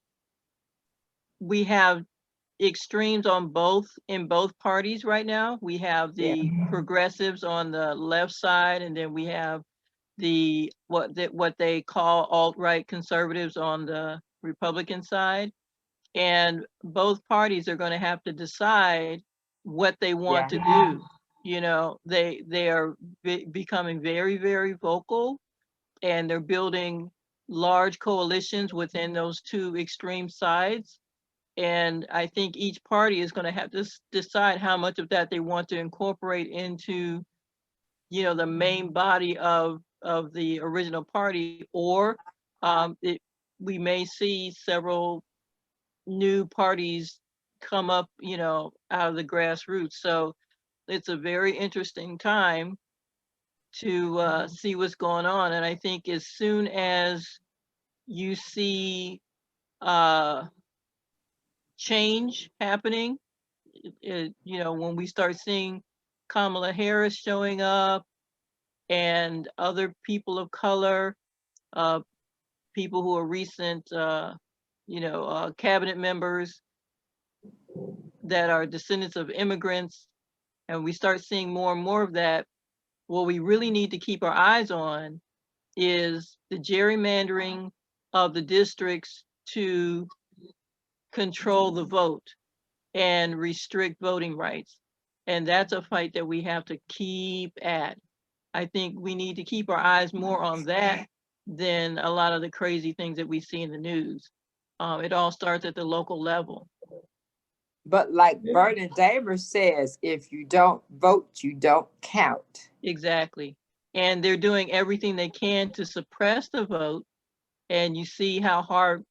we have extremes in both parties right now. We have the progressives on the left side, and then we have the what they call alt-right conservatives on the Republican side. And both parties are going to have to decide what they want to do. You know, they are becoming very, very vocal, and they're building large coalitions within those two extreme sides. And I think each party is going to have to decide how much of that they want to incorporate into, you know, the main body of the original party, or we may see several new parties come up, you know, out of the grassroots. So it's a very interesting time to see what's going on. And I think as soon as you see change happening, you know, when we start seeing Kamala Harris showing up and other people of color, people who are recent, you know, cabinet members that are descendants of immigrants, and we start seeing more and more of that, what we really need to keep our eyes on is the gerrymandering of the districts to control the vote and restrict voting rights. And that's a fight that we have to keep at. I think we need to keep our eyes more on that than a lot of the crazy things that we see in the news. It all starts at the local level. But like Vernon Dahmer says, if you don't vote, you don't count. Exactly. And they're doing everything they can to suppress the vote. And you see how hard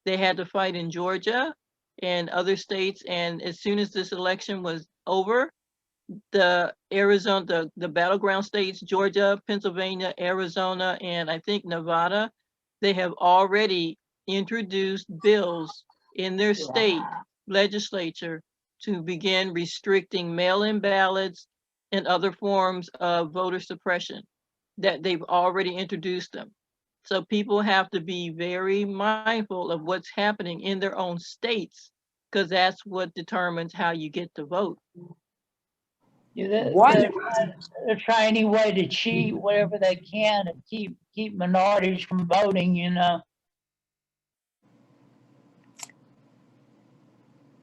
they had to fight in Georgia and other states. And as soon as this election was over, the Arizona, the battleground states, Georgia, Pennsylvania, Arizona, and I think Nevada, they have already introduced bills in their state legislature to begin restricting mail-in ballots and other forms of voter suppression, that they've already introduced them. So people have to be very mindful of what's happening in their own states, because that's what determines how you get to vote. Yeah, they're trying any way to cheat whatever they can and keep minorities from voting, you know.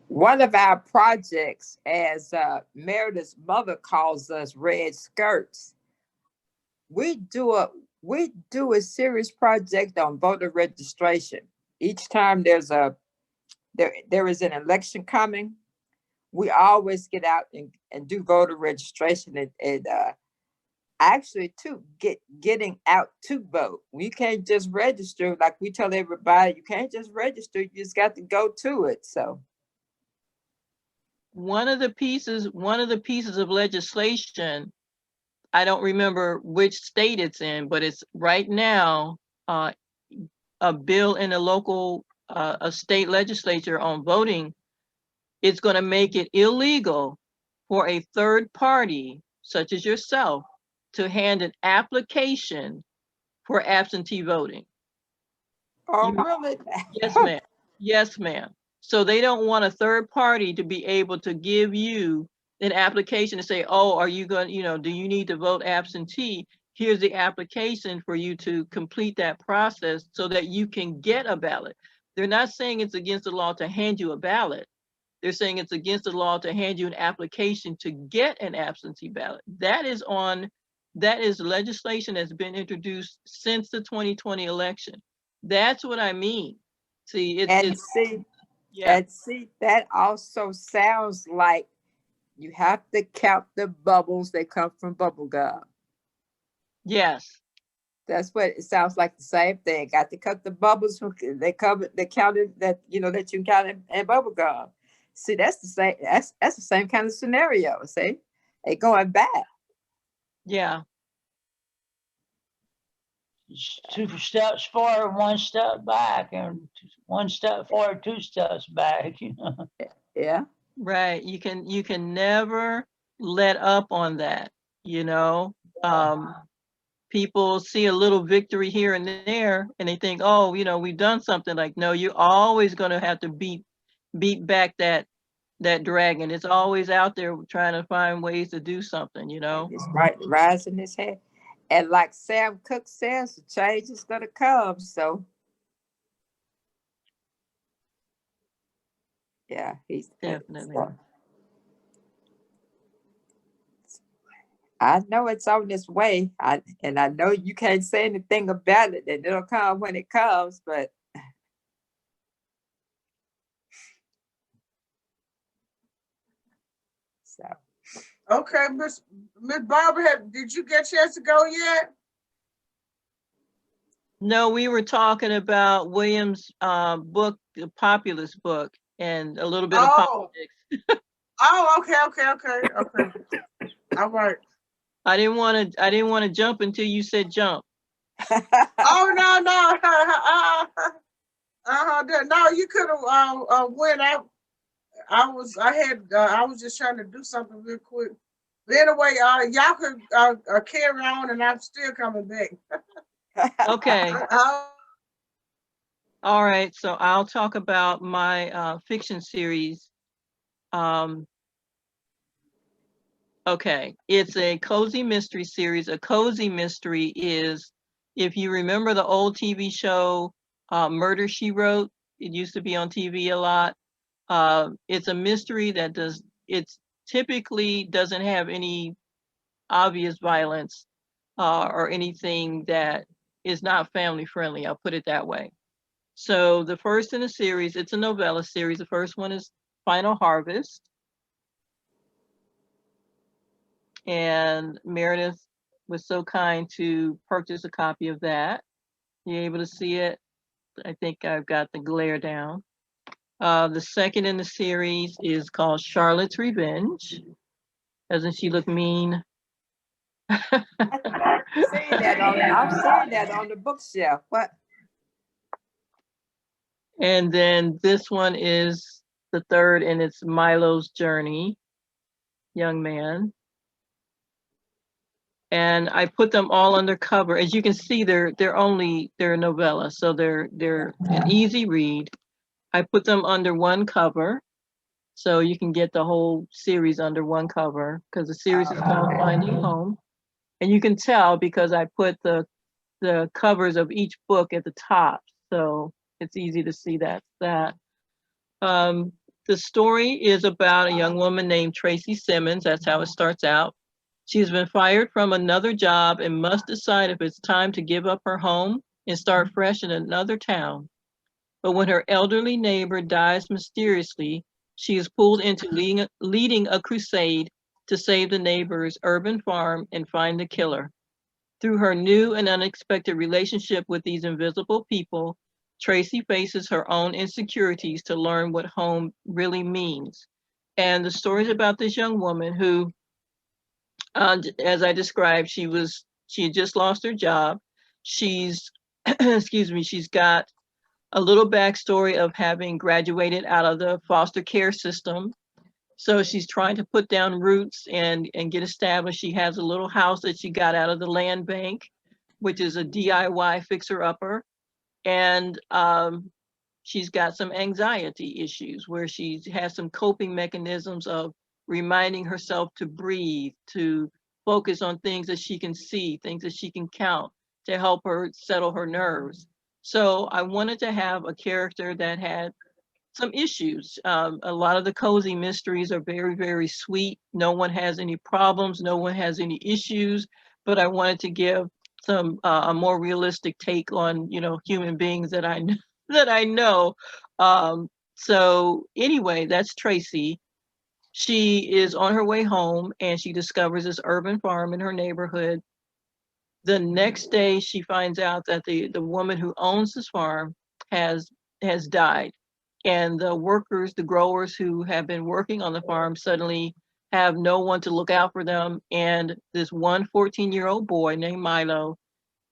One of our projects, as Meredith's mother calls us, red skirts, we do a serious project on voter registration. Each time there is an election coming, we always get out and do voter registration and actually too getting out to vote. We can't just register like we tell everybody. You can't just register. You just got to go to it. So one of the pieces of legislation, I don't remember which state it's in, but it's right now a bill in a local a state legislature on voting. It's going to make it illegal for a third party, such as yourself, to hand an application for absentee voting. Oh, really? Yes, ma'am. Yes, ma'am. So they don't want a third party to be able to give you an application to say, oh, are you going, do you need to vote absentee? Here's the application for you to complete that process so that you can get a ballot. They're not saying it's against the law to hand you a ballot. They're saying it's against the law to hand you an application to get an absentee ballot. That is legislation that's been introduced since the 2020 election. That's what I mean. See, that also sounds like you have to count the bubbles that come from bubble gum. Yes. That's what it sounds like. The same thing. Got to cut the bubbles. They counted that, that you count in bubble gum. See, that's the same. That's the same kind of scenario. See, they going back. Yeah. 2 steps forward, 1 step back, and 1 step forward, 2 steps back. Yeah. Right. You can never let up on that. People see a little victory here and there, and they think, oh, we've done something. Like, no, you're always going to have to beat back that dragon. It's always out there trying to find ways to do something. It's right, rising his head. And like Sam Cooke says, the change is going to come. So, yeah, he's definitely. I know it's on its way. I know you can't say anything about it, and it'll come when it comes. But so. Okay, Miss Barbara, did you get a chance to go yet? No, we were talking about William's book, the populist book, and a little bit of politics. Oh, okay. All right. I didn't want to jump until you said jump. Oh no. No, you could have went out. I was just trying to do something real quick. But anyway, y'all could carry on, and I'm still coming back. Okay. All right. So I'll talk about my fiction series. Okay. It's a cozy mystery series. A cozy mystery is, if you remember the old TV show, Murder, She Wrote, It used to be on TV a lot. It's a mystery that it's typically doesn't have any obvious violence or anything that is not family friendly. I'll put it that way. So the first in the series, it's a novella series. The first one is Final Harvest. And Meredith was so kind to purchase a copy of that. You're able to see it. I think I've got the glare down. The second in the series is called Charlotte's Revenge. Doesn't she look mean? I've seen that on the bookshelf. What? And then this one is the third, and it's Milo's Journey, young man. And I put them all under cover. As you can see, they're novella, so they're an easy read. I put them under one cover, so you can get the whole series under one cover, because the series is called Finding Home. And you can tell because I put the covers of each book at the top, so it's easy to see that. The story is about a young woman named Tracy Simmons. That's how it starts out. She's been fired from another job and must decide if it's time to give up her home and start fresh in another town. But when her elderly neighbor dies mysteriously, she is pulled into leading a crusade to save the neighbor's urban farm and find the killer. Through her new and unexpected relationship with these invisible people, Tracy faces her own insecurities to learn what home really means. And the story is about this young woman who, as I described, she had just lost her job. She's, excuse me, she's got a little backstory of having graduated out of the foster care system. So she's trying to put down roots and get established. She has a little house that she got out of the land bank, which is a DIY fixer-upper. And she's got some anxiety issues where she has some coping mechanisms of reminding herself to breathe, to focus on things that she can see, things that she can count, to help her settle her nerves. So I wanted to have a character that had some issues. A lot of the cozy mysteries are very, very sweet. No one has any problems. No one has any issues. But I wanted to give some a more realistic take on, human beings that I know. So anyway, that's Tracy. She is on her way home and she discovers this urban farm in her neighborhood. The next day, she finds out that the woman who owns this farm has died. And the workers, the growers who have been working on the farm suddenly have no one to look out for them. And this 14-year-old boy named Milo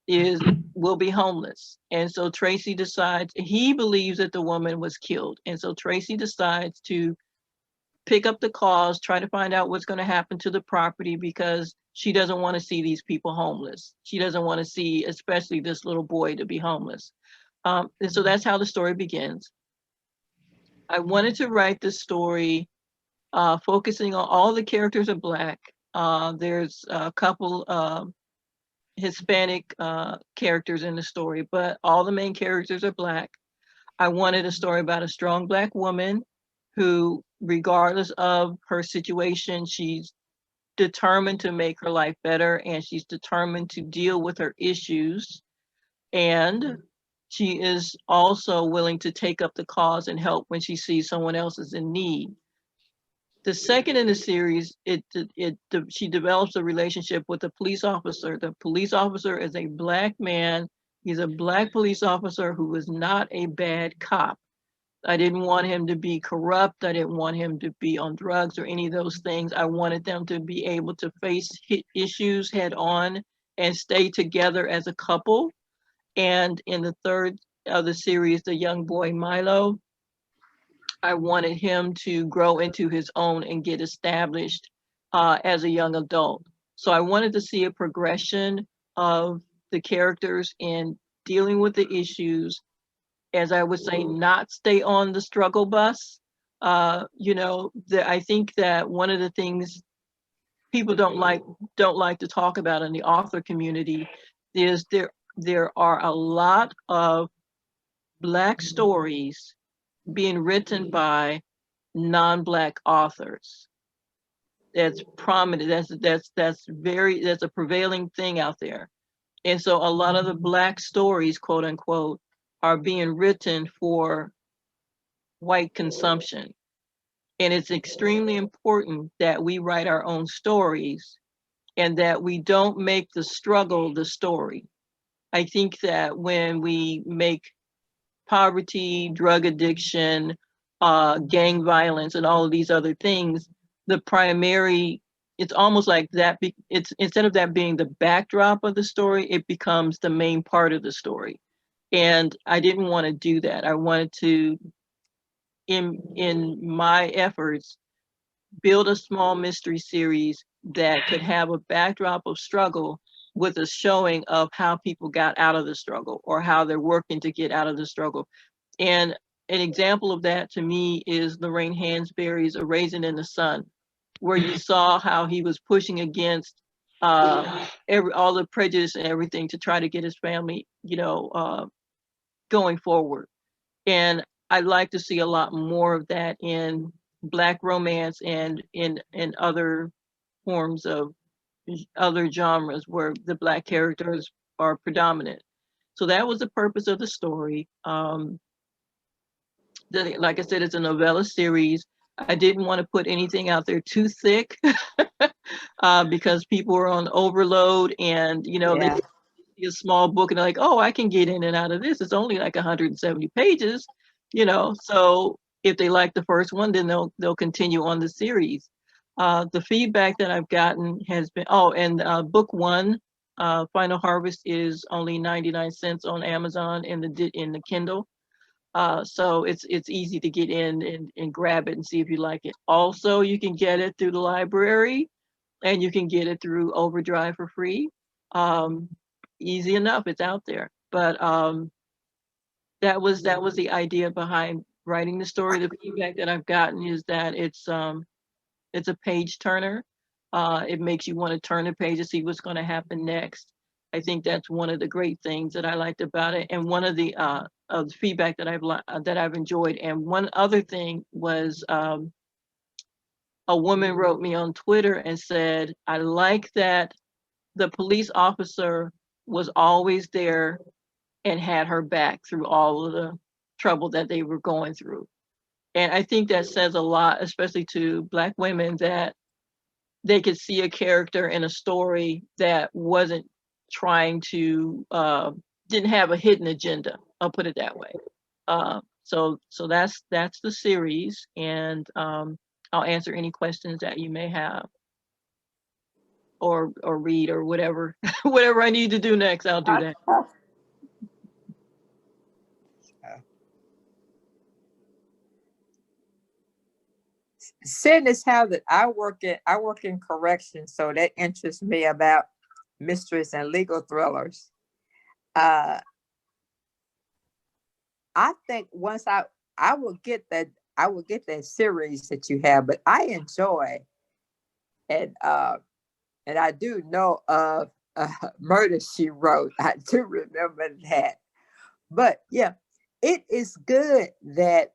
will be homeless. And so Tracy decides, he believes that the woman was killed. And so Tracy decides to pick up the cause, try to find out what's going to happen to the property, because she doesn't want to see these people homeless. She doesn't want to see, especially this little boy, to be homeless. And so that's how the story begins. I wanted to write this story focusing on all the characters are Black. There's a couple Hispanic characters in the story, but all the main characters are Black. I wanted a story about a strong Black woman who, regardless of her situation, she's determined to make her life better, and she's determined to deal with her issues. And she is also willing to take up the cause and help when she sees someone else is in need. The second in the series, she develops a relationship with a police officer. The police officer is a Black man. He's a Black police officer who is not a bad cop. I didn't want him to be corrupt. I didn't want him to be on drugs or any of those things. I wanted them to be able to face issues head on and stay together as a couple. And in the third of the series, the young boy Milo, I wanted him to grow into his own and get established as a young adult. So I wanted to see a progression of the characters in dealing with the issues, as I would say, not stay on the struggle bus. I think that one of the things people don't like to talk about in the author community is there are a lot of Black stories being written by non-Black authors. That's prominent. That's a prevailing thing out there. And so a lot of the Black stories, quote unquote, are being written for white consumption. And it's extremely important that we write our own stories and that we don't make the struggle the story. I think that when we make poverty, drug addiction, gang violence, and all of these other things, the primary, it's almost like that, it's instead of that being the backdrop of the story, it becomes the main part of the story. And I didn't want to do that. I wanted to, in my efforts, build a small mystery series that could have a backdrop of struggle with a showing of how people got out of the struggle or how they're working to get out of the struggle. And an example of that to me is Lorraine Hansberry's A Raisin in the Sun, where you saw how he was pushing against all the prejudice and everything to try to get his family, going forward. And I'd like to see a lot more of that in Black romance and in other forms of other genres where the Black characters are predominant. So that was the purpose of the story. Like I said, it's a novella series. I didn't want to put anything out there too thick because people are on overload and, they see a small book and they're like, oh, I can get in and out of this. It's only like 170 pages, so if they like the first one, then they'll continue on the series. The feedback that I've gotten has been, book one, Final Harvest, is only 99 cents on Amazon in the Kindle. So it's easy to get in and grab it and see if you like it. Also, you can get it through the library and you can get it through Overdrive for free. Easy enough, it's out there. But that was the idea behind writing the story. The feedback that I've gotten is that it's a page turner. It makes you want to turn the page to see what's going to happen next. I think that's one of the great things that I liked about it, and one of the feedback that I've enjoyed. And one other thing was a woman wrote me on Twitter and said, I like that the police officer was always there and had her back through all of the trouble that they were going through. And I think that says a lot, especially to Black women, that they could see a character in a story that wasn't trying to, didn't have a hidden agenda. I'll put it that way. So that's the series, and I'll answer any questions that you may have, or read, or whatever whatever I need to do next, I'll do that. Seeing as how that I work in corrections, so that interests me about mysteries and legal thrillers. I think once I will get that series that you have, but I enjoy, and I do know of Murder, She Wrote. I do remember that. But yeah, it is good that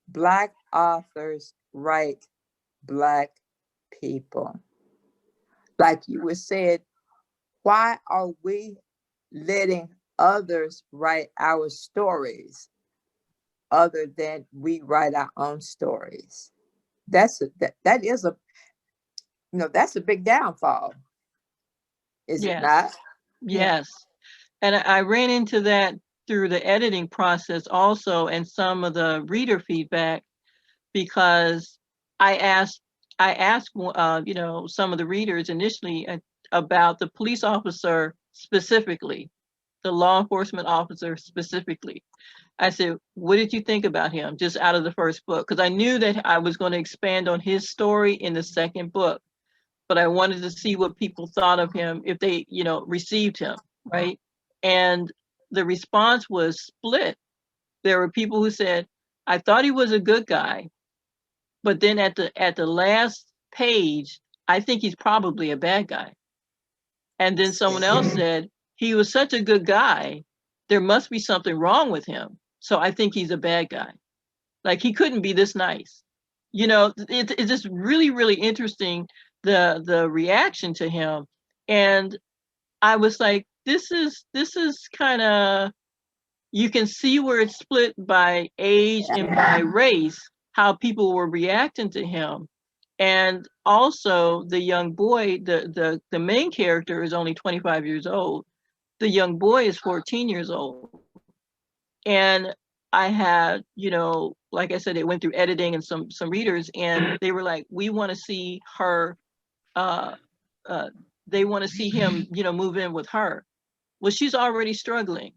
Black authors write Black people. Like you were said, why are we letting others write our stories other than we write our own stories? That's a big downfall. Is it not? Yes. And I ran into that through the editing process also, and some of the reader feedback, because I asked some of the readers initially about the police officer specifically, the law enforcement officer specifically. I said, what did you think about him just out of the first book? Because I knew that I was going to expand on his story in the second book, but I wanted to see what people thought of him if they, received him, right? And the response was split. There were people who said, I thought he was a good guy, but then at the last page, I think he's probably a bad guy. And then someone else said, he was such a good guy there must be something wrong with him. So I think he's a bad guy. Like, he couldn't be this nice. You know, it's just really, really interesting, the reaction to him. And I was like, this is kind of, you can see where it's split by age and by race, how people were reacting to him. And also the young boy, the main character is only 25 years old. The young boy is 14 years old. And I had, you know, like I said, it went through editing and some readers, and they were like, we want to see her, they want to see him, you know, move in with her. Well, she's already struggling.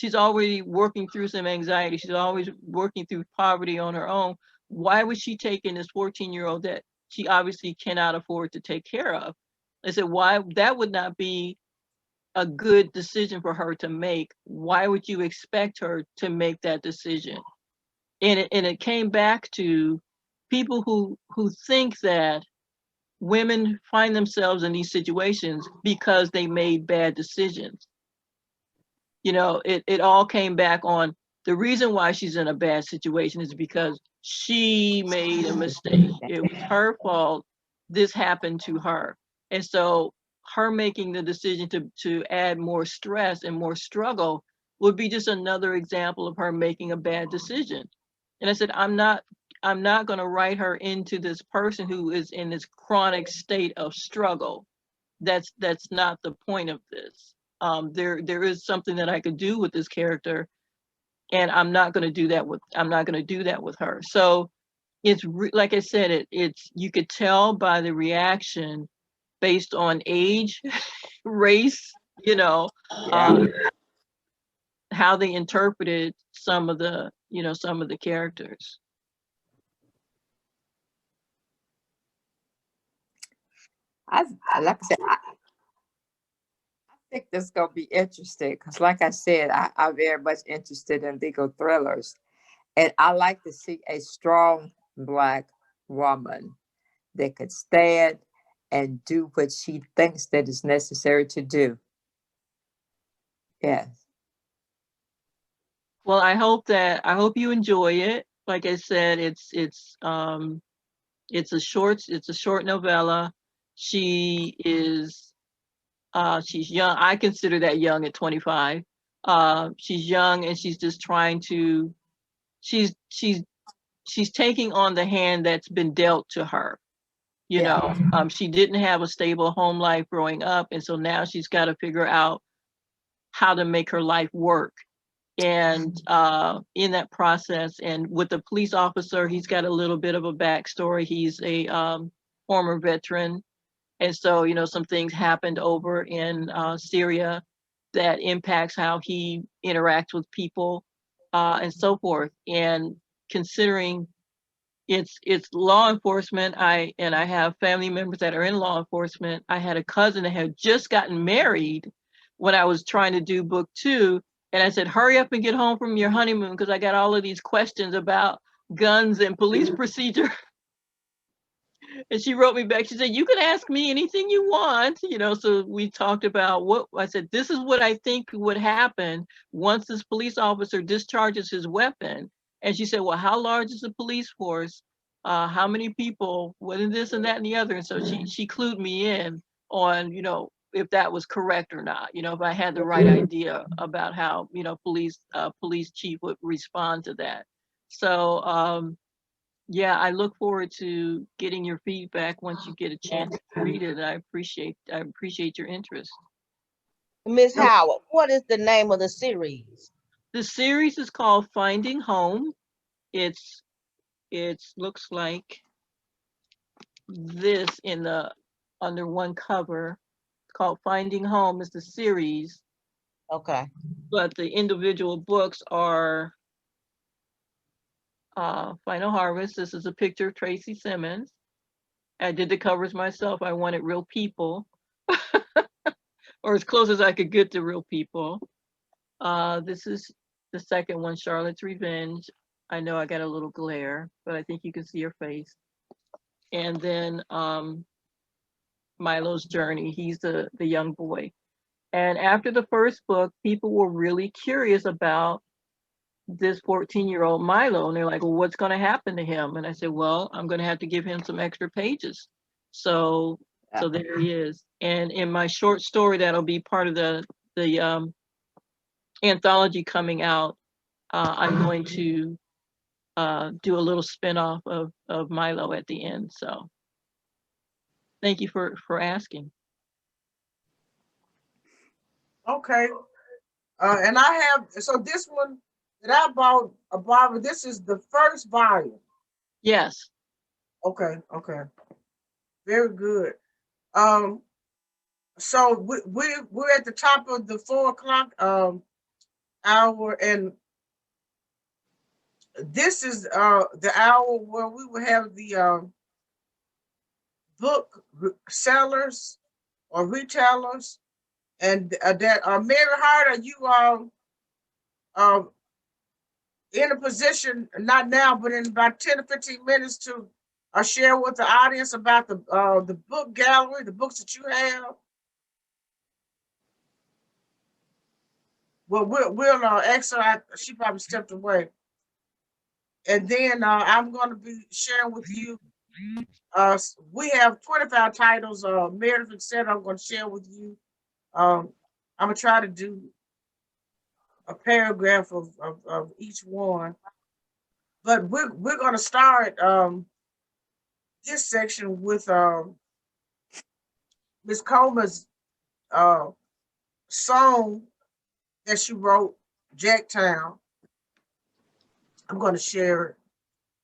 She's already working through some anxiety. She's always working through poverty on her own. Why was she taking this 14-year-old that she obviously cannot afford to take care of? I said, why? That would not be a good decision for her to make. Why would you expect her to make that decision? And it came back to people who think that women find themselves in these situations because they made bad decisions. You know, it all came back on the reason why she's in a bad situation is because she made a mistake. It was her fault. This happened to her. And so her making the decision to add more stress and more struggle would be just another example of her making a bad decision. And I said, I'm not going to write her into this person who is in this chronic state of struggle. That's not the point of this. There is something that I could do with this character, and I'm not going to do that with her. So it's like I said, it's you could tell by the reaction based on age, race, you know, how they interpreted some of the characters. Like I said, I think this is gonna be interesting because, like I said, I'm very much interested in legal thrillers, and I like to see a strong Black woman that could stand and do what she thinks that is necessary to do. Yes. Well, I hope you enjoy it. Like I said, it's a short novella. She is she's young. I consider that young at 25. She's young and she's just trying to she's taking on the hand that's been dealt to her. You know, she didn't have a stable home life growing up, and so now she's got to figure out how to make her life work. And in that process, and with the police officer, he's got a little bit of a backstory. He's a former veteran. And so, you know, some things happened over in Syria that impacts how he interacts with people and so forth. And considering it's law enforcement, I have family members that are in law enforcement. I had a cousin that had just gotten married when I was trying to do book 2. And I said, hurry up and get home from your honeymoon because I got all of these questions about guns and police procedure. And she wrote me back. She said, you can ask me anything you want. You know, so we talked about what I said, this is what I think would happen once this police officer discharges his weapon. And she said, well, how large is the police force? How many people? What is this and that and the other? And so she clued me in on, you know, if that was correct or not, you know, if I had the right idea about how, you know, police chief would respond to that. So, yeah, I look forward to getting your feedback once you get a chance to read it. I appreciate your interest. Ms. Howard, what is the name of the series? The series is called Finding Home. It looks like this under one cover. It's called Finding Home is the series. Okay. But the individual books are Final Harvest. This is a picture of Tracy Simmons. I did the covers myself. I wanted real people, or as close as I could get to real people. This is the second one, Charlotte's Revenge. I know I got a little glare, but I think you can see her face. And then Milo's Journey. He's the young boy. And after the first book, people were really curious about this 14-year-old Milo. And they're like, well, what's going to happen to him? And I said, well, I'm going to have to give him some extra pages. So there he is. And in my short story, that'll be part of the anthology coming out, I'm going to do a little spinoff of Milo at the end. So thank you for asking. Okay. And I have, so this one that I bought, Barbara, this is the first volume. Yes. Okay, okay. Very good. So we're at the top of the 4 o'clock hour, and this is the hour where we will have the book sellers or retailers, and that Mary Hart, are you in a position, not now, but in about 10 or 15 minutes to share with the audience about the book gallery, the books that you have? Well, we'll actually, she probably stepped away. And then I'm going to be sharing with you, we have 25 titles. Meredith said I'm going to share with you. I'm going to try to do a paragraph of each one. But we're going to start this section with Miss Coleman's song that she wrote, Jacktown. I'm going to share it.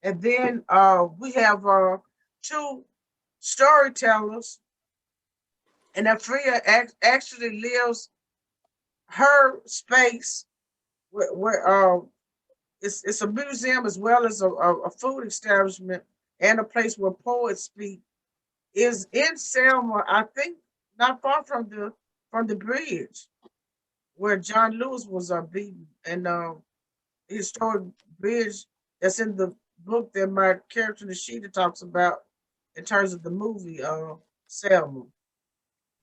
And then we have 2 storytellers, and Afriye actually lives her space where it's a museum as well as a food establishment and a place where poets speak, is in Selma, I think not far from the bridge where John Lewis was beaten, and the historic bridge that's in the book that my character Nishida talks about in terms of the movie Selma.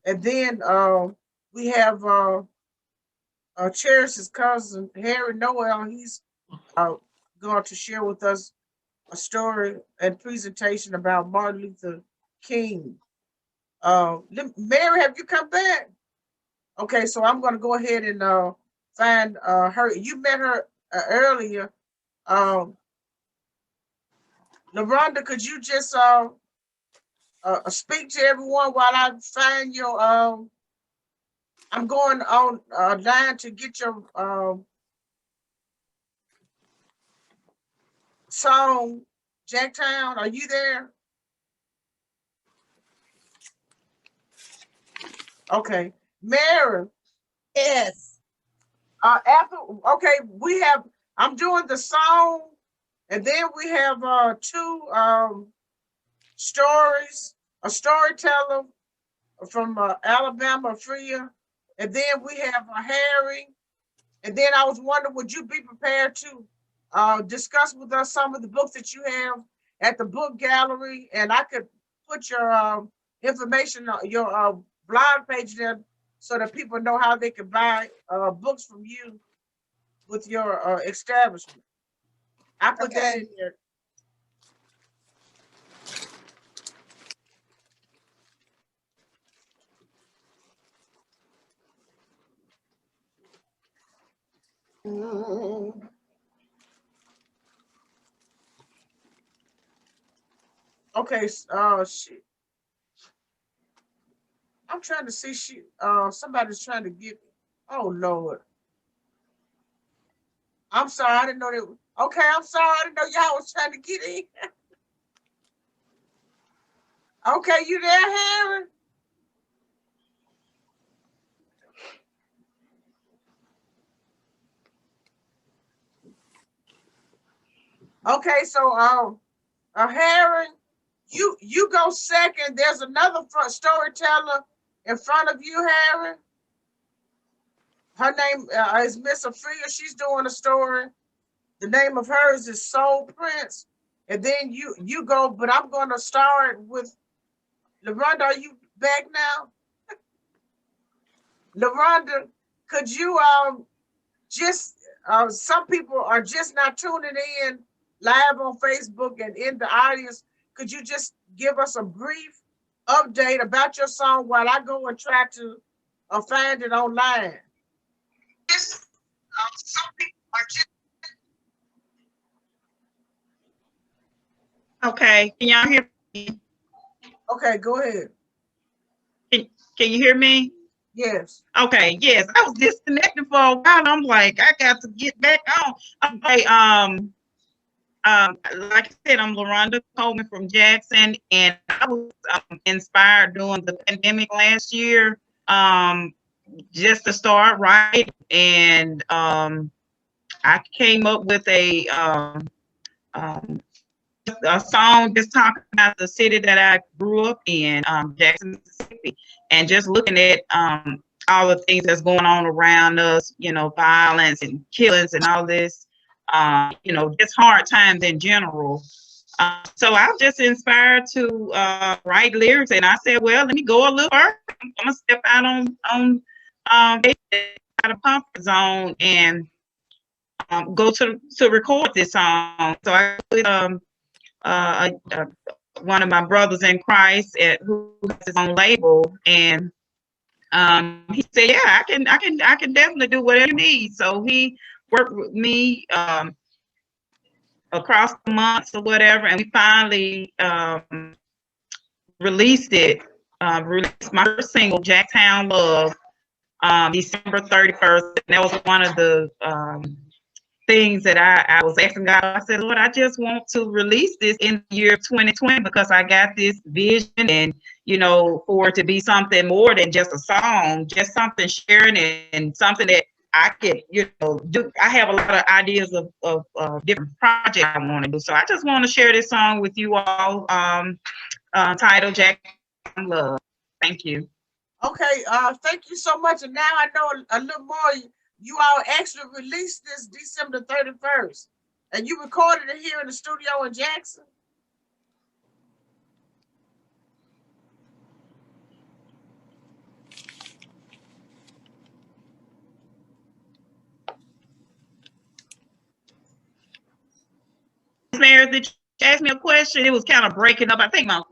And then we have Charis's cousin Harrynoel. He's going to share with us a story and presentation about Martin Luther King. Mary, have you come back? Okay, so I'm going to go ahead and find her. You met her earlier. LaRonda, could you just speak to everyone while I find your I'm going on line to get your song, Jacktown. Are you there? Okay. Mary. Yes. I'm doing the song, and then we have 2 stories, a storyteller from Alabama, Afriye, and then we have a Harry. And then I was wondering, would you be prepared to discuss with us some of the books that you have at the book gallery? And I could put your information, your blog page there, so that people know how they can buy books from you with your establishment. I put that in there. Okay, shit. I'm trying to see somebody's trying to get, oh Lord. I'm sorry, I didn't know that. Okay, I'm sorry, I didn't know y'all was trying to get in. Okay, you there, Harry? Okay, so Harry, you go second. There's another storyteller in front of you, Harry. Her name is Miss Afriye. She's doing a story. The name of hers is Soul Prince. And then you go, but I'm going to start with LaRonda. Are you back now? LaRonda, could you just some people are just not tuning in live on Facebook and in the audience. Could you just give us a brief update about your song while I go and try to find it online? Yes, some people are just. Okay, can y'all hear me? Okay, go ahead. Can you hear me? Yes. Okay, yes. I was disconnected for a while. I'm like, I got to get back on. Okay, like I said, I'm LaRonda Coleman from Jackson, and I was inspired during the pandemic last year, just to start writing, and I came up with a song just talking about the city that I grew up in, Jackson, Mississippi, and just looking at all the things that's going on around us, you know, violence and killings and all this, you know, just hard times in general. So I was just inspired to write lyrics, and I said, well, let me go a little further. I'm gonna step out on out of comfort zone and go to record this song. So I put one of my brothers in Christ who has his own label, and he said, yeah, I can definitely do whatever you need. So he worked with me across the months or whatever, and we finally released it. Released my first single, Jacktown Love, December 31st. And that was one of the things that I was asking God. I said, Lord, I just want to release this in the year 2020 because I got this vision, and, you know, for it to be something more than just a song, just something sharing and something that I could, you know, do. I have a lot of ideas of different projects I want to do. So I just want to share this song with you all, titled Jacktown Love. Thank you. Okay, thank you so much. And now I know a little more. You all actually released this December 31st, and you recorded it here in the studio in Jackson. Meredith, asked me a question. It was kind of breaking up. I think my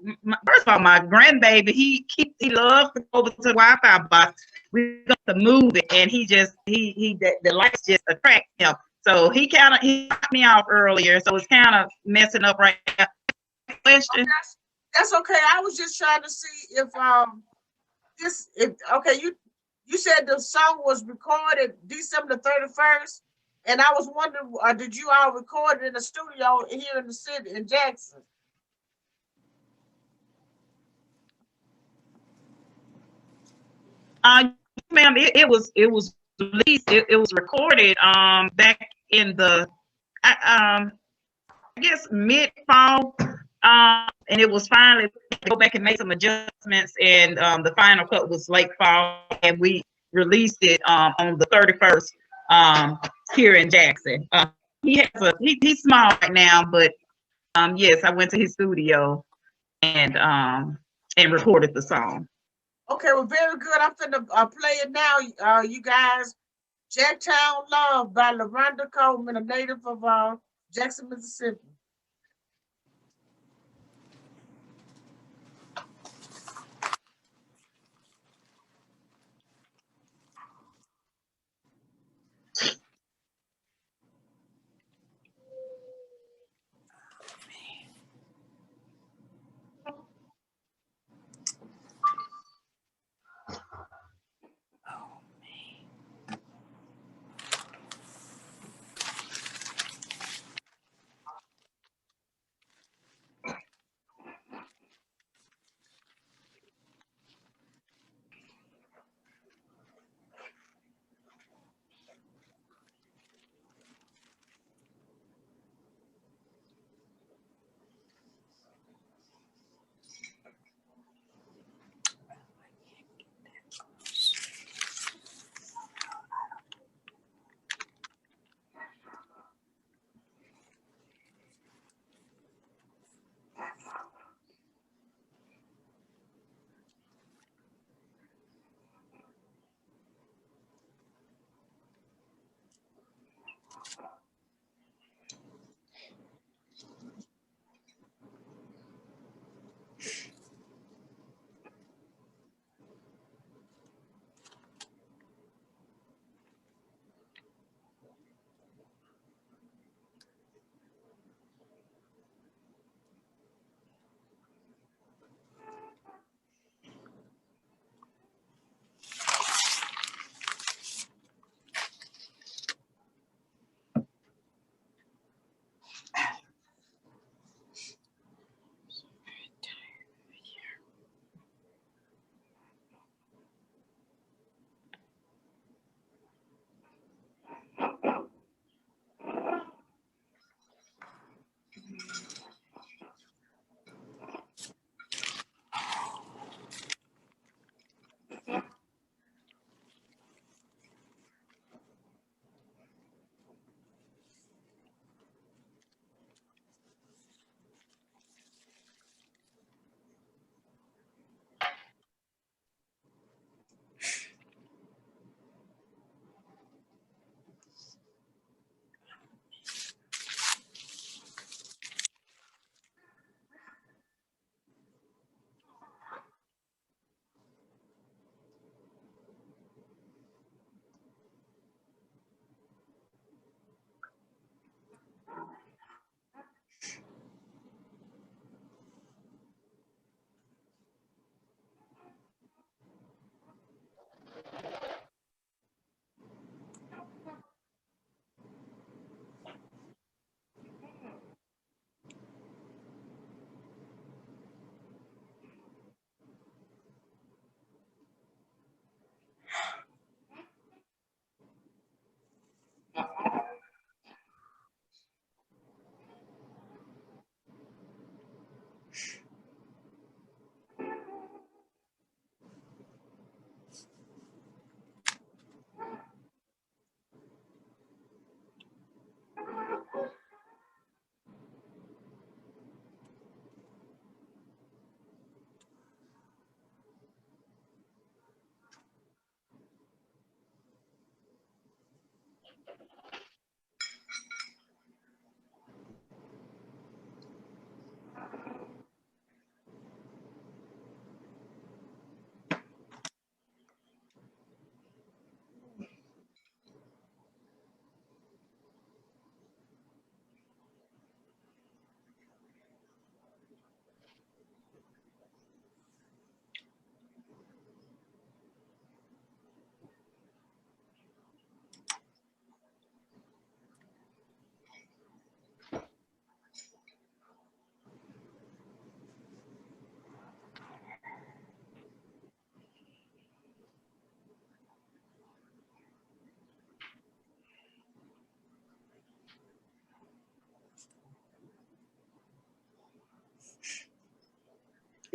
first of all, my grandbaby, he loves to go over to the Wi-Fi box. We got to move it, and the lights just attract him. So he knocked me off earlier. So it's kind of messing up right now. Question. That's okay. I was just trying to see if you said the song was recorded December 31st, and I was wondering, did you all record it in the studio here in the city in Jackson? Ma'am, it was released. It was recorded back in the I guess mid fall, and it was finally go back and make some adjustments, and the final cut was late fall, and we released it on the 31st here in Jackson. He's small right now, but yes, I went to his studio and recorded the song. Okay, well, very good. I'm finna play it now, you guys. Jacktown Love by LaRonda Coleman, a native of Jackson, Mississippi.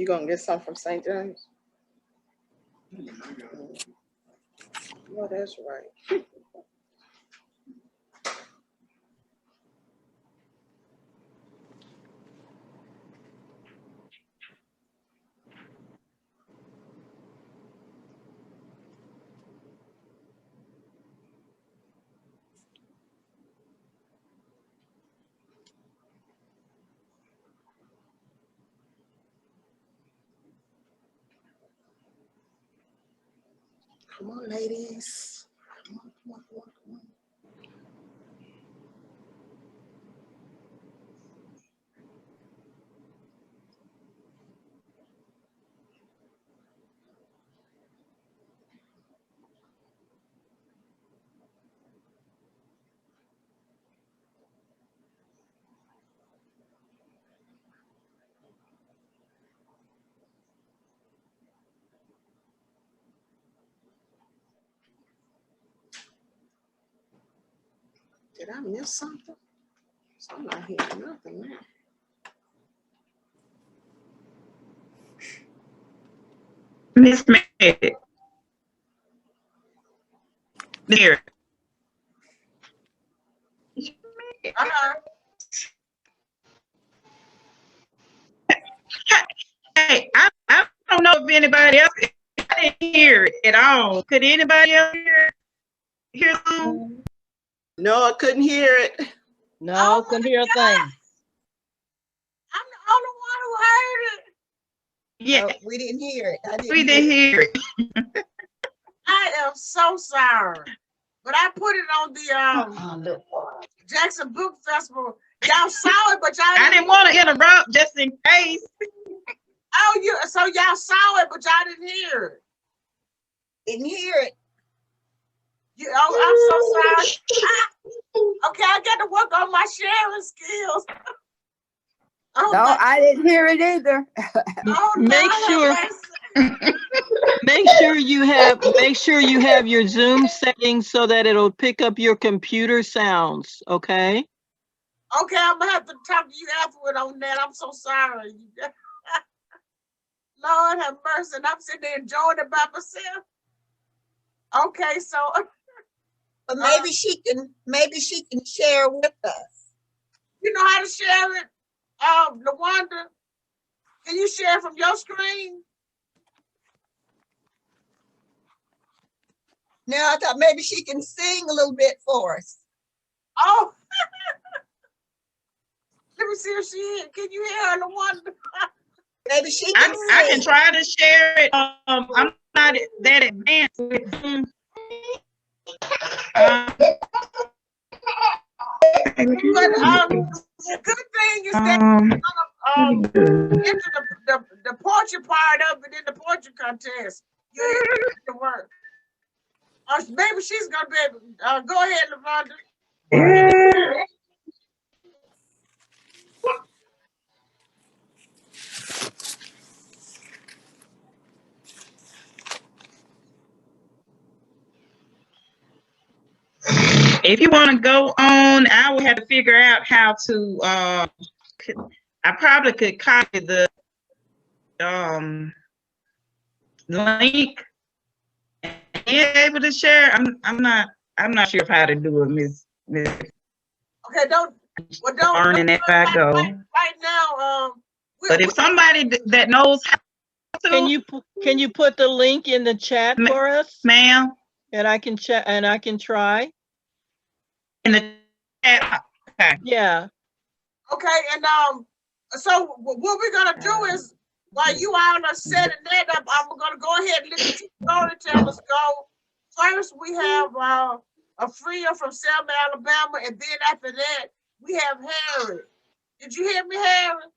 You gonna get some from St. James? Well, that's right. Come on, ladies. Come on, come on, come on, come on. Did I miss something? So I'm not hearing nothing now. Miss Meredith. There. Hey, I don't know if anybody else, I didn't hear it at all. Could anybody else hear something? No, I couldn't hear it. No, couldn't hear a thing. I'm the only one who heard it. Yeah. No, we didn't hear it. We didn't hear it. I am so sorry. But I put it on the Jackson Book Festival. Y'all saw it, but y'all I didn't want to interrupt just in case. Oh, so y'all saw it, but y'all didn't hear it. Didn't hear it. I'm so sorry. Okay, I got to work on my sharing skills. No, I didn't hear it either. Make sure you have your Zoom settings so that it'll pick up your computer sounds, okay? Okay, I'm gonna have to talk to you afterward on that. I'm so sorry. Lord have mercy. And I'm sitting there enjoying it by myself. Okay, so but maybe she can share with us. You know how to share it? LaRonda, can you share from your screen? Now I thought maybe she can sing a little bit for us. Oh, let me see if she is. Can you hear her, LaRonda? Maybe she can sing. I can try to share it. I'm not that advanced with Zoom. The good thing is that enter the portrait part of it in the portrait contest. You to work. Maybe she's gonna be able. Go ahead, LaRonda. If you want to go on, I would have to figure out how to. I probably could copy the link and be able to share. I'm not sure how to do it, Miss. Okay, don't learning if I go right now. But if somebody that knows how to, can you put the link in the chat for us, ma'am? And I can check and I can try. In the chat. Okay. Yeah. Okay, and so what we're gonna do is while you all are setting that up, I'm gonna go ahead and let the two storytellers go. First, we have Afriye from Selma, Alabama, and then after that, we have Harriet. Did you hear me, Harriet?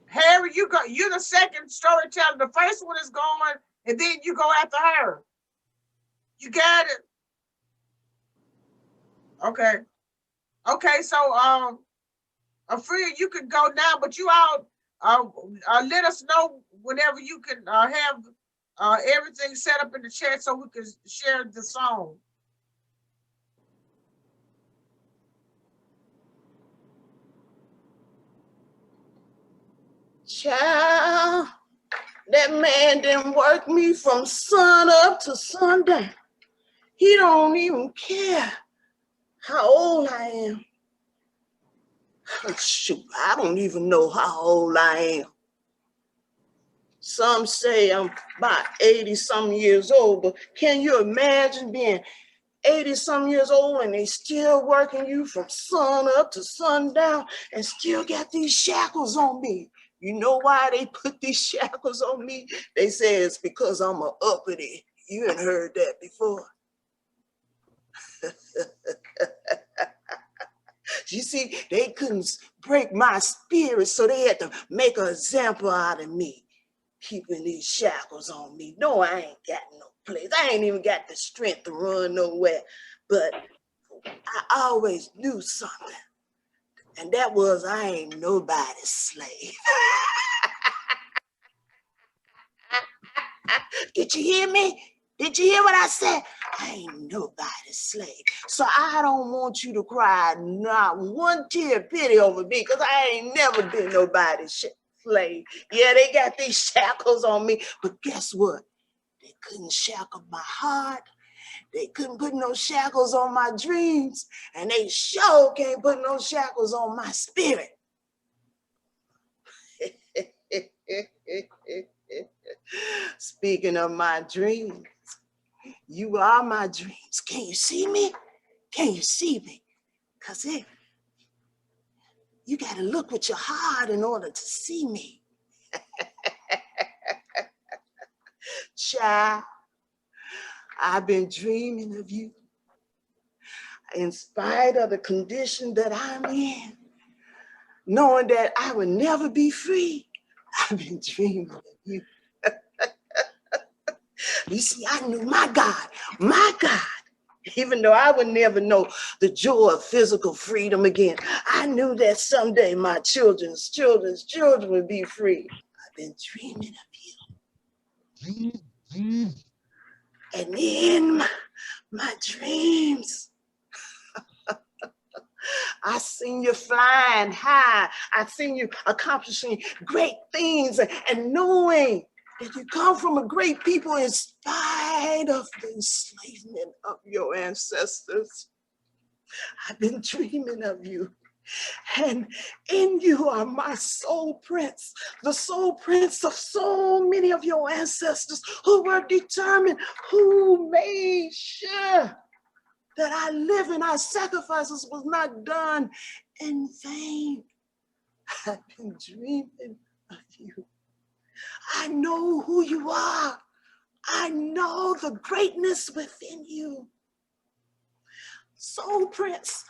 Harriet, you're the second storyteller. The first one is going, and then you go after her. You got it? Okay. Okay, so Afriye, you can go now, but you all let us know whenever you can have everything set up in the chat so we can share the song. Child, that man didn't work me from sun up to sundown. He don't even care how old I am. Shoot, I don't even know how old I am. Some say I'm about 80-some years old, but can you imagine being 80-some years old and they still working you from sun up to sundown and still got these shackles on me? You know why they put these shackles on me? They say it's because I'm a uppity. You ain't heard that before. You see, they couldn't break my spirit, so they had to make an example out of me, keeping these shackles on me. No, I ain't got no place. I ain't even got the strength to run nowhere. But I always knew something, and that was I ain't nobody's slave. Did you hear me? Did you hear what I said? I ain't nobody's slave. So I don't want you to cry not one tear of pity over me, because I ain't never been nobody's slave. Yeah, they got these shackles on me, but guess what? They couldn't shackle my heart. They couldn't put no shackles on my dreams, and they sure can't put no shackles on my spirit. Speaking of my dreams, you are my dreams. Can you see me? Can you see me? Because you got to look with your heart in order to see me. Child, I've been dreaming of you. In spite of the condition that I'm in, knowing that I would never be free, I've been dreaming of you. You see, I knew my God, even though I would never know the joy of physical freedom again, I knew that someday my children's children would be free. I've been dreaming of you. And in my dreams, I seen you flying high. I seen you accomplishing great things and knowing that you come from a great people in spite of the enslavement of your ancestors. I've been dreaming of you. And in you are my soul prints, the soul prints of so many of your ancestors who were determined, who made sure that our living, our sacrifices was not done in vain. I've been dreaming of you. I know who you are. I know the greatness within you. Soul prints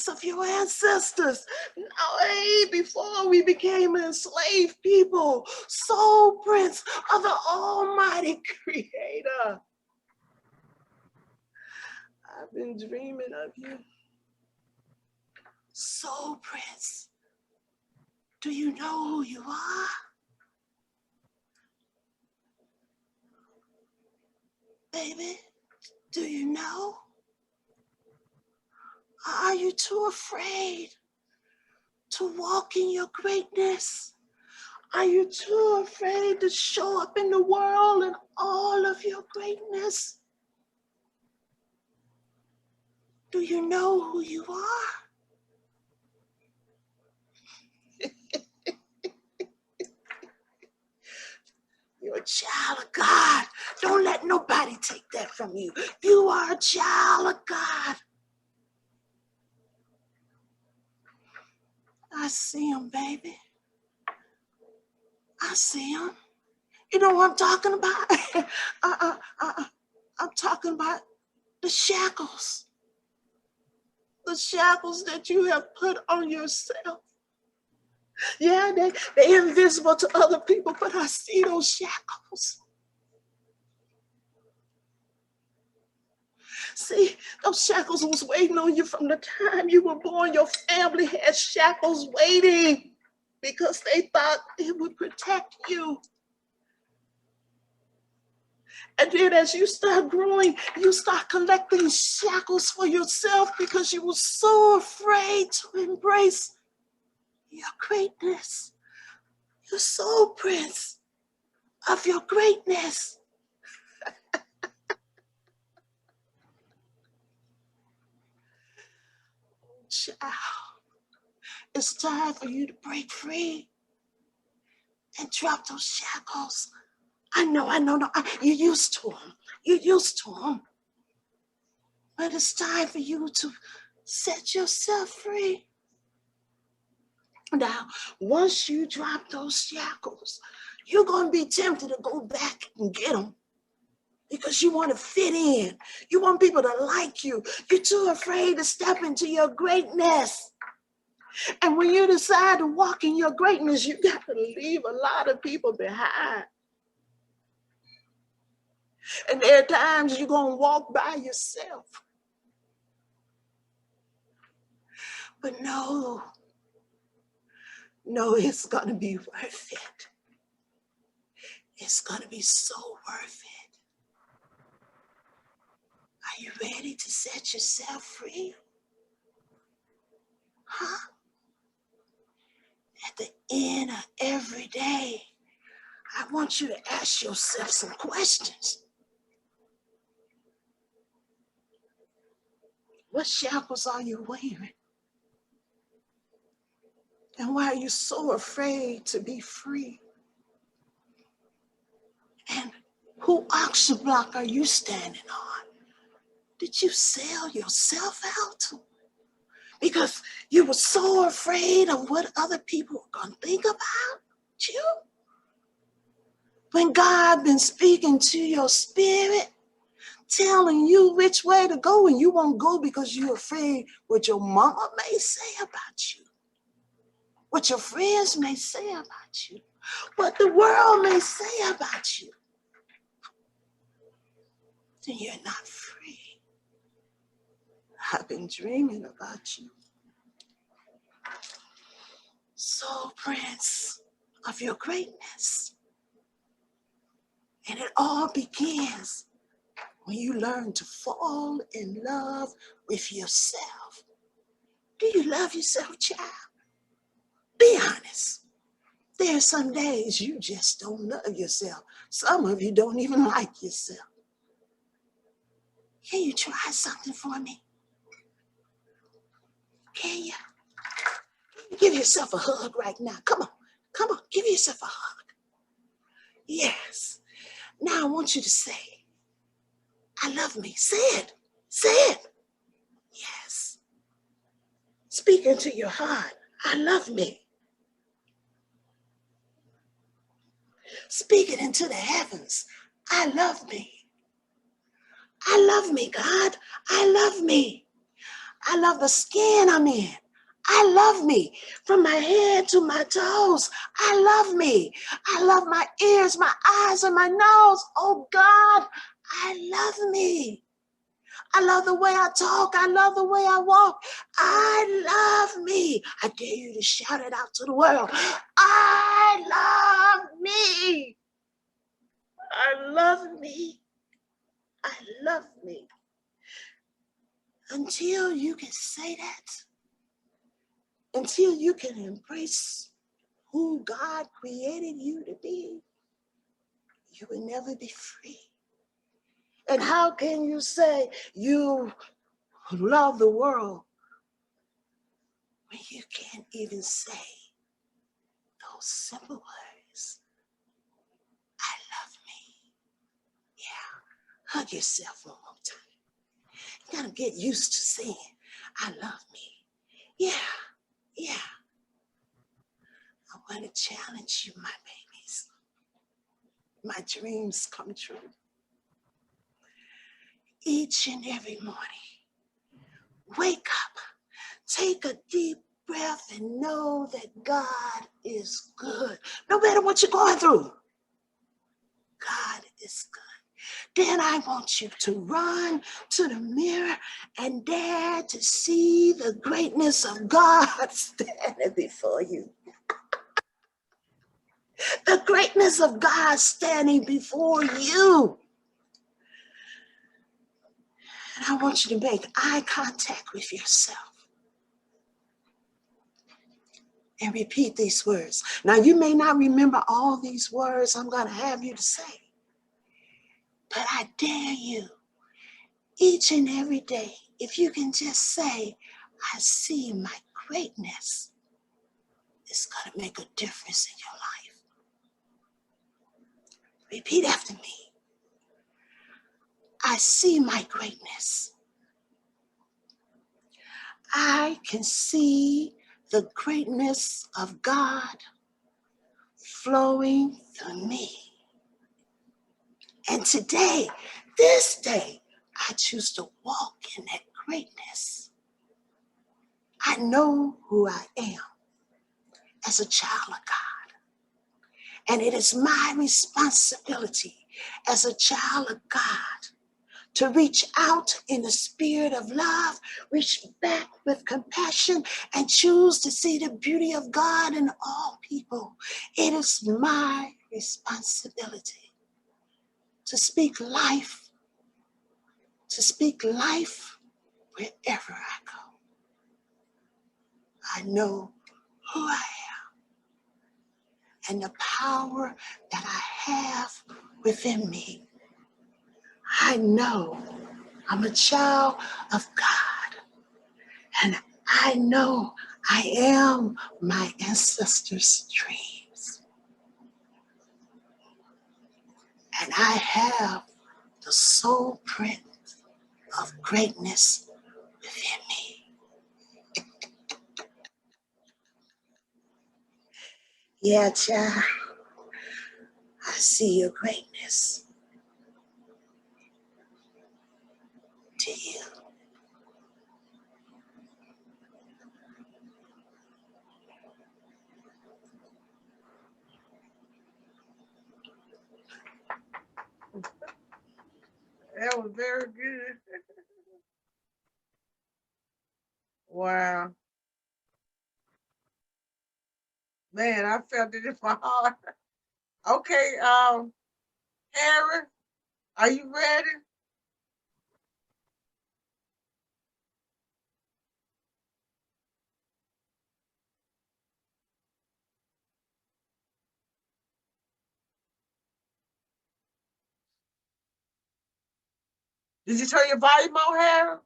of your ancestors. Way before we became enslaved people. Soul prints of the Almighty Creator. I've been dreaming of you. Soul prints. Do you know who you are? Baby, do you know? Are you too afraid to walk in your greatness? Are you too afraid to show up in the world in all of your greatness? Do you know who you are? You're a child of God. Don't let nobody take that from you. You are a child of God. I see him, baby. I see him. You know what I'm talking about? I'm talking about the shackles. The shackles that you have put on yourself. Yeah, they're invisible to other people, but I see those shackles. See, those shackles was waiting on you from the time you were born. Your family had shackles waiting because they thought it would protect you. And then as you start growing, you start collecting shackles for yourself because you were so afraid to embrace your greatness. your soul prints of your greatness. Child, it's time for you to break free and drop those shackles. I know, you're used to them. You're used to them. But it's time for you to set yourself free. Now, once you drop those shackles, you're going to be tempted to go back and get them because you want to fit in. You want people to like you. You're too afraid to step into your greatness. And when you decide to walk in your greatness, you got to leave a lot of people behind. And there are times you're going to walk by yourself. But no, it's going to be worth it. It's going to be so worth it. Are you ready to set yourself free? Huh? At the end of every day, I want you to ask yourself some questions. What shackles are you wearing? And why are you so afraid to be free? And who auction block are you standing on? Did you sell yourself out? Because you were so afraid of what other people were going to think about you? When God been speaking to your spirit, telling you which way to go, and you won't go because you're afraid what your mama may say about you, what your friends may say about you, what the world may say about you, then you're not free. I've been dreaming about you. Soul prince of your greatness. And it all begins when you learn to fall in love with yourself. Do you love yourself, child? Be honest. There are some days you just don't love yourself. Some of you don't even like yourself. Can you try something for me? Can you? Give yourself a hug right now. Come on, give yourself a hug. Yes. Now I want you to say, I love me. Say it. Yes. Speak into your heart. I love me. Speak it into the heavens. I love me. I love me, God. I love me. I love the skin I'm in. I love me from my head to my toes. I love me. I love my ears, my eyes, and my nose. Oh God, I love me. I love the way I talk. I love the way I walk. I love me. I dare you to shout it out to the world. I love me. I love me. I love me. Until you can say that, until you can embrace who God created you to be, you will never be free. And how can you say you love the world when you can't even say those simple words? I love me. Yeah. Hug yourself one more time. You gotta get used to saying, I love me. Yeah. I want to challenge you, my babies. My dreams come true. Each and every morning, wake up, take a deep breath, and know that God is good. No matter what you're going through, God is good. Then I want you to run to the mirror and dare to see the greatness of God standing before you. The greatness of God standing before you. And I want you to make eye contact with yourself. and repeat these words. Now, you may not remember all these words I'm going to have you to say, but I dare you, each and every day, if you can just say, I see my greatness, it's going to make a difference in your life. Repeat after me. I see my greatness. I can see the greatness of God flowing through me. And today, this day, I choose to walk in that greatness. I know who I am as a child of God. And it is my responsibility as a child of God to reach out in the spirit of love, reach back with compassion, and choose to see the beauty of God in all people. It is my responsibility to speak life wherever I go. I know who I am and the power that I have within me. I know I'm a child of God, and I know I am my ancestors' dreams. And I have the soul print of greatness within me. Yeah, child, I see your greatness. To you. That was very good. Wow. Man, I felt it in my heart. Okay, Harry, are you ready? Did you turn your volume on, Harry?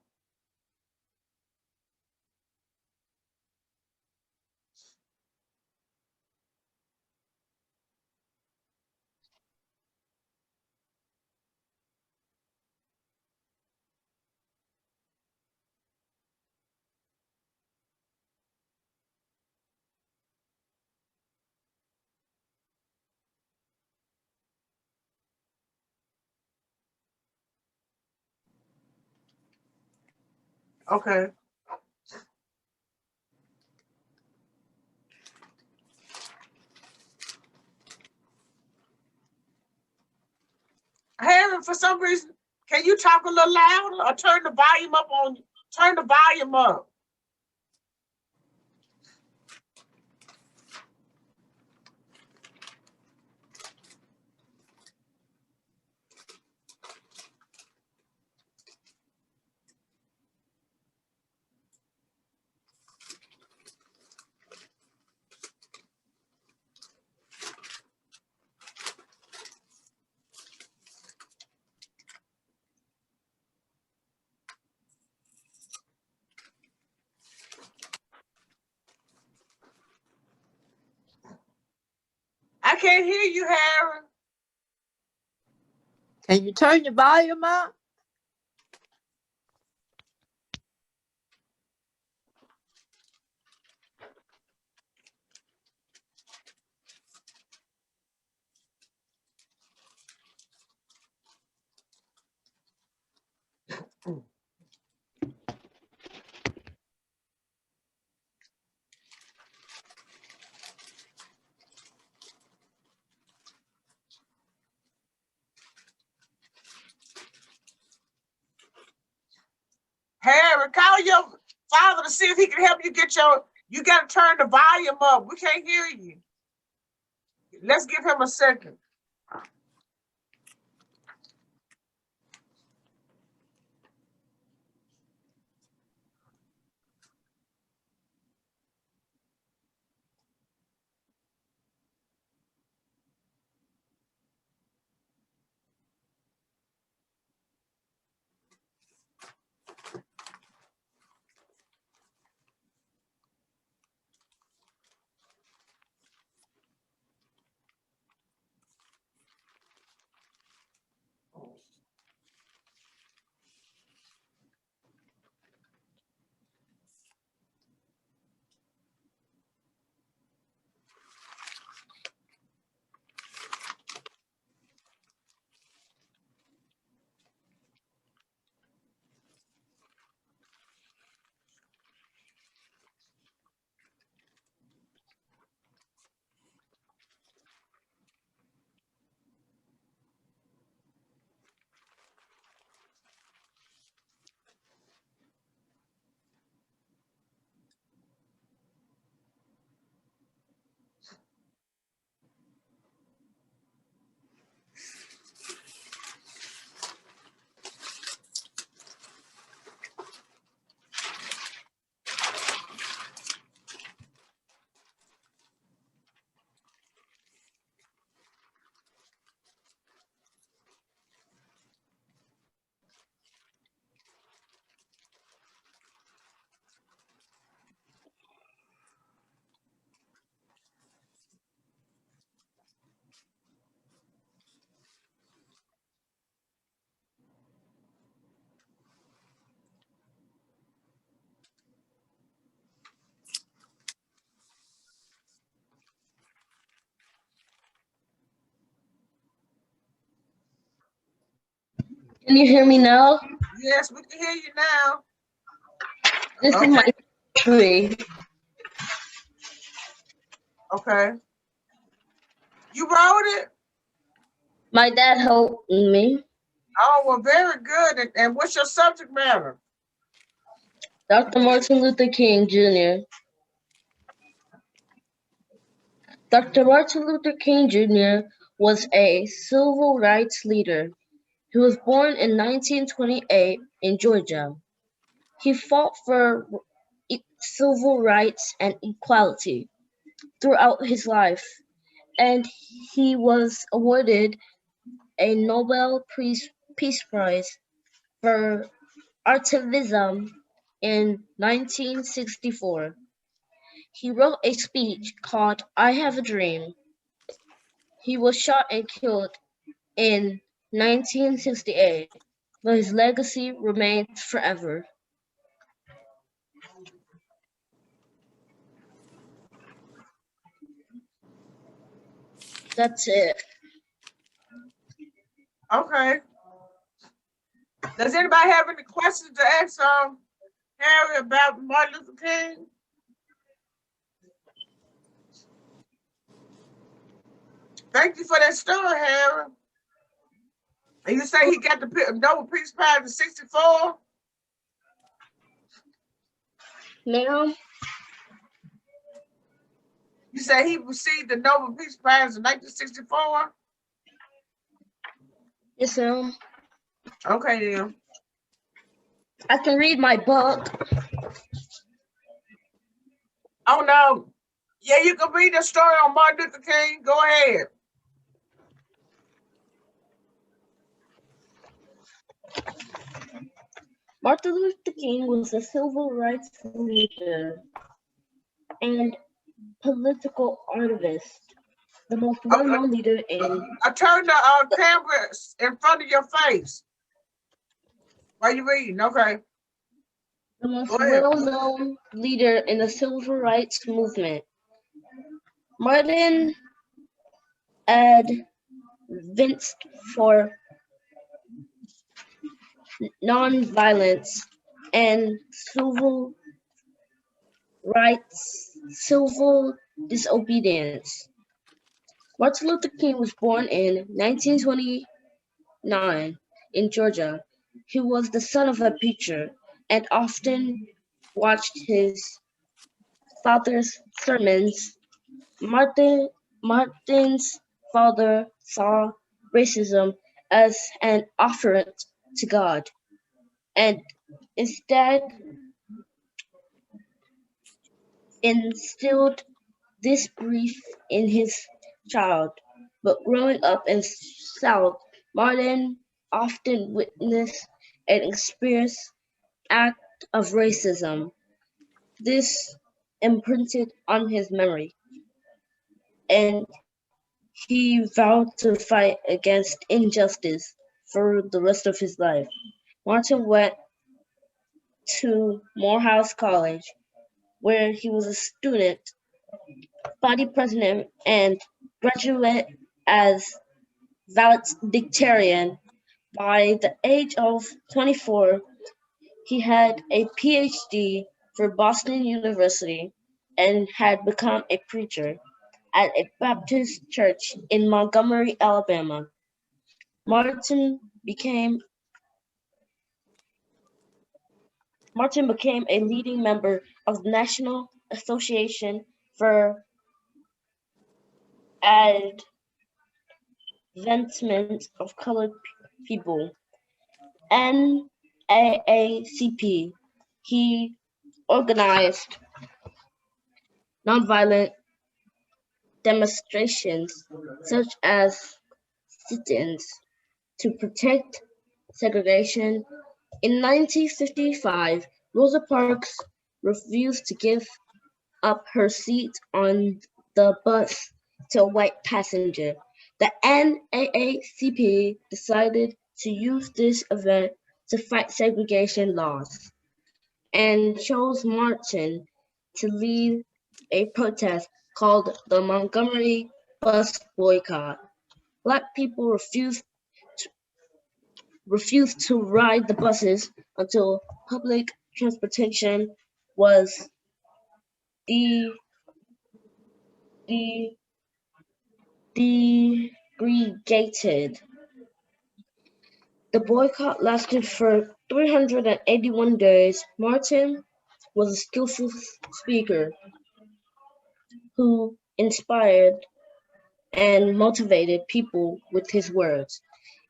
Okay. Harry, for some reason, can you talk a little louder or turn the volume up on you? Turn the volume up. I can't hear you, Harry. Can you turn your volume up? Harry, call your father to see if he can help you get you got to turn the volume up. We can't hear you. Let's give him a second. Can you hear me now? Yes, we can hear you now. This is my tree. Okay. You wrote it? My dad helped me. Oh, well, very good. And what's your subject matter? Dr. Martin Luther King Jr. Dr. Martin Luther King Jr. was a civil rights leader. He was born in 1928 in Georgia. He fought for civil rights and equality throughout his life, and he was awarded a Nobel Peace Prize for activism in 1964. He wrote a speech called I Have a Dream. He was shot and killed in 1968, but his legacy remains forever. That's it. Okay. Does anybody have any questions to ask Harry about Martin Luther King? Thank you for that story, Harry. And you say he got the Nobel Peace Prize in 64? Ma'am? You say he received the Nobel Peace Prize in 1964? Yes, ma'am. Okay, then. I can read my book. Oh, no. Yeah, you can read the story on Martin Luther King. Go ahead. Martin Luther King was a civil rights leader and political activist, the most well-known leader in... I turned the camera in front of your face. While you reading, okay. The most well-known leader in the civil rights movement. Martin advanced for non-violence and civil rights, civil disobedience. Martin Luther King was born in 1929 in Georgia. He was the son of a preacher and often watched his father's sermons. Martin's father saw racism as an offense to God and instead instilled this belief in his child. But growing up in South, Martin often witnessed and experienced acts of racism. This imprinted on his memory, and he vowed to fight against injustice for the rest of his life. Martin went to Morehouse College, where he was a student, body president, and graduate as valedictorian. By the age of 24, he had a PhD from Boston University and had become a preacher at a Baptist church in Montgomery, Alabama. Martin became a leading member of the National Association for Advancement of Colored People, NAACP. He organized nonviolent demonstrations such as sit-ins to protect segregation. In 1955, Rosa Parks refused to give up her seat on the bus to a white passenger. The NAACP decided to use this event to fight segregation laws and chose Martin to lead a protest called the Montgomery Bus Boycott. Black people refused refused to ride the buses until public transportation was degraded. The boycott lasted for 381 days. Martin was a skillful speaker who inspired and motivated people with his words.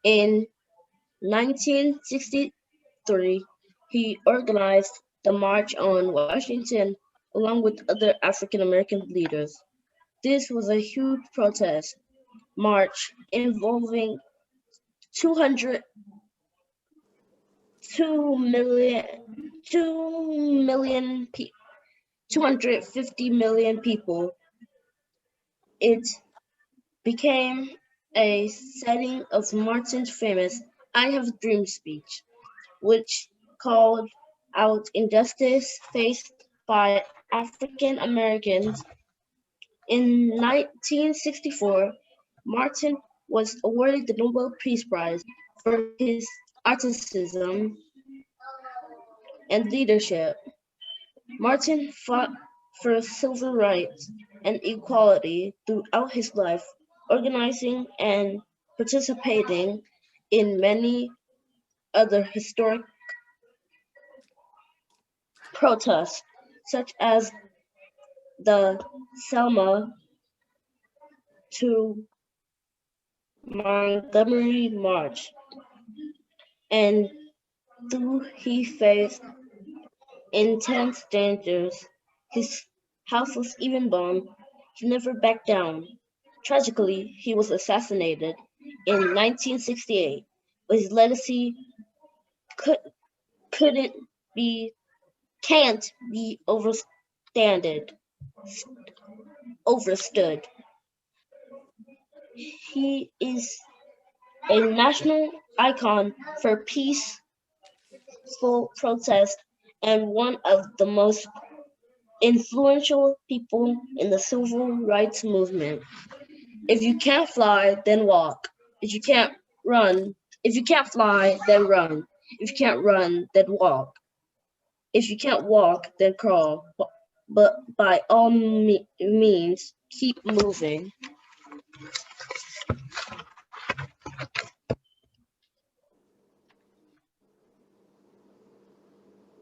In 1963, he organized the March on Washington along with other African American leaders. This was a huge protest march involving 200 2 million, 250 million people. It became a setting of Martin's famous I Have a Dream speech, which called out injustice faced by African Americans. In 1964, Martin was awarded the Nobel Peace Prize for his artisanship and leadership. Martin fought for civil rights and equality throughout his life, organizing and participating in many other historic protests, such as the Selma to Montgomery March, and though he faced intense dangers, his house was even bombed, he never backed down. Tragically, he was assassinated in 1968, but his legacy can't be overstood. He is a national icon for peaceful protest and one of the most influential people in the civil rights movement. If you can't fly, then walk. If you can't fly, then run. If you can't run, then walk. If you can't walk, then crawl. But by all means, keep moving.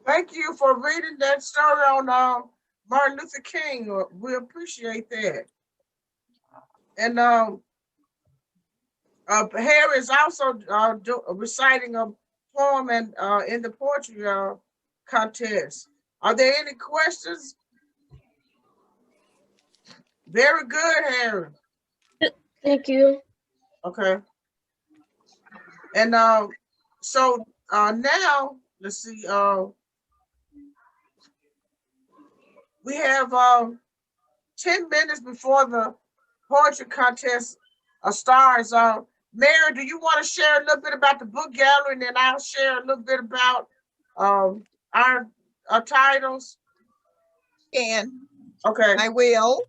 Thank you for reading that story on Martin Luther King. We appreciate that. And Harry is also reciting a poem and in the poetry contest. Are there any questions? Very good, Harry. Thank you. Okay. And so now, let's see, we have 10 minutes before the poetry contest starts. Mary, do you want to share a little bit about the book gallery, and then I'll share a little bit about our titles? And okay, I will.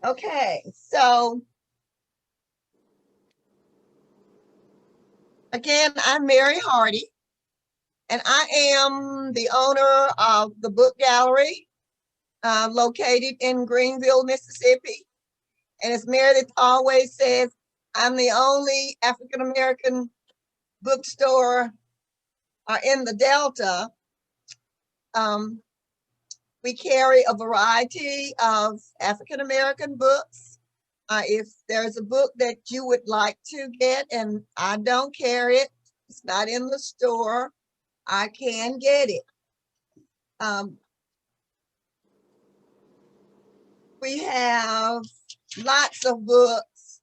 Okay, so again, I'm Mary Hardy, and I am the owner of the book gallery located in Greenville, Mississippi. And as Meredith always says, I'm the only African-American bookstore in the Delta. We carry a variety of African-American books. If there's a book that you would like to get and I don't carry it, it's not in the store, I can get it. We have lots of books.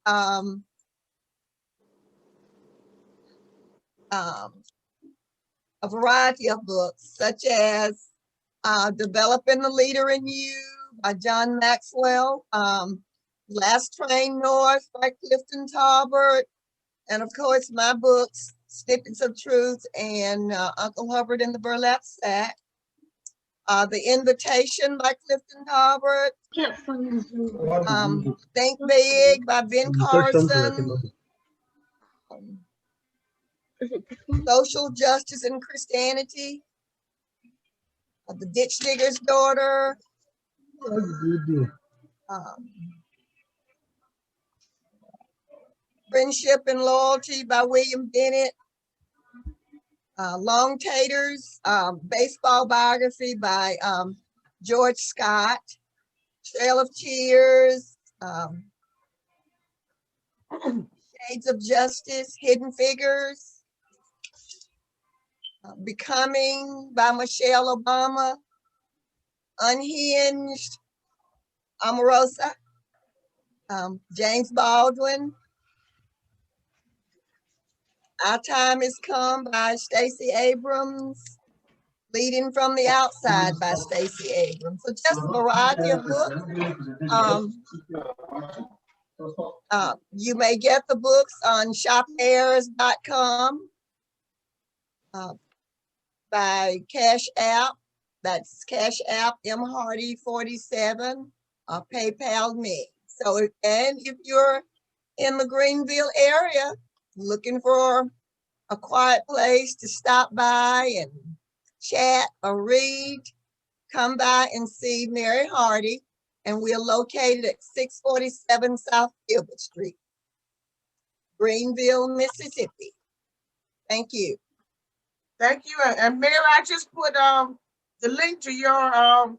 A variety of books, such as Developing the Leader in You by John Maxwell, Last Train North by Clifton Talbert, and of course my books, Snippets of Truth and Uncle Hubbard in the Burlap Sack. The Invitation by Clifton Talbert. Think Big by Ben Carson. Social Justice and Christianity, The Ditch Digger's Daughter, Friendship and Loyalty by William Bennett, Long Taters, baseball biography by George Scott, Trail of Tears, Shades of Justice, Hidden Figures, Becoming by Michelle Obama, Unhinged, Omarosa, James Baldwin, Our Time Has Come by Stacey Abrams, Leading from the Outside by Stacey Abrams. So just a variety of books. You may get the books on shopairs.com by Cash App. That's Cash App mhardy47 or PayPal me. So, and if you're in the Greenville area looking for a quiet place to stop by and chat or read, come by and see Mary Hardy. And we're located at 647 South Gilbert Street, Greenville, Mississippi. Thank you. Thank you. And Mary, I just put the link to your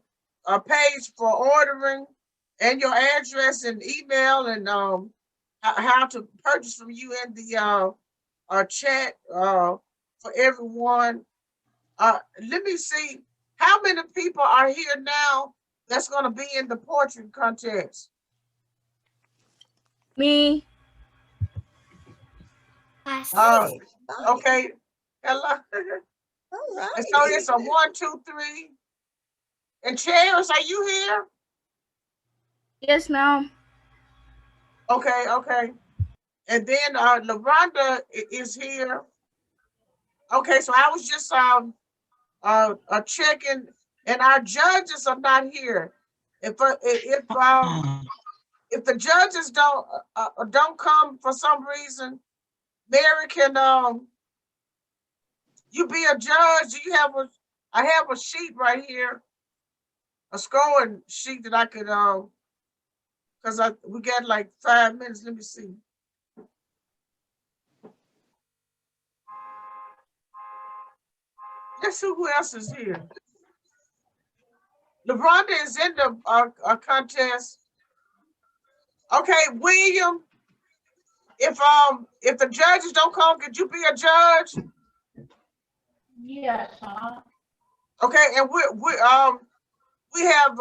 page for ordering and your address and email and how to purchase from you in the chat for everyone. Let me see, how many people are here now that's going to be in the portrait contest? Me. Okay. Hello. All right. And so it's a 1, 2, 3. And Charis, are you here? Yes, ma'am. Okay, okay. And then LaRonda is here. Okay, so I was just checking, and our judges are not here. If the judges don't come for some reason, Mary, can you be a judge? Do you have I have a sheet right here, a scoring sheet that I could because we got like 5 minutes. Let me see. Let's see who else is here. LaRonda is in the contest. Okay, William. If the judges don't come, could you be a judge? Yes. Okay, and we have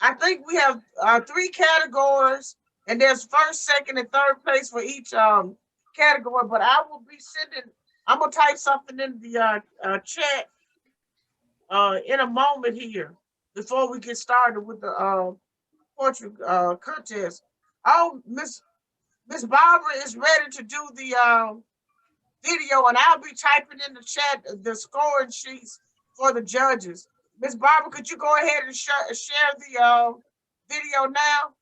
I think we have 3 categories, and there's first, second, and third place for each category. But I will be sending. I'm gonna type something in the chat in a moment here before we get started with the portrait contest. Oh, Miss Barbara is ready to do the video, and I'll be typing in the chat the scoring sheets for the judges. Miss Barbara, could you go ahead and share the video now?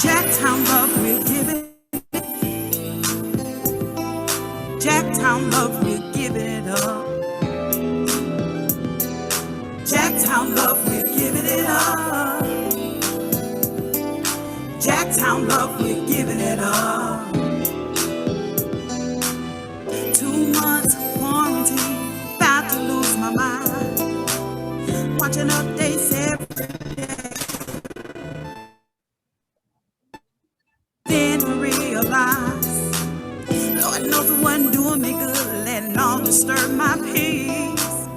Jacktown love, we'll give it. Jacktown love, we're giving it up. Jacktown love, we're giving it up. Jacktown love, we're giving it up. 2 months quarantine, about to lose my mind. Watching updates every day. Then I realize, Lord knows it wasn't doing me good, letting all disturb my peace.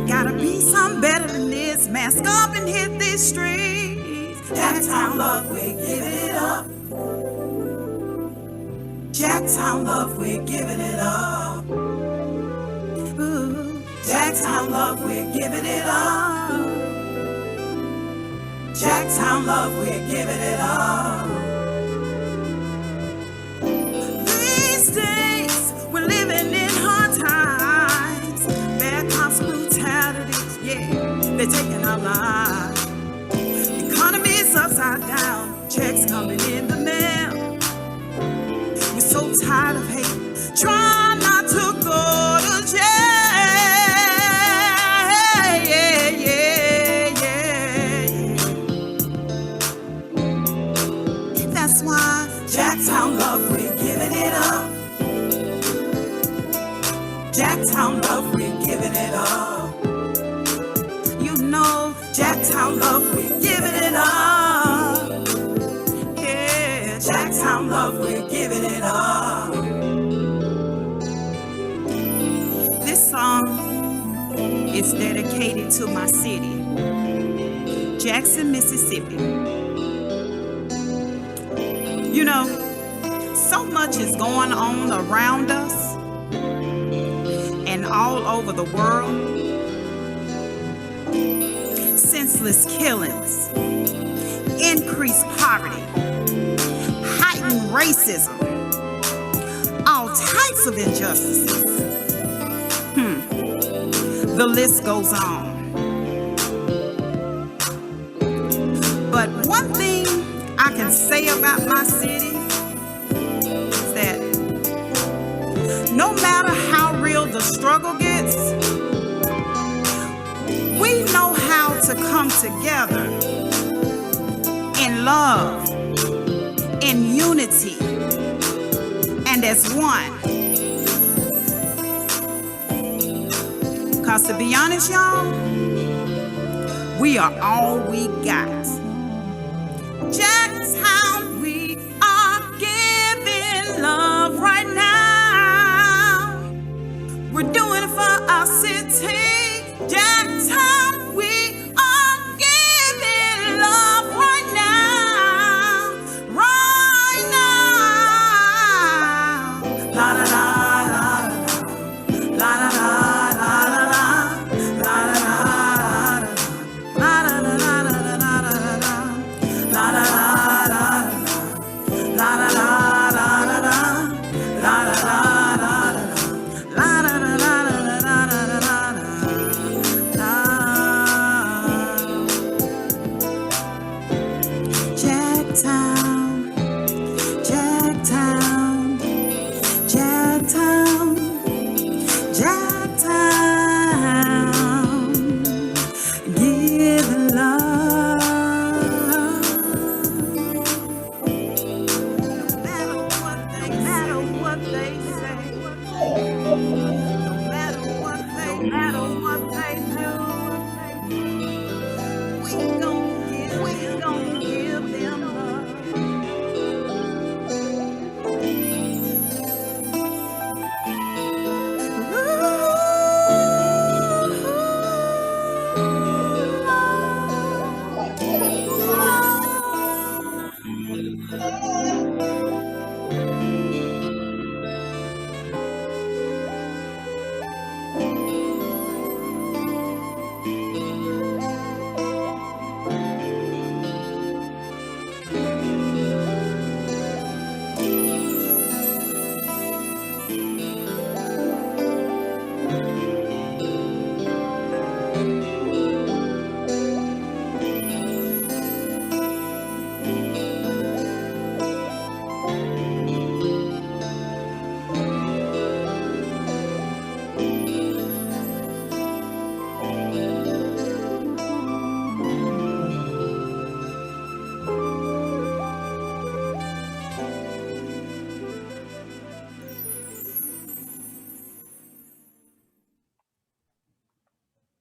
Gotta be something better than this, mask up and hit these streets. Jacktown love, we're giving it up. Jacktown love, we're giving it up. Ooh, Jacktown love, we're giving it up. Jacktown love, we're giving it all. These days, we're living in hard times. Bad cops, brutalities, yeah, they're taking our lives. Economy is upside down, checks coming in the mail. We're so tired of hate, try not to go to jail. Yeah, yeah, yeah. That's why Jacktown love, we're giving it up. Jacktown love, we're giving it up. You know, Jacktown love, we're giving it up. Yeah, Jacktown love, we're giving it up. This song is dedicated to my city, Jackson, Mississippi. You know, so much is going on around us and all over the world. Senseless killings, increased poverty, heightened racism, all types of injustices. The list goes on. But one thing I can say about my city is that no matter how real the struggle gets, we know how to come together in love, in unity, and as one. Because to be honest, y'all, we are all we got. Jacktown, we are giving love right now. We're doing it for our city. Jacktown, we are giving love right now. Right now. La la la la la la la la la la la la la la la.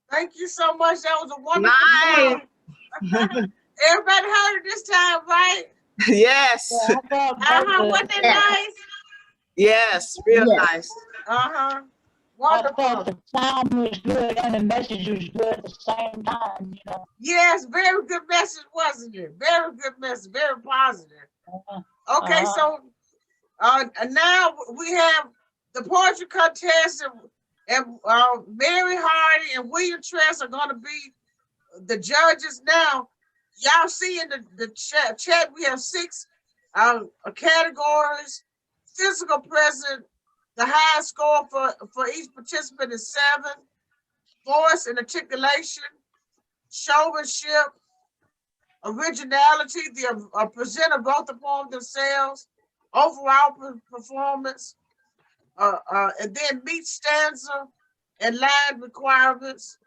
Thank you so much. That was a wonderful song. Everybody heard it this time, right? Yes. Wasn't it nice? Yes, real nice. Wonderful. I thought the sound was good and the message was good at the same time, you know. Yes, very good message, wasn't it? Very good message, very positive. Okay, so now we have the poetry contest, and Mary Hardy and William Trest are going to be the judges now. y'all see in the chat, we have 6 categories. Physical presence, the highest score for each participant is 7. Voice and articulation, showmanship, originality, the presenter both perform themselves, overall performance, and then meet stanza and line requirements.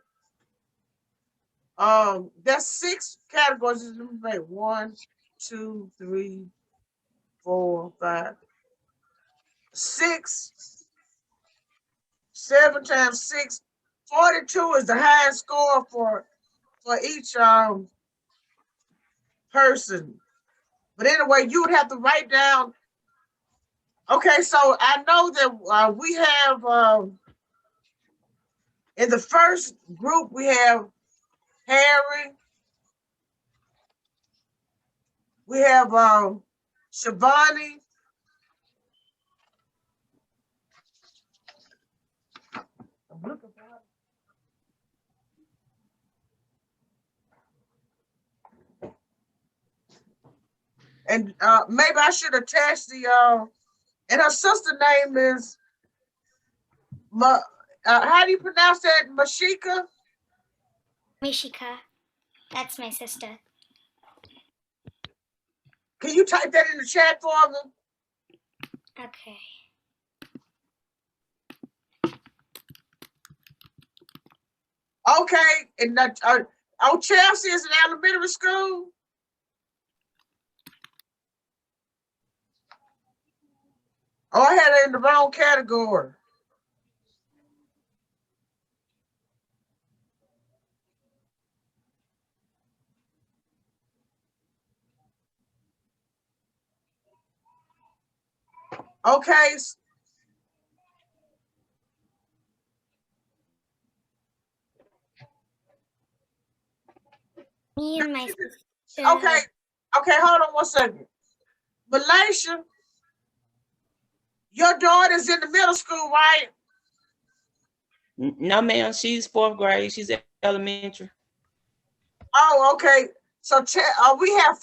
That's 6 categories. Let me make 1, 2, 3, 4, 5, 6. 7 times 6, 42 is the highest score for each person. But anyway, you would have to write down. Okay, so I know that we have in the first group we have Harry, we have Shivaani, and maybe I should attach the and her sister name is how do you pronounce that? Mishika? Mishika. That's my sister. Can you type that in the chat for me? Okay. Okay, and that Chelsea is an elementary school. Oh, I had it in the wrong category. Okay. Me and my sister. Okay, hold on 1 second. Malesha, your daughter's in the middle school, right? No, ma'am. She's 4th grade. She's elementary. Oh, okay. So we have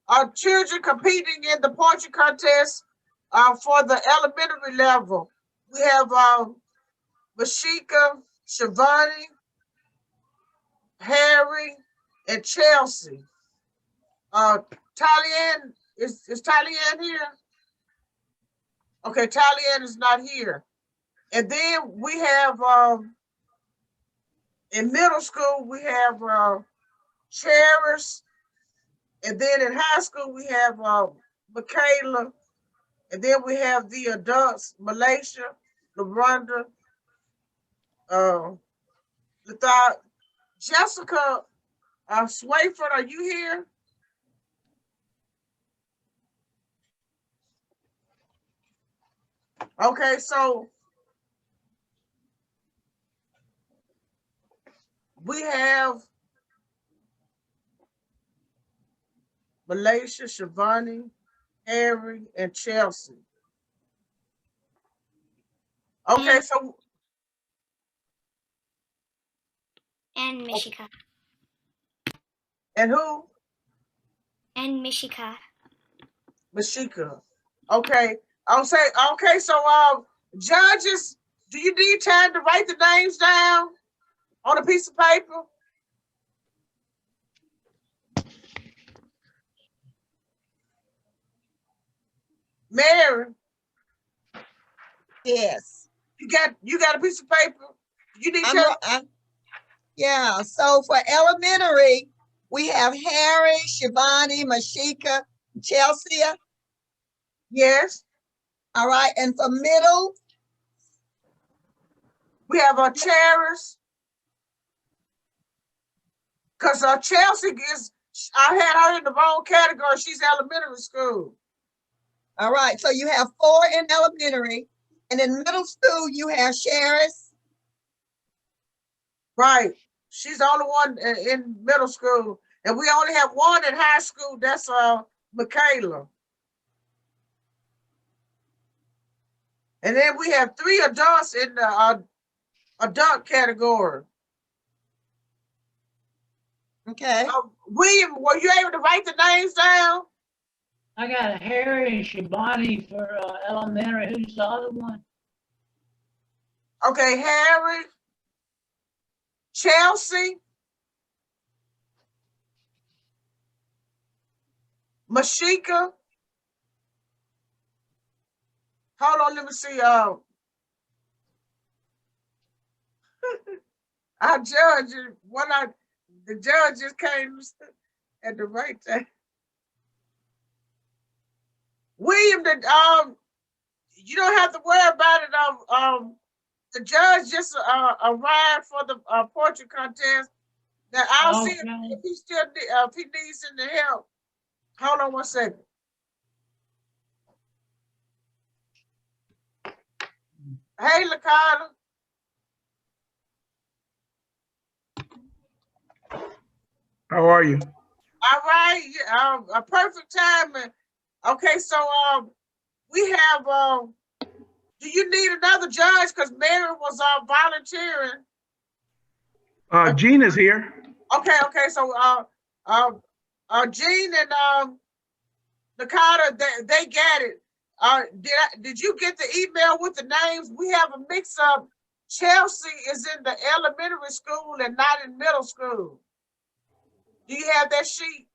5 children competing in the poetry contest for the elementary level. We have Mishika, Shivaani, Harry, and Chelsea. Talian, is Talian here? Okay, Talian is not here. And then we have in middle school we have Charis, and then in high school we have Mikaela, and then we have the adults, Malesha, LaRonda, Jessica Swayford, are you here? Okay, so we have Malesha, Shivaani, Harry, and Chelsea. Okay, so And Mishika. And who? And Mishika. Mishika. Okay. I'll say, okay, so judges, do you need time to write the names down on a piece of paper? Mary. Yes. You got a piece of paper? You need time? Yeah, so for elementary, we have Harry, Shivaani, Mishika, Chelsea. Yes. All right, and for middle? We have Charis. Because Chelsea I had her in the wrong category. She's elementary school. All right, so you have 4 in elementary, and in middle school, you have Charis. Right. She's the only one in middle school. And we only have 1 in high school. That's Mikaela. And then we have 3 adults in the adult category. Okay. William, were you able to write the names down? I got Harry and Shivaani for elementary. Who's the other one? Okay, Harry, Chelsea, Mishika. Hold on, let me see. Our judge, the judge just came at the right time. William, you don't have to worry about it. The judge just arrived for the poetry contest. Now I'll see if he still if he needs any help. Hold on one second. Hey, Lukata. How are you? All right, a perfect timing. Okay, so we have. Do you need another judge? Because Mary was volunteering. Jean is here. Okay. So Jean and Lukata, they got it. Did you get the email with the names? We have a mix-up. Chelsea is in the elementary school and not in middle school. Do you have that sheet?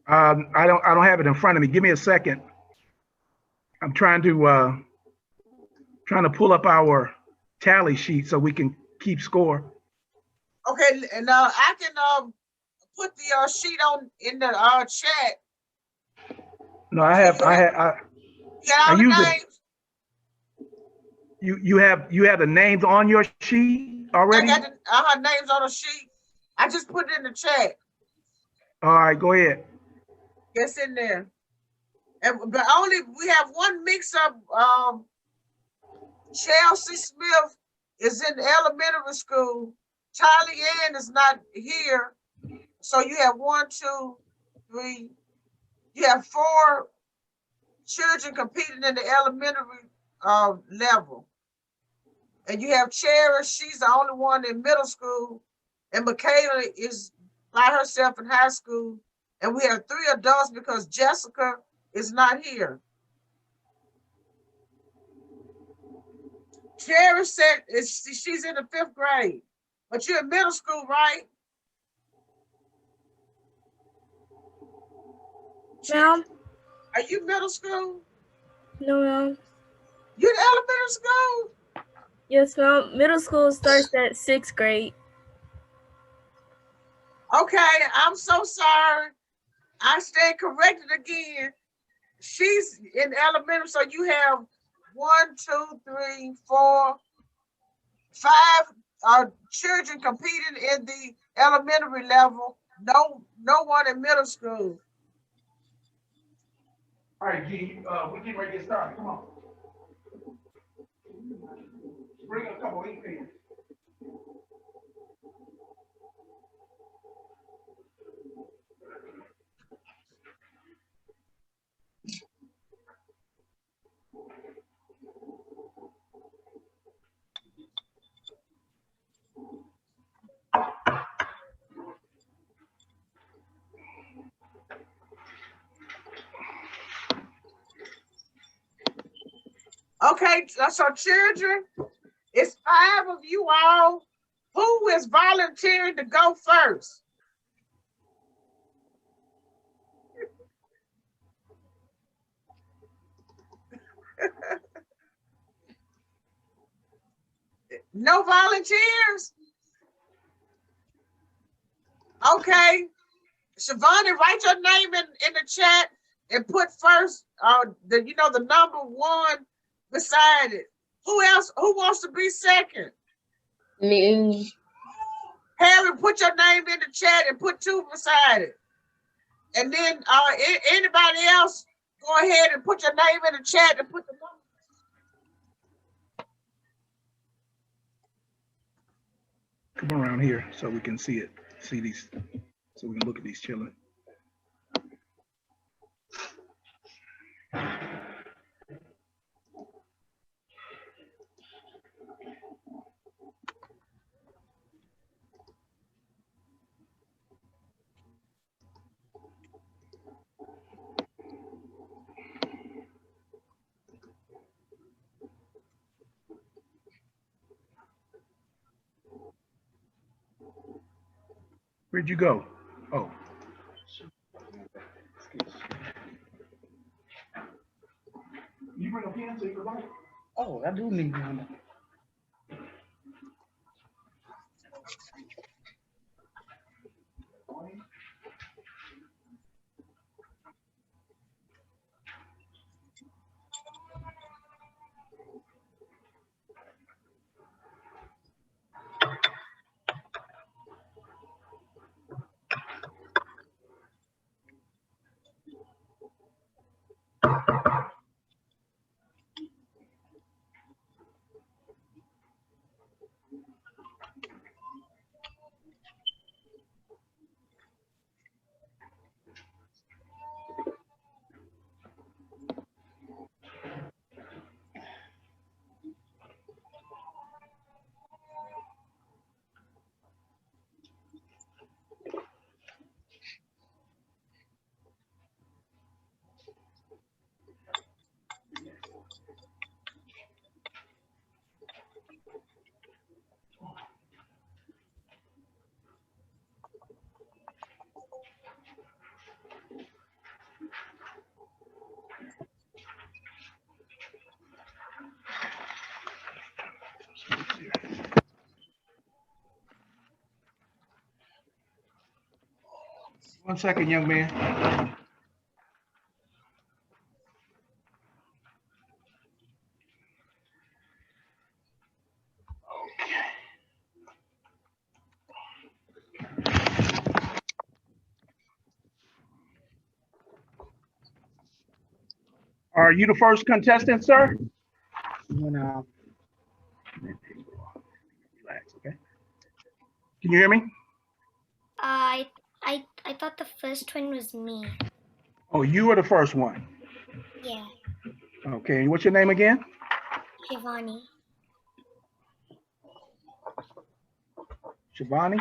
I don't have it in front of me. Give me a second. I'm trying to pull up our tally sheet so we can keep score. Okay, and I can put the sheet on in the chat. No, I use it. You have the names on your sheet already? I got the names on the sheet. I just put it in the chat. All right, go ahead. It's in there. But only we have one mix-up. Chelsea Smith is in elementary school. Charlie Ann is not here. So you have 1, 2, 3. You have 4 children competing in the elementary level. And you have Charis, she's the only one in middle school. And Mikaela is by herself in high school. And we have 3 adults because Jessica is not here. Charis said she's in the 5th grade, but you're in middle school, right? Ma'am? Are you middle school? No, ma'am. You're in elementary school? Yes, ma'am. Middle school starts at 6th grade. Okay, I'm so sorry. I stand corrected again. She's in elementary, so you have 1, 2, 3, 4, 5 children competing in the elementary level. No one in middle school. All right, G, we're getting ready to get started. Come on. Bring a couple of ink pens. Okay, so children, it's 5 of you all. Who is volunteering to go first? No volunteers? Okay. Shivaani, write your name in the chat and put first the number 1 beside it. Who else? Who wants to be second? Me. Harry, put your name in the chat and put 2 beside it. And then anybody else, go ahead and put your name in the chat and put the number. Come around here so we can see it. See these, so we can look at these children. Where'd you go? Oh. You bring a pen so you can write? Oh, I do need one. One second, young man. Are you the first contestant, sir? No. Relax, okay? Can you hear me? I thought the first one was me. Oh, you are the first one. Yeah, Okay, what's your name again? Shivaani. Shivaani?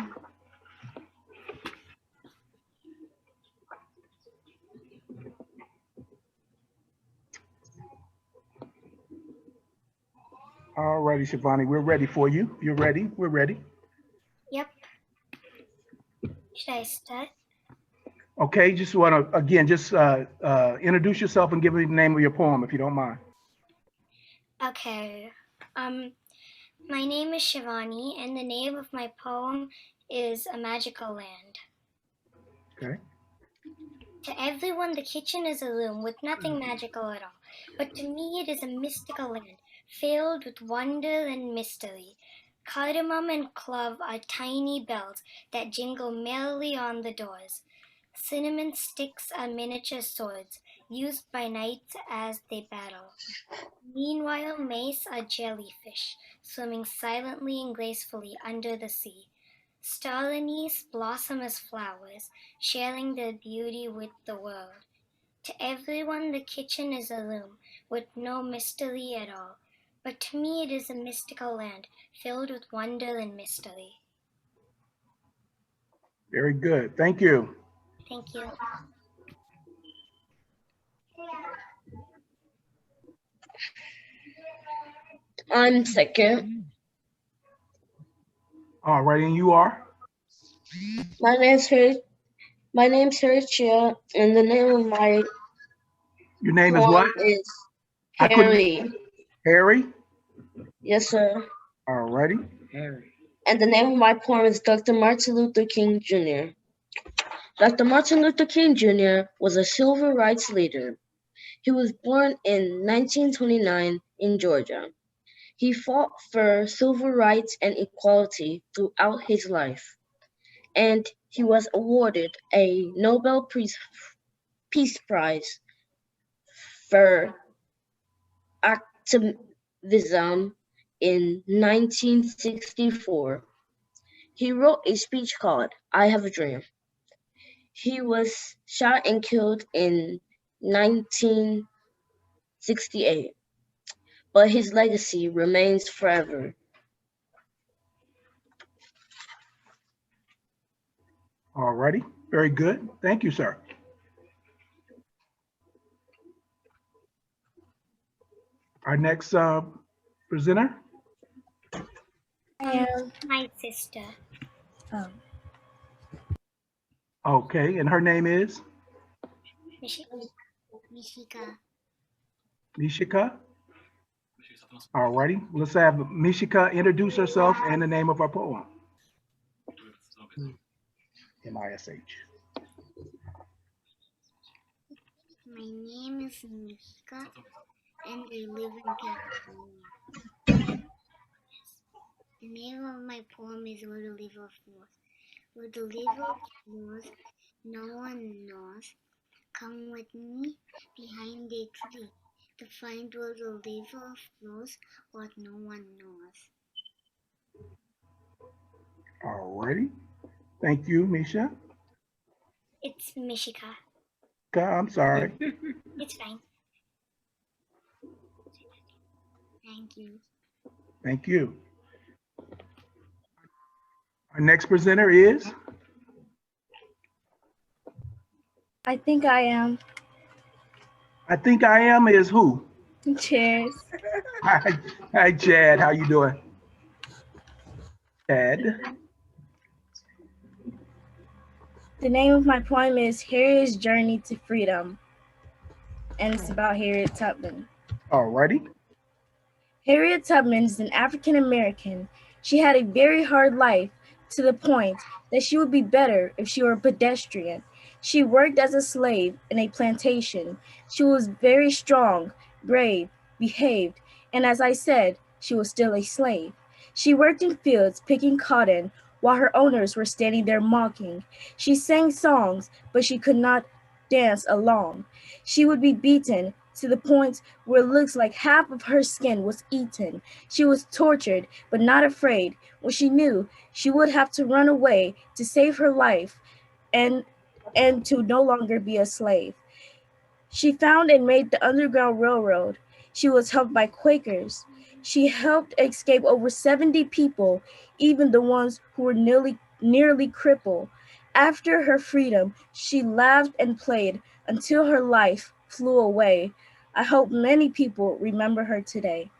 All righty, Shivaani, we're ready for you. You're ready? We're ready. Yep. Should I start? Okay, just want to, again, just introduce yourself and give me the name of your poem, if you don't mind. Okay. My name is Shivaani, and the name of my poem is A Magical Land. Okay. To everyone, the kitchen is a room with nothing magical at all. But to me, it is a mystical land, filled with wonder and mystery. Cardamom and clove are tiny bells that jingle merrily on the doors. Cinnamon sticks are miniature swords, used by knights as they battle. Meanwhile, mace are jellyfish, swimming silently and gracefully under the sea. Star anise blossom as flowers, sharing their beauty with the world. To everyone, the kitchen is a room with no mystery at all. But to me, it is a mystical land filled with wonder and mystery. Very good. Thank you. Thank you. I'm second. All right, and you are? My name's Harriet. My name's Harriet, and the name of my Your name is what? poem is I couldn't. Harry. Harry? Yes, sir. All righty. Harry. And the name of my poem is Dr. Martin Luther King Jr. Dr. Martin Luther King Jr. was a civil rights leader. He was born in 1929 in Georgia. He fought for civil rights and equality throughout his life, and he was awarded a Nobel Peace Prize for activism in 1964. He wrote a speech called I Have a Dream. He was shot and killed in 1968, but his legacy remains forever. All righty. Very good. Thank you, sir. Our next presenter. My sister. Okay, and her name is Mishika. Mishika. All righty, let's have Mishika introduce herself and the name of her poem. M-I-S-H. My name is Mishika and I live in California. The name of my poem is Where the Liver Flows. Where the liver flows, no one knows. Come with me behind a tree to find where the liver flows, what no one knows. All righty, thank you, Misha. It's Mishika. I'm sorry. It's fine. Thank you. Thank you. Our next presenter is? I think I am. I think I am is who? Cheers. Hi, Chad, how you doing? Chad. The name of my poem is Harriet's Journey to Freedom, and it's about Harriet Tubman. All righty. Harriet Tubman is an African American. She had a very hard life to the point that she would be better if she were a pedestrian. She worked as a slave in a plantation. She was very strong, brave, behaved, and as I said, she was still a slave. She worked in fields picking cotton while her owners were standing there mocking. She sang songs, but she could not dance along. She would be beaten to the point where it looks like half of her skin was eaten. She was tortured, but not afraid, when she knew she would have to run away to save her life and to no longer be a slave. She found and made the Underground Railroad. She was helped by Quakers. She helped escape over 70 people, even the ones who were nearly crippled. After her freedom, she laughed and played until her life flew away. I hope many people remember her today.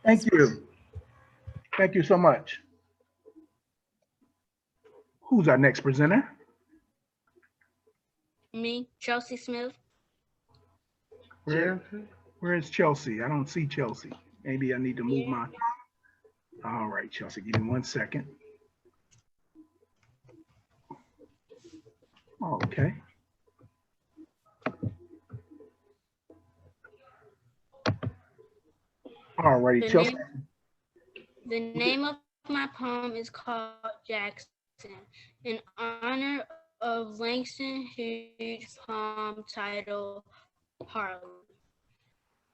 Thank you. Thank you so much. Who's our next presenter? Me, Chelsea Smith. Where is Chelsea? I don't see Chelsea. Maybe I need to move my. All right, Chelsea, give me 1 second. Okay. All righty, Chelsea. The name of my poem is called Jackson, in honor of Langston Hughes' poem titled Harlem.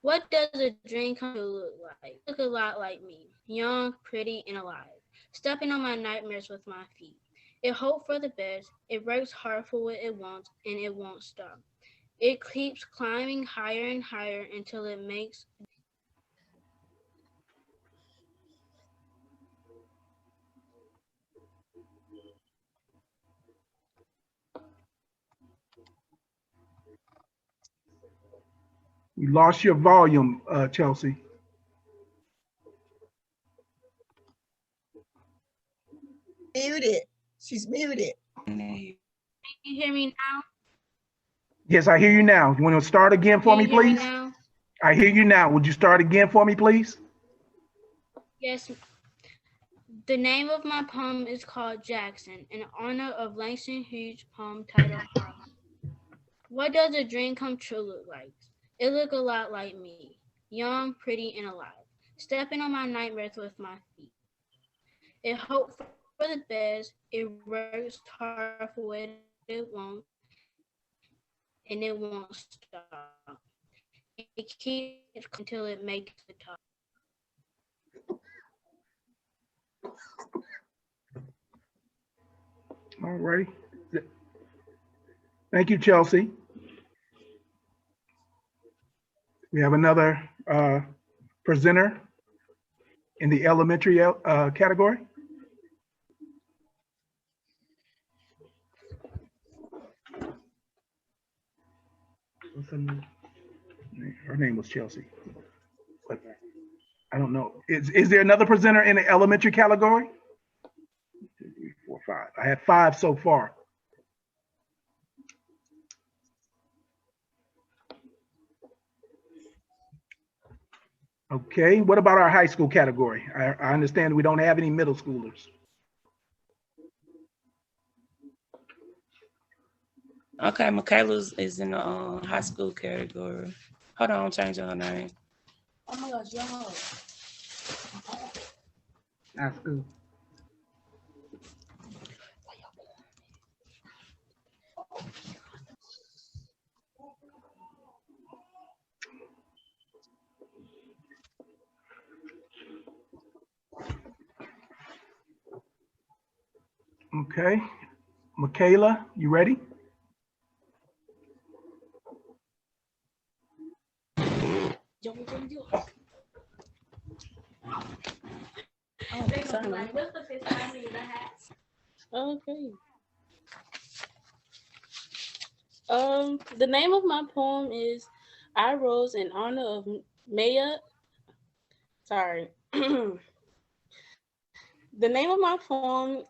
What does a dream come true look like? Look a lot like me, young, pretty, and alive, stepping on my nightmares with my feet. It hopes for the best, it works hard for what it wants, and it won't stop. It keeps climbing higher and higher until it makes. You lost your volume, Chelsea. Muted. She's muted. Can you hear me now? Yes, I hear you now. You want to start again for me, please? I hear you now. Would you start again for me, please? Yes. The name of my poem is called Jackson, in honor of Langston Hughes' poem titled Harlem. What does a dream come true look like? It look a lot like me, young, pretty, and alive, stepping on my nightmares with my feet. It hopes for the best, it works hard for what it wants, and it won't stop. It keeps until it makes the top. All righty. Thank you, Chelsea. We have another presenter in the elementary category. Her name was Chelsea. But I don't know. Is there another presenter in the elementary category? 2, 3, 4, 5. I I had 5 so far. Okay, what about our high school category? I understand we don't have any middle schoolers. Okay, Mikaela is in the high school category. Hold on, I'm changing her name. Oh my gosh, y'all. High school. Okay, Mikaela, you ready? Okay. The name of my poem is I Rose in Honor of Maya. Sorry. The name of my poem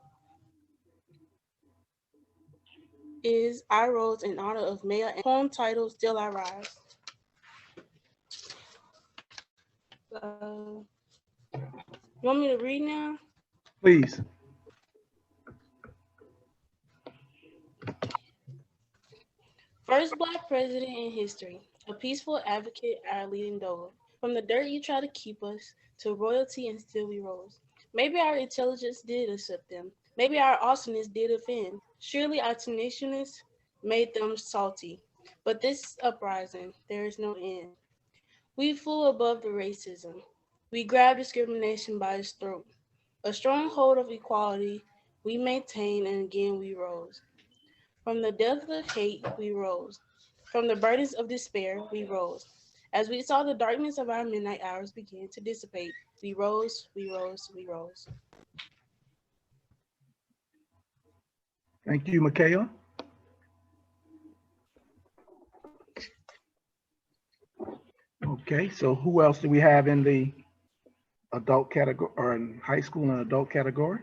is I Rose in Honor of Maya, and poem title Still I Rise. You want me to read now? Please. First Black president in history, a peaceful advocate, our leading dog. From the dirt you try to keep us, to royalty and still we rose. Maybe our intelligence did accept them. Maybe our awesomeness did offend. Surely our tenaciousness made them salty. But this uprising, there is no end. We flew above the racism. We grabbed discrimination by its throat. A stronghold of equality we maintained, and again we rose. From the depth of hate, we rose. From the burdens of despair, we rose. As we saw the darkness of our midnight hours begin to dissipate, we rose, we rose, we rose. Thank you, Mikaela. Okay, so who else do we have in the adult category, or in high school and adult category?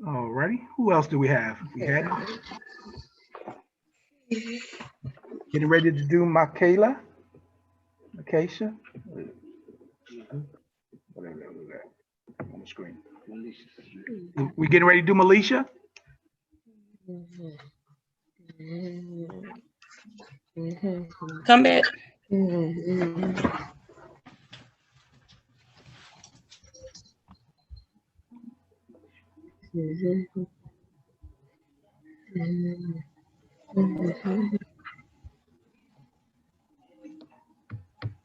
All righty, who else do we have? We had getting ready to do Mikaela, Mikaela, whatever that was that on the screen. We getting ready to do Malesha? Come back.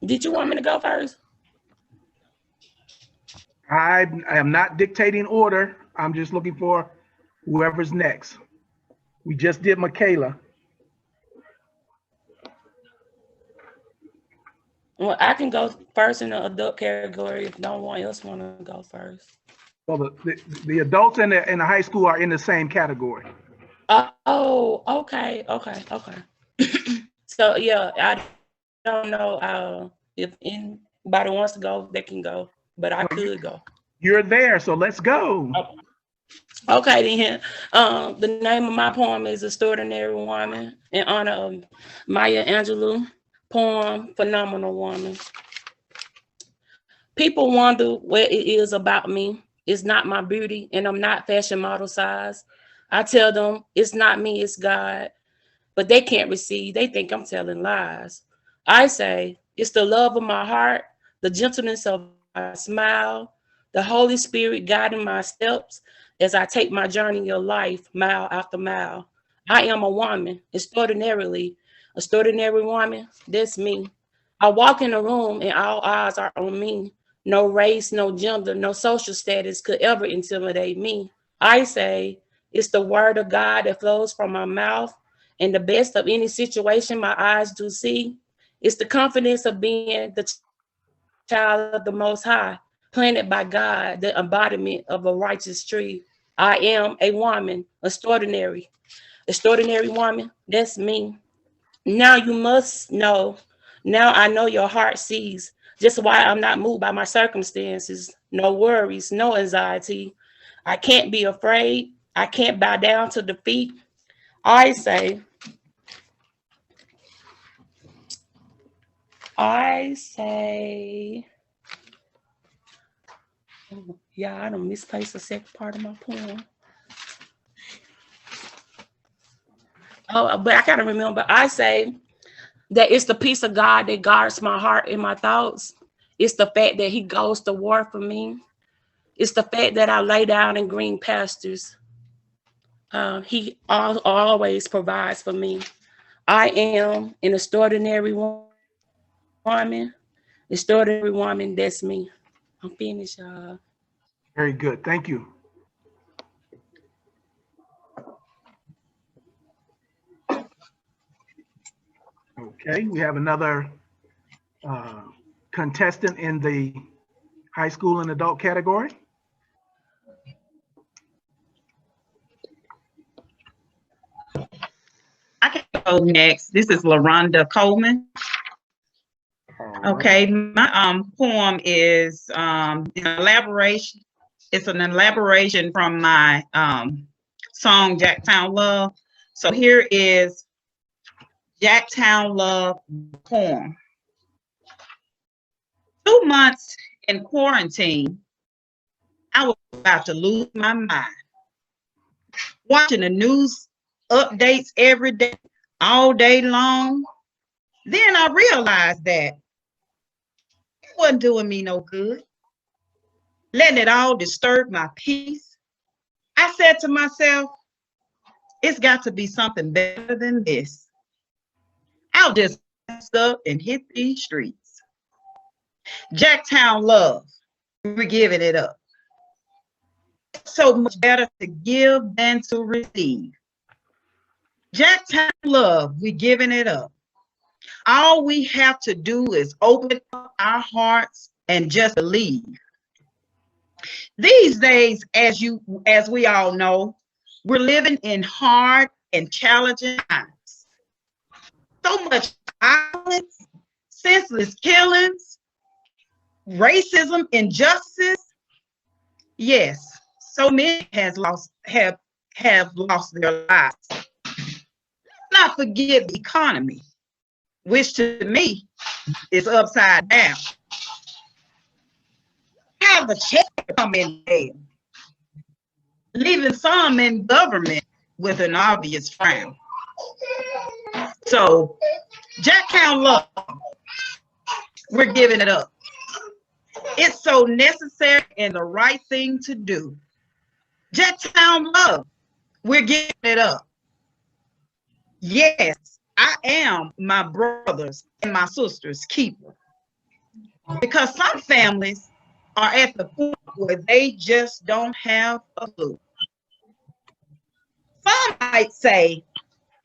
Did you want me to go first? I am not dictating order. I'm just looking for whoever's next. We just did Mikaela. Well, I can go first in the adult category if no one else want to go first. Well, the adults and the high school are in the same category. Oh, okay. So yeah, I don't know if anybody wants to go, they can go, but I could go. You're there, so let's go. Okay then. The name of my poem is Extraordinary Woman in honor of Maya Angelou. Poem, Phenomenal Woman. People wonder what it is about me. It's not my beauty, and I'm not fashion model size. I tell them it's not me, it's God. But they can't receive. They think I'm telling lies. I say it's the love of my heart, the gentleness of my smile, the Holy Spirit guiding my steps as I take my journey of life mile after mile. I am a woman, extraordinary woman. That's me. I walk in a room and all eyes are on me. No race, no gender, no social status could ever intimidate me. I say it's the word of God that flows from my mouth, and the best of any situation my eyes do see. It's the confidence of being the child of the Most High, planted by God, the embodiment of a righteous tree. I am a woman, extraordinary woman. That's me. Now you must know Now I know your heart sees just why I'm not moved by my circumstances. No worries, no anxiety. I can't be afraid. I can't bow down to defeat. I say, yeah, I don't misplace the second part of my poem. Oh, but I gotta remember, I say that it's the peace of God that guards my heart and my thoughts. It's the fact that he goes to war for me. It's the fact that I lay down in green pastures. He always provides for me. I am an extraordinary woman. Extraordinary woman, that's me. I'm finished, y'all. Very good. Thank you. Okay, we have another contestant in the high school and adult category. I can go next. This is LaRonda Coleman. Okay, my poem is an elaboration. It's an elaboration from my song Jacktown Love. So here is Jacktown Love poem. 2 months in quarantine, I was about to lose my mind. Watching the news updates every day, all day long. Then I realized that it wasn't doing me no good. Letting it all disturb my peace. I said to myself, it's got to be something better than this. I'll just mess up and hit these streets. Jacktown Love, we're giving it up. So much better to give than to receive. Jacktown Love, we're giving it up. All we have to do is open up our hearts and just believe. These days, as we all know, we're living in hard and challenging times. So much violence, senseless killings, racism, injustice. Yes, so many have lost their lives. Let's not forget the economy, which to me is upside down. Have the check come in there, leaving some in government with an obvious frown. So, Jacktown Love, we're giving it up. It's so necessary and the right thing to do. Jacktown Love, we're giving it up. Yes, I am my brothers and my sisters' keeper. Because some families are at the point where they just don't have a clue. Some might say,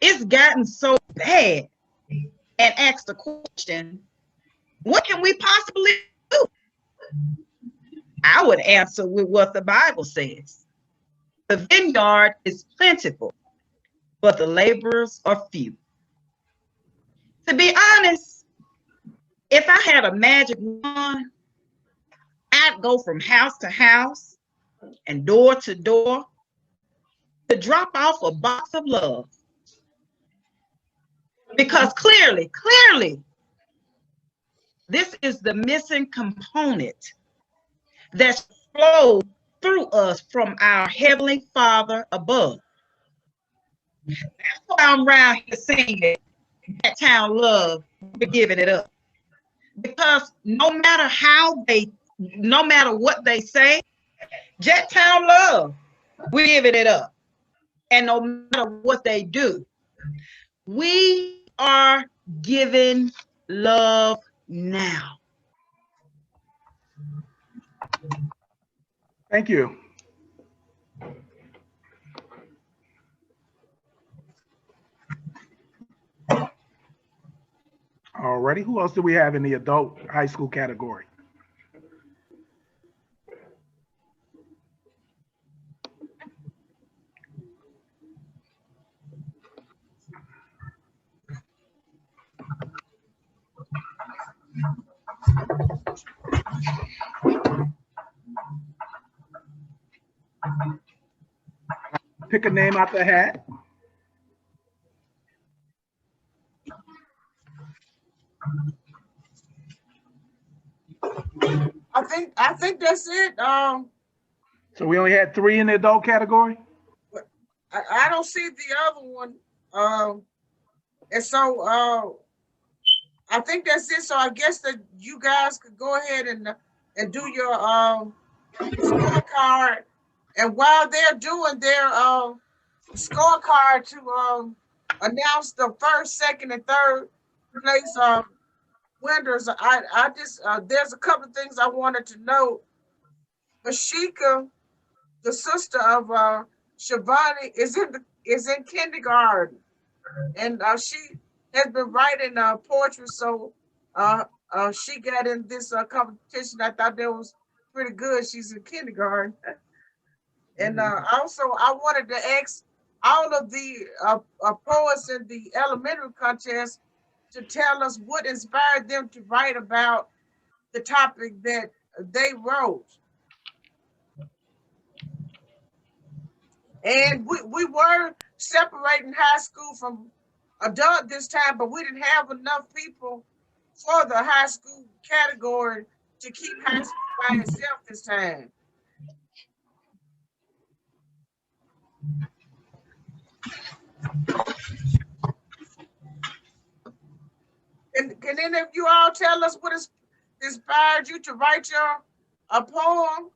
it's gotten so bad, and ask the question, what can we possibly do? I would answer with what the Bible says. The vineyard is plentiful, but the laborers are few. To be honest, if I had a magic wand, I'd go from house to house and door to door to drop off a box of love. Because clearly, this is the missing component that flows through us from our Heavenly Father above. That's why I'm around here singing Jacktown Love, we're giving it up. Because no matter what they say, Jacktown Love, we're giving it up. And no matter what they do, we are giving love now. Thank you. All righty, who else do we have in the adult high school category? Pick a name out the hat. I think that's it. So we only had 3 in the adult category? I don't see the other one. And so I think that's it. So I guess that you guys could go ahead and do your scorecard. And while they're doing their scorecard to announce the first, second, and third place winners, I just there's a couple of things I wanted to note. Mishika, the sister of Shivaani, is in kindergarten, and she has been writing poetry. So she got in this competition. I thought that was pretty good. She's in kindergarten, and also I wanted to ask all of the poets in the elementary contest to tell us what inspired them to write about the topic that they wrote. And we were separating high school from adult this time, but we didn't have enough people for the high school category to keep high school by itself this time. Can any of you all tell us what inspired you to write a poem?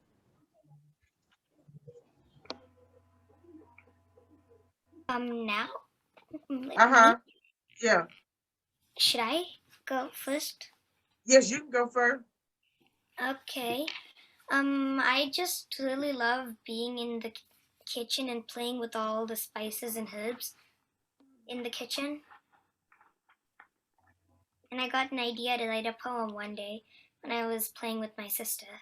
Now? Yeah. Should I go first? Yes, you can go first. Okay. I just really love being in the kitchen and playing with all the spices and herbs in the kitchen. And I got an idea to write a poem one day when I was playing with my sister.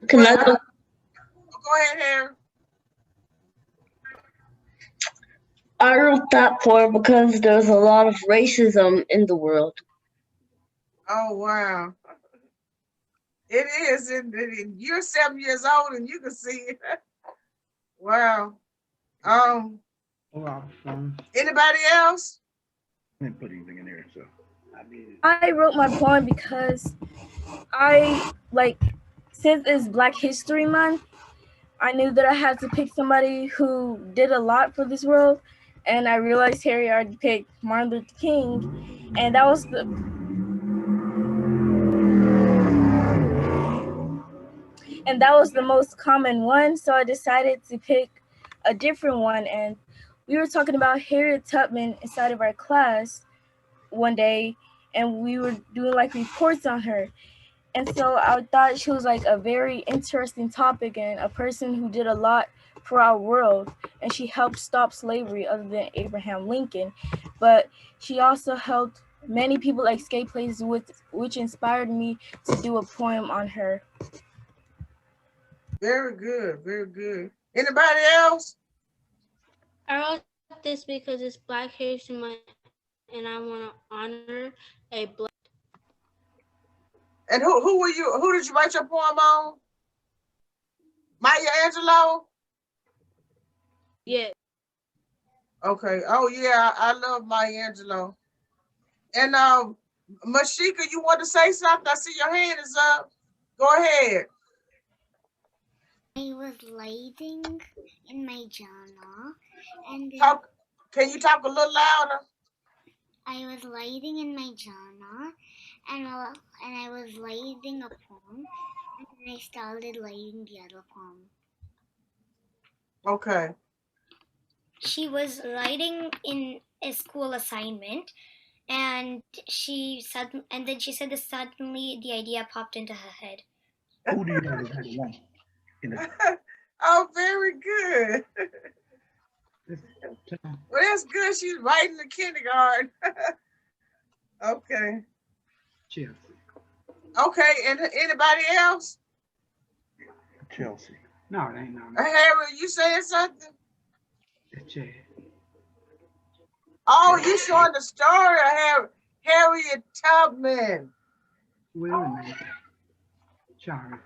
Can I go? Go ahead, Harry. I wrote that poem because there's a lot of racism in the world. Oh, wow. It is. And you're 7 years old and you can see it. Wow. Anybody else? I didn't put anything in there, so. I wrote my poem because since it's Black History Month, I knew that I had to pick somebody who did a lot for this world, and I realized Harriet already picked Martin Luther King, and that was the most common one, so I decided to pick a different one. And we were talking about Harriet Tubman inside of our class one day, and we were doing like reports on her. And so I thought she was like a very interesting topic and a person who did a lot for our world. And she helped stop slavery other than Abraham Lincoln. But she also helped many people escape places, which inspired me to do a poem on her. Very good, very good. Anybody else? I wrote this because it's Black History Month and I want to honor a Black. And who did you write your poem on? Maya Angelou? Yeah. Okay. Oh yeah, I love Maya Angelou. And Mishika, you want to say something? I see your hand is up. Go ahead. I was writing in my journal and Can you talk a little louder? I was writing in my journal and I was writing a poem and then I started writing the other poem. Okay. She was writing in a school assignment and then she said that suddenly the idea popped into her head. Who do you know is number one? Oh, very good. Well, that's good. She's writing the kindergarten. Okay. Chelsea. Okay, and anybody else? Chelsea. No, it ain't no. Harry, you saying something? It's Chad. Oh, you showing the story of Harriet Tubman. Wait a minute. Charis.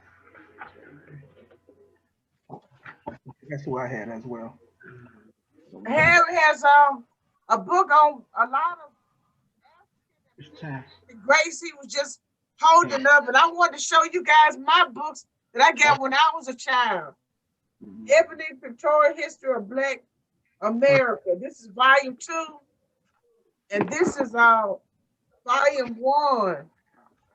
That's who I had as well. Harry has a book on a lot of Grace he was just holding up, and I wanted to show you guys my books that I got when I was a child. Ebony Pictorial History of Black America. This is volume 2, and this is volume 1.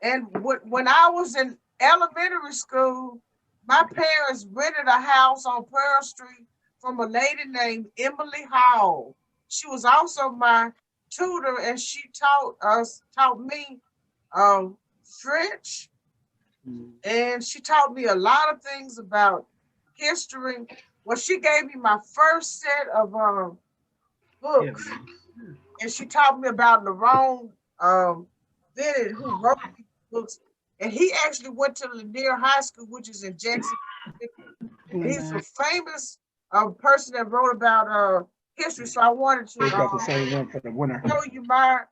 And when I was in elementary school, my parents rented a house on Pearl Street from a lady named Emily Hall. She was also my tutor, and she taught me French, and she taught me a lot of things about history. Well, she gave me my first set of books, and she taught me about LaRonda Bennett, who wrote these books, and he actually went to Lanier High School, which is in Jackson. He's a famous person that wrote about history, so I wanted to got the same one for the winner. show you my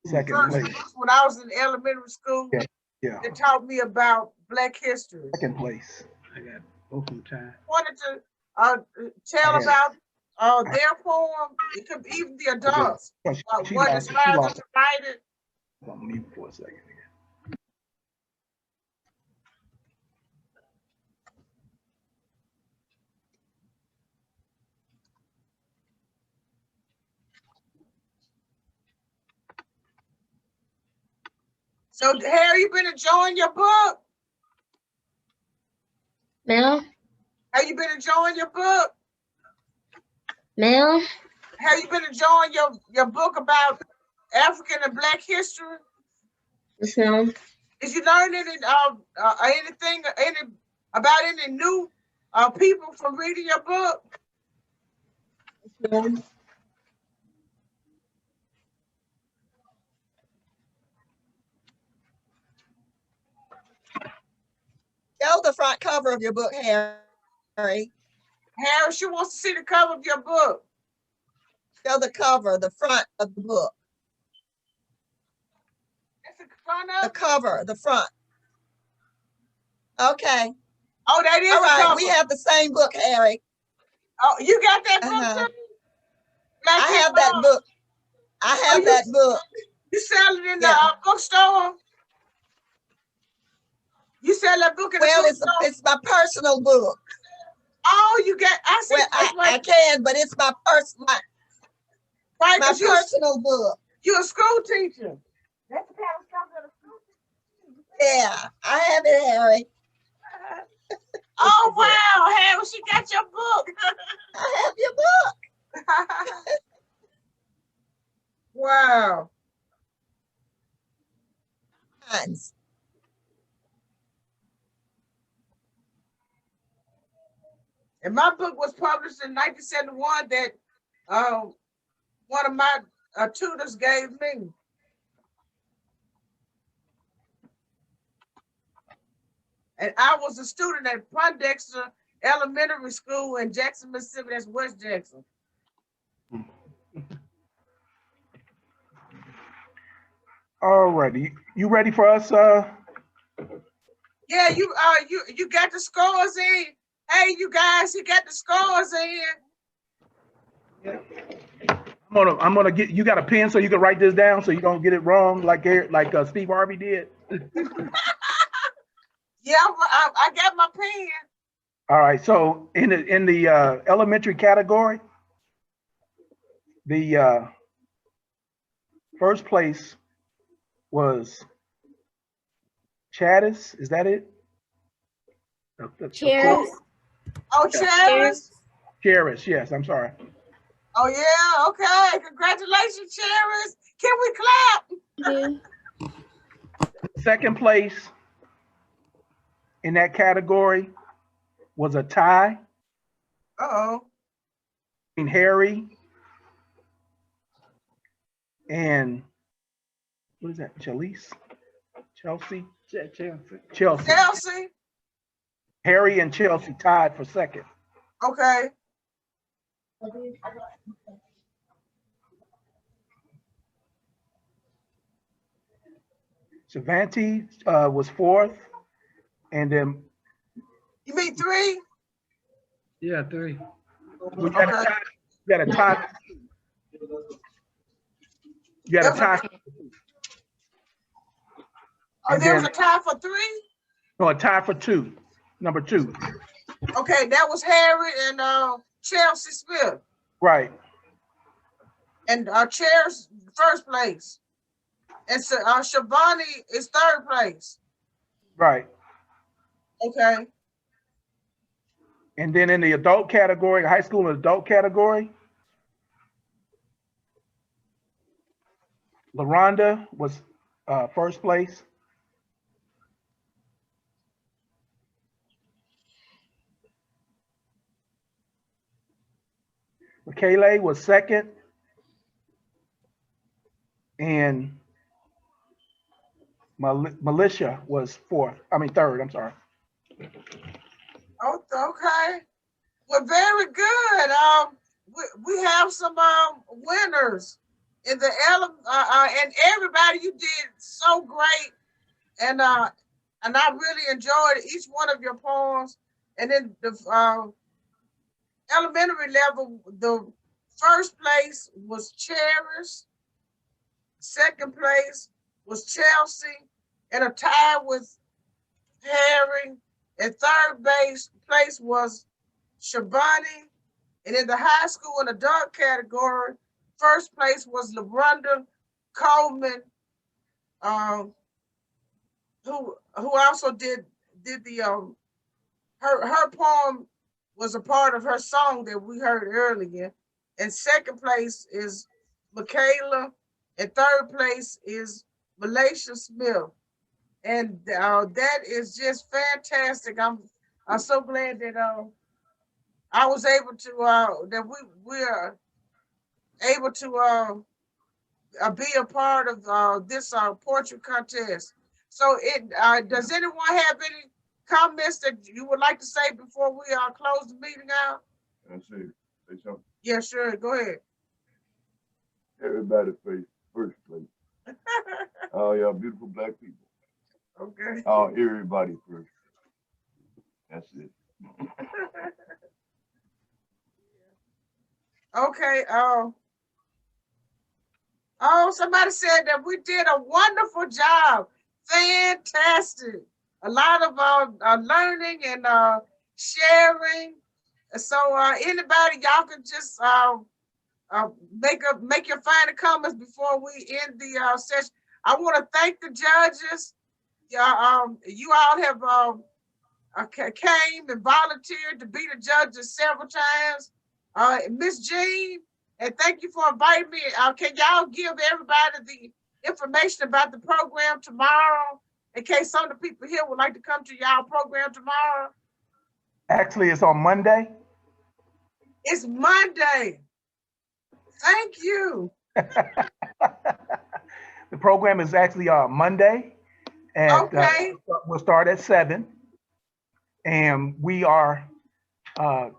Second first place. books when I was in elementary school. Yeah. That taught me about Black history. Second place. I got both of time. Wanted to tell about their poem. It could even the adults. What inspired them to write it. I'll mute for a second. So, Harry, you been enjoying your book? Mel? Have you been enjoying your book? Mel? Have you been enjoying your book about African and Black history? Yes, ma'am. Did you learn anything about any new people from reading your book? Yes, ma'am. Show the front cover of your book, Harry. Harry, she wants to see the cover of your book. Show the cover, the front of the book. That's the front of the cover, the front. Okay. Oh, that is all right. cover. We have the same book, Harry. Oh, you got that book too? I have that book. I have that book. You sell it in the bookstore? You sell that book in the bookstore? It's my personal book. Oh, you got, I see. Well, I can, but it's my personal, right, my personal book. You're a school teacher. That's the kind of stuff that a school teacher. Yeah, I have it, Harry. Oh, wow, Harry, she got your book. I have your book. Wow. Nice. And my book was published in 1971 that one of my tutors gave me. And I was a student at Pondexter Elementary School in Jackson, Mississippi. That's West Jackson. All righty. You ready for us? Yeah, you got the scores in. Hey, you guys, he got the scores in. I'm gonna get. You got a pen so you can write this down so you don't get it wrong like Steve Harvey did. Yeah, I got my pen. All right. So in the elementary category, the first place was Charis. Is that it? Charis. Oh, Charis. Charis. Yes. I'm sorry. Oh yeah. Okay. Congratulations, Charis. Can we clap? Second place in that category was a tie. Between Harry and what is that? Chelsea. Harry and Chelsea tied for second. Okay. Shivaani was 4th, and then You mean 3? Yeah, 3. we got Okay. a tie. You got a tie. Oh, there was a tie for 3? No, a tie for 2. Number 2. Okay, that was Harriet and Chelsea Smith. Right. And Charis first place. And so Shivaani is 3rd place. Right. Okay. And then in the adult category, high school and adult category, LaRonda was 1st place. Mikaela was 2nd. And Malesha was 3rd, I'm sorry. Oh, okay. Well, very good. We have some winners in the and everybody, you did so great, and I really enjoyed each one of your poems. And then the elementary level, the 1st place was Charis, 2nd place was Chelsea, and a tie with Harry. And 3rd place was Shivaani. And in the high school and adult category, 1st place was LaRonda Coleman, who also did the her poem was a part of her song that we heard earlier. And 2nd place is Mikaela, and 3rd place is Malesha Smith. And that is just fantastic. I'm so glad that I was able to that we are able to be a part of this portrait contest. So does anyone have any comments that you would like to say before we close the meeting out? That's it. Say something. Yeah, sure. Go ahead. Everybody face 1st place. All y'all beautiful black people. Okay. Oh, everybody first. That's it. Okay. Somebody said that we did a wonderful job. Fantastic. A lot of learning and sharing. So anybody, y'all can just make your final comments before we end the session. I want to thank the judges. You all have came and volunteered to be the judges several times. Miss Jean, and thank you for inviting me. Can y'all give everybody the information about the program tomorrow in case some of the people here would like to come to y'all program tomorrow? Actually, it's on Monday. It's Monday. Thank you. The program is actually Monday. Okay. We'll start at 7. And we are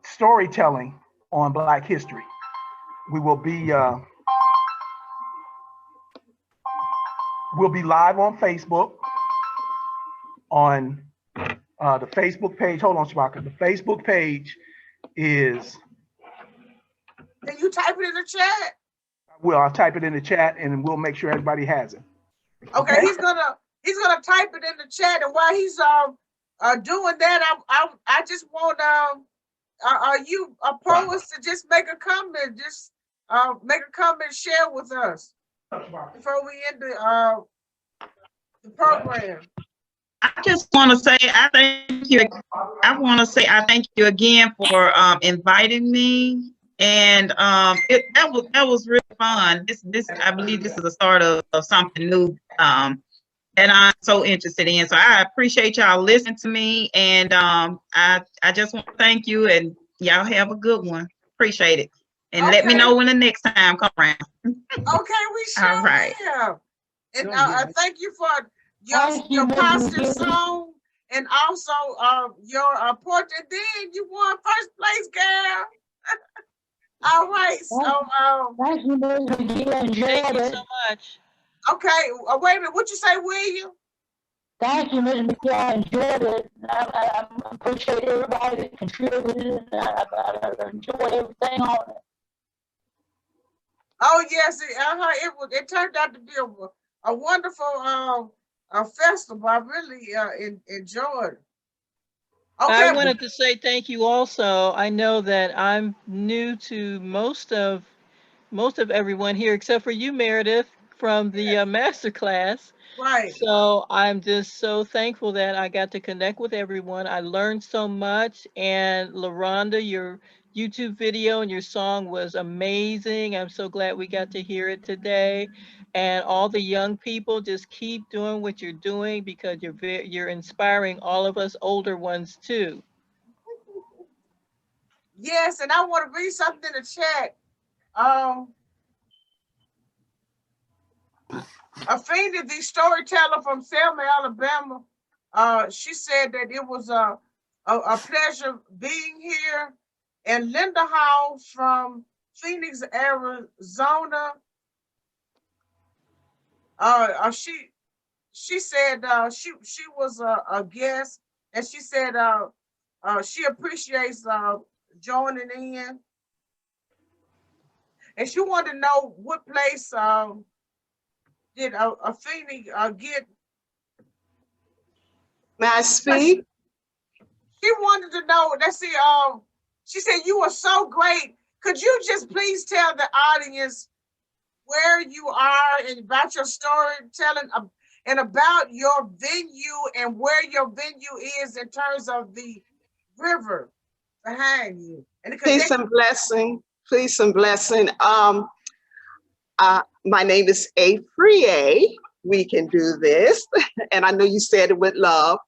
storytelling on Black history. We will be we'll be live on Facebook on the Facebook page. Hold on, Shabaka. The Facebook page is. Can you type it in the chat? Well, I'll type it in the chat and we'll make sure everybody has it. Okay, he's gonna type it in the chat, and while he's doing that, I just want you opposed to just make a comment, share with us before we end the program. I just want to say I thank you. I want to say I thank you again for inviting me, and that was really fun. This I believe this is the start of something new that I'm so interested in. So I appreciate y'all listening to me, and I just want to thank you, and y'all have a good one. Appreciate it, and let me know when the next time come around. Okay, we sure All right. will. And thank you for your positive song, and also your portrait. And then you won 1st place, girl. All right. So thank you, Ms. McGee. Thank you so much. Okay, wait a minute. What you say, William? Thank you, Ms. McGee. I enjoyed it. I appreciate everybody that contributed. I enjoyed everything on it. Oh yes, it turned out to be a wonderful a festival. I really enjoyed it. Okay. I wanted to say thank you also. I know that I'm new to most of everyone here except for you, Meredith, from the master class. Right. So I'm just so thankful that I got to connect with everyone. I learned so much, and LaRonda, your YouTube video and your song was amazing. I'm so glad we got to hear it today. And all the young people, just keep doing what you're doing because you're inspiring all of us older ones too. Yes, and I want to read something in the chat. Afriye, the storyteller from Selma, Alabama, she said that it was a pleasure being here. And Linda Hall from Phoenix, Arizona, she said she was a guest, and she said she appreciates joining in, and she wanted to know what place did Afriye get. May I speak? She wanted to know. Let's see. She said you were so great. Could you just please tell the audience where you are and about your storytelling and about your venue and where your venue is in terms of the river behind you? And Peace and blessing. Peace and blessing. My name is Afriye. We can do this. And I know you said it with love.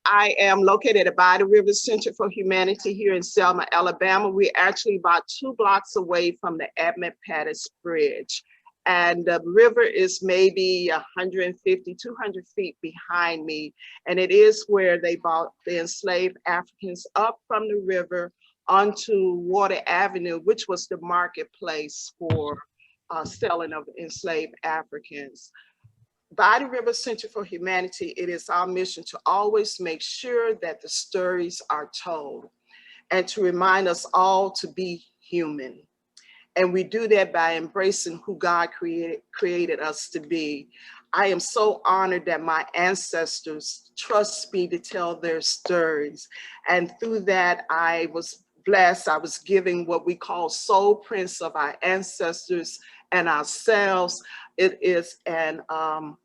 I am located at By the River Center for Humanity here in Selma, Alabama. We're actually about 2 blocks away from the Edmund-Pettus Bridge. And the river is maybe 150, 200 feet behind me. And it is where they brought the enslaved Africans up from the river onto Water Avenue, which was the marketplace for selling of enslaved Africans. By the River Center for Humanity, it is our mission to always make sure that the stories are told and to remind us all to be human. And we do that by embracing who God created us to be. I am so honored that my ancestors trust me to tell their stories. And through that, I was blessed. I was given what we call soul prints of our ancestors and ourselves. It is an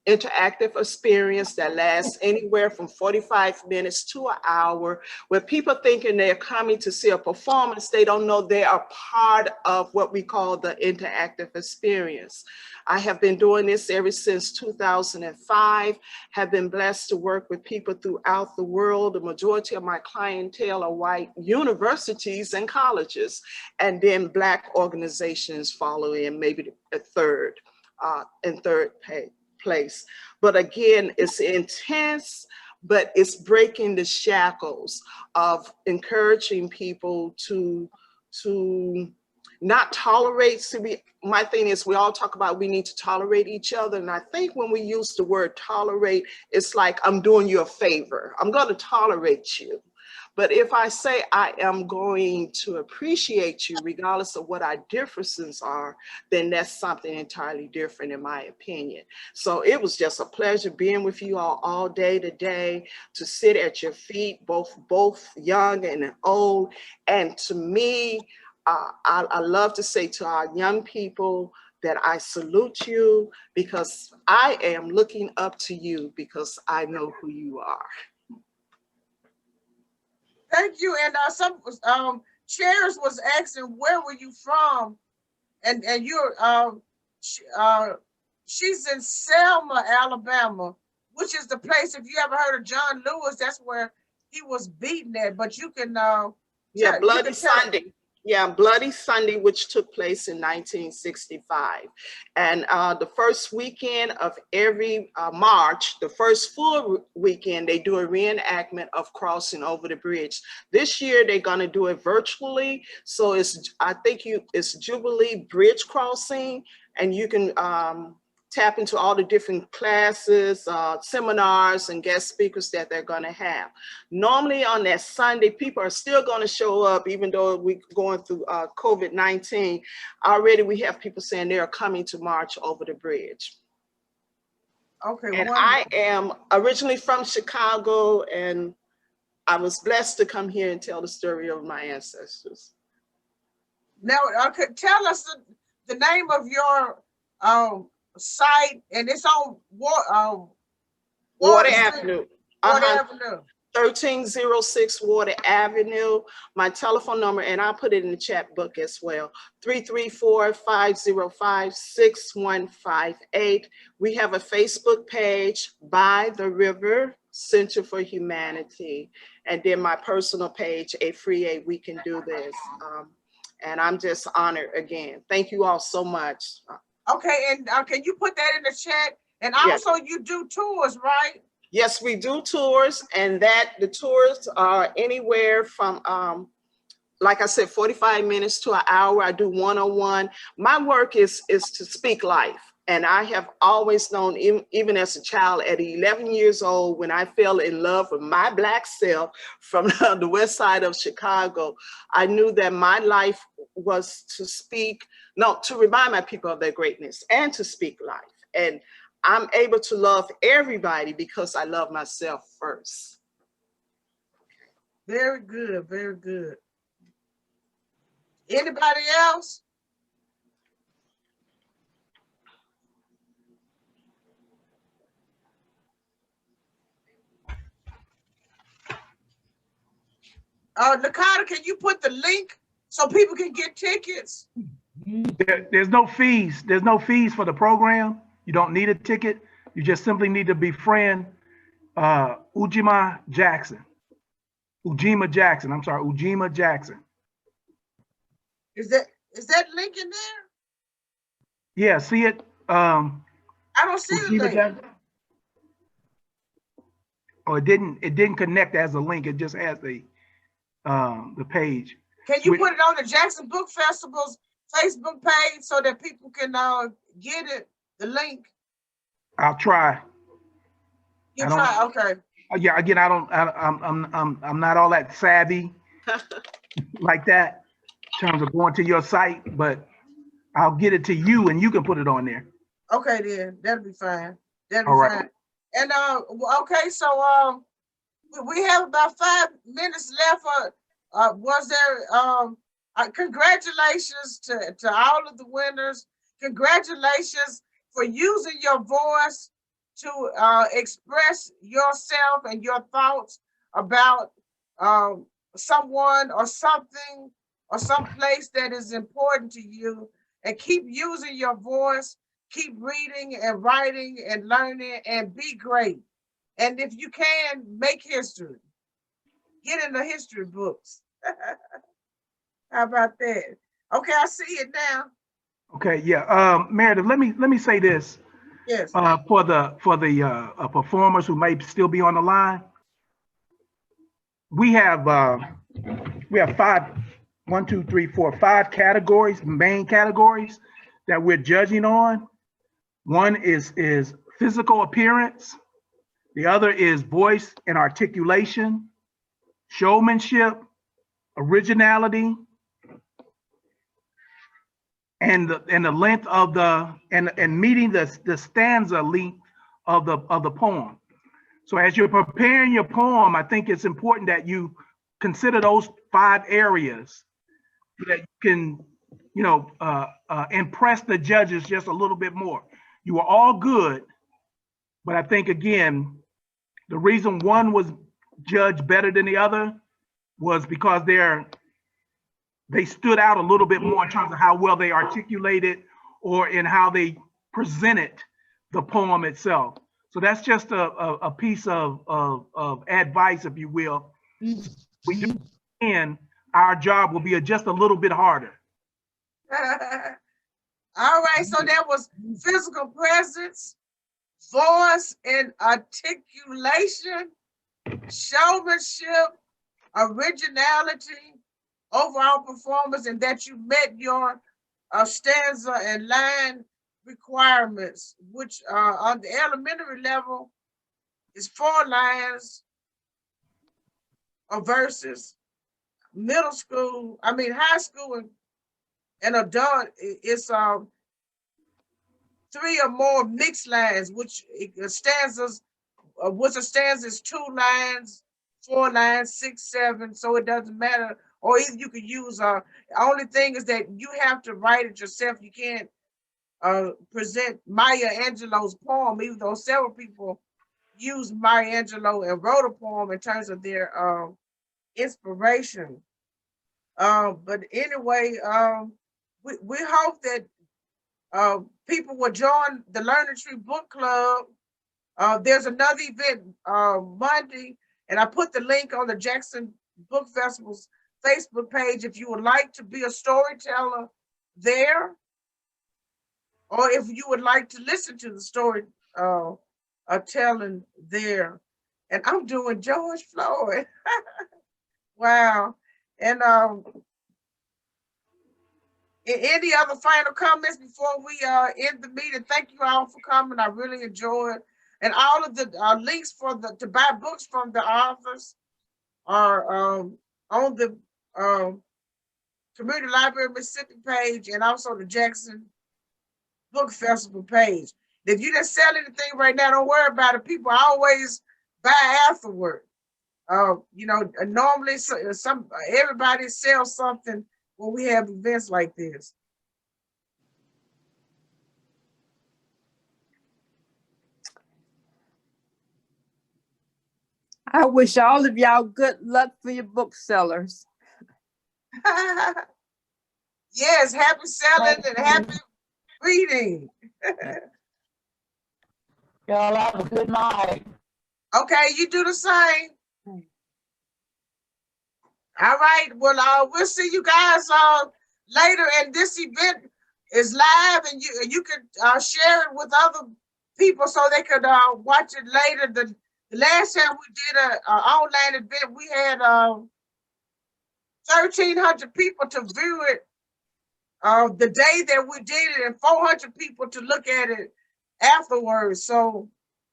interactive experience that lasts anywhere from 45 minutes to an hour, where people thinking they're coming to see a performance, they don't know they are part of what we call the interactive experience. I have been doing this ever since 2005, have been blessed to work with people throughout the world. The majority of my clientele are white universities and colleges, and then Black organizations follow in, maybe a third. In third place. But again, it's intense, but it's breaking the shackles of encouraging people to not tolerate. My thing is, we all talk about we need to tolerate each other. And I think when we use the word tolerate, it's like I'm doing you a favor. I'm going to tolerate you. But if I say I am going to appreciate you, regardless of what our differences are, then that's something entirely different in my opinion. So it was just a pleasure being with you all day today, to sit at your feet, both young and old. And to me, I love to say to our young people that I salute you, because I am looking up to you because I know who you are. Thank you. And some Charis was asking, where were you from? And you're she's in Selma, Alabama, which is the place, if you ever heard of John Lewis, that's where he was beaten at. But you can yeah, Bloody Sunday. Yeah, Bloody Sunday, which took place in 1965. And the first weekend of every March, the first full weekend, they do a reenactment of crossing over the bridge. This year, they're gonna do it virtually. So it's Jubilee Bridge Crossing. and you can tap into all the different classes, seminars, and guest speakers that they're going to have. Normally on that Sunday, people are still going to show up, even though we're going through COVID-19. Already we have people saying they are coming to march over the bridge. Okay. And wonderful. I am originally from Chicago, and I was blessed to come here and tell the story of my ancestors. Now, tell us the name of your site, and it's on Water Avenue. Water Avenue. 1306 Water Avenue. My telephone number, and I'll put it in the chat book as well, 334-505-6158. We have a Facebook page, By the River Center for Humanity, and then my personal page, Afriye, We Can Do This. And I'm just honored again. Thank you all so much. Okay, and can you put that in the chat? And also, you do tours, right? Yes, we do tours, and the tours are anywhere from, like I said, 45 minutes to an hour. I do one-on-one. My work is to speak life. And I have always known, even as a child at 11 years old, when I fell in love with my Black self from the west side of Chicago, I knew that my life was to remind my people of their greatness and to speak life. And I'm able to love everybody because I love myself first. Very good, very good. Anybody else? Lukata, can you put the link so people can get tickets? There's no fees. There's no fees for the program. You don't need a ticket. You just simply need to befriend Ujima Jackson. Ujima Jackson. I'm sorry, Ujima Jackson. Is that link in there? Yeah, see it? I don't see the link. Jackson? Oh, it didn't connect as a link. It just has the page. Can you put it on the Jackson Book Festival's Facebook page so that people can get it, the link? I'll try. You try, okay. Yeah, again, I'm not all that savvy like that in terms of going to your site, but I'll get it to you and you can put it on there. Okay, then that'll be fine. That'll be All right. fine. And okay, so we have about 5 minutes left. Was there congratulations to all of the winners. Congratulations for using your voice to express yourself and your thoughts about someone or something or some place that is important to you, and keep using your voice, keep reading and writing and learning, and be great. And if you can, make history. Get in the history books. How about that? Okay, I see it now. Okay, yeah. Meredith, let me say this. Yes. For the performers who may still be on the line, we have 5 categories, main categories that we're judging on. One is physical appearance. The other is voice and articulation, showmanship, originality, and the length of and meeting the stanza length of the poem. So as you're preparing your poem, I think it's important that you consider those 5 areas so that you can, impress the judges just a little bit more. You are all good, but I think again, the reason one was judged better than the other was because they stood out a little bit more in terms of how well they articulated or in how they presented the poem itself. So that's just a piece of advice, if you will. We do, and our job will be just a little bit harder. All right, so that was physical presence, voice and articulation, showmanship, originality, overall performance, and that you met your stanza and line requirements, which on the elementary level is 4 lines of verses. Middle school, high school and adult is 3 or more mixed lines, which stanzas, which a stanza is 2 lines, 4 lines, 6, 7. So it doesn't matter. Or either you could use. The only thing is that you have to write it yourself. You can't present Maya Angelou's poem, even though several people used Maya Angelou and wrote a poem in terms of their inspiration. But anyway, we hope that people will join the Learning Tree Book Club. There's another event Monday, and I put the link on the Jackson Book Festival's Facebook page if you would like to be a storyteller there, or if you would like to listen to the story telling there. And I'm doing George Floyd. Wow. And any other final comments before we end the meeting? Thank you all for coming. I really enjoyed it. And all of the links for to buy books from the authors are on the Community Library of Mississippi page, and also the Jackson Book Festival page. If you didn't sell anything right now, don't worry about it. People always buy afterward. Normally everybody sells something when we have events like this. I wish all of y'all good luck for your booksellers. Yes, happy selling and happy reading. Y'all have a good night. Okay, you do the same. All right, well, we'll see you guys later, and this event is live, and you can share it with other people so they could watch it later. The last time we did an online event, we had 1,300 people to view it the day that we did it, and 400 people to look at it afterwards. So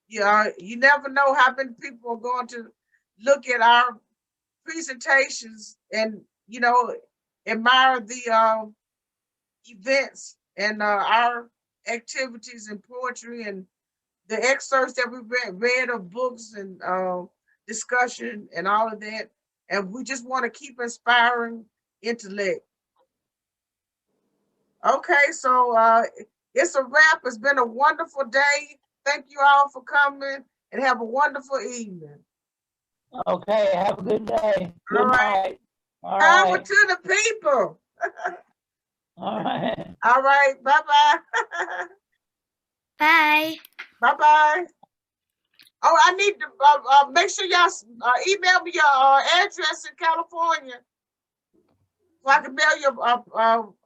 you never know how many people are going to look at our presentations and admire the events and our activities and poetry and the excerpts that we read of books and discussion and all of that. And we just want to keep inspiring intellect. Okay, so it's a wrap. It's been a wonderful day. Thank you all for coming, and have a wonderful evening. Okay, have a good day. Good All right. night. All Power right. to the people. All right. All right. Bye-bye. Bye. Bye-bye. Oh, I need to make sure y'all email me your address in California so I can mail you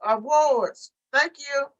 awards. Thank you.